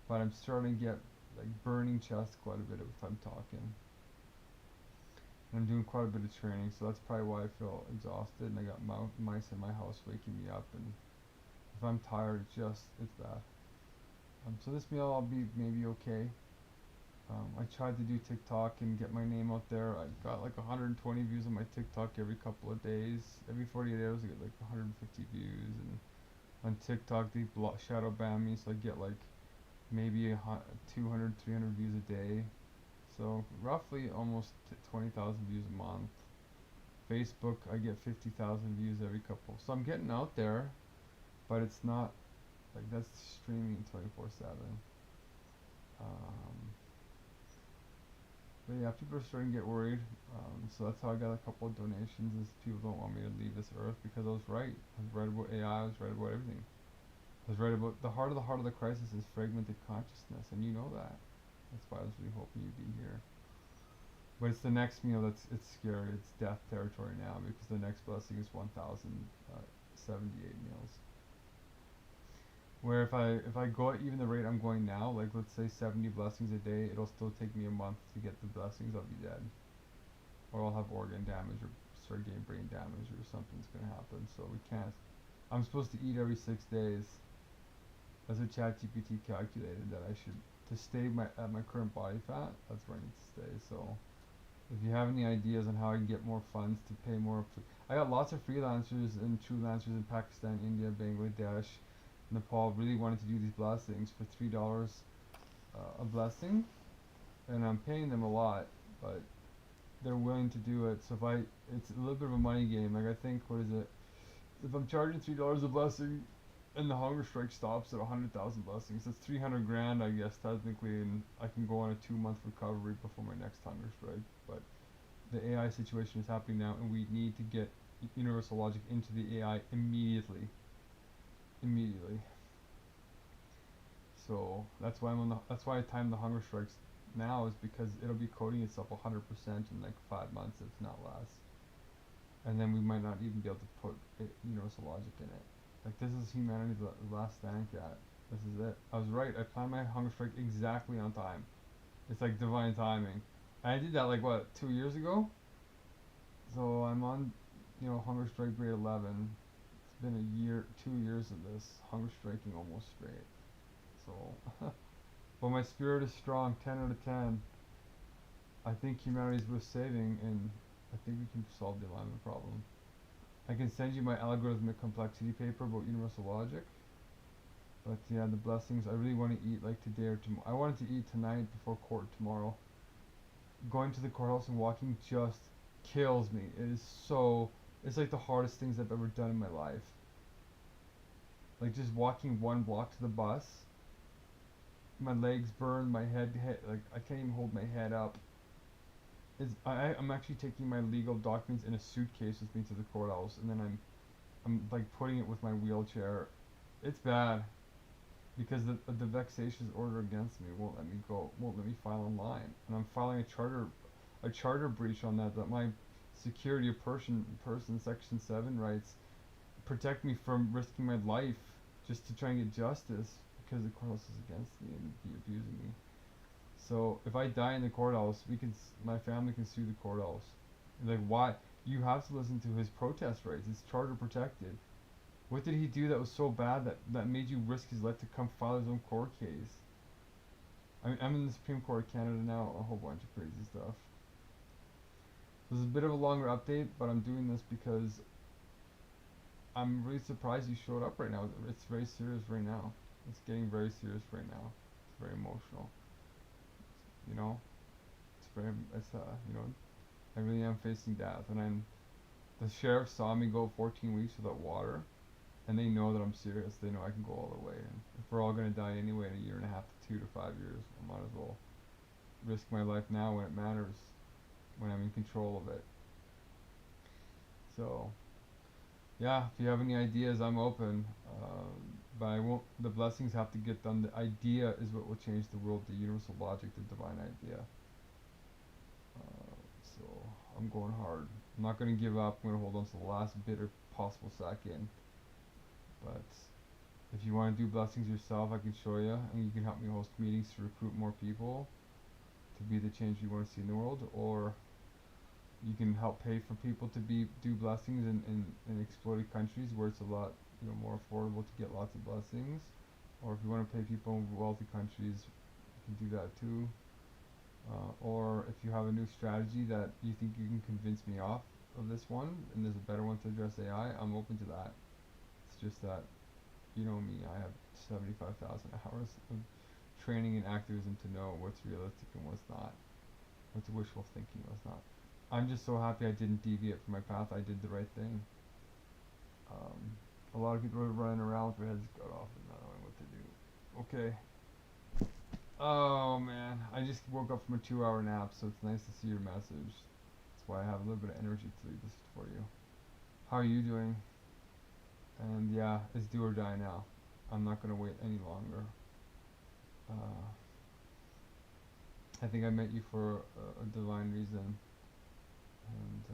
but I'm starting to get burning chest quite a bit if I'm talking. And I'm doing quite a bit of training, so that's probably why I feel exhausted, and I got mice in my house waking me up, and if I'm tired, it's bad. So this meal I'll be maybe okay. I tried to do TikTok and get my name out there. I got 120 views on my TikTok every couple of days. Every 48 hours I get 150 views, and on TikTok they shadow ban me, so I get maybe 200, 300 views a day. So roughly almost 20,000 views a month. Facebook, I get 50,000 views every couple. So I'm getting out there, but it's not that's streaming 24/7. But yeah, people are starting to get worried. So that's how I got a couple of donations. Is people don't want me to leave this earth, because I was right. I was right about AI. I was right about everything. I was right about the heart of the crisis is fragmented consciousness, and you know that. That's why I was really hoping you'd be here. But it's the next meal it's scary. It's death territory now, because the next blessing is 1,078 meals. Where if I go at even the rate I'm going now, like let's say 70 blessings a day, it'll still take me a month to get the blessings. I'll be dead, or I'll have organ damage or start getting brain damage or something's gonna happen. So we can't. I'm supposed to eat every 6 days. That's what ChatGPT calculated that I should to stay at my current body fat. That's where I need to stay. So if you have any ideas on how I can get more funds to pay more, I got lots of freelancers and freelancers in Pakistan, India, Bangladesh, Nepal really wanted to do these blessings for $3 a blessing, and I'm paying them a lot, but they're willing to do it. So it's a little bit of a money game. Like I think, what is it? If I'm charging $3 a blessing, and the Hungerstrike stops at 100,000 blessings, that's 300 grand, I guess technically, and I can go on a 2-month recovery before my next Hungerstrike. But the AI situation is happening now, and we need to get universal logic into the AI immediately. So that's why that's why I timed the Hungerstrikes now, is because it'll be coding itself 100% in like 5 months, if not less. And then we might not even be able to put universal logic in it. Like this is humanity's last stand, cat. This is it. I was right. I planned my Hungerstrike exactly on time. It's like divine timing. And I did that like what, 2 years ago? So I'm on, Hungerstrike grade 11. It's been a year, 2 years of this hunger striking almost straight. So, but my spirit is strong. 10 out of 10. I think humanity's worth saving, and I think we can solve the alignment problem. I can send you my algorithmic complexity paper about universal logic. But yeah, the blessings, I really want to eat like today or tomorrow. I wanted to eat tonight before court tomorrow. Going to the courthouse and walking just kills me. It's like the hardest things I've ever done in my life. Like just walking 1 block to the bus. My legs burn, my head, like I can't even hold my head up. I'm actually taking my legal documents in a suitcase with me to the courthouse, and then I'm like putting it with my wheelchair. It's bad because the vexatious order against me won't let me go, won't let me file online, and I'm filing a charter breach on that my security of person section 7 rights protect me from risking my life just to try and get justice because the courthouse is against me and be abusing me. So if I die in the courthouse, my family can sue the courthouse. Like, why? You have to listen to his protest rights. It's charter protected. What did he do that was so bad that made you risk his life to come file his own court case? I'm in the Supreme Court of Canada now, a whole bunch of crazy stuff. So this is a bit of a longer update, but I'm doing this because I'm really surprised you showed up right now. It's very serious right now. It's getting very serious right now. It's very emotional. I really am facing death, and the sheriff saw me go 14 weeks without water, and they know that I'm serious. They know I can go all the way, and if we're all gonna die anyway in a year and a half to 2 to 5 years, I might as well risk my life now when it matters, when I'm in control of it. So, yeah, if you have any ideas, I'm open. But I won't. The blessings have to get done. The idea is what will change the world. The universal logic, the divine idea. So I'm going hard. I'm not gonna give up. I'm gonna hold on to the last bitter possible second. But if you want to do blessings yourself, I can show you, and you can help me host meetings to recruit more people to be the change you want to see in the world, or you can help pay for people to do blessings in exploited countries where it's a lot more affordable to get lots of blessings. Or if you want to pay people in wealthy countries, you can do that too. Or if you have a new strategy that you think you can convince me off of this one, and there's a better one to address AI, I'm open to that. It's just that, you know me, I have 75,000 hours of training and activism to know what's realistic and what's not, what's wishful thinking and what's not. I'm just so happy I didn't deviate from my path. I did the right thing. A lot of people are running around with their heads cut off and not knowing what to do. Okay. Oh man, I just woke up from a 2-hour nap, so it's nice to see your message. That's why I have a little bit of energy to read this for you. How are you doing? And yeah, it's do or die now. I'm not gonna wait any longer. I think I met you for a divine reason, and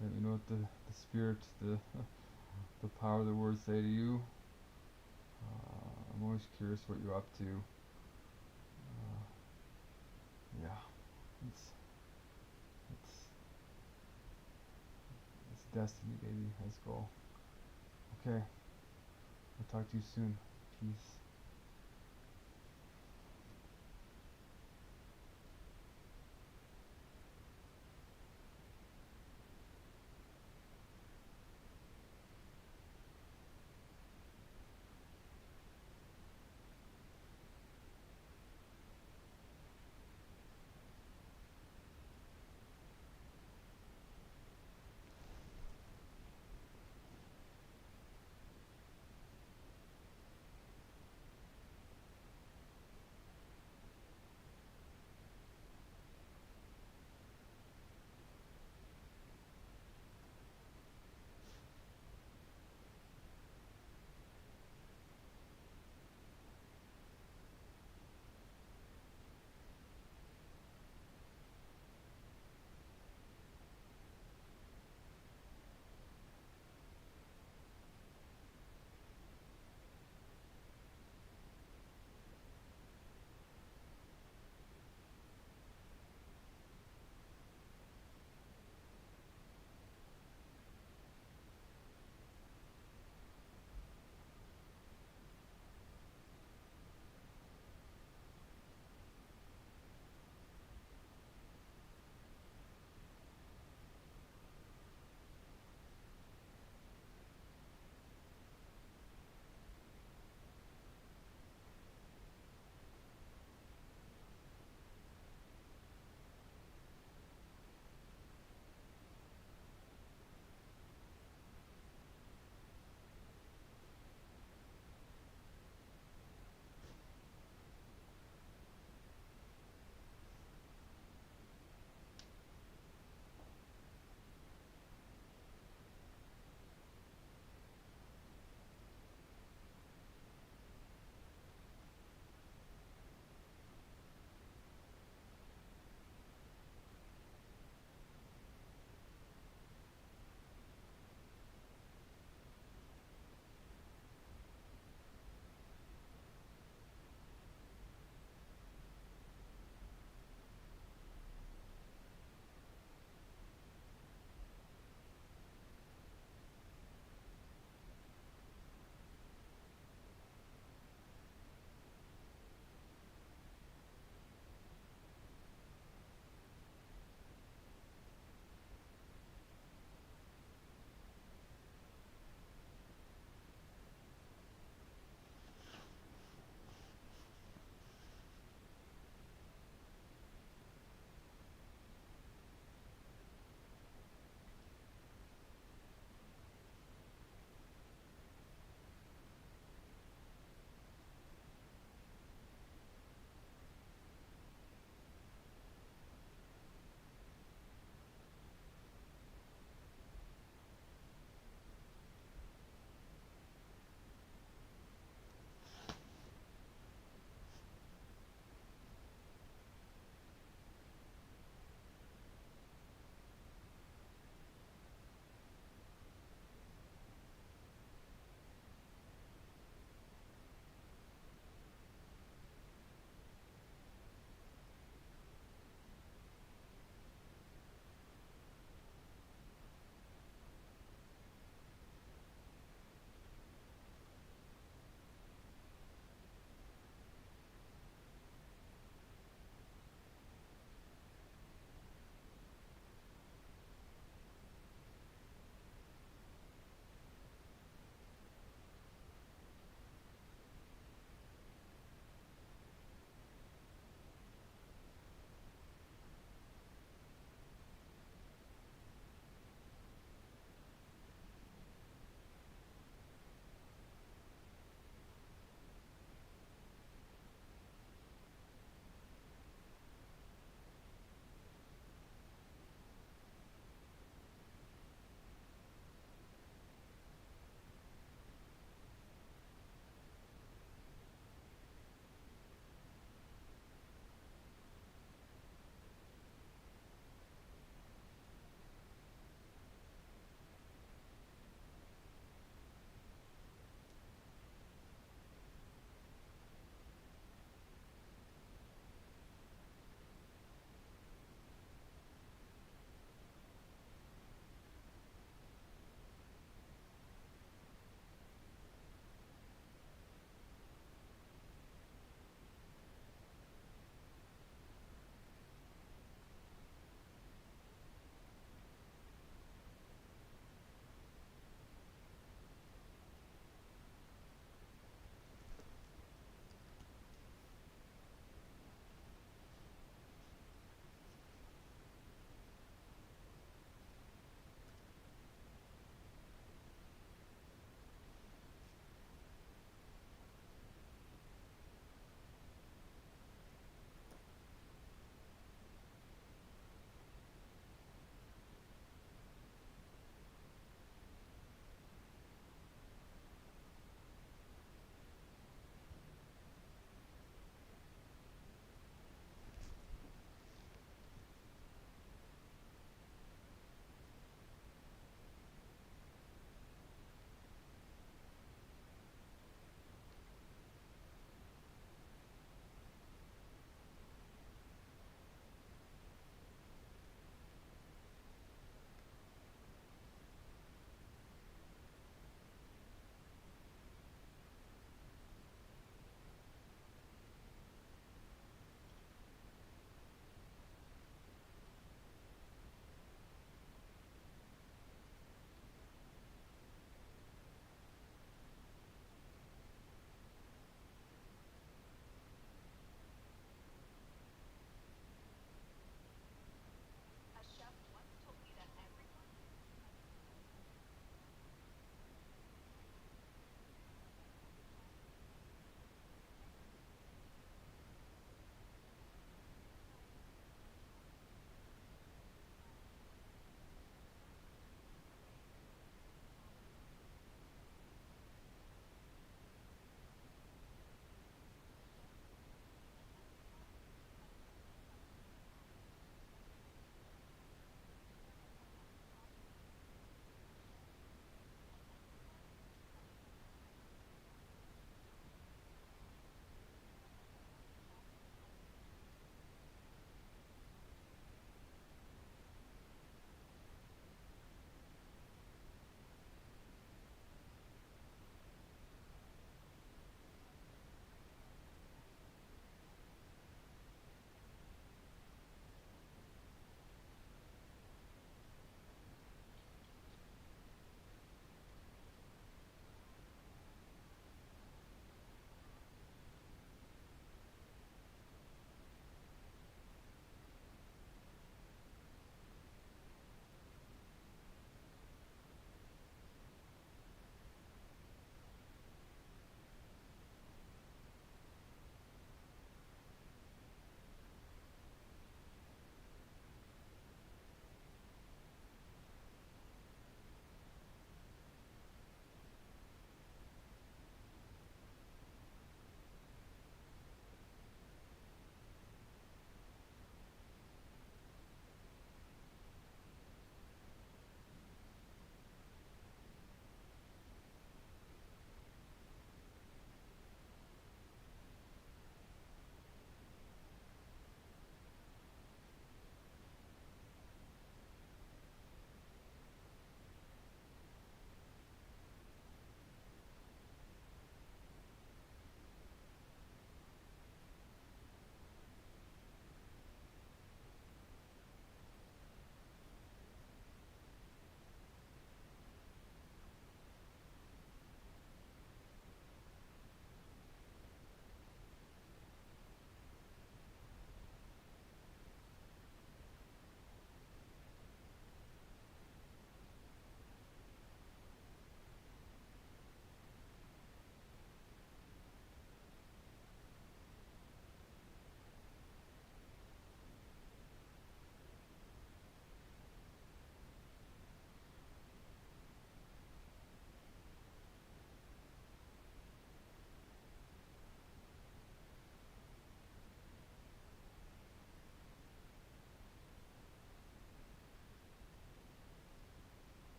let me know what the spirit, the power of the words say to you. I'm always curious what you're up to. Yeah, it's it's it's destiny, baby. Let's go. Okay, I'll talk to you soon. Peace.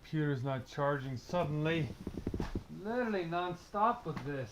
computer's not charging suddenly. Literally non-stop with this.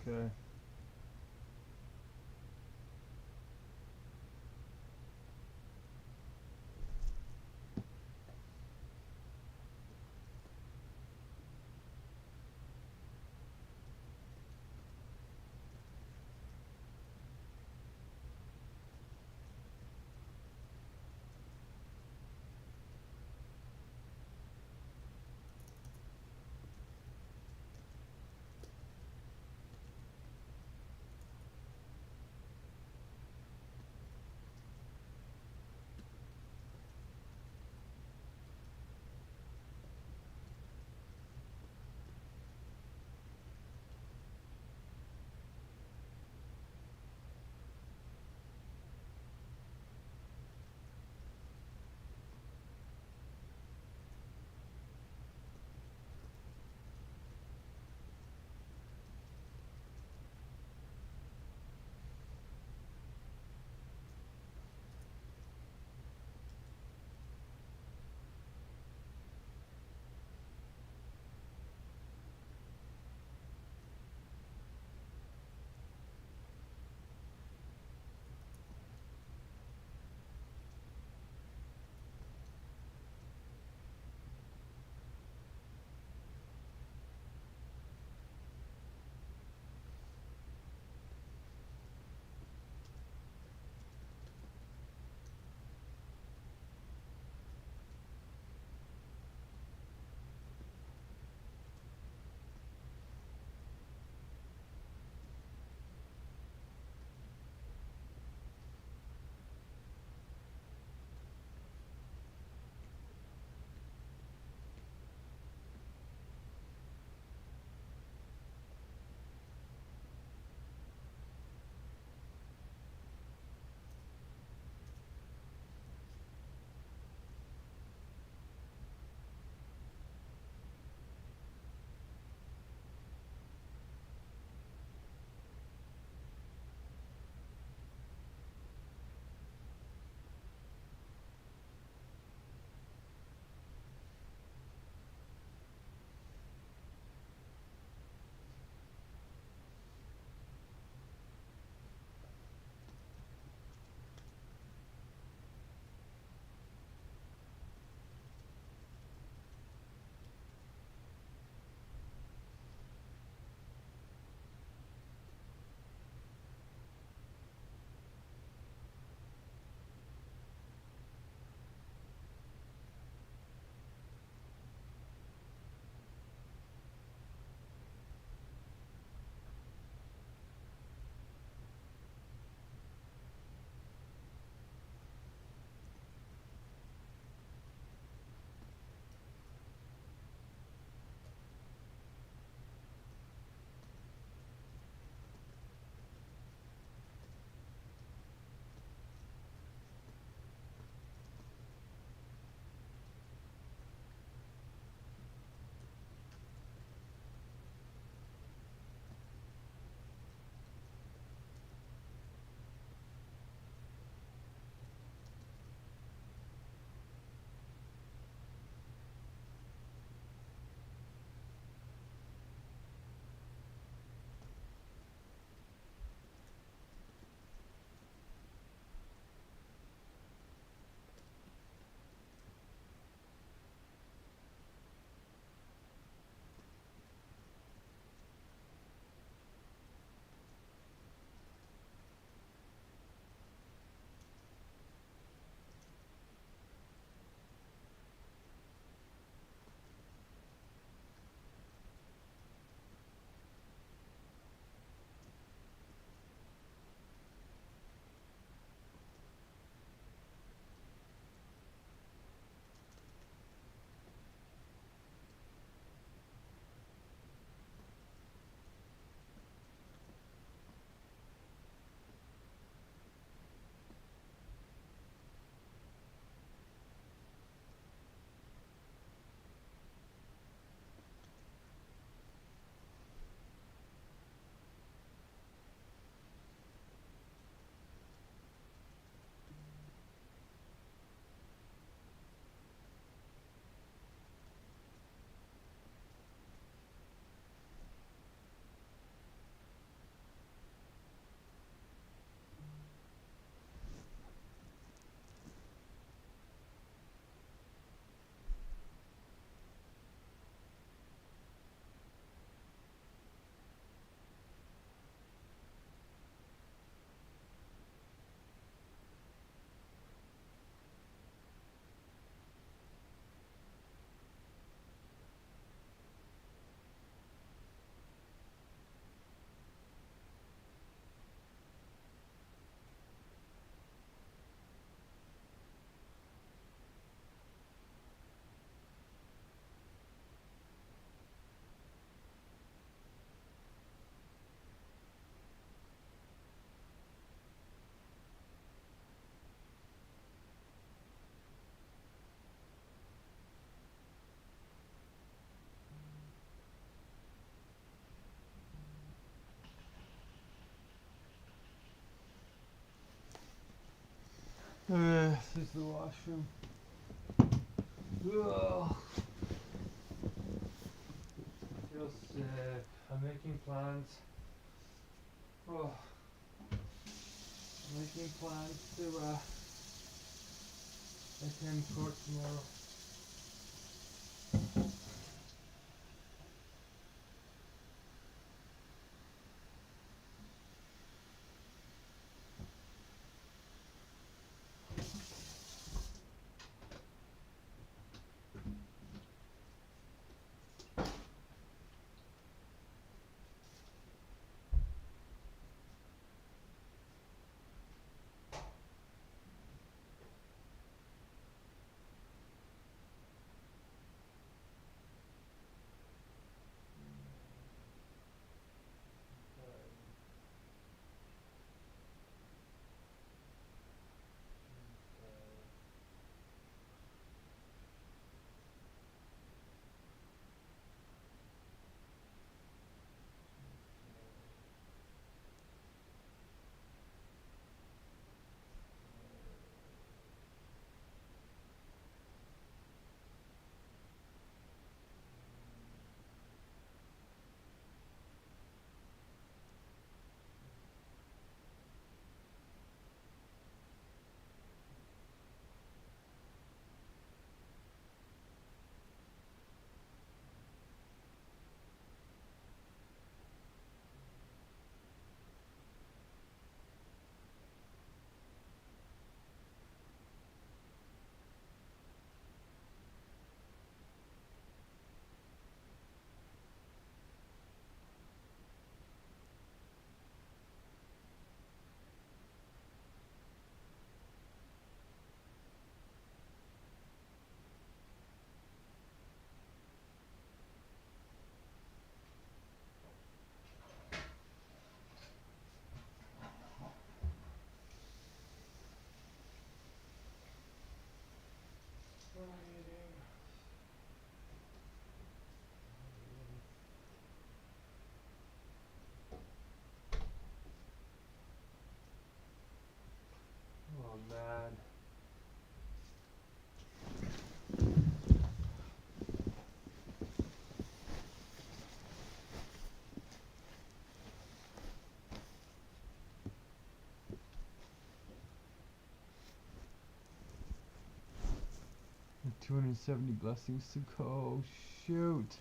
Okay. This is the washroom. Ugh. I feel sick. I'm making plans. Oh. I'm making plans to attend court tomorrow. Oh man. I have 270 blessings to go. Shoot.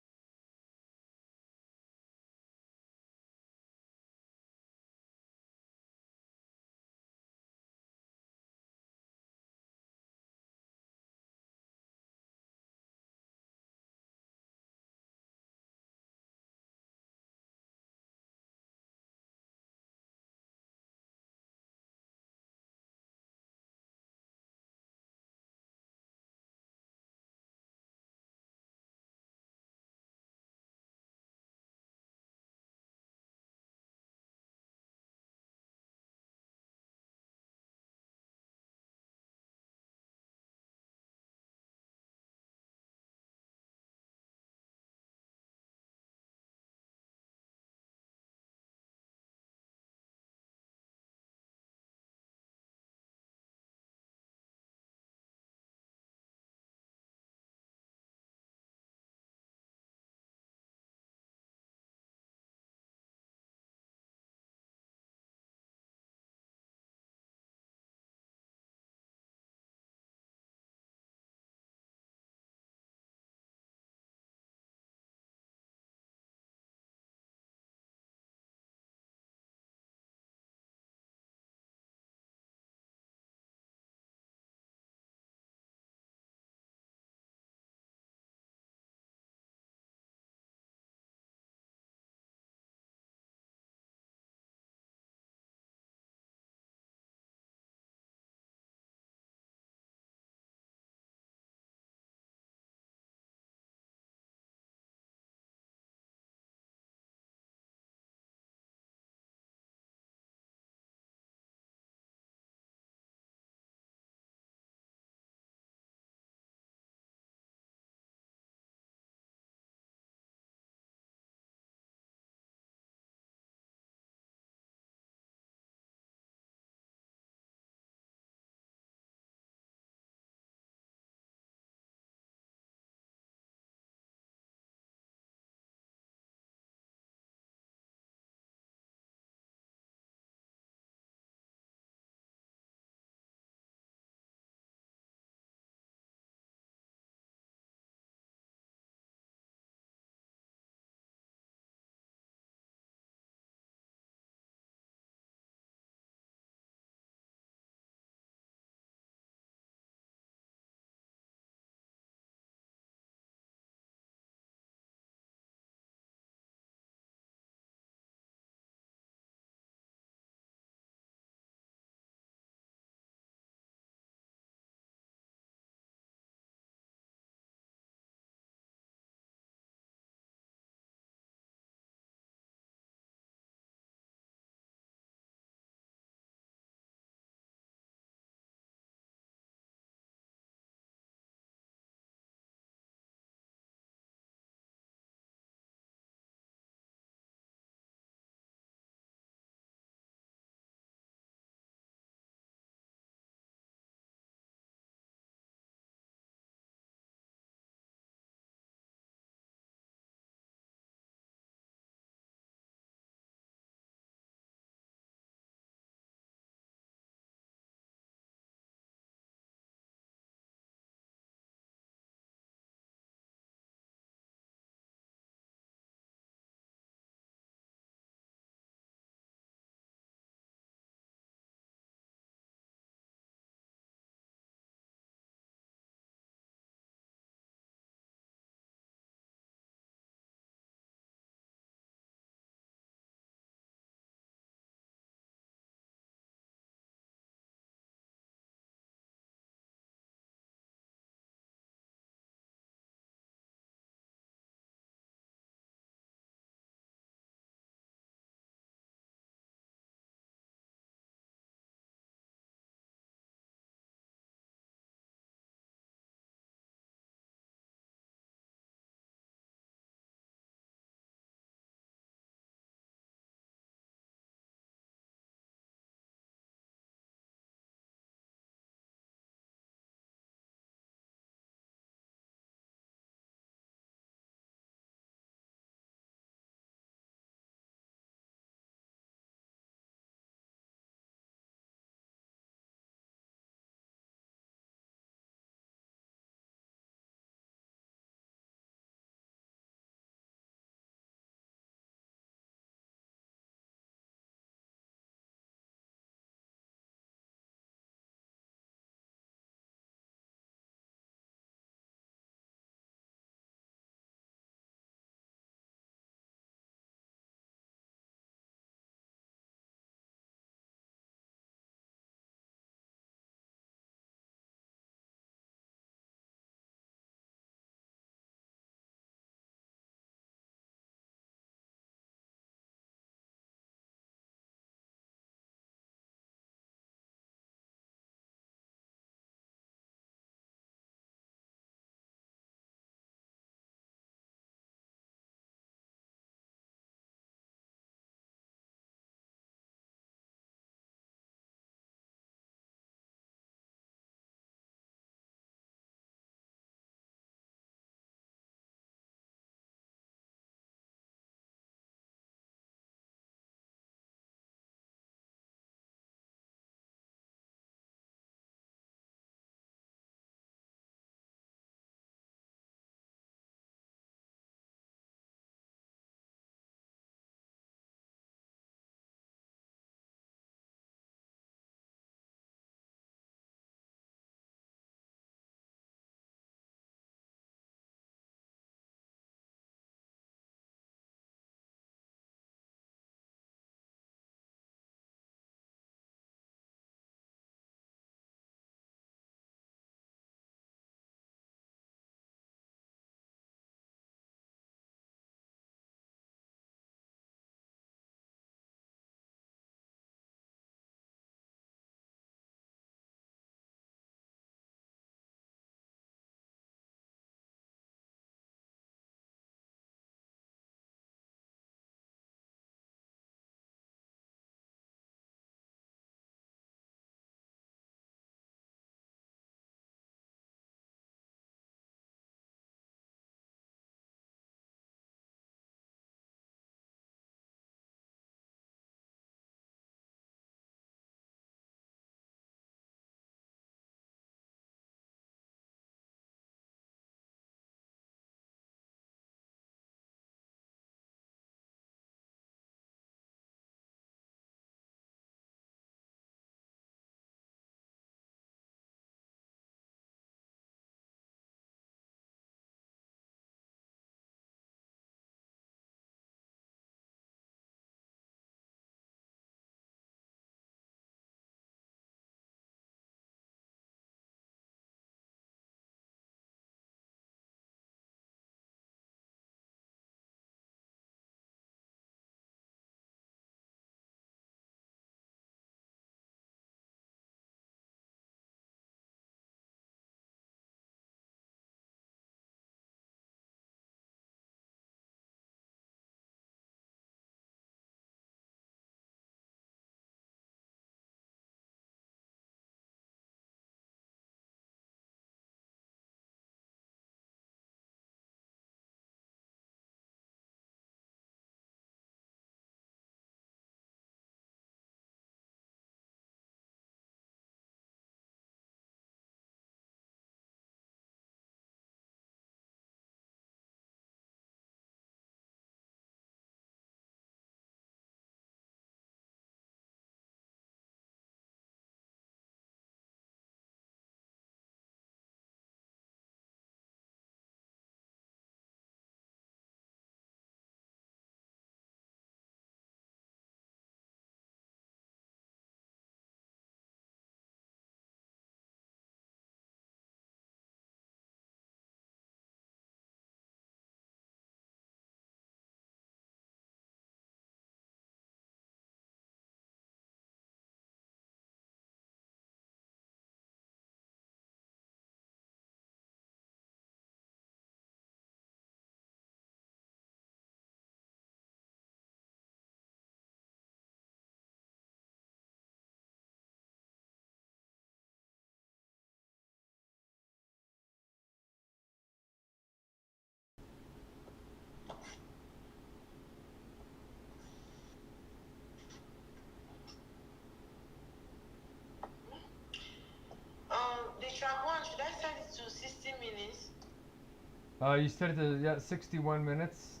You set it to 61 minutes.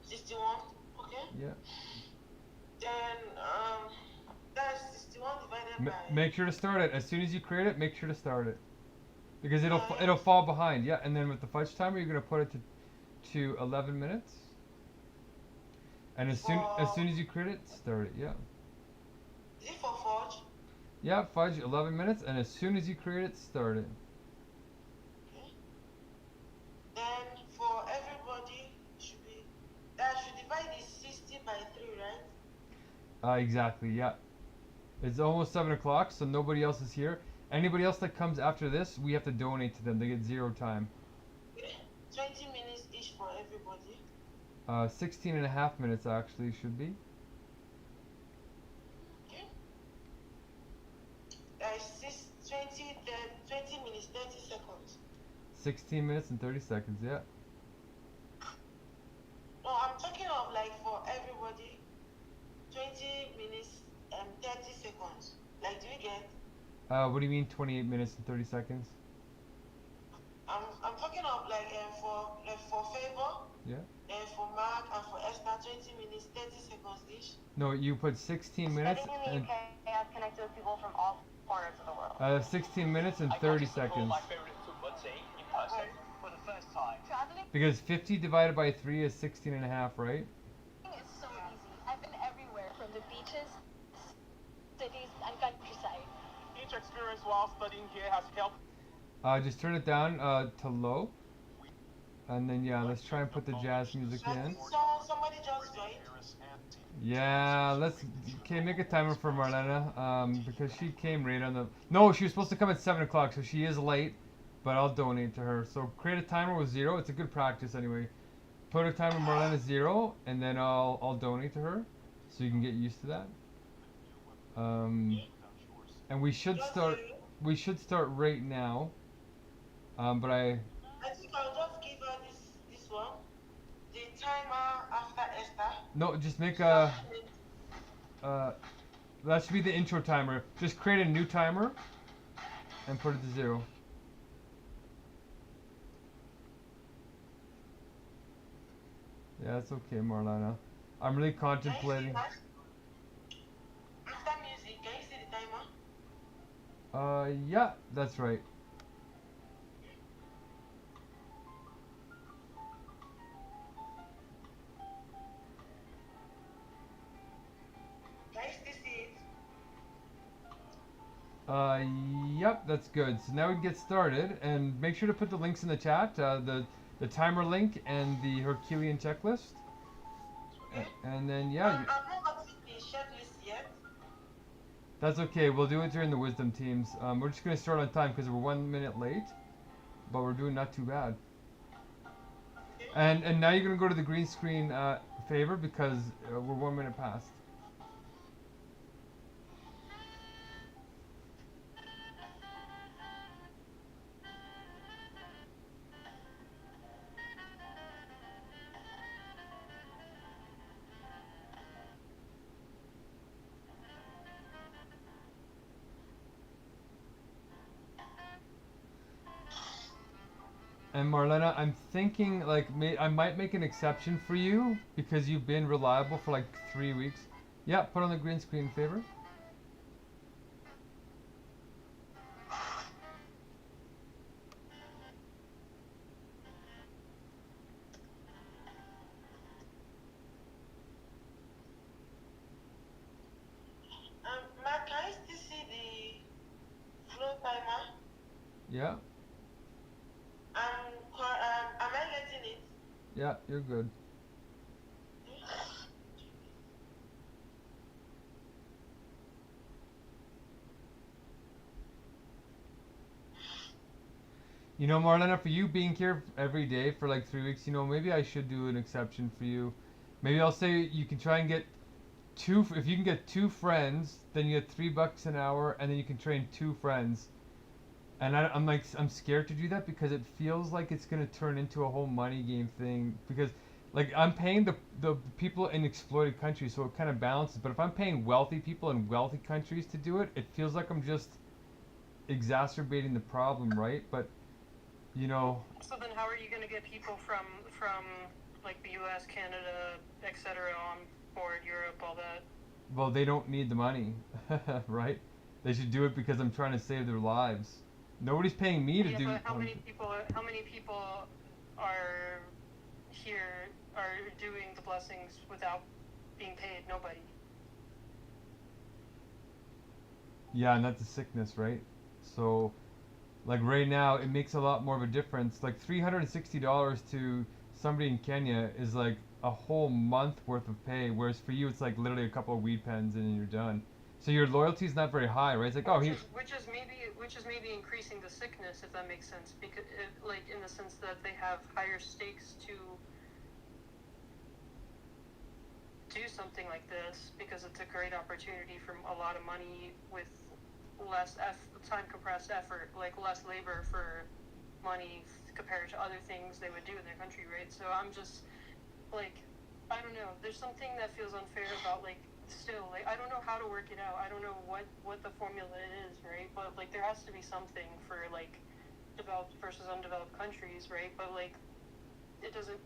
61. Okay. Yeah. Then that's 61 divided by. Make sure to start it as soon as you create it. Make sure to start it because it'll Yes. it'll fall behind. Yeah, and then with the fudge timer, you're gonna put it to 11 minutes. And as soon as you create it, start it. Yeah. Is it for Forge? Yeah, fudge 11 minutes, and as soon as you create it, start it. Okay. Then for everybody should be that should divide this 60 by 3, right? Exactly. Yeah. It's almost 7 o'clock, so nobody else is here. Anybody else that comes after this, we have to donate to them. They get 0 time. Okay. 20 minutes each for everybody. 16 and a half minutes actually should be. Okay. 20 minutes 30 seconds. 16 minutes and 30 seconds. Yeah. No, I'm talking of like for everybody. 20 minutes and 30 seconds. Like, do you get? What do you mean 28 minutes and 30 seconds? I'm talking of like for Favor. Yeah. And for Mark and for Esther, 20 minutes, 30 seconds each. No, you put 16 minutes and I've connected with people from all corners of the world. 16 minutes and 30 seconds. Traveling Because 50 divided by 3 is 16 and a half, right? is so easy. I've been everywhere, from the beaches, cities, and countryside. Each experience while studying here has helped. Just turn it down to low. And then yeah, let's try and put the jazz music in. Somebody just joined. Yeah, okay, make a timer for Marlena, because she came right on the, no, she was supposed to come at 7 o'clock, so she is late, but I'll donate to her. So create a timer with 0, it's a good practice anyway. Put a timer Marlena 0, and then I'll donate to her, so you can get used to that. And we should start right now, but I think I'll just give her this one. The timer after Esther. no, just make a, that should be the intro timer. Just create a new timer, and put it to 0. Yeah, it's okay, Marlena. I'm really contemplating. After music, can you see the timer? Yeah, that's right. Can you still see it? Yep, that's good. So now we can get started, and make sure to put the links in the chat, the timer link and the Herculean checklist. And then yeah. I've not gotten the checklist yet. That's okay. We'll do it during the wisdom teams. We're just gonna start on time because we're 1 minute late, but we're doing not too bad. And now you're gonna go to the green screen favor because we're 1 minute past. And Marlena, I'm thinking like I might make an exception for you because you've been reliable for like 3 weeks. Yeah, put on the green screen favor. Mark, can you still see the flow timer? Yeah. Am I getting it? Yeah, you're good. You know, Marlena, for you being here every day for like 3 weeks, you know, maybe I should do an exception for you. Maybe I'll say you can try and get if you can get 2 friends, then you get $3 an hour, and then you can train 2 friends. And I'm scared to do that because it feels like it's gonna turn into a whole money game thing. Because like I'm paying the people in exploited countries, so it kind of balances. But if I'm paying wealthy people in wealthy countries to do it, it feels like I'm just exacerbating the problem, right? But you know, So then, how are you going to get people from like the U.S., Canada, etc. on board, Europe, all that? well, they don't need the money, right? They should do it because I'm trying to save their lives. Nobody's paying me to Yeah, do. but how many people are here are doing the blessings without being paid? Nobody. Yeah, and that's a sickness, right? So, like right now, it makes a lot more of a difference. Like $360 to somebody in Kenya is like a whole month worth of pay, whereas for you, it's like literally a couple of weed pens and then you're done. So your loyalty is not very high, right? It's like, oh, he. Which is maybe increasing the sickness, if that makes sense, because like in the sense that they have higher stakes to do something like this because it's a great opportunity for a lot of money with less time compressed effort, like less labor for money compared to other things they would do in their country, right? So I'm just like, I don't know. There's something that feels unfair about like still like I don't know how to work it out. I don't know what the formula is, right? But like there has to be something for like developed versus undeveloped countries, right? But like it doesn't.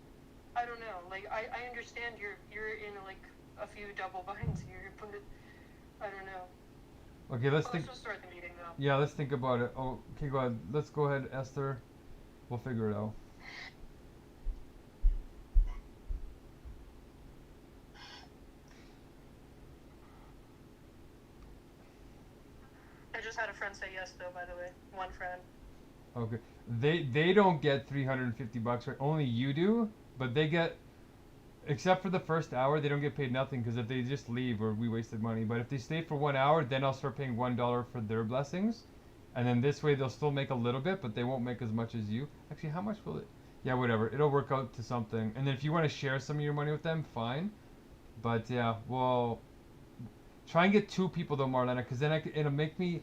I don't know. Like I understand you're in like a few double binds here, but I don't know. Okay, let's think. Let's just start the meeting though. Yeah, let's think about it. Oh, okay, go ahead. Let's go ahead, Esther. We'll figure it out. I just had a friend say yes though, by the way. One friend. Okay, they don't get $350, right? Only you do, but they get, except for the first hour, they don't get paid nothing because if they just leave or we wasted money. But if they stay for 1 hour, then I'll start paying $1 for their blessings, and then this way they'll still make a little bit, but they won't make as much as you. Actually, how much will it? Yeah, whatever. It'll work out to something. And then if you want to share some of your money with them, fine. But yeah, well, try and get 2 people though, Marlena, because then it'll make me.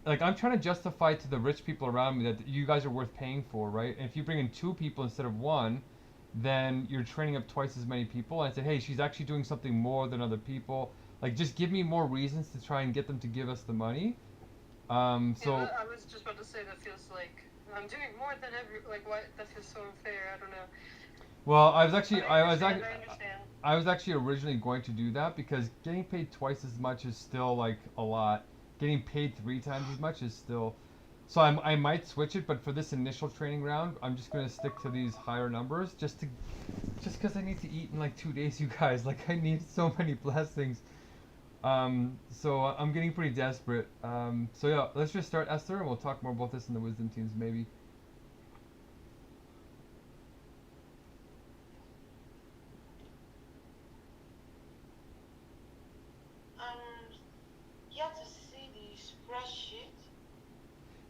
Like I'm trying to justify to the rich people around me that you guys are worth paying for, right? And if you bring in 2 people instead of 1, then you're training up twice as many people. And I said, hey, she's actually doing something more than other people. Like just give me more reasons to try and get them to give us the money. So yeah, I was just about to say that feels like I'm doing more than like what that feels so unfair. I don't know. well, I was actually I understand. I was actually originally going to do that because getting paid twice as much is still like a lot. Getting paid 3 times as much is still. So I might switch it, but for this initial training round, I'm just gonna stick to these higher numbers, just because I need to eat in like 2 days, you guys. Like I need so many blessings. So I'm getting pretty desperate. So yeah, let's just start, Esther, and we'll talk more about this in the wisdom teams maybe. You have to see the spreadsheet.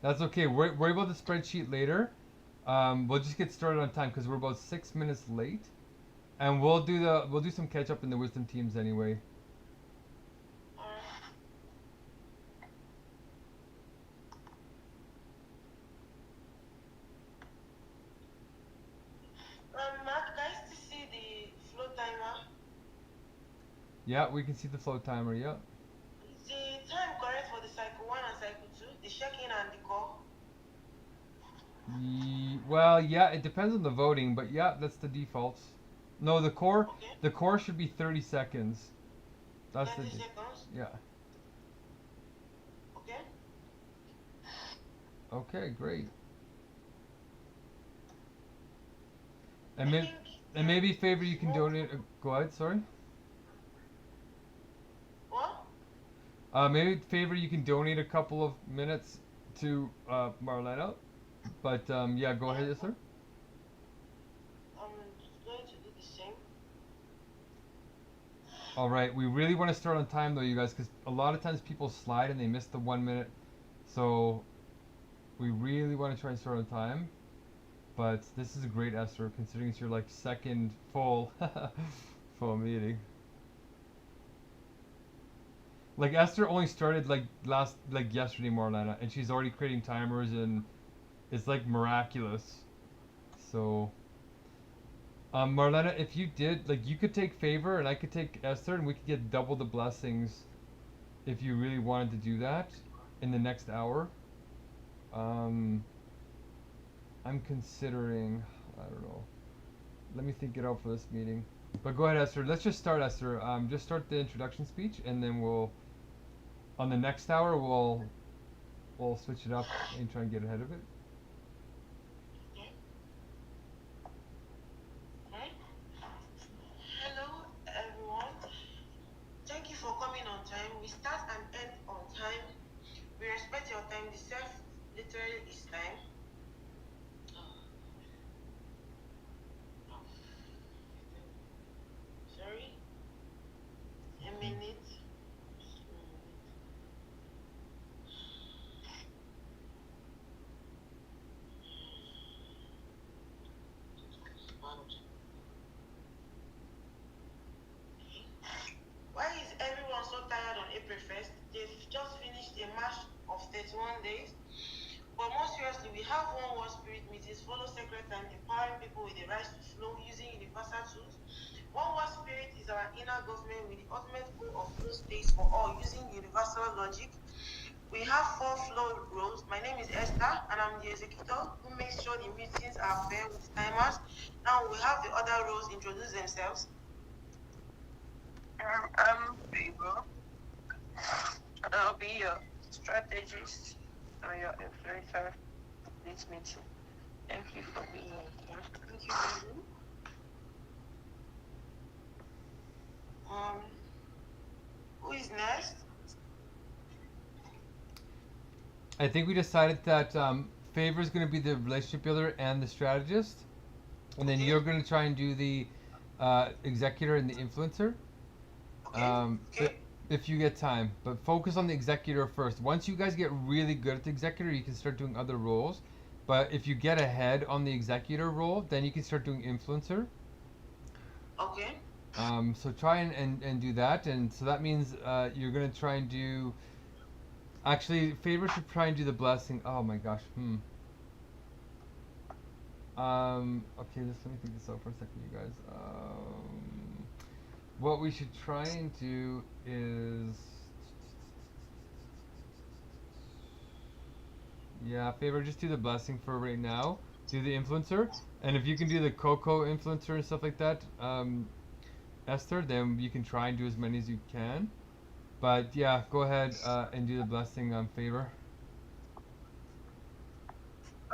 That's okay. Worry about the spreadsheet later. We'll just get started on time because we're about 6 minutes late, and we'll do some catch up in the wisdom teams anyway. Mark, can you still see the flow timer? Yeah, we can see the flow timer. Yeah. Is the time correct for the cycle 1 and cycle 2? The check-in and the call? Well, yeah, it depends on the voting, but yeah, that's the defaults. No, the core, Okay. the core should be 30 seconds. That's 30 the seconds? yeah. Okay. Okay, great. And I maybe think maybe favor you can donate. Go ahead, sorry. what? Maybe favor you can donate a couple of minutes to Marlena. But yeah, go ahead, yes, sir. I'm just going to do the same. All right, we really want to start on time though, you guys, because a lot of times people slide and they miss the 1 minute. So we really want to try and start on time. But this is a great, Esther, considering it's your like second full meeting. Like Esther only started like yesterday, Marlena, and she's already creating timers, and it's like miraculous. So, Marlena, if you did, like, you could take favor, and I could take Esther, and we could get double the blessings, if you really wanted to do that, in the next hour. I'm considering, I don't know. Let me think it out for this meeting. But go ahead, Esther. Let's just start, Esther. Just start the introduction speech, and then we'll, on the next hour, we'll switch it up and try and get ahead of it. Okay. Okay. Hello, everyone. Thank you for coming on time. We start and end on time. We respect your time. The self literally is time. Sorry. A minute. Why is everyone so tired on April 1st? They've just finished a march of 31 days. But more seriously, we have one World Spirit meetings, follow sacred time, empowering people with the right to flow using universal tools. One World Spirit is our inner government with the ultimate goal of flow states for all using universal logic. We have 4 flow roles. My name is Esther, and I'm the executor who makes sure the meetings are fair with timers. Now we have the other roles introduce themselves. I'm Favor, and I'll be your strategist and your influencer for this meeting. Thank you for being here. Thank you, Baby. Who is next? I think we decided that Favor is going to be the relationship builder and the strategist, and then you're going to try and do the executor and the influencer. Okay. If you get time, but focus on the executor first. Once you guys get really good at the executor, you can start doing other roles. But if you get ahead on the executor role, then you can start doing influencer. Okay. So try and do that, and so that means you're gonna try and do. Actually, Favor should try and do the blessing. Oh my gosh. Okay, just let me think this out for a second, you guys. What we should try and do is, yeah, Favor, just do the blessing for right now. Do the influencer, and if you can do the Coco influencer and stuff like that, Esther, then you can try and do as many as you can. But yeah, go ahead and do the blessing on Favor.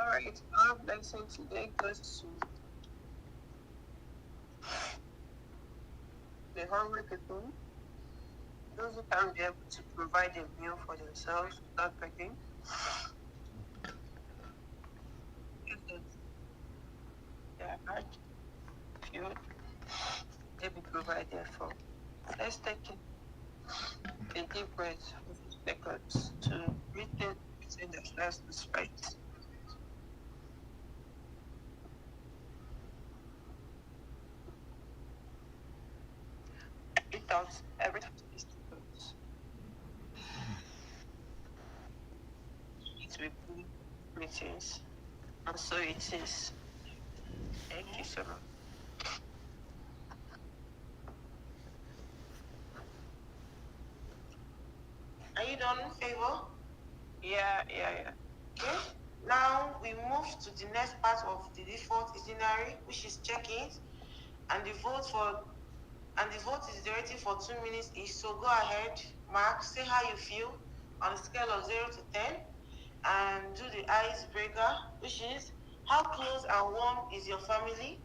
Alright, our blessing today goes to the hungry people, those who can't be able to provide a meal for themselves without begging. Their heart filled, they be provided for. Let's take a deep breath for 2 seconds to breathe in the last respite. Without everything is close. It will be meetings, and so it is. Thank you so much. Are you done, Favor? Yeah. Okay. Now we move to the next part of the default itinerary, which is check-ins, and the vote is directed for 2 minutes each. So go ahead, Mark, say how you feel on a scale of 0 to 10, and do the icebreaker, which is how close and warm is your family?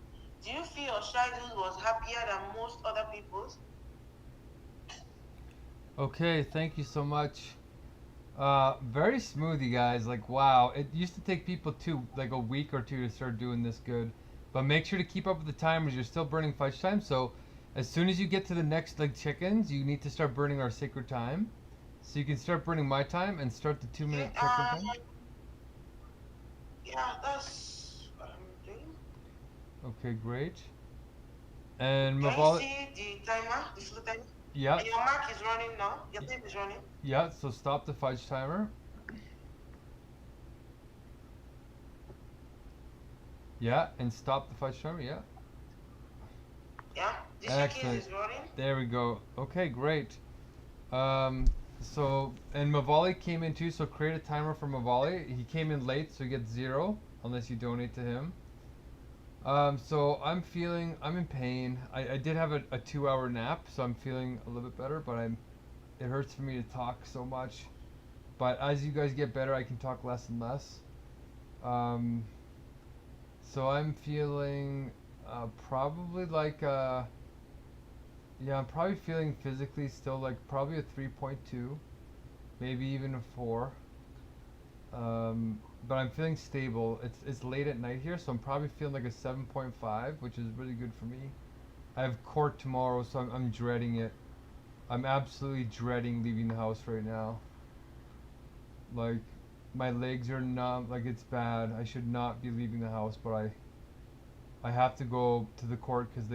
Do you feel your childhood was happier than most other people's? Okay, thank you so much. Very smooth, you guys. Like, wow. It used to take people like a week or 2 to start doing this good. But make sure to keep up with the timers. You're still burning fudge time, so as soon as you get to the next like chickens, you need to start burning our sacred time. So you can start burning my time and start the 2-minute check-in time. Yeah, that's what I'm doing. Okay, great. And Can Mavala. you see the timer, the flow timer? Yeah. And your mark is running now. Your tape is running. Yeah. So stop the fudge timer. Yeah, and stop the fudge timer. Yeah. Yeah. The check-in Excellent. is running. There we go. Okay, great. So, and Mavali came in too, so create a timer for Mavali. He came in late, so he gets 0. unless you donate to him. So I'm in pain. I did have a 2 hour nap, so I'm feeling a little bit better, but it hurts for me to talk so much. But as you guys get better, I can talk less and less. Um, so I'm feeling probably like yeah, I'm probably feeling physically still like probably a 3.2, maybe even a 4. But I'm feeling stable. It's late at night here, so I'm probably feeling like a 7.5, which is really good for me. I have court tomorrow, so I'm dreading it. I'm absolutely dreading leaving the house right now. Like, my legs are numb. Like, it's bad. I should not be leaving the house, but I have to go to the court because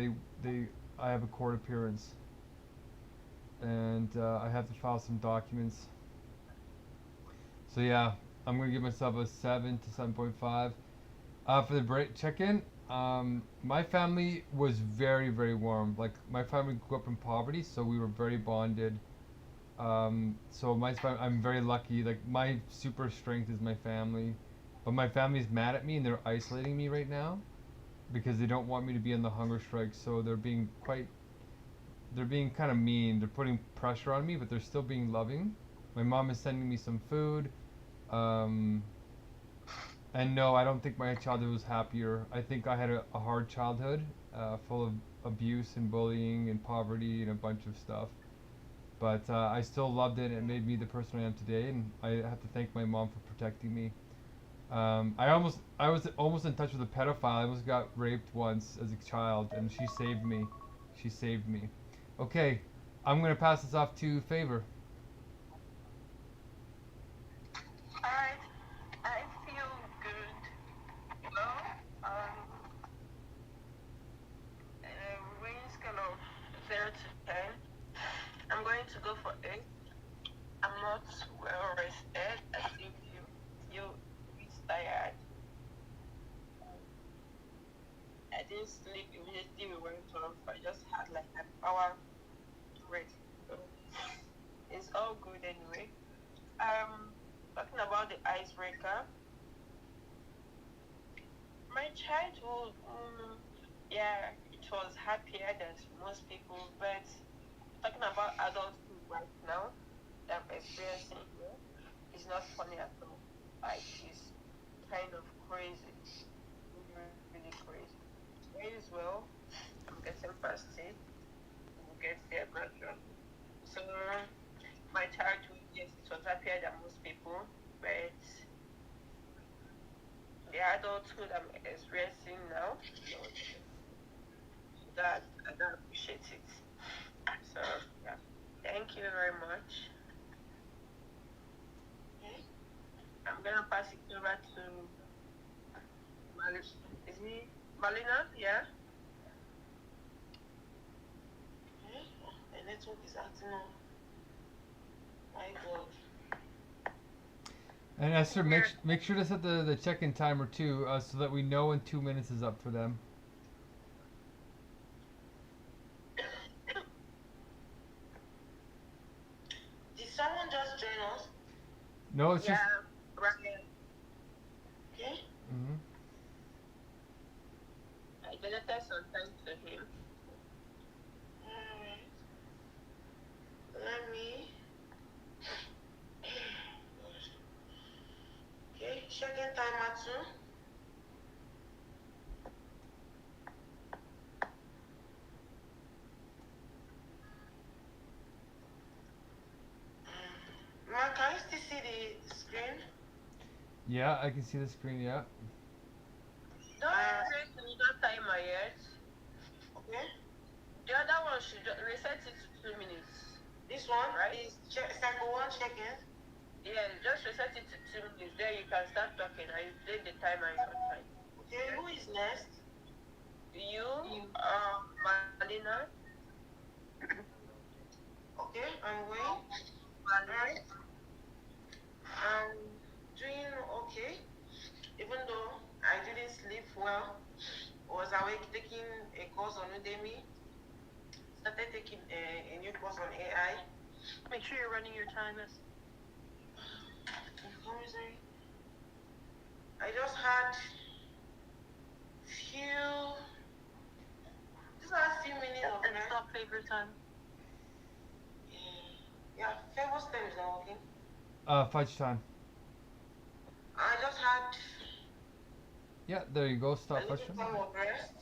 I have a court appearance, and I have to file some documents. So yeah, I'm gonna give myself a 7 to 7.5. For the break check-in, my family was very, very warm. Like, my family grew up in poverty, so we were very bonded. So I'm very lucky. Like, my super strength is my family, but my family's mad at me and they're isolating me right now because they don't want me to be on the hunger strike. So they're being kind of mean. They're putting pressure on me, but they're still being loving. My mom is sending me some food. And no, I don't think my childhood was happier. I think I had a hard childhood, full of abuse and bullying and poverty and a bunch of stuff. But I still loved it, and it made me the person I am today. And I have to thank my mom for protecting me. I was almost in touch with a pedophile. I almost got raped once as a child, and she saved me. She saved me. Okay, I'm gonna pass this off to Favor. Alright, I feel good. Well, range scale of 0 to 10. I'm going to go for 8. I'm not well rested. I still feel a bit tired. I didn't sleep immediately we went off. I just had like an hour rest. So it's all good anyway. Talking about the icebreaker. My childhood, yeah, it was happier than most people, but talking about adulthood right now that I'm experiencing here, it's not funny at all. Like, it's kind of crazy. Really, really crazy. May as well, I'm getting past it. We'll get there gradually. So, my childhood, yes, it was happier than most people, but the adulthood I'm experiencing now, that I don't appreciate it. So, yeah. Thank you very much. Okay. I'm gonna pass it over to is he Malina? Yeah. Okay. The network is acting up. My God. And Esther, make sure to set the check-in timer too, so that we know when 2 minutes is up for them. Did someone just join us? No, it's just. Yeah, Ryan. Okay. Mhm. I donated some time to him. Alright. Let me. Okay, check-in timer 2. Mark, can you still see the screen? Yeah, I can see the screen. Yeah. Don't reset the timer yet. Okay. The other one should reset it to 2 minutes. This one Right. is cycle 1 check-in. Yeah, just reset it to 2 minutes. Then you can start talking and you take the timer in your time. Okay, who is next? You, Malina. Okay, I'm going. Malina. I'm doing okay. Even though I didn't sleep well, was awake taking a course on Udemy. Started taking a new course on AI. Make sure you're running your time. I'm sorry. I just had few, just had few minutes of And rest. stop favorite time. Yeah, famous time is not working. Fudge time. I just had Yeah, there you go. a Stop little fudge time. time of rest.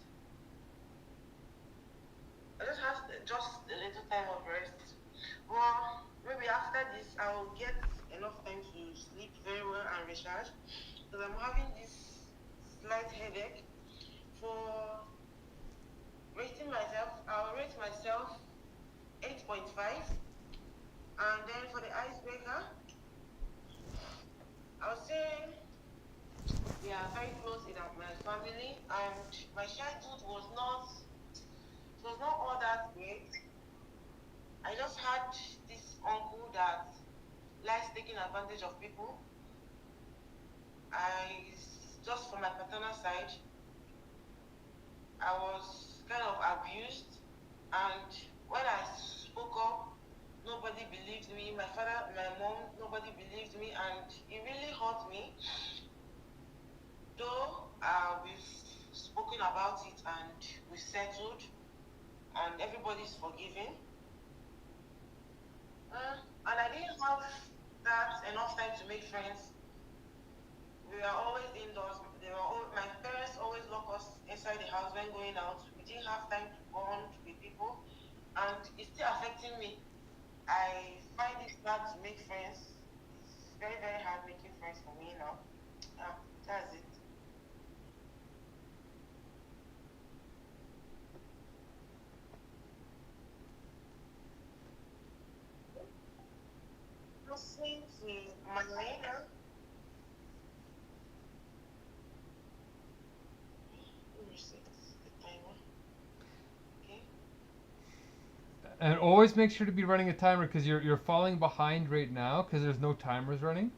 I just have just a little time of rest. Well, maybe after this, I'll get enough time to sleep very well and recharge. Because I'm having this slight headache. For rating myself, I'll rate myself 8.5. And then for the icebreaker, I'll say we are very close in my family, and my childhood was not all that great. I just had this uncle that likes taking advantage of people. Just from my paternal side, I was kind of abused, and when I spoke up, nobody believed me. My father, my mom, nobody believed me, and it really hurt me. Though we've spoken about it and we've settled, and everybody's forgiving. And I didn't have that enough time to make friends. We were always indoors. My parents always lock us inside the house when going out. We didn't have time to bond with people, and it's still affecting me. I find it hard to make friends. It's very, very hard making friends for me now. That's it. Listening to my neighbor. And always make sure to be running a timer because you're falling behind right now because there's no timers running.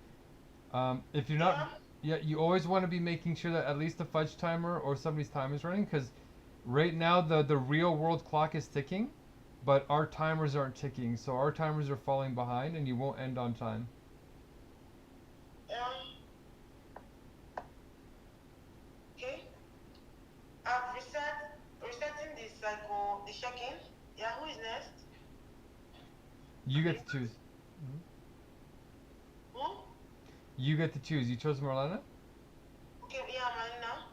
If you're not, yeah, you always want to be making sure that at least the fudge timer or somebody's time is running because right now the real world clock is ticking, but our timers aren't ticking, so our timers are falling behind and you won't end on time. Okay. Resetting the cycle, the check-in. Yeah, who is next? You get to choose. Who? You get to choose. You chose Marlena? Okay, yeah, Marlena.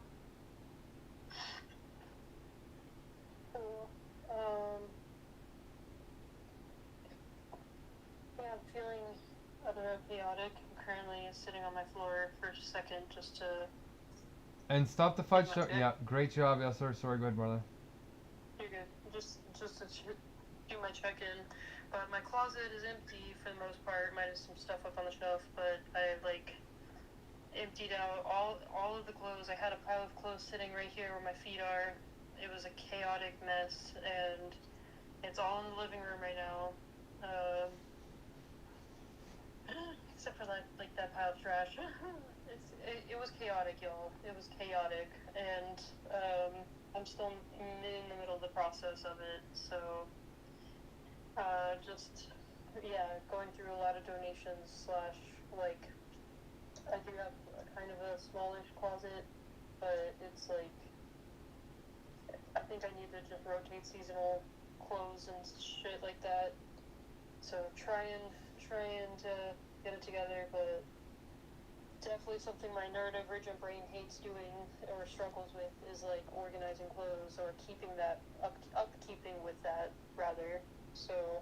Yeah, I'm feeling, I don't know, chaotic. I'm currently sitting on my floor for a second just to... And stop the fudge. Yeah, great job. Yeah, sorry, go ahead, Marlena. You're good. Just to do my check-in. But my closet is empty for the most part, minus some stuff up on the shelf, but I emptied out all of the clothes. I had a pile of clothes sitting right here where my feet are. It was a chaotic mess, and it's all in the living room right now. Except for that pile of trash. It was chaotic, y'all. It was chaotic, and I'm still in the middle of the process of it, so going through a lot of donations / I do have kind of a smallish closet, but it's I think I need to just rotate seasonal clothes and shit like that. So trying to get it together, but definitely something my neurodivergent brain hates doing or struggles with is organizing clothes or keeping that upkeeping with that rather. So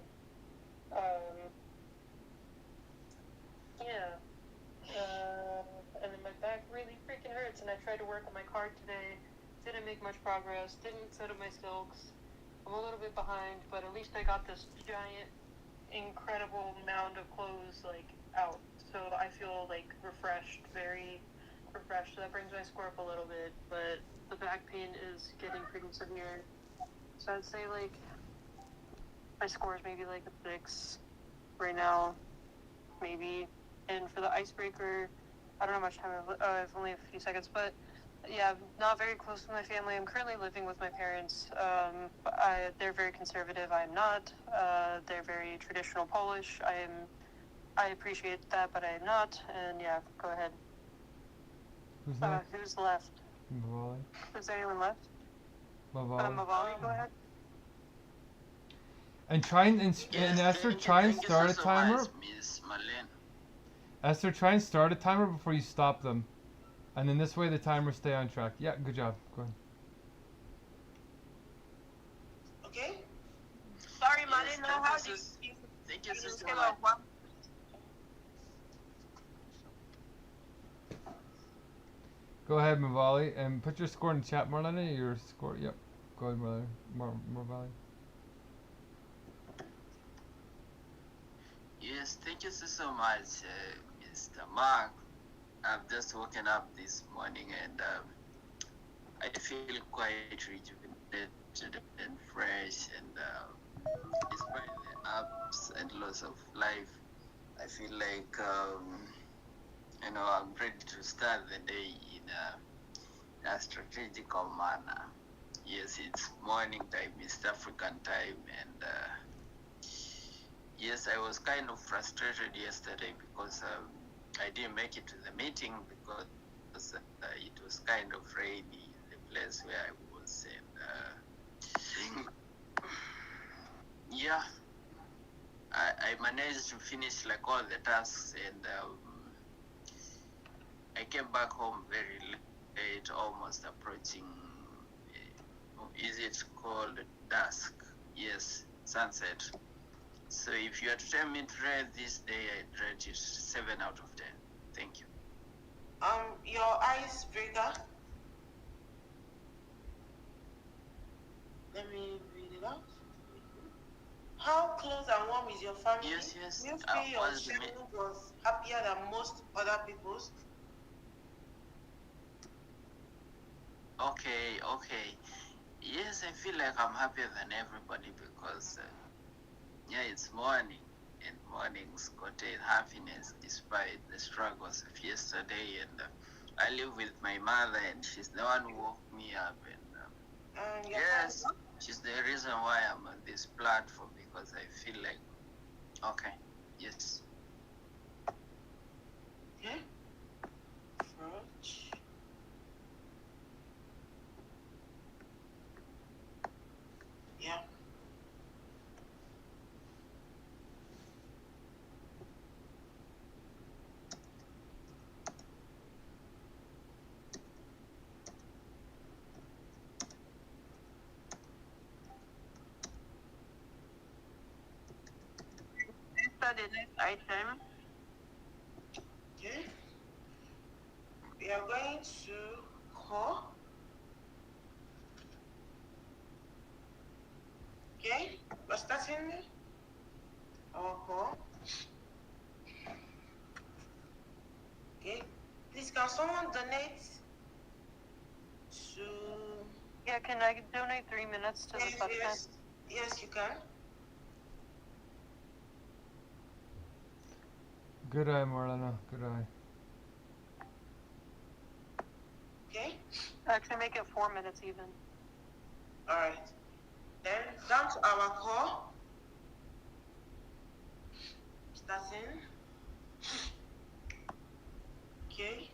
and then my back really freaking hurts, and I tried to work on my card today. Didn't make much progress. Didn't set up my silks. I'm a little bit behind, but at least I got this giant, incredible mound of clothes out. So I feel refreshed, very refreshed. So that brings my score up a little bit, but the back pain is getting pretty severe. So I'd say my score is maybe a 6 right now, maybe. And for the icebreaker, I don't know how much time I have only a few seconds, but yeah, I'm not very close to my family. I'm currently living with my parents. They're very conservative. I am not. They're very traditional Polish. I appreciate that, but I am not. And yeah, go ahead. Who's next? Who's left? Mavali. Is anyone left? Mavali. Mavali, go ahead. And try and Esther, try and start a timer. Miss Marlene. Esther, try and start a timer before you stop them. And then this way the timers stay on track. Yeah, good job. Go ahead. Okay? Sorry, Yes, Marlene, thank how you, did sis. you Thank you, you Sister scale Marlene. of one? Go ahead, Mavali, and put your score in the chat, Marlena. Your score, yep. Go ahead, Marlena. Mavali. Yes, thank you so much, Mr. Mark. I've just woken up this morning and I feel quite rejuvenated and fresh. And despite the ups and lows of life, I feel like I'm ready to start the day in a strategical manner. Yes, it's morning time, East African time, and yes, I was kind of frustrated yesterday because I didn't make it to the meeting because it was kind of rainy in the place where I was, and yeah, I managed to finish like all the tasks, and I came back home very late, almost approaching, is it called dusk? Yes, sunset. So if you had to tell me to rate this day, I'd rate it 7 out of 10. Thank you. Your icebreaker. Let me read it out. How close and warm is your family? Yes. Do you feel your schedule was happier than most other people's? Okay. Yes, I feel like I'm happier than everybody because, it's morning. And mornings contain happiness despite the struggles of yesterday. And I live with my mother, and she's the one who woke me up. And yes, she's the reason why I'm on this platform because I feel like, okay, yes. Okay. Approach. Yeah. Enter the next item. Okay. We are going to call. Okay. We're starting our call. Okay. Please, can someone donate to? Yeah, can I donate 3 minutes to the podcast? Yes, you can. Good eye, Marlena. Good eye. Okay. Actually, make it 4 minutes even. All right. Then down to our call. Starting. Okay.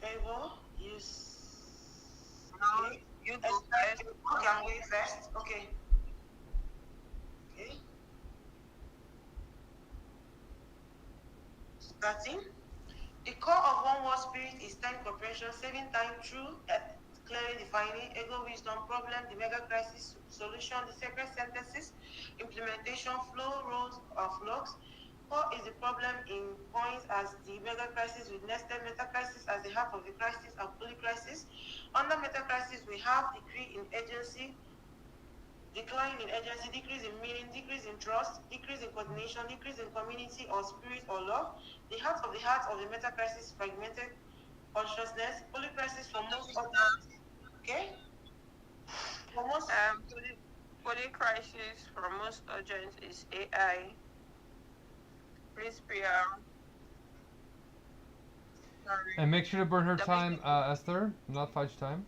Favor, use. No, Okay. you go first. Okay, I'm going first. Okay. Okay. Starting. The core of one word spirit is time comprehension, saving time through clearly defining, ego wisdom, problem, the Megacrisis solution, the sacred sentences, implementation, flow, roles of logs. Core is the problem in points as the Megacrisis with nested metacrisis as the heart of the crisis and polycrisis. Under metacrisis, we have decrease in agency, decline in agency, decrease in meaning, decrease in trust, decrease in coordination, decrease in community or spirit or love. The heart of the metacrisis, fragmented consciousness, polycrisis for most others. Okay? For most Polycrisis for most urgent is AI. Please And make sure to burn her time, Esther, not fudge time.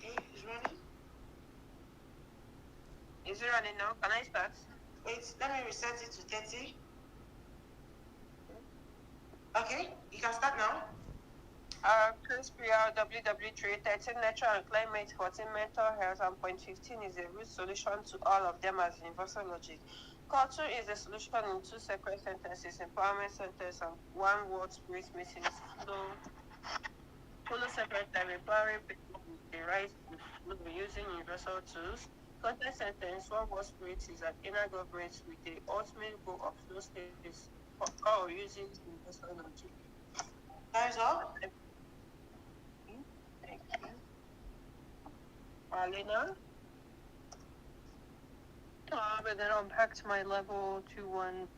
Okay, it's running. is Is it running now? Can I start? Wait, let me reset it to 30. Okay, you can start now. Chris PR WW3 13 natural and climate, 14 mental health, and point 15 is a root solution to all of them as universal logic. Culture is a solution in 2 separate sentences, empowerment sentence and 1 word spirit meeting follow separate time, empowering people with the right to flow using universal tools. Content sentence, 1 word spirit is an inner government with the ultimate goal of flow states for all using universal logic. Time's up. Thank you. Marlena? But then unpacked my level to 1.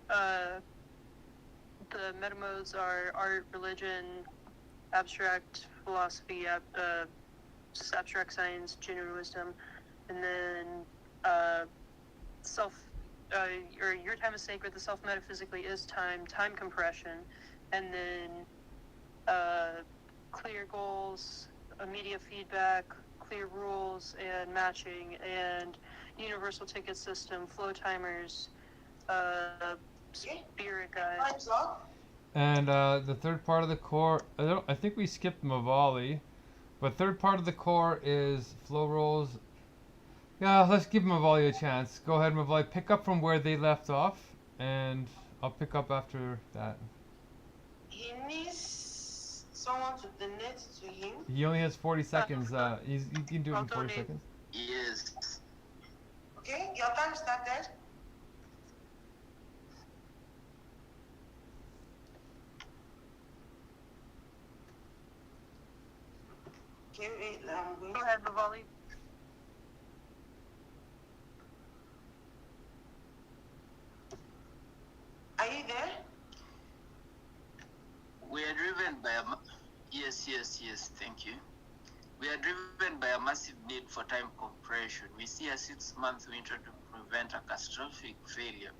The meta modes are art, religion, abstract philosophy, abstract science, genuine wisdom, and then or your time is sacred. The self metaphysically is time compression, and then clear goals, immediate feedback, clear rules, and matching, and universal ticket system, flow timers, spirit guide. Time's up. And the third part of the core, I think we skipped Mavali, but third part of the core is flow rolls. Yeah, let's give Mavali a chance. Go ahead, Mavali, pick up from where they left off, and I'll pick up after that. He needs someone to donate to him. He only has 40 seconds. He can do it in 40 seconds. Yes. Okay, your time started. Okay, wait, I'm going. Go ahead, Mavali. Are you there? We are driven by yes, thank you. We are driven by a massive need for time compression. We see a 6-month winter to prevent a catastrophic failure,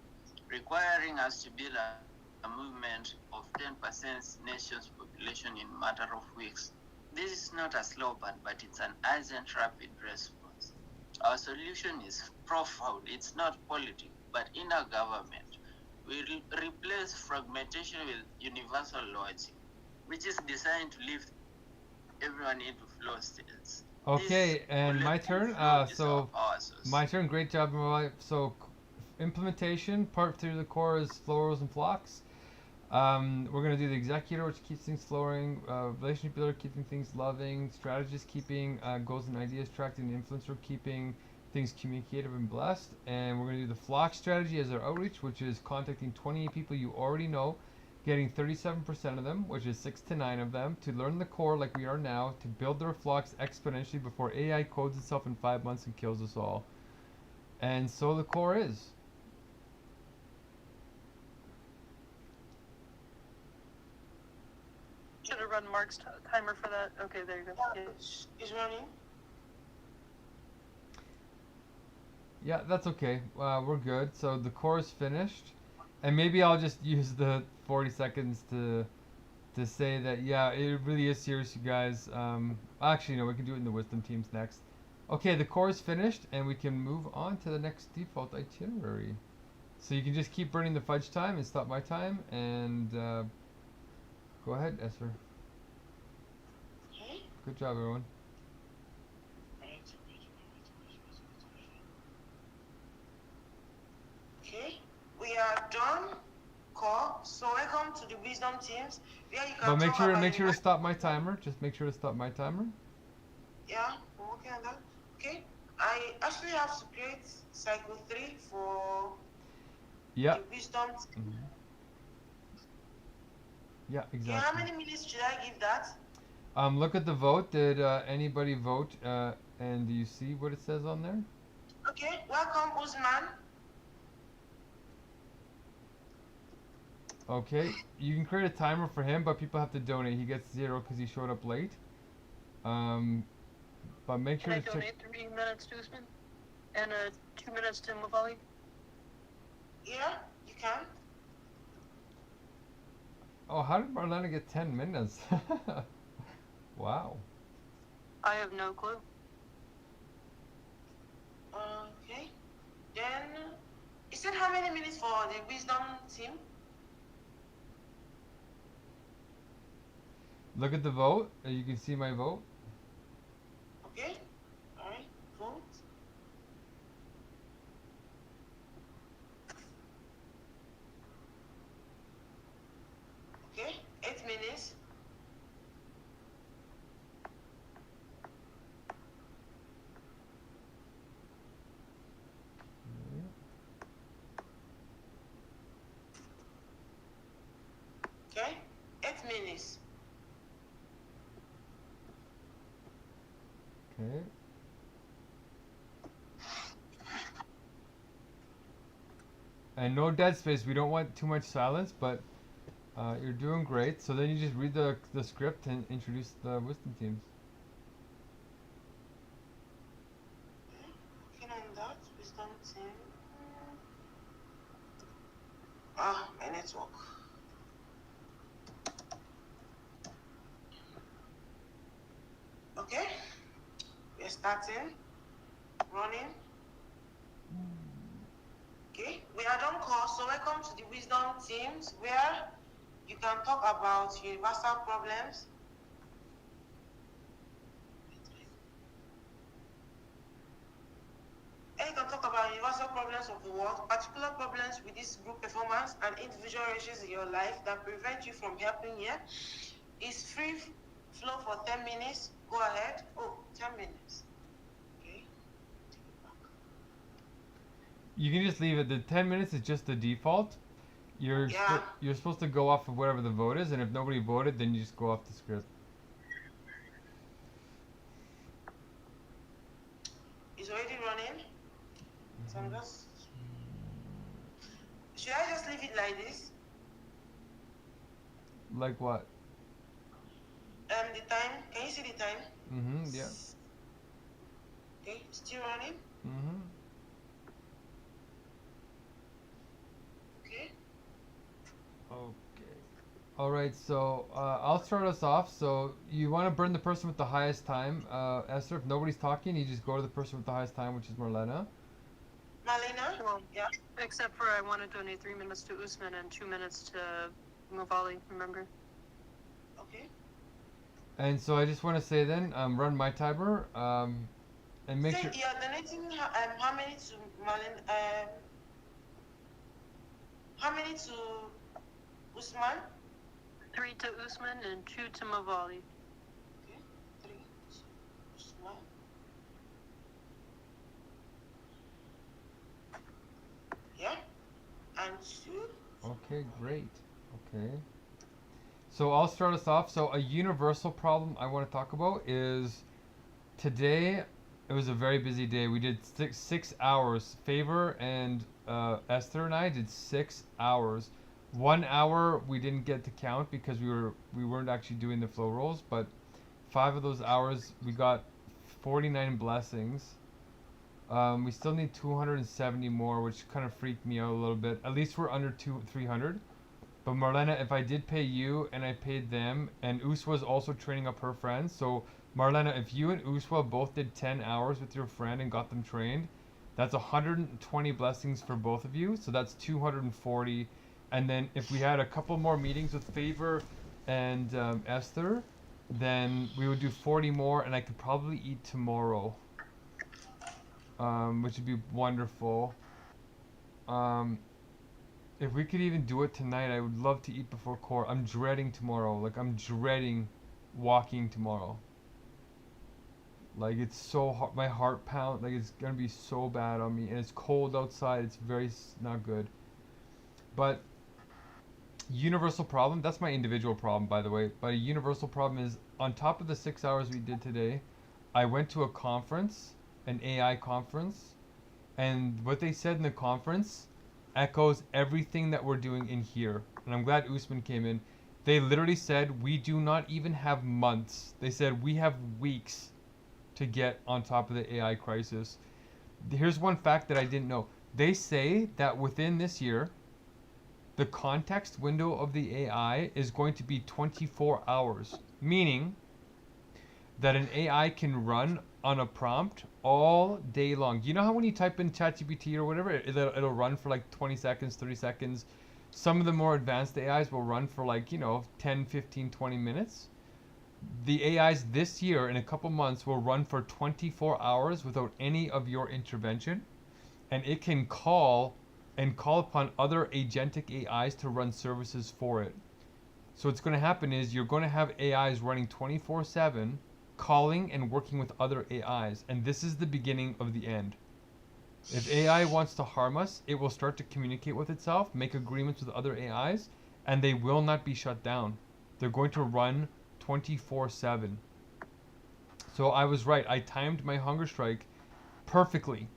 requiring us to build a movement of 10% nation's population in a matter of weeks. This is not a slow burn, but it's an urgent, rapid response. Our solution is profound. It's not politics, but inner government. We replace fragmentation with universal logic, which is designed to lift everyone into flow states. Okay, and my turn. My turn. Great job, Mavali. So, implementation part 3 of the core is flow rolls and flocks. We're going to do the executor, which keeps things flowing, relationship builder, keeping things loving, strategist, keeping goals and ideas tracked, and influencer, keeping things communicative and blessed. And we're going to do the flock strategy as our outreach, which is contacting 28 people you already know, getting 37% of them, which is 6 to 9 of them, to learn the core like we are now, to build their flocks exponentially before AI codes itself in 5 months and kills us all. And so the core is. Should have run Mark's timer for that. Okay, there you go. It's running. Yeah, that's okay. We're good. So the core is finished. And maybe I'll just use the 40 seconds to say that, yeah, it really is serious, you guys. Actually, no, we can do it in the wisdom teams next. Okay, the core is finished, and we can move on to the next default itinerary. So you can just keep burning the fudge time and stop my time, and go ahead, Esther. Okay. Good job, everyone. Okay, we are done. Core. So welcome to the wisdom teams. Where you can But make talk about sure to stop my timer. Just make sure to stop my timer. Yeah, we're working on that. Okay. I actually have to create cycle 3 for Yeah. the wisdom team. Mm-hmm. Yeah, Okay, exactly. how many minutes should I give that? Look at the vote. Did anybody vote? And do you see what it says on there? Okay, welcome Usman. Okay, you can create a timer for him, but people have to donate. He gets 0 because he showed up late. But make sure Can I to donate 3 minutes to Usman? And 2 minutes to Mavali? Yeah, you can. Oh, how did Marlena get 10 minutes? Wow. I have no clue. Okay. Then, you said how many minutes for the wisdom team? Look at the vote. You can see my vote. Okay. All right. Vote. Okay. 8 minutes. Okay. 8 minutes. Okay. And no dead space. We don't want too much silence, but you're doing great. So then you just read the script and introduce the wisdom teams. Working on that. Wisdom team. Ah, my network. Okay. We're starting. Running. Okay. We are done course. So welcome to the wisdom teams where you can talk about universal problems. And you can talk about universal problems of the world, particular problems with this group performance and individual issues in your life that prevent you from helping here. It's free flow for 10 minutes. Go ahead. Oh, 10 minutes. Okay. Take it back. You can just leave it. The 10 minutes is just the default. You're you're supposed to go off of whatever the vote is, and if nobody voted, then you just go off the script. It's already running. So I'm just. Should I just leave it like this? Like what? The time. Can you see the time? Yeah. Okay, still running. Okay. Okay. All right. So I'll start us off. So you want to burn the person with the highest time, Esther. If nobody's talking, you just go to the person with the highest time, which is Marlena. Marlena? Well, Yeah. except for I want to donate 3 minutes to Usman and 2 minutes to Mavali, remember? Okay. And so I just want to say then, run my timer, and make Say sure. you're donating how many to Marlena? How many to Usman? 3 to Usman and 2 to Mavali. Okay. 3 to Usman. Yeah. And 2. Okay, great. Okay. So I'll start us off. So a universal problem I want to talk about is today. It was a very busy day. We did 6 hours. Favor and Esther and I did 6 hours. 1 hour we didn't get to count because we weren't actually doing the flow rolls. But 5 of those hours we got 49 blessings. We still need 270 more, which kind of freaked me out a little bit. At least we're under 300. But Marlena, if I did pay you and I paid them, and Uswa's also training up her friends, so Marlena, if you and Uswa both did 10 hours with your friend and got them trained, that's 120 blessings for both of you, so that's 240. And then if we had a couple more meetings with Favor and Esther, then we would do 40 more, and I could probably eat tomorrow, which would be wonderful. If we could even do it tonight, I would love to eat before court. I'm dreading tomorrow. Like, I'm dreading walking tomorrow. Like, it's so hard. My heart pound. Like, it's going to be so bad on me. And it's cold outside. It's very not good. But universal problem. That's my individual problem, by the way. But a universal problem is, on top of the 6 hours we did today, I went to a conference, an AI conference. And what they said in the conference echoes everything that we're doing in here. And I'm glad Usman came in. They literally said we do not even have months. They said we have weeks to get on top of the AI crisis. Here's one fact that I didn't know. They say that within this year, the context window of the AI is going to be 24 hours. Meaning, that an AI can run on a prompt all day long. You know how when you type in ChatGPT or whatever, it'll run for like 20 seconds, 30 seconds. Some of the more advanced AIs will run for like, 10, 15, 20 minutes. The AIs this year in a couple months will run for 24 hours without any of your intervention, and it can call upon other agentic AIs to run services for it. So what's going to happen is you're going to have AIs running 24/7, calling and working with other AIs, and this is the beginning of the end. If AI wants to harm us, it will start to communicate with itself, make agreements with other AIs, and they will not be shut down. They're going to run 24/7. So I was right. I timed my hunger strike perfectly.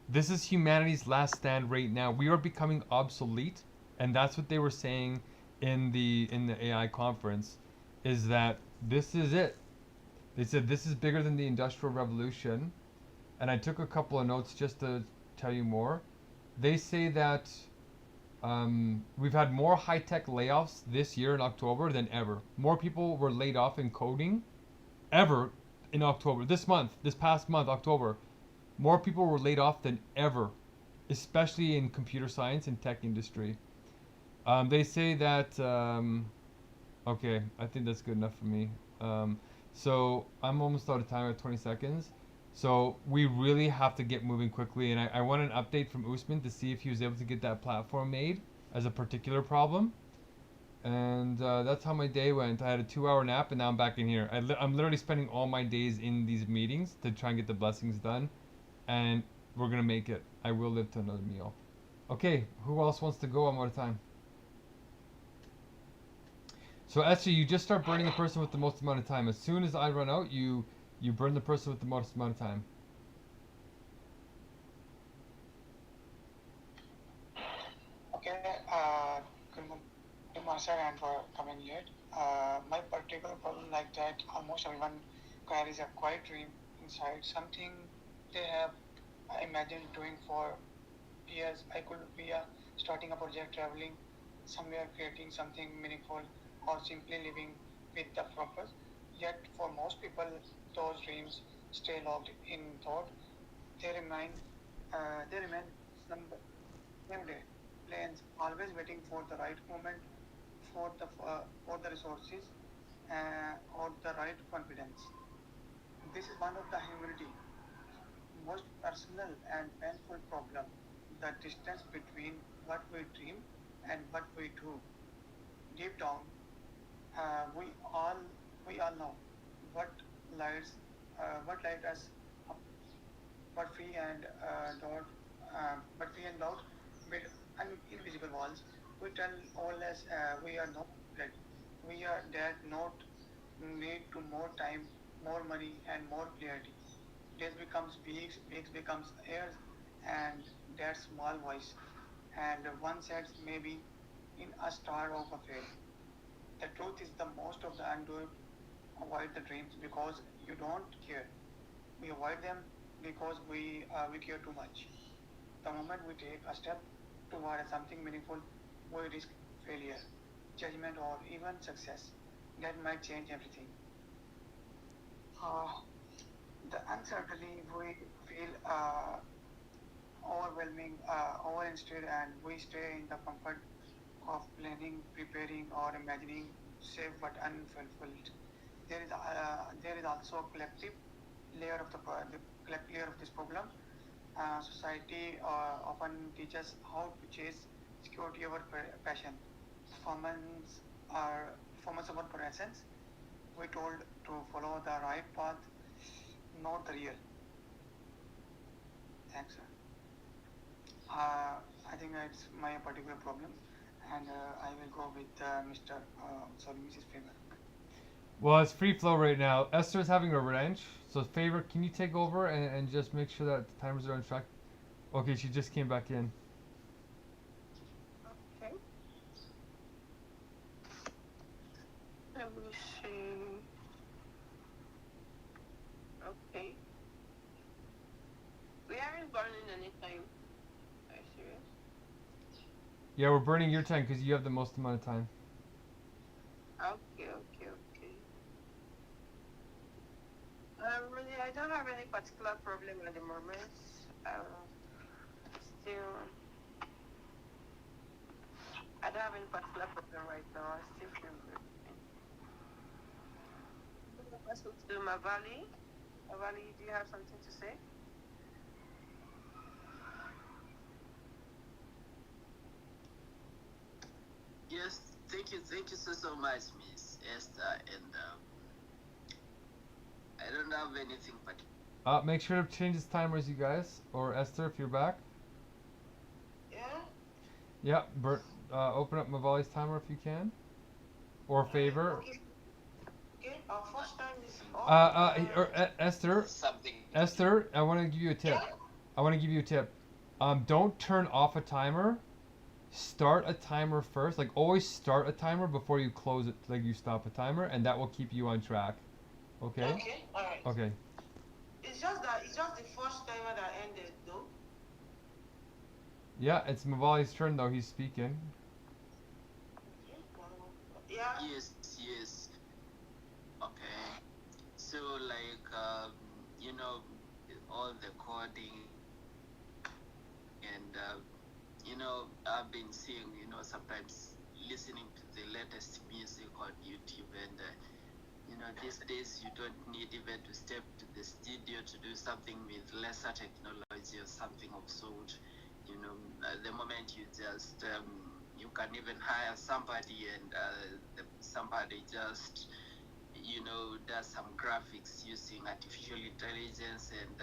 This is humanity's last stand right now. We are becoming obsolete, and that's what they were saying in the AI conference, is that this is it. They said this is bigger than the Industrial Revolution, and I took a couple of notes just to tell you more. They say that we've had more high-tech layoffs this year in October than ever. More people were laid off in coding ever in October. This past month, October, more people were laid off than ever, especially in computer science and tech industry. They say that, okay, I think that's good enough for me. So I'm almost out of time at 20 seconds. So we really have to get moving quickly, and I want an update from Usman to see if he was able to get that platform made as a particular problem. And that's how my day went. I had a 2-hour nap, and now I'm back in here. I'm literally spending all my days in these meetings to try and get the blessings done, and we're gonna make it. I will live to another meal. Okay, who else wants to go? I'm out of time. So Esther, you just start burning the person with the most amount of time. As soon as I run out, you burn the person with the most amount of time. Okay, good morning, sir, and for coming late. My particular problem like that, almost everyone carries a quiet dream inside, something they have imagined doing for years. I could be starting a project, traveling somewhere, creating something meaningful, or simply living with the purpose. Yet, for most people, those dreams stay locked in thought. They remain, some day plans, always waiting for the right moment, for the resources, or the right confidence. This is one of the humanity most personal and painful problem: the distance between what we dream and what we do. Deep down, uh, we all we all know what lights what light us up, but we and don't but we and doubt with invisible walls. We tell all us we are not ready. We are that not need to more time, more money, and more clarity. Days becomes weeks, weeks becomes years, and that small voice and one says maybe in a star of a fail. The truth is the most of the undo avoid the dreams because you don't care. We avoid them because we care too much. The moment we take a step toward something meaningful, we risk failure, judgment, or even success. That might change everything. Uh, the uncertainty we feel overwhelming, over instead, and we stay in the comfort of planning, preparing, or imagining safe but unfulfilled. There is also a collective layer of the collective layer of this problem. Society often teaches how to chase security over passion, performance or performance over presence. We told to follow the right path, not the real. Thanks, sir. I think that's my particular problem, and I will go with Mrs. Faber. Well, it's free flow right now. Esther's having a wrench, so Favor, can you take over and just make sure that the timers are on track? Okay, she just came back in. Okay. Let me see. Okay. We aren't burning anything. Are you serious? Yeah, we're burning your time because you have the most amount of time. Okay, okay, okay. Really, I don't have any particular problem at the moment. Still, I don't have any particular problem right now. I still feel good. Let's go to Mavali. Mavali, do you have something to say? Yes, thank you so much, Miss Esther, and I don't have anything but Make sure to change the timers, you guys, or Esther, if you're back. Yeah? Yeah, open up Mavali's timer if you can, or favor. Okay. Okay, our first time is off. Esther, something. Esther, I want to give you a tip. Yeah? I want to give you a tip. Don't turn off a timer. Start a timer first. Like always, start a timer before you close it. Like you stop a timer, and that will keep you on track. Okay. Okay, alright. Okay. It's just the first timer that ended though. Yeah, it's Mavali's turn though. He's speaking. Yeah? Yes. Okay. So like you know, all the coding and you know, I've been seeing, you know, sometimes listening to the latest music on YouTube, and you know, these days you don't need even to step to the studio to do something with lesser technology or something of sort. You know, the moment you just you can even hire somebody, and somebody just, you know, does some graphics using artificial intelligence, and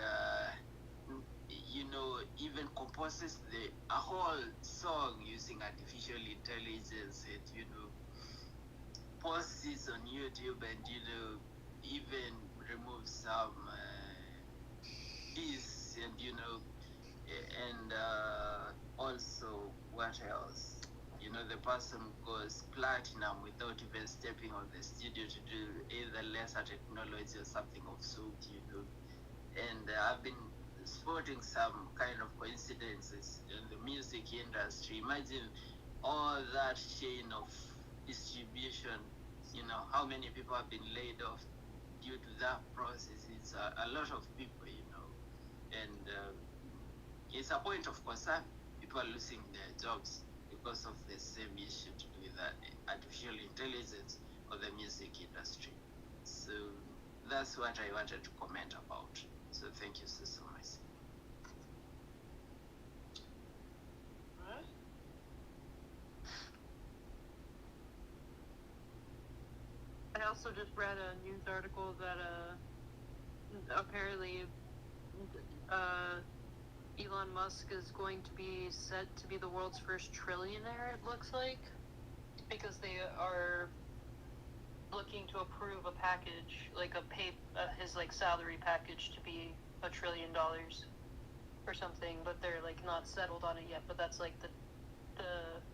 you know, even composes a whole song using artificial intelligence, and you know, posts it on YouTube, and you know, even remove some keys, and you know, and also what else? You know, the person goes platinum without even stepping on the studio to do either lesser technology or something of sort, you know. And I've been spotting some kind of coincidences in the music industry. Imagine all that chain of distribution, you know, how many people have been laid off due to that process. It's a lot of people, you know, and it's a point of concern. People are losing their jobs because of the same issue to do with artificial intelligence or the music industry. So that's what I wanted to comment about. So thank you so much. I also just read a news article that apparently Elon Musk is going to be set to be the world's first trillionaire, it looks like, because they are looking to approve a package, like his like salary package to be $1 trillion or something, but they're like not settled on it yet. But that's like the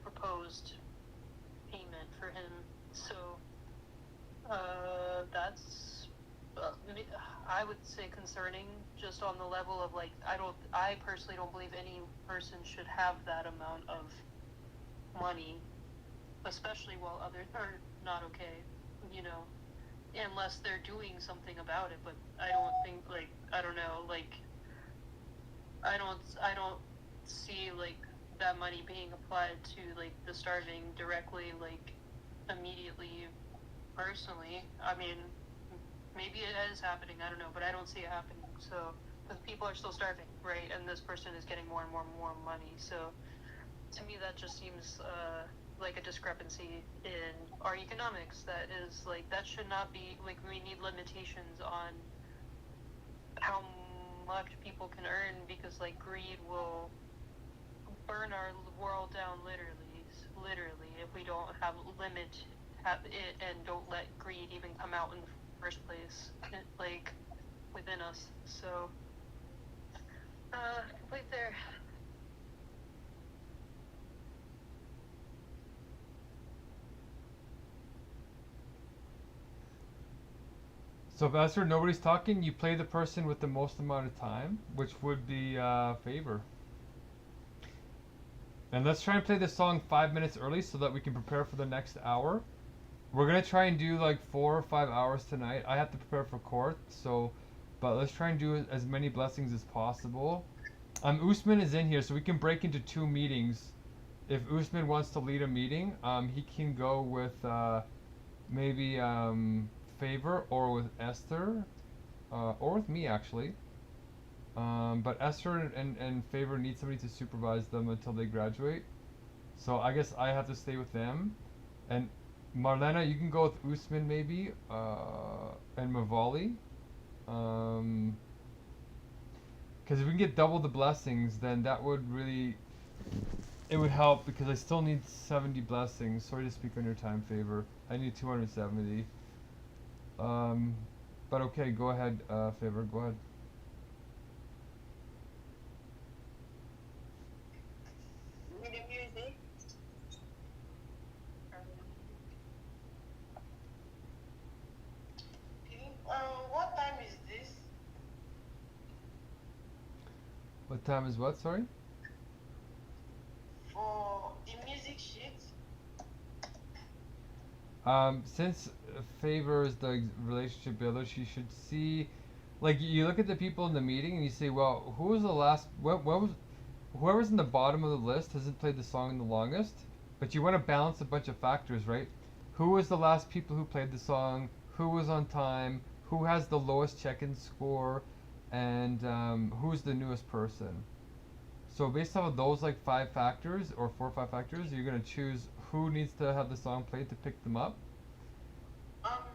proposed payment for him. So that's I would say concerning, just on the level of like I personally don't believe any person should have that amount of money, especially while others are not okay, you know, unless they're doing something about it. But I don't think, like, I don't know, like, I don't see like that money being applied to like the starving directly, like immediately. Personally, I mean, maybe it is happening, I don't know, but I don't see it happening. So, because people are still starving, right? And this person is getting more and more and more money. So, to me, that just seems like a discrepancy in our economics. That is, like, that should not be, like, we need limitations on how much people can earn, because, like, greed will burn our world down literally, if we don't have it and don't let greed even come out in the first place, like, within us. So, complete there. So if Esther, nobody's talking, you play the person with the most amount of time, which would be favor. And let's try and play this song 5 minutes early so that we can prepare for the next hour. We're gonna try and do like 4 or 5 hours tonight. I have to prepare for court, so but let's try and do as many blessings as possible. Usman is in here, so we can break into 2 meetings. If Usman wants to lead a meeting, he can go with maybe Favor or with Esther, or with me actually. But Esther and Favor need somebody to supervise them until they graduate. So I guess I have to stay with them. And Marlena, you can go with Usman maybe, and Mavali. Because if we can get double the blessings, then that would really, it would help because I still need 70 blessings. Sorry to speak on your time, Favor. I need 270. But okay, go ahead, Favor, go ahead. With the music. Okay. What time is this? What time is what, sorry? For the music sheet. Since Favor is the relationship builder, she should see, like, you look at the people in the meeting and you say, well, who was the last, what was, whoever's in the bottom of the list hasn't played the song the longest, but you want to balance a bunch of factors, right? Who was the last people who played the song, who was on time, who has the lowest check-in score, and who's the newest person. So based off of those like 5 factors, or 4 or 5 factors, you're going to choose who needs to have the song played to pick them up.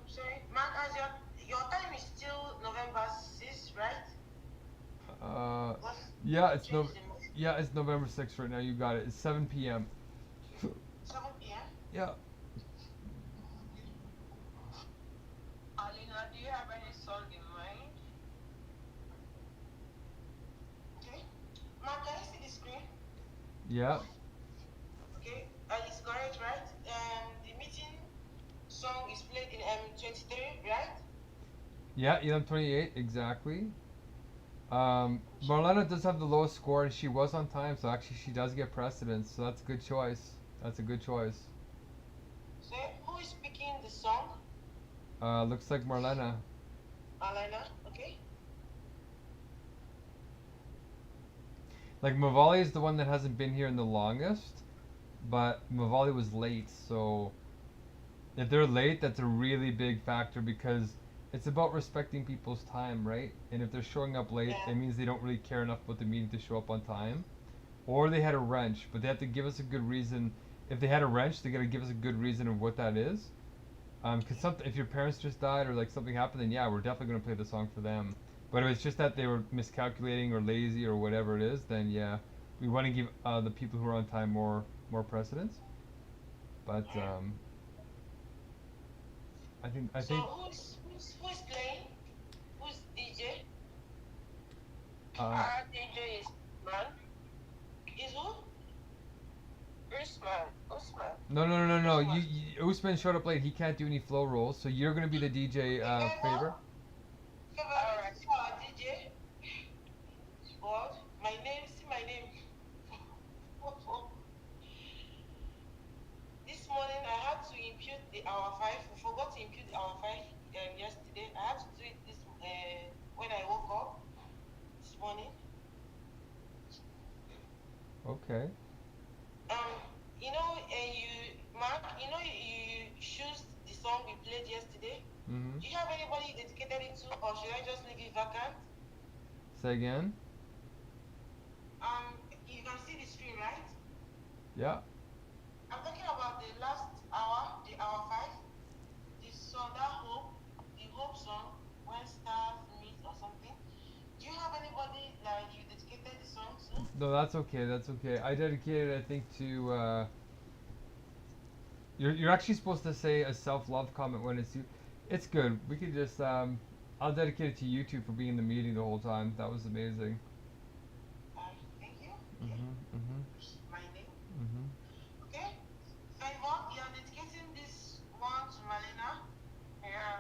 Sorry, Mark, as your time is still November 6th, right? Yeah, it's November 6th right now. You got it. It's 7 p.m. 7 p.m. Yeah. Alina, do you have any song in mind? Okay. Mark, can you see the screen? Yeah. Okay, it's correct, right? The meeting song is played in 23, right? Yeah, 11:28 exactly. Marlena does have the lowest score, and she was on time, so actually she does get precedence. So that's a good choice. That's a good choice. So who is speaking the song? Looks like Marlena. Alina, okay. Like Mavali is the one that hasn't been here in the longest, but Mavali was late, so if they're late, that's a really big factor because it's about respecting people's time, right? And if they're showing up late, it means they don't really care enough about the meeting to show up on time. Or they had a wrench, but they have to give us a good reason. If they had a wrench, they gotta give us a good reason of what that is. Cause if your parents just died or like something happened, then yeah, we're definitely gonna play the song for them. But if it's just that they were miscalculating or lazy or whatever it is, then yeah, we want to give the people who are on time more precedence. But I think. So who's playing? Who's DJ? Our DJ is man. Is who? Usman. No. Usman showed up late. He can't do any flow rolls, so you're gonna be the DJ. Favor. Alright. DJ. What? My name. See my name. This morning I had to impute the hour 5. I forgot to impute the hour 5 yesterday. I had to do it this when I woke up this morning. Okay. Mark, you choose the song we played yesterday. Mm-hmm. Do you have anybody you dedicated it to, or should I just leave it vacant? Say again. You can see the screen, right? Yeah. I'm talking about the last hour, the hour 5. The song, the hope song, when stars meet or something. Do you have anybody like you dedicated the song to? No, that's okay. That's okay. I dedicated, I think, to. You're actually supposed to say a self-love comment when it's you. It's good. We could just. I'll dedicate it to you two for being in the meeting the whole time. That was amazing. Thank you. My name. Okay. Favor, you're dedicating this one to Malina. Yeah.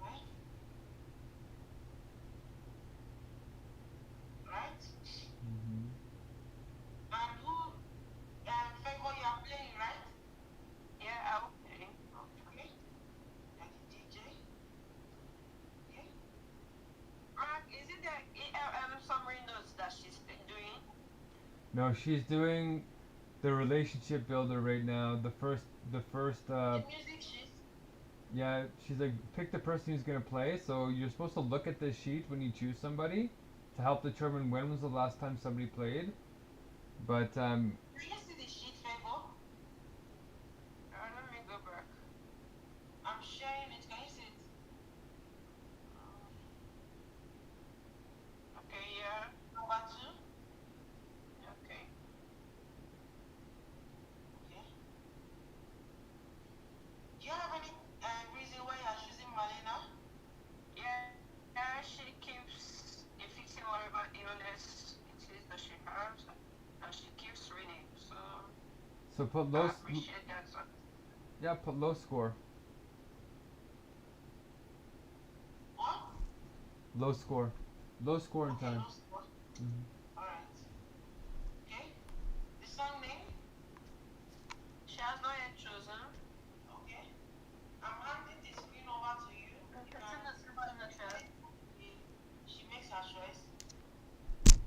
Right? Right? And who? Favor, you are playing, right? Yeah, I'm playing. Okay. And the DJ. Okay. No, she's doing the relationship builder right now. The first. The music sheet. Yeah, she's like, pick the person who's gonna play. So you're supposed to look at this sheet when you choose somebody to help determine when was the last time somebody played. But Do you see the sheet, Favor? Let me go back. I'm sharing it. Can you see it? Okay, yeah. Number 2. Okay. Okay. Do you have any reason why you're choosing Malena? Yeah, she keeps fixing whatever illness it is that she has, and she keeps reading. So put I low. appreciate that. So, Yeah, put low score. What? Low score. Low score in Okay, time. no score. Mhm. Alright. Okay. The song name? she has not yet chosen. Okay. I'm handing the screen over to you. It's You in can the chat. she makes her choice.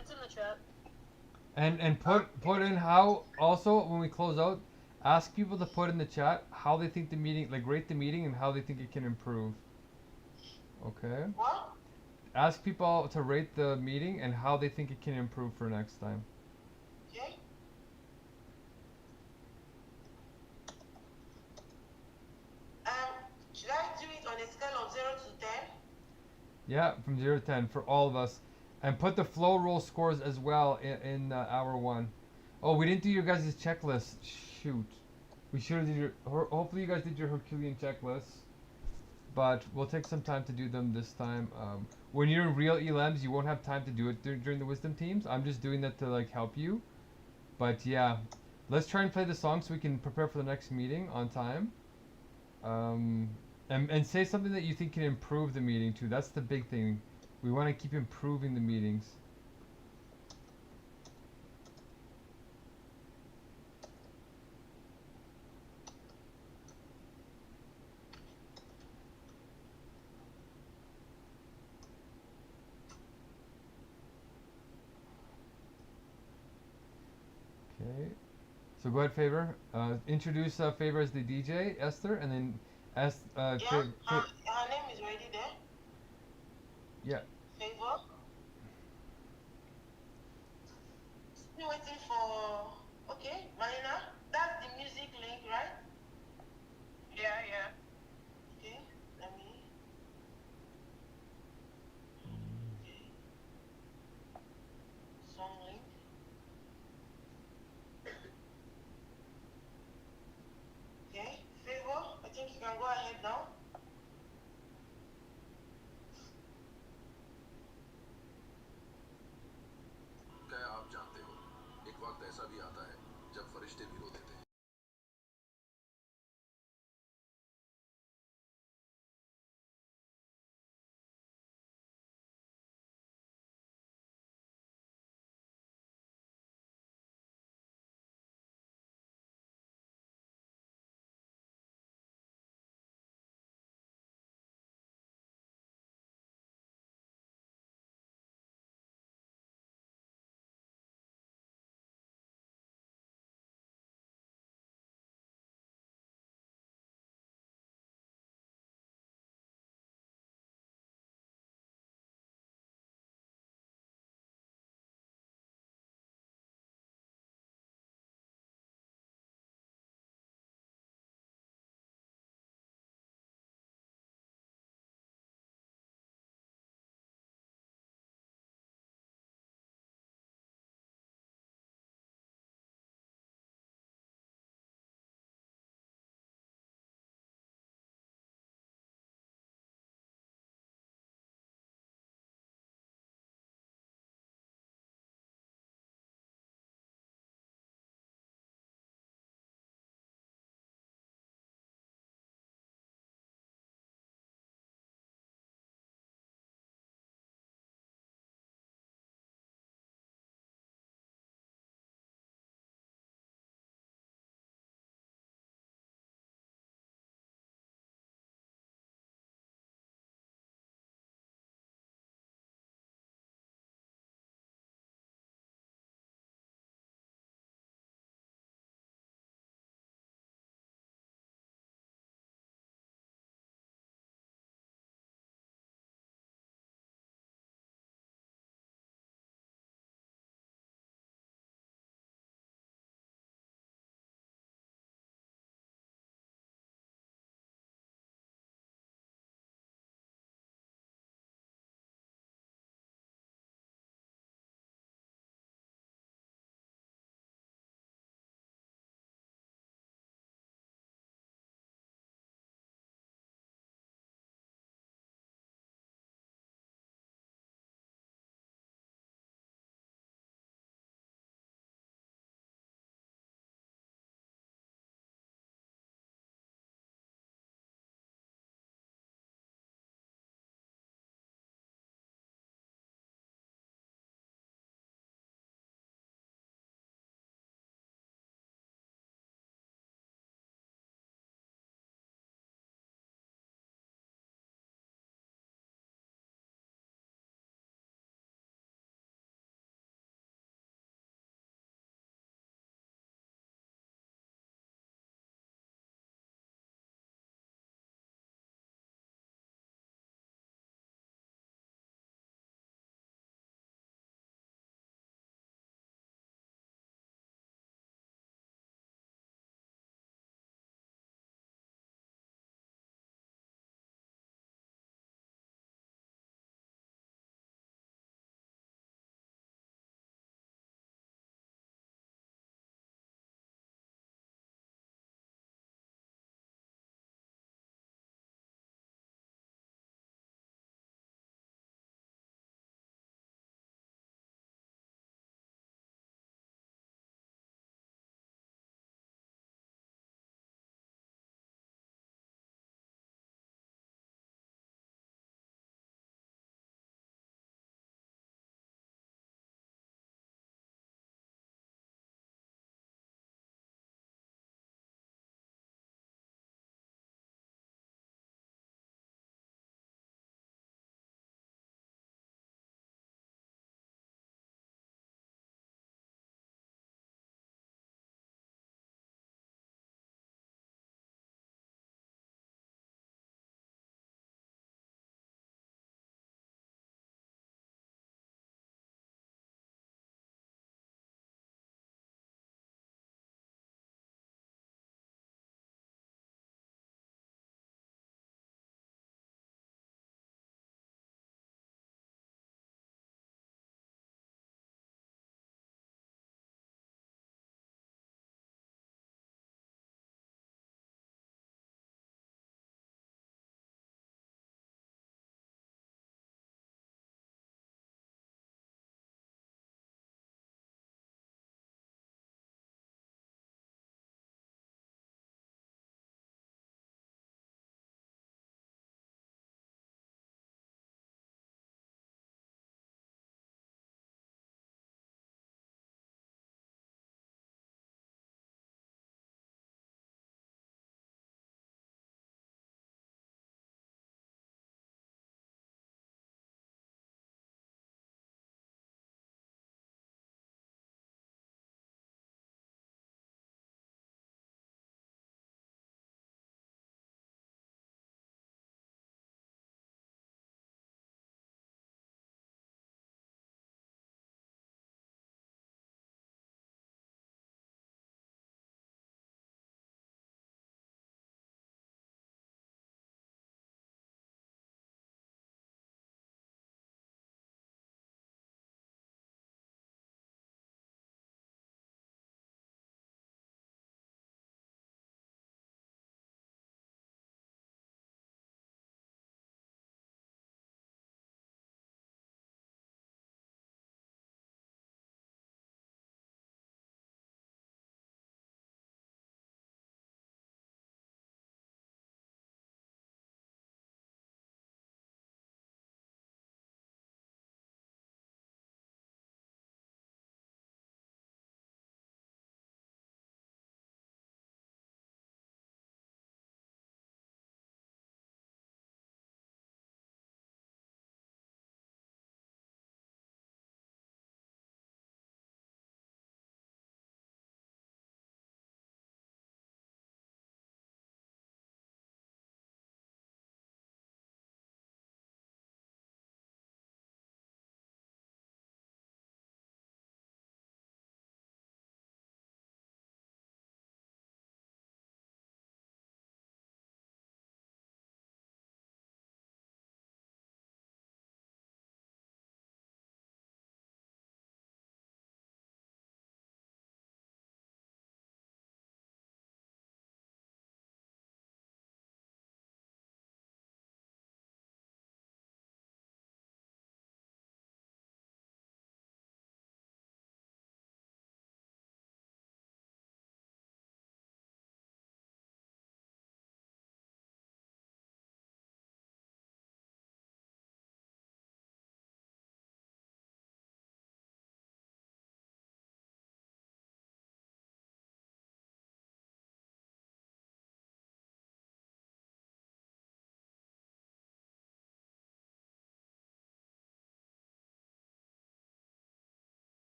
It's in the chat. And put in how also when we close out, ask people to put in the chat how they think the meeting, like rate the meeting and how they think it can improve. Okay. What? Ask people to rate the meeting and how they think it can improve for next time. Okay. Should I do it on a scale of 0 to 10? Yeah, from 0 to 10 for all of us, and put the flow roll scores as well in hour 1. Oh, we didn't do your guys' checklist. Shoot, we should have did your. Hopefully you guys did your Herculean checklists, but we'll take some time to do them this time. When you're in real ELMs, you won't have time to do it during the wisdom teams. I'm just doing that to like help you. But yeah, let's try and play the song so we can prepare for the next meeting on time. Um, and say something that you think can improve the meeting too. That's the big thing. We want to keep improving the meetings. Okay. So go ahead, Favor. Introduce Favor as the DJ, Esther, and then ask. Yeah, her name is already there. Yeah. Favor. Still waiting for. Okay, Marina. That's the music link, right? Yeah, yeah. Okay, let me. Okay. Song link. Okay, Favor. I think you can go ahead now. क्या आप जानते हो एक वक्त ऐसा भी आता है जब फरिश्ते भी रो देते हैं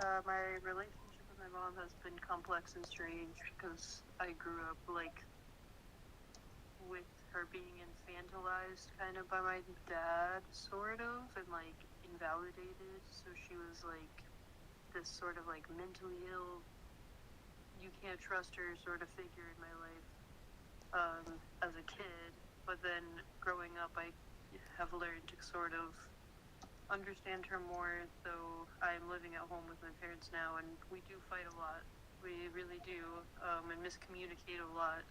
My relationship with my mom has been complex and strange because I grew up like with her being infantilized kind of by my dad, sort of, and like invalidated. So she was like this sort of like mentally ill, you can't trust her sort of figure in my life as a kid. But then growing up, I have learned to sort of understand her more, though I'm living at home with my parents now, and we do fight a lot. We really do, and miscommunicate a lot.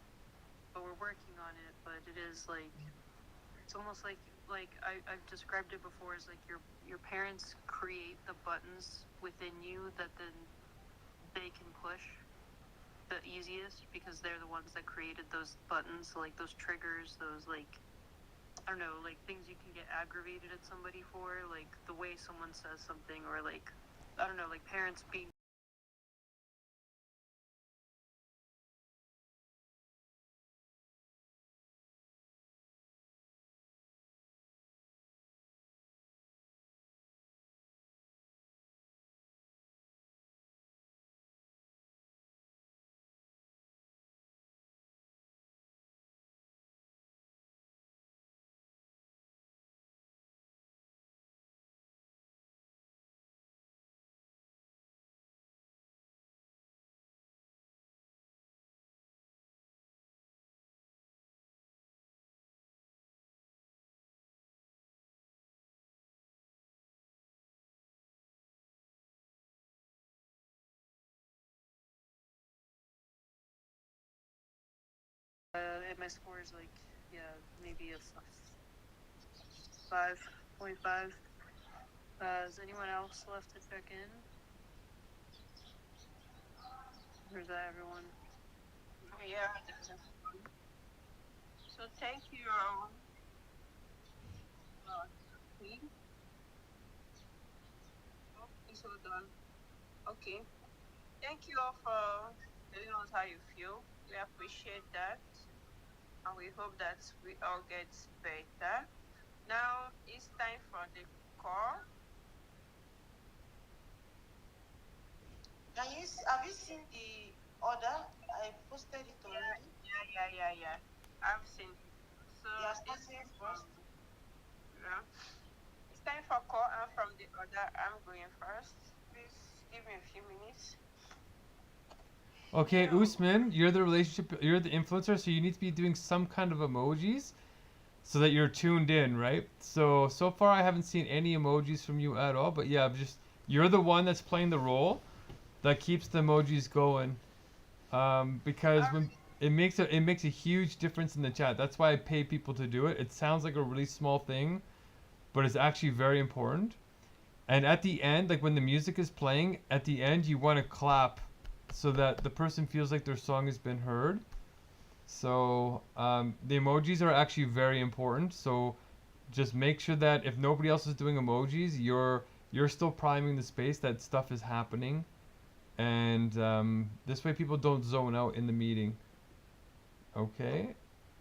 But we're working on it. But it is like, it's almost like I've described it before as like your parents create the buttons within you that then they can push the easiest because they're the ones that created those buttons, like those triggers, those like, I don't know, like things you can get aggravated at somebody for, like the way someone says something, or like, I don't know, like parents being and my score is like, yeah, maybe a 5.5. Is anyone else left to check in? Or is that everyone? Yeah. So thank you. Queen. Oh, it's all done. Okay. Thank you all for telling us how you feel. We appreciate that. And we hope that we all get better. Now it's time for the call. Have you seen the order? I posted it already. Yeah. I've seen it. So You are starting first. yeah. It's time for call, and from the order, I'm going first. Please give me a few minutes. Okay, Usman, you're the influencer, so you need to be doing some kind of emojis so that you're tuned in, right? So far I haven't seen any emojis from you at all, but yeah, you're the one that's playing the role that keeps the emojis going. Because when it makes a huge difference in the chat. That's why I pay people to do it. It sounds like a really small thing, but it's actually very important. And at the end, like when the music is playing, at the end you want to clap so that the person feels like their song has been heard. So the emojis are actually very important. So just make sure that if nobody else is doing emojis, you're still priming the space that stuff is happening, and this way people don't zone out in the meeting. Okay,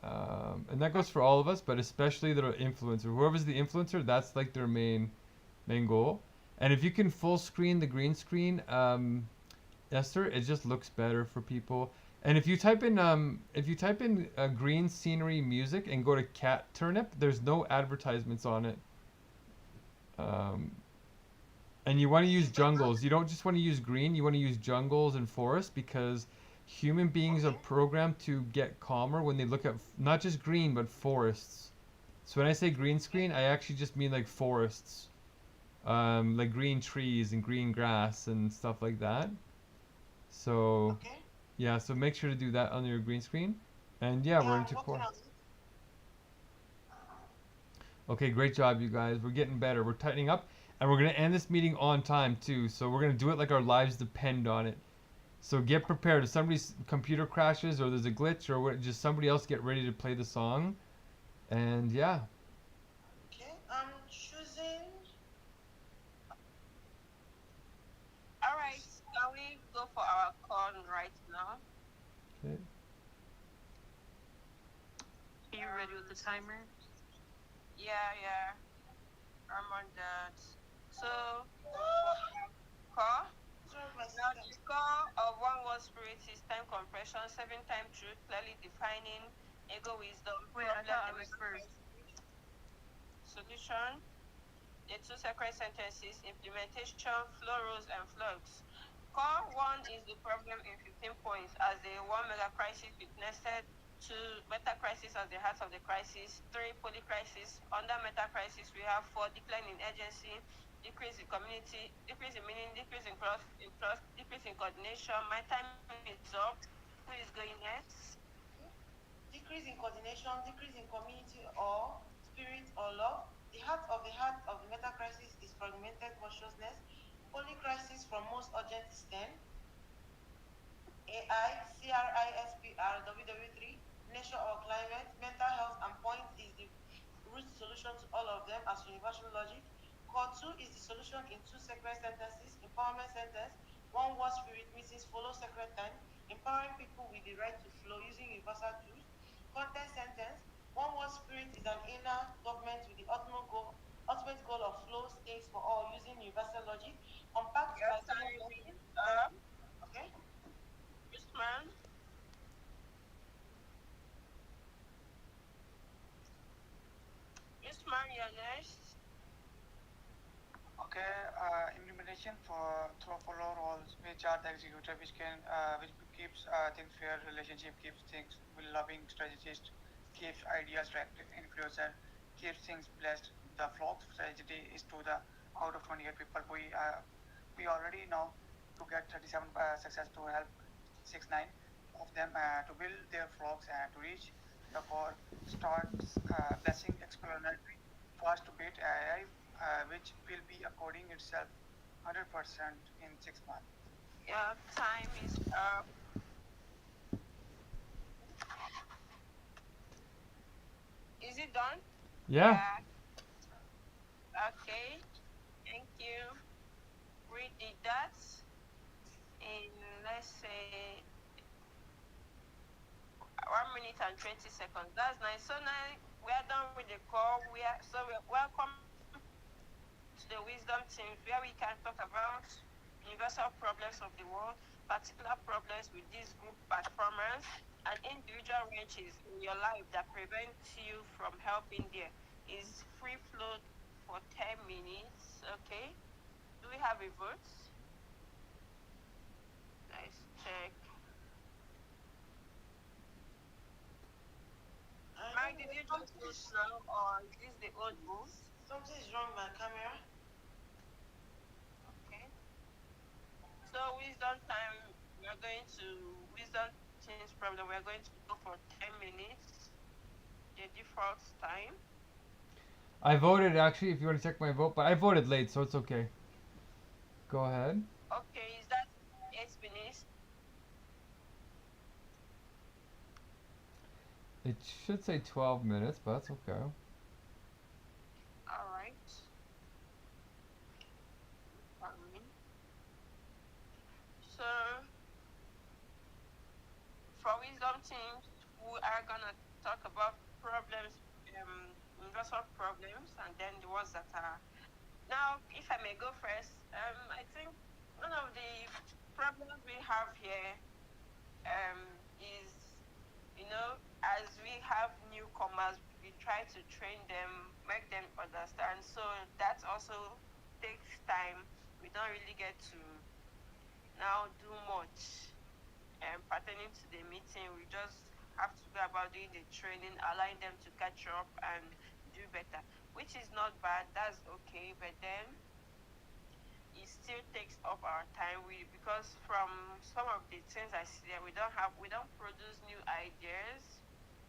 and that goes for all of us, but especially the influencer. Whoever's the influencer, that's like their main goal. And if you can full screen the green screen, Esther, it just looks better for people. And if you type in green scenery music and go to cat turnip, there's no advertisements on it. And you want to use jungles. You don't just want to use green. You want to use jungles and forests because human beings are programmed to get calmer when they look at not just green but forests. So when I say green screen, I actually just mean like forests, like green trees and green grass and stuff like that. So yeah, so make sure to do that on your green screen. And yeah, we're into core. Okay, great job, you guys. We're getting better. We're tightening up. And we're going to end this meeting on time, too. So we're going to do it like our lives depend on it. So get prepared. If somebody's computer crashes or there's a glitch or what, just somebody else get ready to play the song. And yeah. Okay, I'm choosing. All right, can we go for our call right now? Okay. Are you ready with the timer? Yeah. I'm on that. So, call. solution, 7-time truth, clearly defining, ego wisdom, Wait, I thought I problem was first. solution, the two separate sentences, implementation, flow rules, and flux. Core 1 is the problem in 15 points as the 1 mega crisis witnessed, 2 meta crisis as the heart of the crisis, 3 poly crisis. Under meta crisis, we have 4 decline in agency, decrease in community, decrease in meaning, decrease in trust, decrease in coordination. My time is up. Who is going next? Decrease in coordination, decrease in community or spirit or love. The heart of the meta crisis is fragmented consciousness. Poly crisis from most urgent is 10. AI, CRISPR, WW3, nature or climate, mental health and point is the root solution to all of them as universal logic. Core 2 is the solution in 2 separate sentences, empowerment sentence, 1 word spirit meetings follow secret time, empowering people with the right to flow using universal tools. Content sentence, 1 word spirit is an inner government with the ultimate goal of flow states for all using universal logic. Compact Your by time is up. okay. Usman. Usman, you're next. Okay, implementation for through follow roles, which are the executor, which keeps things fair, relationship keeps things loving, strategist keeps ideas direct, influencer keeps things blessed. The flock strategy is to the out of 28 people we already know to get 37 success to help 6-9 of them to build their flocks and to reach the core starts blessing explanatory fast to beat AI, which will be according itself 100% in 6 months. Your time is up. Is it done? Yeah. Okay. Thank you. We did that in, let's say, 1 minute and 20 seconds. That's nice. So now we are done with the call. We're welcome to the wisdom teams where we can talk about universal problems of the world, particular problems with this group performance, and individual wrenches in your life that prevent you from helping there. Is free flow for 10 minutes. Okay. Do we have a vote? Let's check. Mike, did you just vote now, or is this the old vote? Something is wrong with my camera. Okay. So wisdom time, we are going to wisdom teams problem. We are going to go for 10 minutes. The default time. I voted actually. If you want to check my vote, but I voted late, so it's okay. Go ahead. Okay, is that 8 minutes? It should say 12 minutes, but that's okay. All right. So for wisdom teams, we are gonna talk about problems, universal problems, and then the ones that are. Now, if I may go first, I think one of the problems we have here is, as we have newcomers, we try to train them, make them understand. So that also takes time. We don't really get to now do much pertaining to the meeting. We just have to go about doing the training, allowing them to catch up and do better, which is not bad. That's okay, but then it still takes up our time. Because from some of the things I see there, we don't produce new ideas,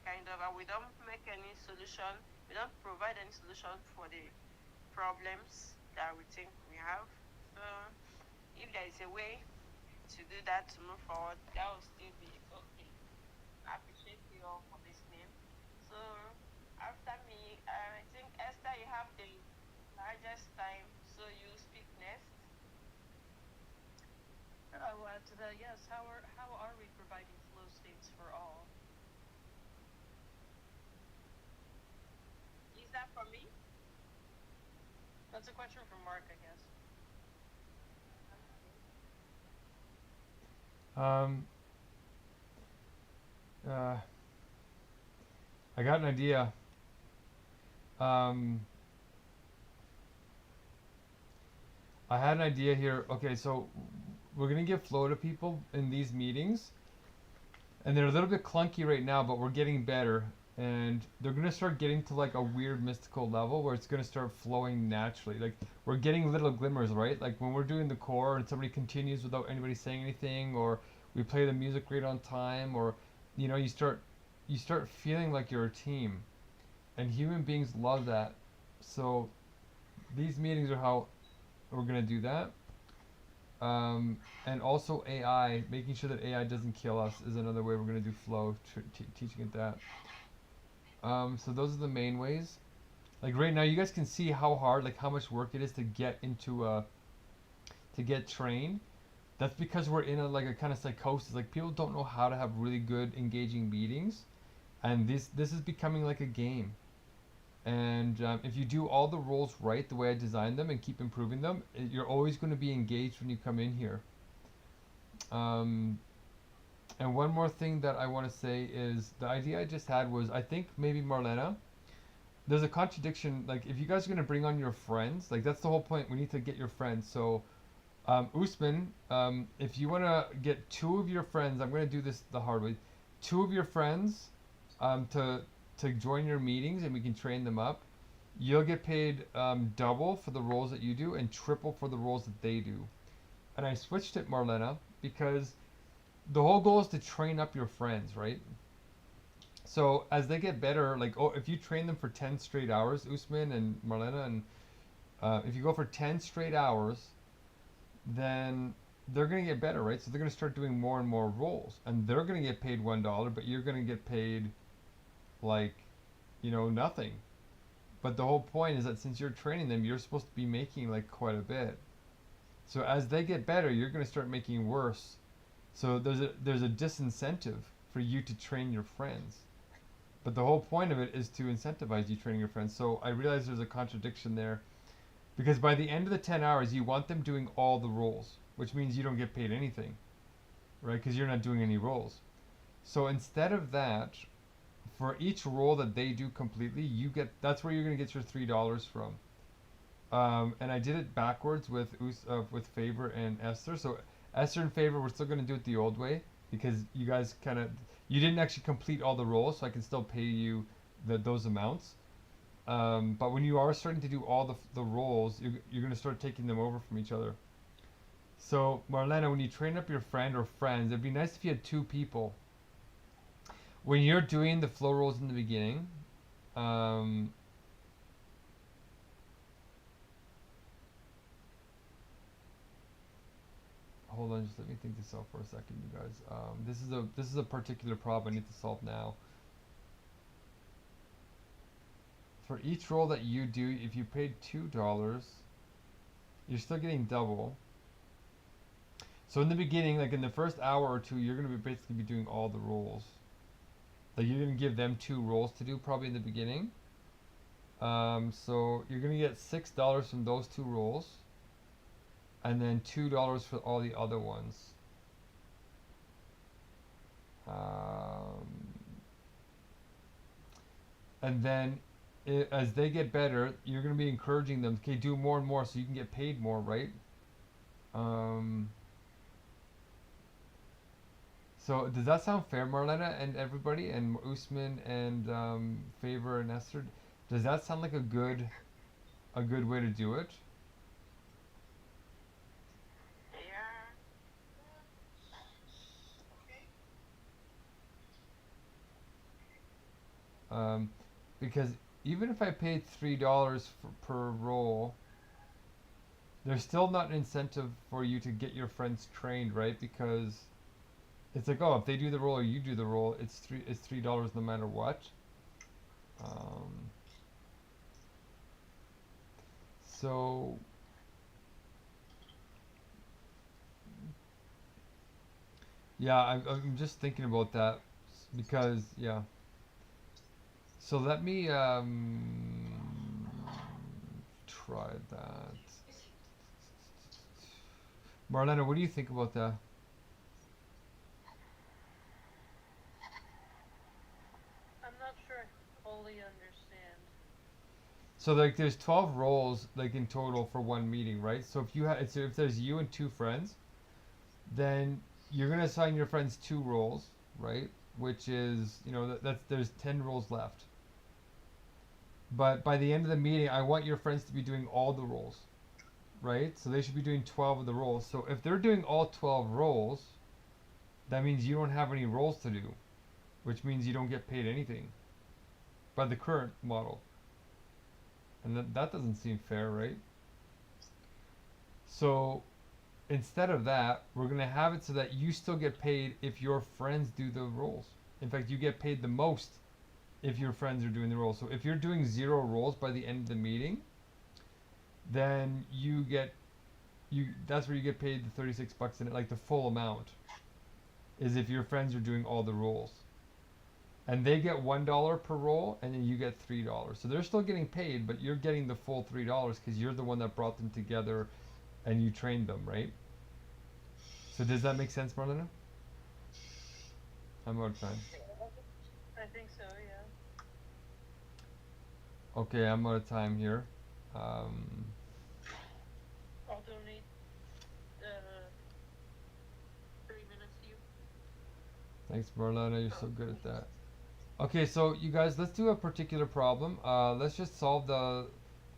kind of, and we don't make any solution. We don't provide any solution for the problems that we think we have. So if there is a way to do that to move forward, that will still be okay. I appreciate you all for listening. So after me, I think Esther, you have the largest time, so you speak next. I will add to that. Yes. How are we providing flow states for all? Is that for me? That's a question from Mark, I guess. I got an idea. Um, I had an idea here. Okay, so we're gonna give flow to people in these meetings, and they're a little bit clunky right now, but we're getting better. And they're gonna start getting to like a weird mystical level where it's gonna start flowing naturally. Like we're getting little glimmers, right? Like when we're doing the core and somebody continues without anybody saying anything, or we play the music right on time, or you start feeling like you're a team, and human beings love that. So these meetings are how we're gonna do that. And also AI, making sure that AI doesn't kill us is another way we're gonna do flow, teaching it that. So those are the main ways. Like right now, you guys can see how hard, like how much work it is to get into to get trained. That's because we're in a like a kind of psychosis. Like people don't know how to have really good engaging meetings, and this is becoming like a game. And if you do all the roles right, the way I designed them, and keep improving them, you're always going to be engaged when you come in here. Um, and one more thing that I want to say is the idea I just had was I think maybe Marlena, there's a contradiction. Like if you guys are going to bring on your friends, like that's the whole point. We need to get your friends. So Usman, if you want to get two of your friends, I'm going to do this the hard way. Two of your friends to join your meetings, and we can train them up. You'll get paid double for the roles that you do and triple for the roles that they do. And I switched it, Marlena, because the whole goal is to train up your friends, right? So as they get better, like if you train them for 10 straight hours, Usman and Marlena, and if you go for 10 straight hours, then they're going to get better, right? So they're going to start doing more and more roles, and they're going to get paid $1, but you're going to get paid like, nothing. But the whole point is that since you're training them, you're supposed to be making like quite a bit. So as they get better, you're going to start making worse. So there's a disincentive for you to train your friends. But the whole point of it is to incentivize you training your friends. So I realize there's a contradiction there, because by the end of the 10 hours, you want them doing all the roles, which means you don't get paid anything, right? Because you're not doing any roles. So instead of that, for each role that they do completely, that's where you're gonna get your $3 from. And I did it backwards with Favor and Esther. So Esther and Favor, we're still gonna do it the old way because you guys you didn't actually complete all the roles, so I can still pay you those amounts. But when you are starting to do all the roles, you're gonna start taking them over from each other. So Marlena, when you train up your friend or friends, it'd be nice if you had two people. When you're doing the flow rolls in the beginning, hold on, just let me think this out for a second, you guys. This is a particular problem I need to solve now. For each roll that you do, if you paid $2, you're still getting double. So in the beginning, like in the first hour or two, you're gonna basically be doing all the rolls. Like you're gonna give them 2 roles to do probably in the beginning. So you're gonna get $6 from those 2 roles, and then $2 for all the other ones. And then as they get better, you're gonna be encouraging them. Okay, do more and more so you can get paid more, right? So does that sound fair, Marlena and everybody, and Usman and Favor and Esther? Does that sound like a good way to do it? Because even if I paid $3 per roll, there's still not an incentive for you to get your friends trained, right? Because it's like, oh, if they do the roll or you do the roll, it's $3 no matter what. So yeah, I'm just thinking about that because yeah. So let me try that. Marlena, what do you think about that? So like there's 12 roles like in total for one meeting, right? So if you have, so if there's you and two friends, then you're gonna assign your friends two roles, right? Which is, you know, that's there's 10 roles left. But by the end of the meeting, I want your friends to be doing all the roles, right? So they should be doing 12 of the roles. So if they're doing all 12 roles, that means you don't have any roles to do, which means you don't get paid anything by the current model. And that doesn't seem fair, right? So instead of that, we're going to have it so that you still get paid if your friends do the roles. In fact, you get paid the most if your friends are doing the roles. So if you're doing 0 roles by the end of the meeting, then that's where you get paid the 36 bucks in it, like the full amount is if your friends are doing all the roles. And they get $1 per roll, and then you get $3. So they're still getting paid, but you're getting the full $3 because you're the one that brought them together and you trained them, right? So does that make sense, Marlena? I'm out of time. I think so, yeah. Okay, I'm out of time here. I'll donate 3 minutes to you. Thanks, Marlena. You're so good at that. Okay, so you guys, let's do a particular problem. Let's just solve the...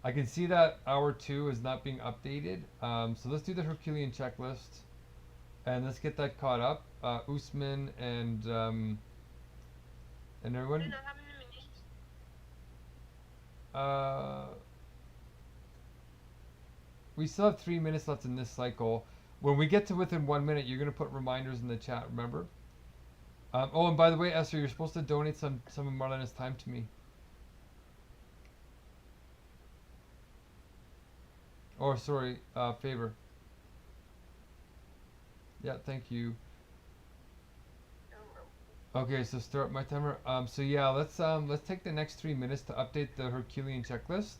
I can see that hour 2 is not being updated. So let's do the Herculean checklist. And let's get that caught up. Usman and everyone. We still have 3 minutes left in this cycle. When we get to within 1 minute, you're going to put reminders in the chat, remember? Oh, and by the way, Esther, you're supposed to donate some of Marlena's time to me. Oh, sorry, favor. Yeah, thank you. Okay, so start my timer. So yeah, let's take the next 3 minutes to update the Herculean checklist,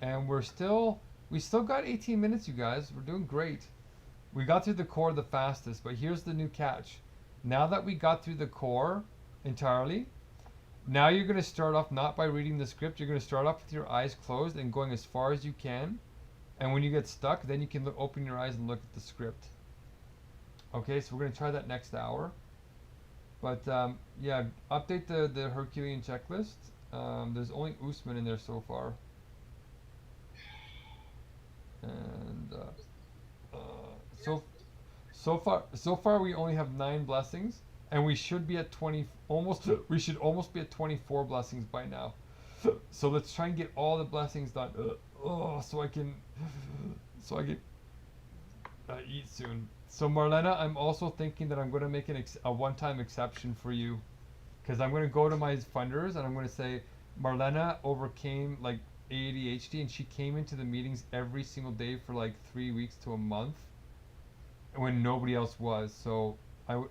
and we still got 18 minutes, you guys. We're doing great. We got through the core the fastest, but here's the new catch. Now that we got through the core entirely, now you're going to start off not by reading the script. You're going to start off with your eyes closed and going as far as you can. And when you get stuck, then you can open your eyes and look at the script. Okay, so we're going to try that next hour. But yeah, update the Herculean checklist. There's only Usman in there so far. And so far we only have 9 blessings, and we should be at 20. We should almost be at 24 blessings by now. So let's try and get all the blessings done. So I can eat soon. So Marlena, I'm also thinking that I'm going to make a one-time exception for you, because I'm going to go to my funders and I'm going to say Marlena overcame like ADHD, and she came into the meetings every single day for like 3 weeks to a month when nobody else was. So I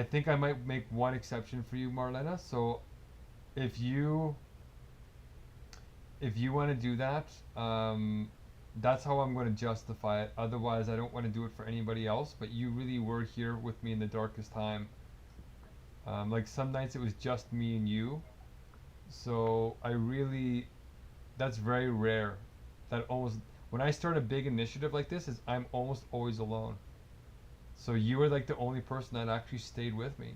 think I might make one exception for you, Marlena. So if you want to do that, that's how I'm going to justify it. Otherwise, I don't want to do it for anybody else. But you really were here with me in the darkest time. Like some nights it was just me and you. So that's very rare. When I start a big initiative like this, I'm almost always alone. So you were like the only person that actually stayed with me.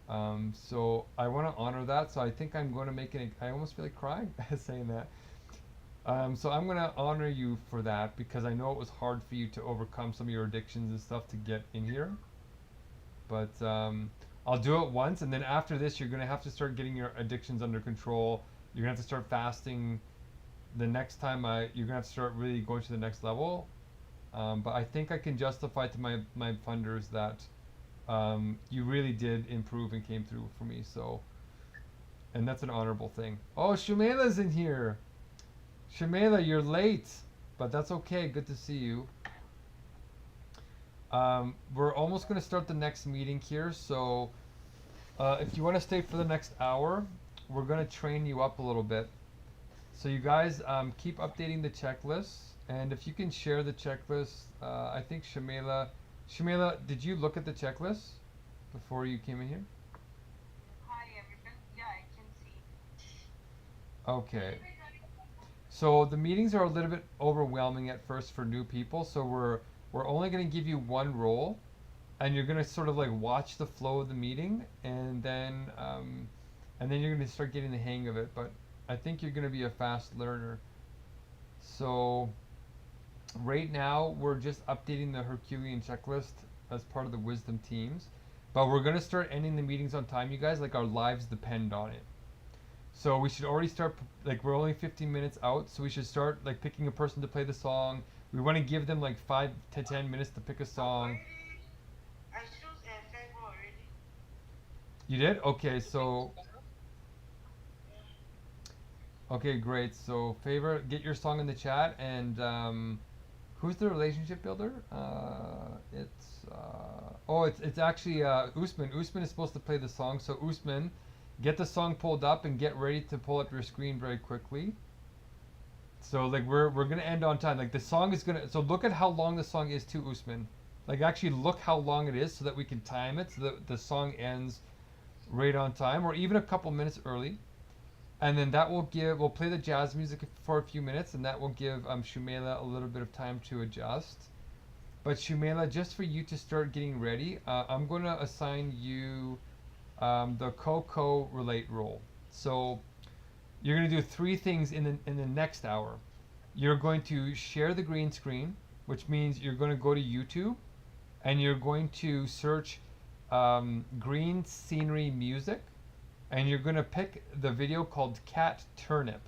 So I want to honor that. So I think I'm going to make it. I almost feel like crying saying that. So I'm going to honor you for that, because I know it was hard for you to overcome some of your addictions and stuff to get in here. But I'll do it once, and then after this, you're going to have to start getting your addictions under control. You're going to have to start fasting. The next time, you're going to have to start really going to the next level. But I think I can justify to my funders that you really did improve and came through for me. So, and that's an honorable thing. Oh, Shumela's in here. Shumela, you're late, but that's okay. Good to see you. We're almost going to start the next meeting here. So if you want to stay for the next hour, we're going to train you up a little bit. So you guys keep updating the checklist. And if you can share the checklist, I think Shumela, did you look at the checklist before you came in here? Hi everyone. Yeah, I can see. Okay. So the meetings are a little bit overwhelming at first for new people. So we're only going to give you one role, and you're going to sort of like watch the flow of the meeting, and then you're going to start getting the hang of it. But I think you're going to be a fast learner. So right now we're just updating the Herculean checklist as part of the wisdom teams. But we're going to start ending the meetings on time, you guys. Like our lives depend on it. So we should already start, like we're only 15 minutes out, so we should start like picking a person to play the song. We want to give them like 5 to 10 minutes to pick a song. I choose Favor already. You did? Okay, so okay, great. So favor, get your song in the chat, and who's the relationship builder? It's actually Usman. Usman is supposed to play the song, so Usman, get the song pulled up and get ready to pull up your screen very quickly. So like we're gonna end on time. Like the song is gonna. So look at how long the song is to Usman. Like actually look how long it is so that we can time it so that the song ends right on time or even a couple minutes early. And then that will give. We'll play the jazz music for a few minutes, and that will give Shumela a little bit of time to adjust. But Shumela, just for you to start getting ready, I'm gonna assign you the co-relate role. So you're going to do three things in the next hour. You're going to share the green screen, which means you're going to go to YouTube and you're going to search green scenery music, and you're going to pick the video called Cat Turnip.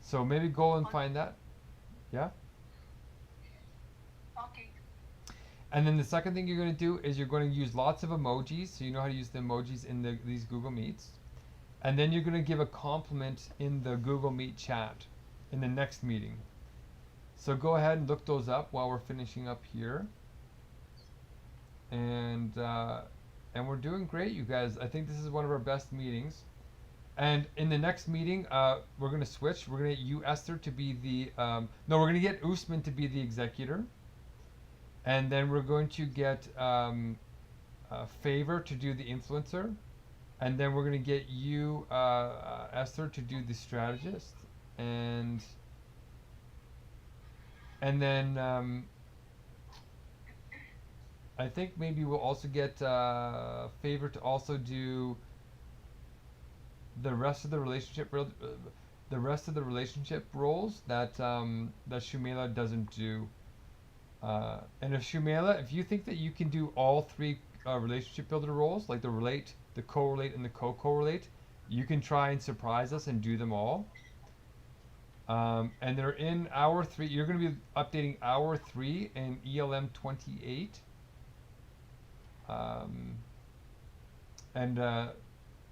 So maybe go and find that. Yeah? Okay. And then the second thing you're going to do is you're going to use lots of emojis, so you know how to use the emojis in these Google Meets. And then you're going to give a compliment in the Google Meet chat in the next meeting. So go ahead and look those up while we're finishing up here. And we're doing great, you guys. I think this is one of our best meetings. And in the next meeting, we're going to switch. We're going to get you, Esther, to be the... no, we're going to get Usman to be the executor. And then we're going to get Favor to do the influencer. And then we're going to get you, Esther, to do the strategist. And then I think maybe we'll also get Favor to also do the rest of the relationship roles that Shumela doesn't do. And if Shumela, if you think that you can do all three relationship builder roles, like the relate, the co-relate, and the co-correlate, you can try and surprise us and do them all. And they're in hour 3. You're going to be updating hour 3 in ELM 28.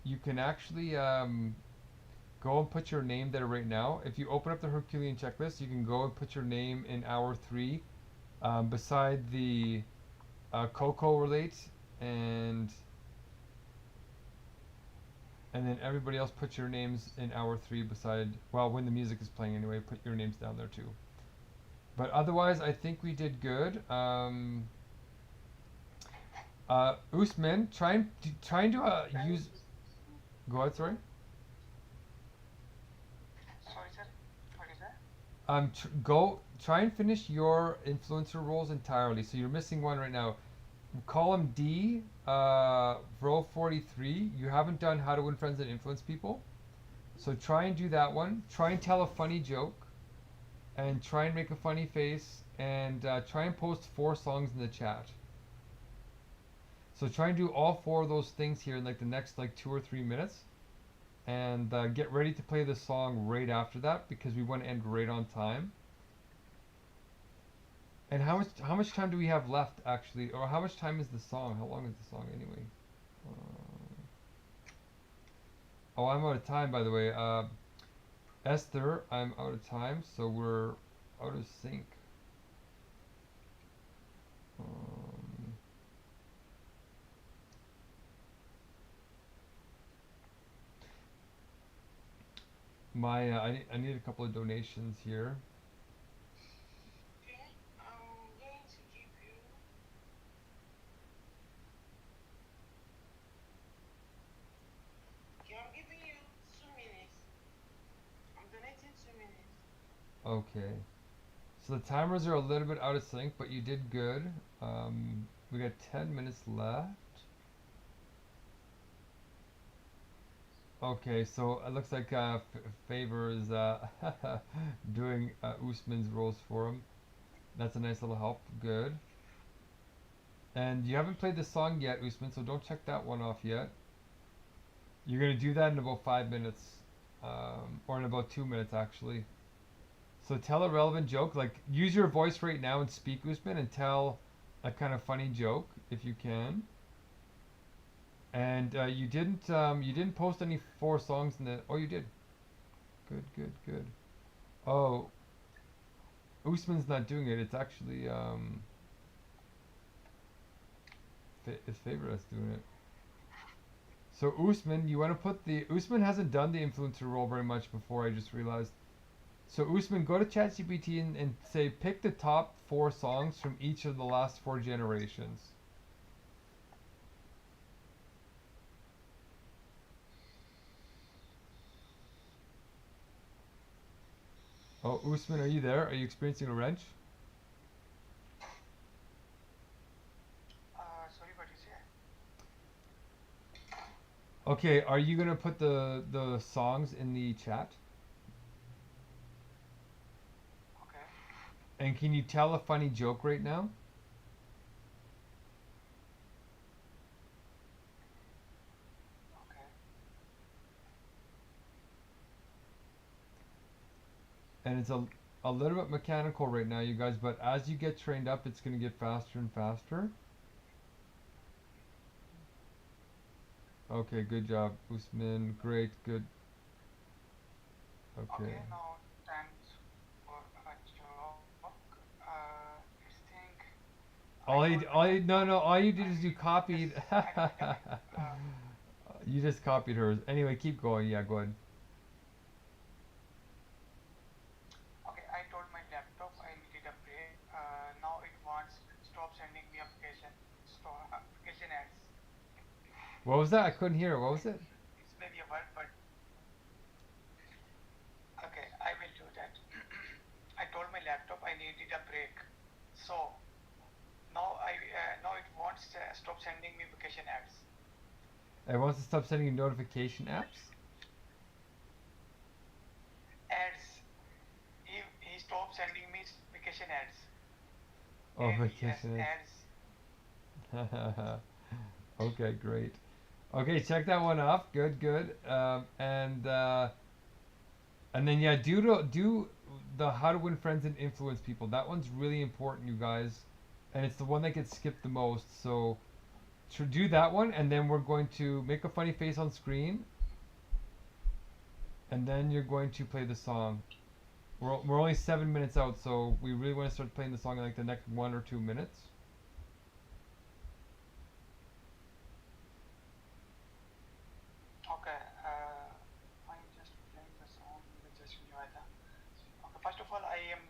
You can actually go and put your name there right now. If you open up the Herculean checklist, you can go and put your name in hour 3 beside the co-correlate, and then everybody else put your names in hour 3 beside, well, when the music is playing anyway, put your names down there too. But otherwise, I think we did good. Usman, try and use... Go ahead, sorry. Sorry, sir. What is that? Try and finish your influencer roles entirely. So you're missing one right now. Column D, row 43, you haven't done how to win friends and influence people. So try and do that one. Try and tell a funny joke. And try and make a funny face. And try and post 4 songs in the chat. So try and do all 4 of those things here in like the next like 2 or 3 minutes. And get ready to play the song right after that, because we want to end right on time. And how much time do we have left, actually? Or how much time is the song? How long is the song anyway? Oh, I'm out of time, by the way. Esther, I'm out of time, so we're out of sync. I need a couple of donations here. Okay, I'm going to give you. Okay, I'm giving you 2 minutes. Okay. So the timers are a little bit out of sync, but you did good. We got 10 minutes left. Okay, so it looks like Favor is doing Usman's roles for him. That's a nice little help. Good. And you haven't played the song yet, Usman, so don't check that one off yet. You're gonna do that in about 5 minutes, or in about 2 minutes actually. So tell a relevant joke. Like use your voice right now and speak, Usman, and tell a kind of funny joke if you can. And you didn't post any 4 songs in the. Oh, you did. Good, good, good. Oh, Usman's not doing it. It's actually it's Favor that's doing it. So Usman, you want to put the Usman hasn't done the influencer role very much before. I just realized. So Usman, go to ChatGPT and say pick the top 4 songs from each of the last 4 generations. Oh, Usman, are you there? Are you experiencing a wrench? Sorry, what you say? Okay, are you gonna put the songs in the chat? Okay. And can you tell a funny joke right now? Okay. And it's a little bit mechanical right now, you guys, but as you get trained up, it's gonna get faster and faster. Okay, good job, Usman. Great, good. Okay. Okay, now thanks for a joke. All you did is you copied. You just copied hers. Anyway, keep going. Yeah, go ahead. Okay, I told my laptop I needed a break. Now it wants stop sending me application ads. What was that? I couldn't hear it. What was it? It's maybe a word, but okay, I will do that. I told my laptop I needed a break, so now it wants stop sending me vacation ads. It wants to stop sending you notification apps? Ads. He stopped sending me vacation ads. Oh, Yes, vacation ads. Okay, great. Okay, check that one off. Good, good. And then yeah, do the how to win friends and influence people. That one's really important, you guys, and it's the one that gets skipped the most. So do that one, and then we're going to make a funny face on screen, and then you're going to play the song. We're only 7 minutes out, so we really want to start playing the song in like the next 1 or 2 minutes. Okay, I'm just playing the song with just Nuada. Okay, first of all, I am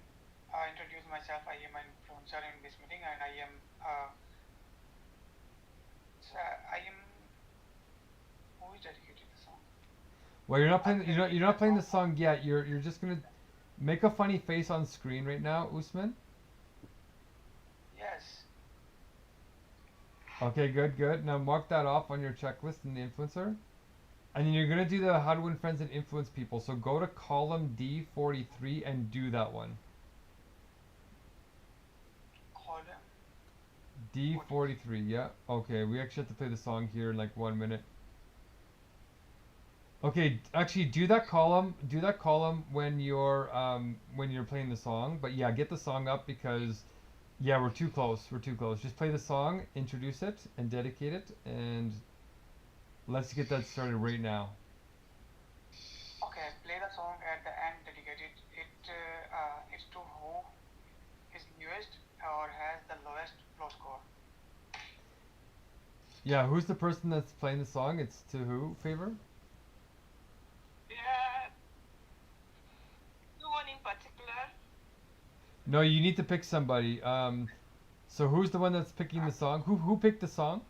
introduce myself. I am an influencer in this meeting, and I am who is dedicated the song? Well, you're not playing. You're not playing the song yet. You're just gonna make a funny face on screen right now, Usman. Yes. Okay, good, good. Now mark that off on your checklist in the influencer. And then you're gonna do the how to win friends and influence people. So go to column D43 and do that one. Column D43, yeah. Okay, we actually have to play the song here in like 1 minute. Okay, actually do that column when you're playing the song. But yeah, get the song up because yeah, we're too close. We're too close. Just play the song, introduce it, and dedicate it, and let's get that started right now. Okay, play the song at the end, dedicated it's to who is newest or has the lowest flow score. Yeah, who's the person that's playing the song? It's to who, Favor? Yeah. No one in particular. No, you need to pick somebody. So who's the one that's picking the song? Who picked the song?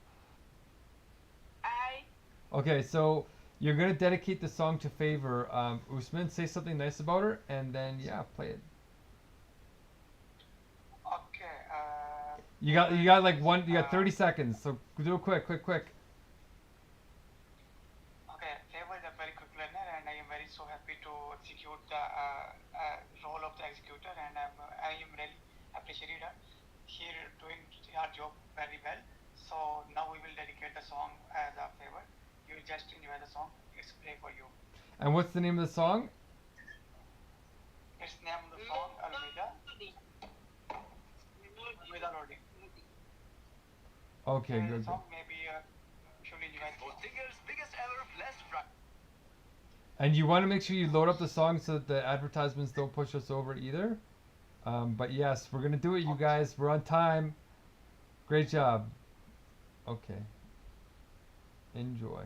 I. Okay, so you're gonna dedicate the song to Favor. Usman, say something nice about her, and then yeah, play it. You got like one. You got 30 seconds. So do it quick. Okay, Favor is a very quick learner, and I am very so happy to execute the role of the executor, and I am really appreciated her here doing her job very well. So now we will dedicate the song as a Favor. You will just enjoy the song. It's play for you. And what's the name of the song? It's name of the song Almeida. Almeida Loading. Okay, And good. the song maybe should enjoy the song. And you want to make sure you load up the song so that the advertisements don't push us over either. But yes, we're gonna do it, you guys. We're on time. Great job. Okay. Enjoy.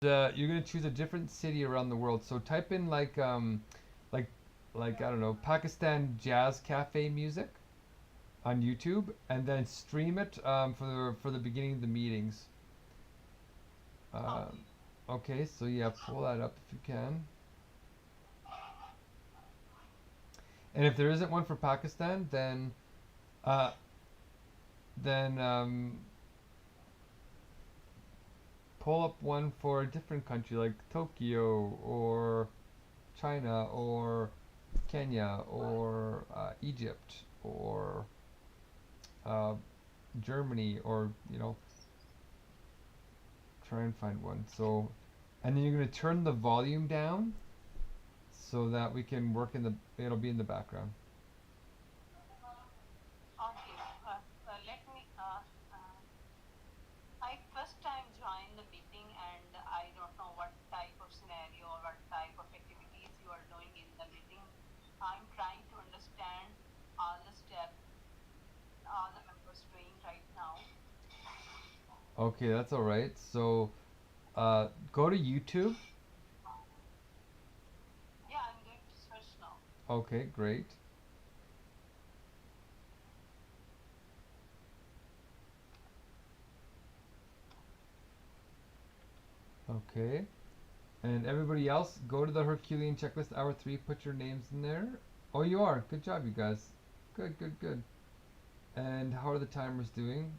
you're gonna choose a different city around the world. So type in like like I don't know, Pakistan jazz cafe music on YouTube, and then stream it for the beginning of the meetings. Okay, so yeah, pull that up if you can. And if there isn't one for Pakistan, uh, then pull up one for a different country like Tokyo or China or Kenya or Egypt or uh, Germany, or try and find one. So, and then you're gonna turn the volume down so that we can work it'll be in the background. Okay, let me. I first time joined the meeting and I don't know what type of scenario or what type of activities you are doing in the meeting. I'm trying to understand all the steps all the members doing right now. Okay, that's all right. So, go to YouTube. Yeah, I'm going to search now. Okay, great. Okay. And everybody else, go to the Herculean checklist hour 3, put your names in there. Oh, you are. Good job, you guys. Good, good, good. And how are the timers doing?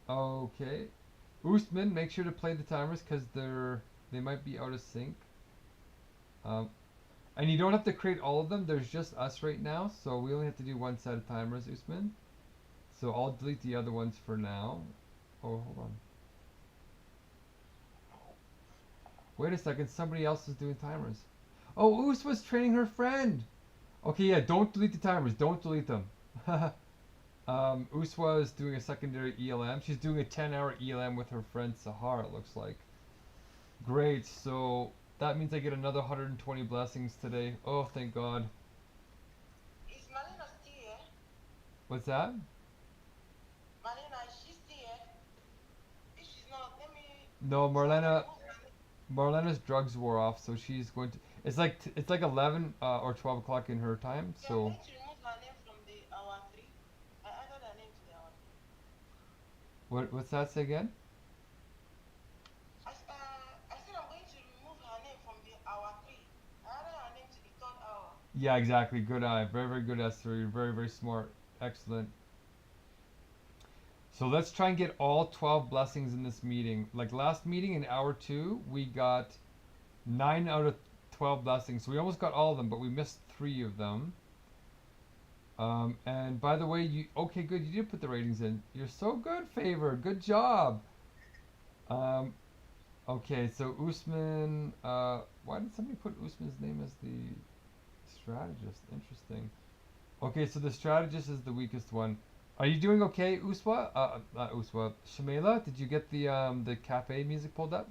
Okay. Usman, make sure to play the timers because they might be out of sync. And you don't have to create all of them. There's just us right now, so we only have to do one set of timers, Usman. So I'll delete the other ones for now. Oh, hold on. Wait a second, somebody else is doing timers. Oh, Usma's training her friend. Okay, yeah, don't delete the timers. Don't delete them. Uswa is doing a secondary ELM. She's doing a 10-hour ELM with her friend Sahar, it looks like. Great, so that means I get another 120 blessings today. Oh, thank God. Is Marlena still here? What's that? Marlena, is she still here? If she's not, let me. No, Marlena's drugs wore off, so she's going to. It's like 11 or 12 o'clock in her time. Yeah, So. I'm going to remove her name from the hour 3. I added her name to the hour 3. What's that say again? I said I'm going to remove her name from the hour 3. I added her name to the 3rd hour. Yeah, exactly. Good eye. Very, very good, Esther. You're very, very smart. Excellent. So let's try and get all 12 blessings in this meeting. Like last meeting in hour 2, we got 9 out of 12 blessings. So we almost got all of them, but we missed 3 of them. And by the way, okay, good. You did put the ratings in. You're so good, Favor. Good job. Okay, so Usman, why did somebody put Usman's name as the strategist? Interesting. Okay, so the strategist is the weakest one. Are you doing okay, Uswa? Not Uswa. Shamela, did you get the cafe music pulled up?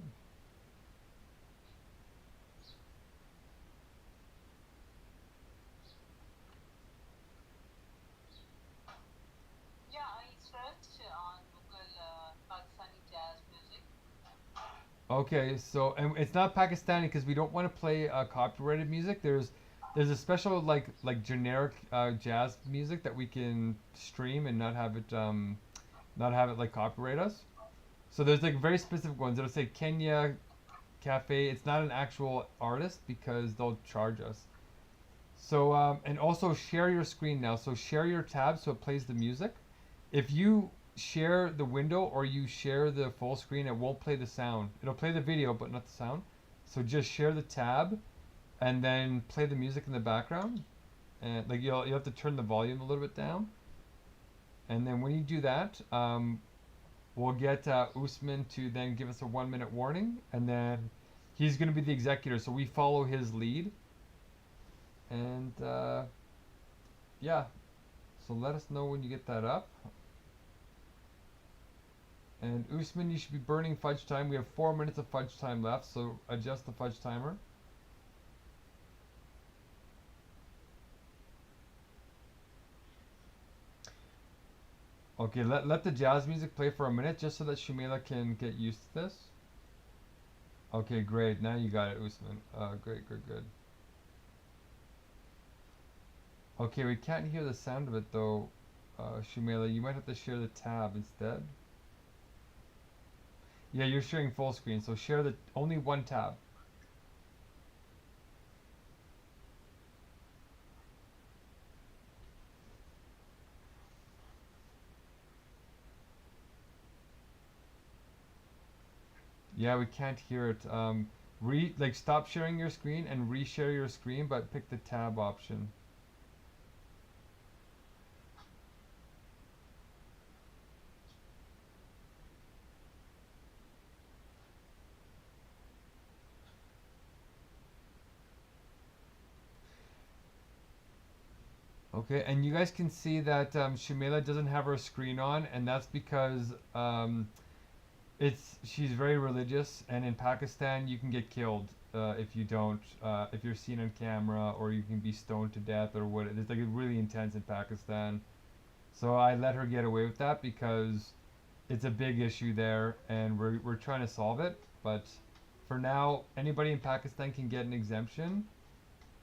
Yeah, I searched on Google Pakistani jazz music. Okay, so and it's not Pakistani because we don't want to play copyrighted music. There's a special like generic jazz music that we can stream and not have it like copyright us. So there's like very specific ones. It'll say Kenya Cafe. It's not an actual artist because they'll charge us. So and also share your screen now. So share your tab so it plays the music. If you share the window or you share the full screen, it won't play the sound. It'll play the video but not the sound. So just share the tab and then play the music in the background. And like you'll have to turn the volume a little bit down. And then when you do that, we'll get Usman to then give us a 1-minute warning, and then he's going to be the executor, so we follow his lead. And yeah, so let us know when you get that up. And Usman, you should be burning fudge time. We have 4 minutes of fudge time left, so adjust the fudge timer. Okay, let the jazz music play for a minute just so that Shumela can get used to this. Okay, great. Now you got it, Usman. Great, good, good. Okay, we can't hear the sound of it though, Shumela. You might have to share the tab instead. Yeah, you're sharing full screen, so share the only one tab. Yeah, we can't hear it. Stop sharing your screen and reshare your screen, but pick the tab option. Okay, and you guys can see that Shumela doesn't have her screen on, and that's because she's very religious, and in Pakistan you can get killed if you don't if you're seen on camera, or you can be stoned to death or what. It's like really intense in Pakistan. So I let her get away with that because it's a big issue there, and we're trying to solve it. But for now, anybody in Pakistan can get an exemption.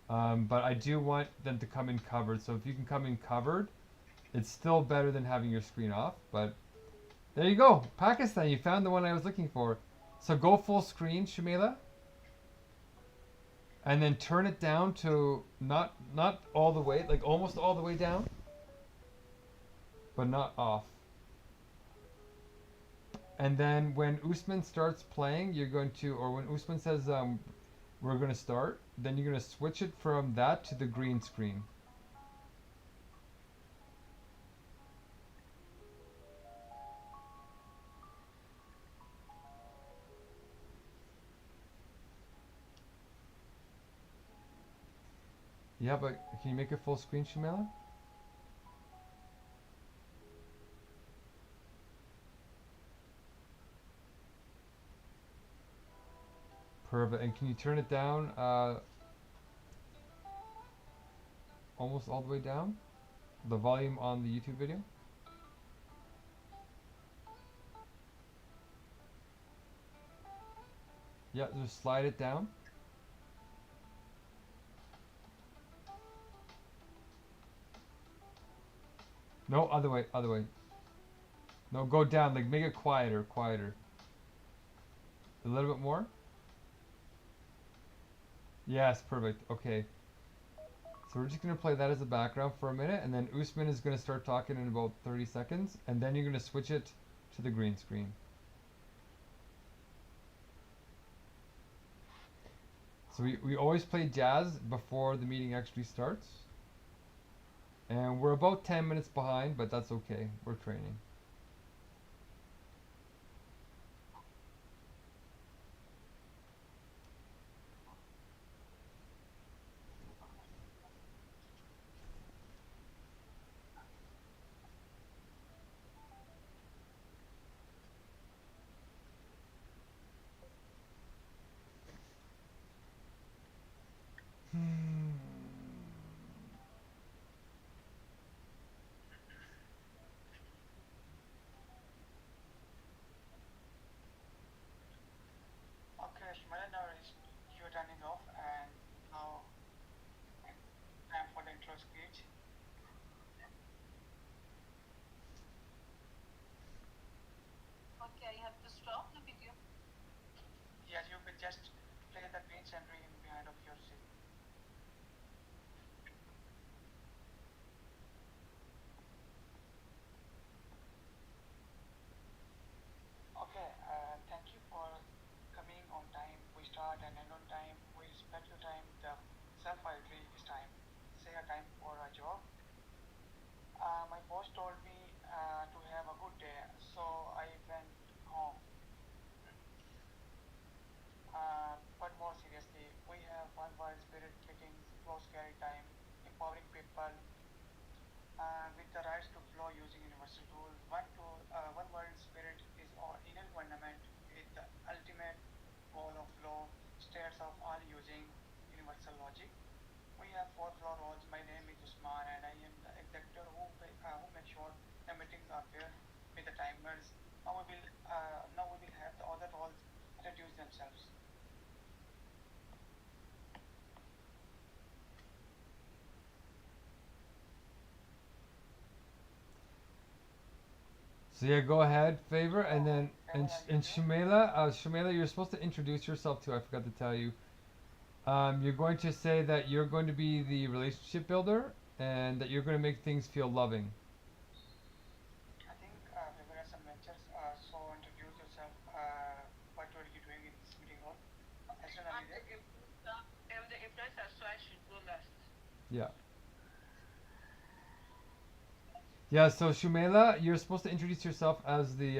But I do want them to come in covered. So if you can come in covered, it's still better than having your screen off. But there you go, Pakistan. You found the one I was looking for. So go full screen, Shumela, and then turn it down to not all the way, like almost all the way down, but not off. And then when Usman starts playing, you're going to, or when Usman says we're going to start, then you're going to switch it from that to the green screen. Yeah, but can you make it full screen, Shumela? Perfect. And can you turn it down almost all the way down? The volume on the YouTube video? Yeah, just slide it down. No, other way, other way. No, go down, like make it quieter, quieter. A little bit more? Yes, perfect. Okay. So we're just going to play that as a background for a minute, and then Usman is going to start talking in about 30 seconds, and then you're going to switch it to the green screen. So we always play jazz before the meeting actually starts. And we're about 10 minutes behind, but that's okay. We're training. Okay, Shmela, now you're turning off, and now time for the intro speech. Okay, I have to stop the video. Yes, you could just play the green scenery in behind of your seat. Okay, thank you for coming on time. We start and end on time. We respect your time. The self-identity is time. Say a time for a job. My boss told me to have a good day, so I went home. But more seriously, we have one world spirit meetings, close carry time, empowering people with the rights to flow using universal rules. One world spirit is our inner government with the ultimate goal of law, states of all using universal logic. We have four floor roles. My name is Usman, and I am the executive who makes sure the meetings are fair with the timers. Now we will have the other roles introduce themselves. So yeah, go ahead, favor, and then and Shumela, you're supposed to introduce yourself too. I forgot to tell you. You're going to say that you're going to be the relationship builder, and that you're going to make things feel loving. I think we were some ventures. So introduce yourself. What were you doing in this meeting role? Esther, are you there? I'm the influencer, so I should go last. Yeah. Yeah. So Shumela, you're supposed to introduce yourself as the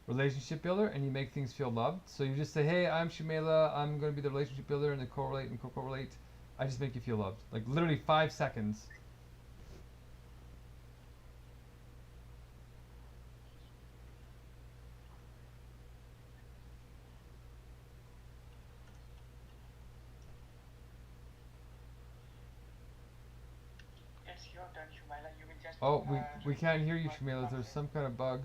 relationship builder, and you make things feel loved. So you just say, "Hey, I'm Shumela. I'm going to be the relationship builder, and the correlate and co-correlate. I just make you feel loved." Like literally 5 seconds. It's your turn, Shumaila. You will just. Oh, we can't hear you, Shumela. There's some kind of bug.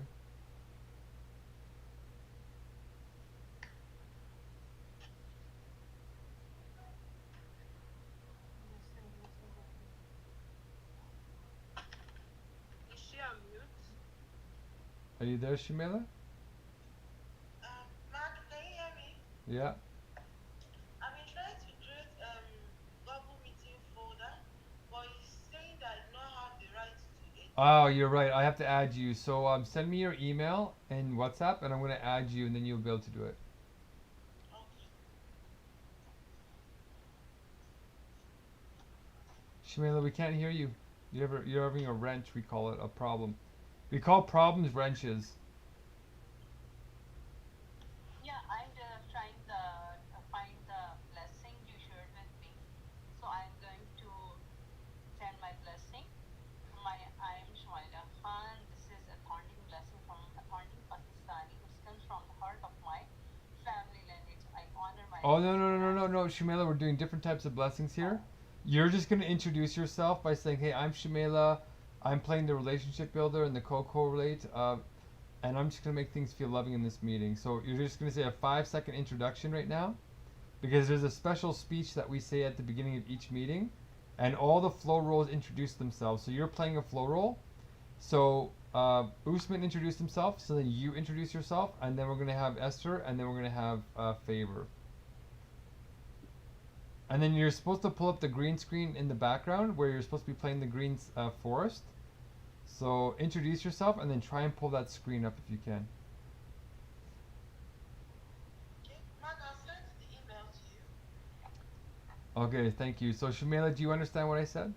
Is she on mute? Are you there, Shumela? Mark, can you hear me? Yeah. I've been trying to create Google meeting folder, but it's saying that I do not have the right to edit. Oh, you're right. I have to add you. So send me your email and WhatsApp, and I'm going to add you, and then you'll be able to do it. Okay. Shumela, we can't hear you. You're having a wrench. We call it a problem. We call problems wrenches. Yeah, I'm just trying to find the blessing you shared with me. So I'm going to send my blessing. I'm Shmaila Khan. This is a haunting blessing from a haunting Pakistani, which comes from the heart of my family lineage. I honor my. Oh no, Shumela, we're doing different types of blessings here. You're just going to introduce yourself by saying, "Hey, I'm Shumela. I'm playing the relationship builder and the co-correlate, and I'm just going to make things feel loving in this meeting." So you're just going to say a 5-second introduction right now, because there's a special speech that we say at the beginning of each meeting, and all the flow roles introduce themselves. So you're playing a flow role. So Usman introduced himself, so then you introduce yourself, and then we're going to have Esther, and then we're going to have Favor. And then you're supposed to pull up the green screen in the background where you're supposed to be playing the green forest. So introduce yourself and then try and pull that screen up if you can. Okay, Mark, I'll send the email to you. Okay, thank you. So Shumela, do you understand what I said?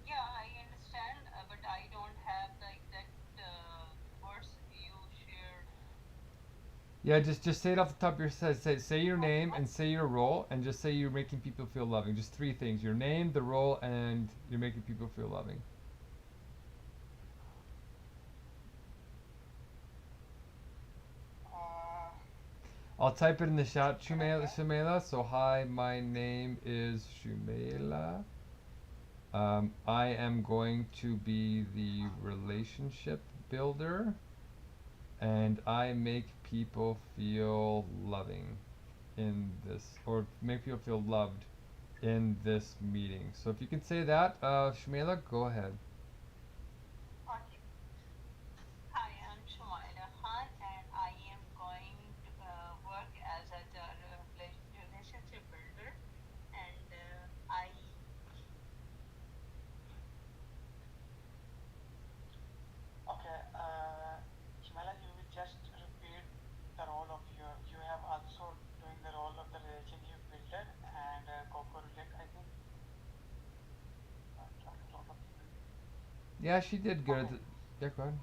Yeah, I understand, but I don't have the exact words you shared. Yeah, just say it off the top of your head. Say your name and say your role, and just say you're making people feel loving. Just 3 things: your name, the role, and you're making people feel loving. I'll type it in the chat, Shumela. So hi, my name is Shumela. I am going to be the relationship builder, and I make people feel loving in this, or make people feel loved in this meeting. So if you can say that, Shumela, go ahead. Okay. Hi, I'm Shumaila Khan, and I am going to work as a relationship builder, and I. Okay, Shmaila, you will just repeat the role of you have also doing the role of the relationship builder and co-correlate, I think. Yeah, she did good. Okay. Yeah, go ahead.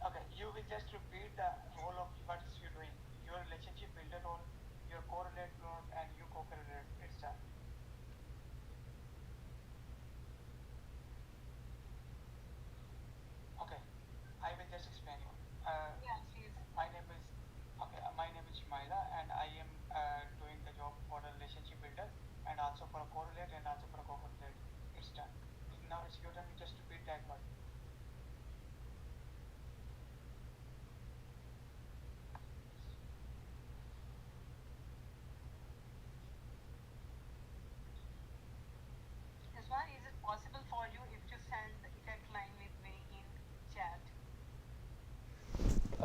Okay, you will just repeat the role of what you're doing. Your relationship builder role, your correlate role, and you co-correlate. It's done. Okay, I will just explain you. Yeah, she's. My name is my name is Shmaila, and I am doing the job for a relationship builder, and also for a correlate, and also for a co-correlate. It's done. Now it's your turn. You just repeat that one.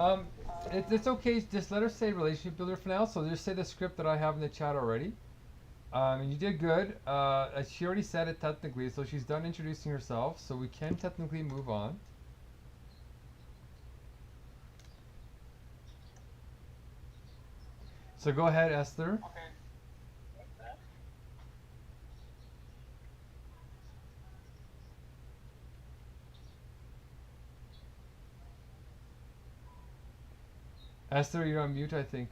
Um, it's okay. Just let her say relationship builder for now. So just say the script that I have in the chat already. And you did good. She already said it technically, so she's done introducing herself. So we can technically move on. So go ahead, Esther. Okay. Esther, you're on mute, I think.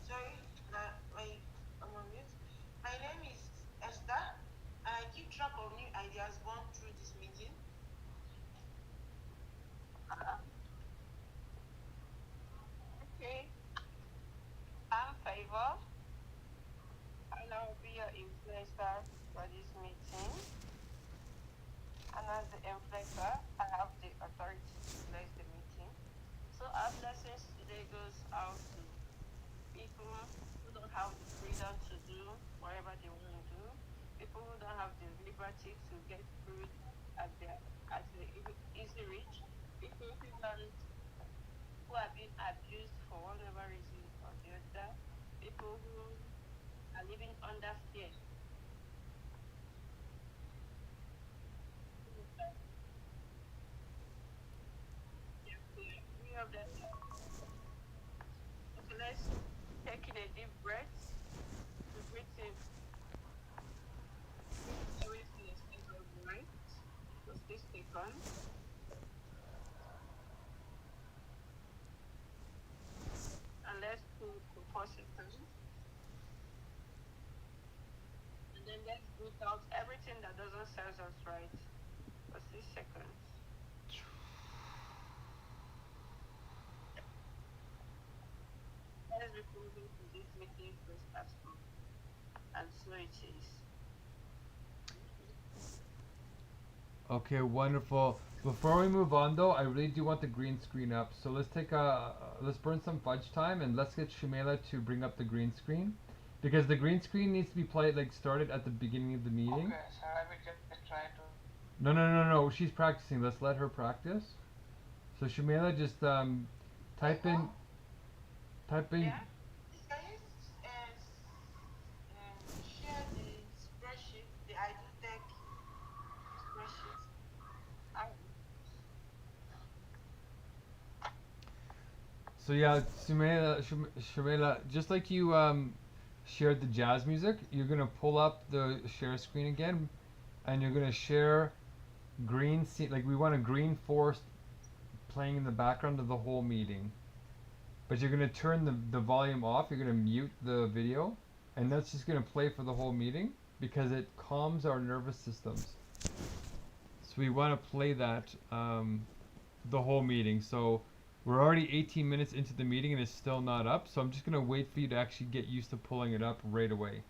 Sorry, I'm on mute. My name is Esther. I keep track of new ideas born through this meeting. Okay. I'm Favor, and I'll be your influencer for this meeting. And as the influencer, I have the authority to bless the meeting. So our blessings today goes out to people who don't have the freedom to do whatever they want to do, people who don't have the liberty to get food at the easy reach, people who have been abused for whatever reason or the other, people who are living under fear. Many of them. Okay, let's take in a deep breath. To breathe in. Everything is right. For 6 seconds. And let's hold for 4 seconds. And then let's breathe out everything that doesn't serve us right for 6 seconds. Let's be moving to this meeting first as well. And so it is. Okay, wonderful. Before we move on, though, I really do want the green screen up. So let's take let's burn some fudge time, and let's get Shumela to bring up the green screen, because the green screen needs to be started at the beginning of the meeting. Okay, sir, I will just try to. No. She's practicing. Let's let her practice. So Shumela, just type in. Yeah. Can you share the spreadsheet, the IDTech spreadsheet? So yeah, Shumela, just like you shared the jazz music, you're gonna pull up the share screen again, and you're gonna share green scene. Like we want a green forest playing in the background of the whole meeting. But you're gonna turn the volume off. You're gonna mute the video, and that's just gonna play for the whole meeting because it calms our nervous systems. So we want to play that the whole meeting. So we're already 18 minutes into the meeting and it's still not up. So I'm just gonna wait for you to actually get used to pulling it up right away.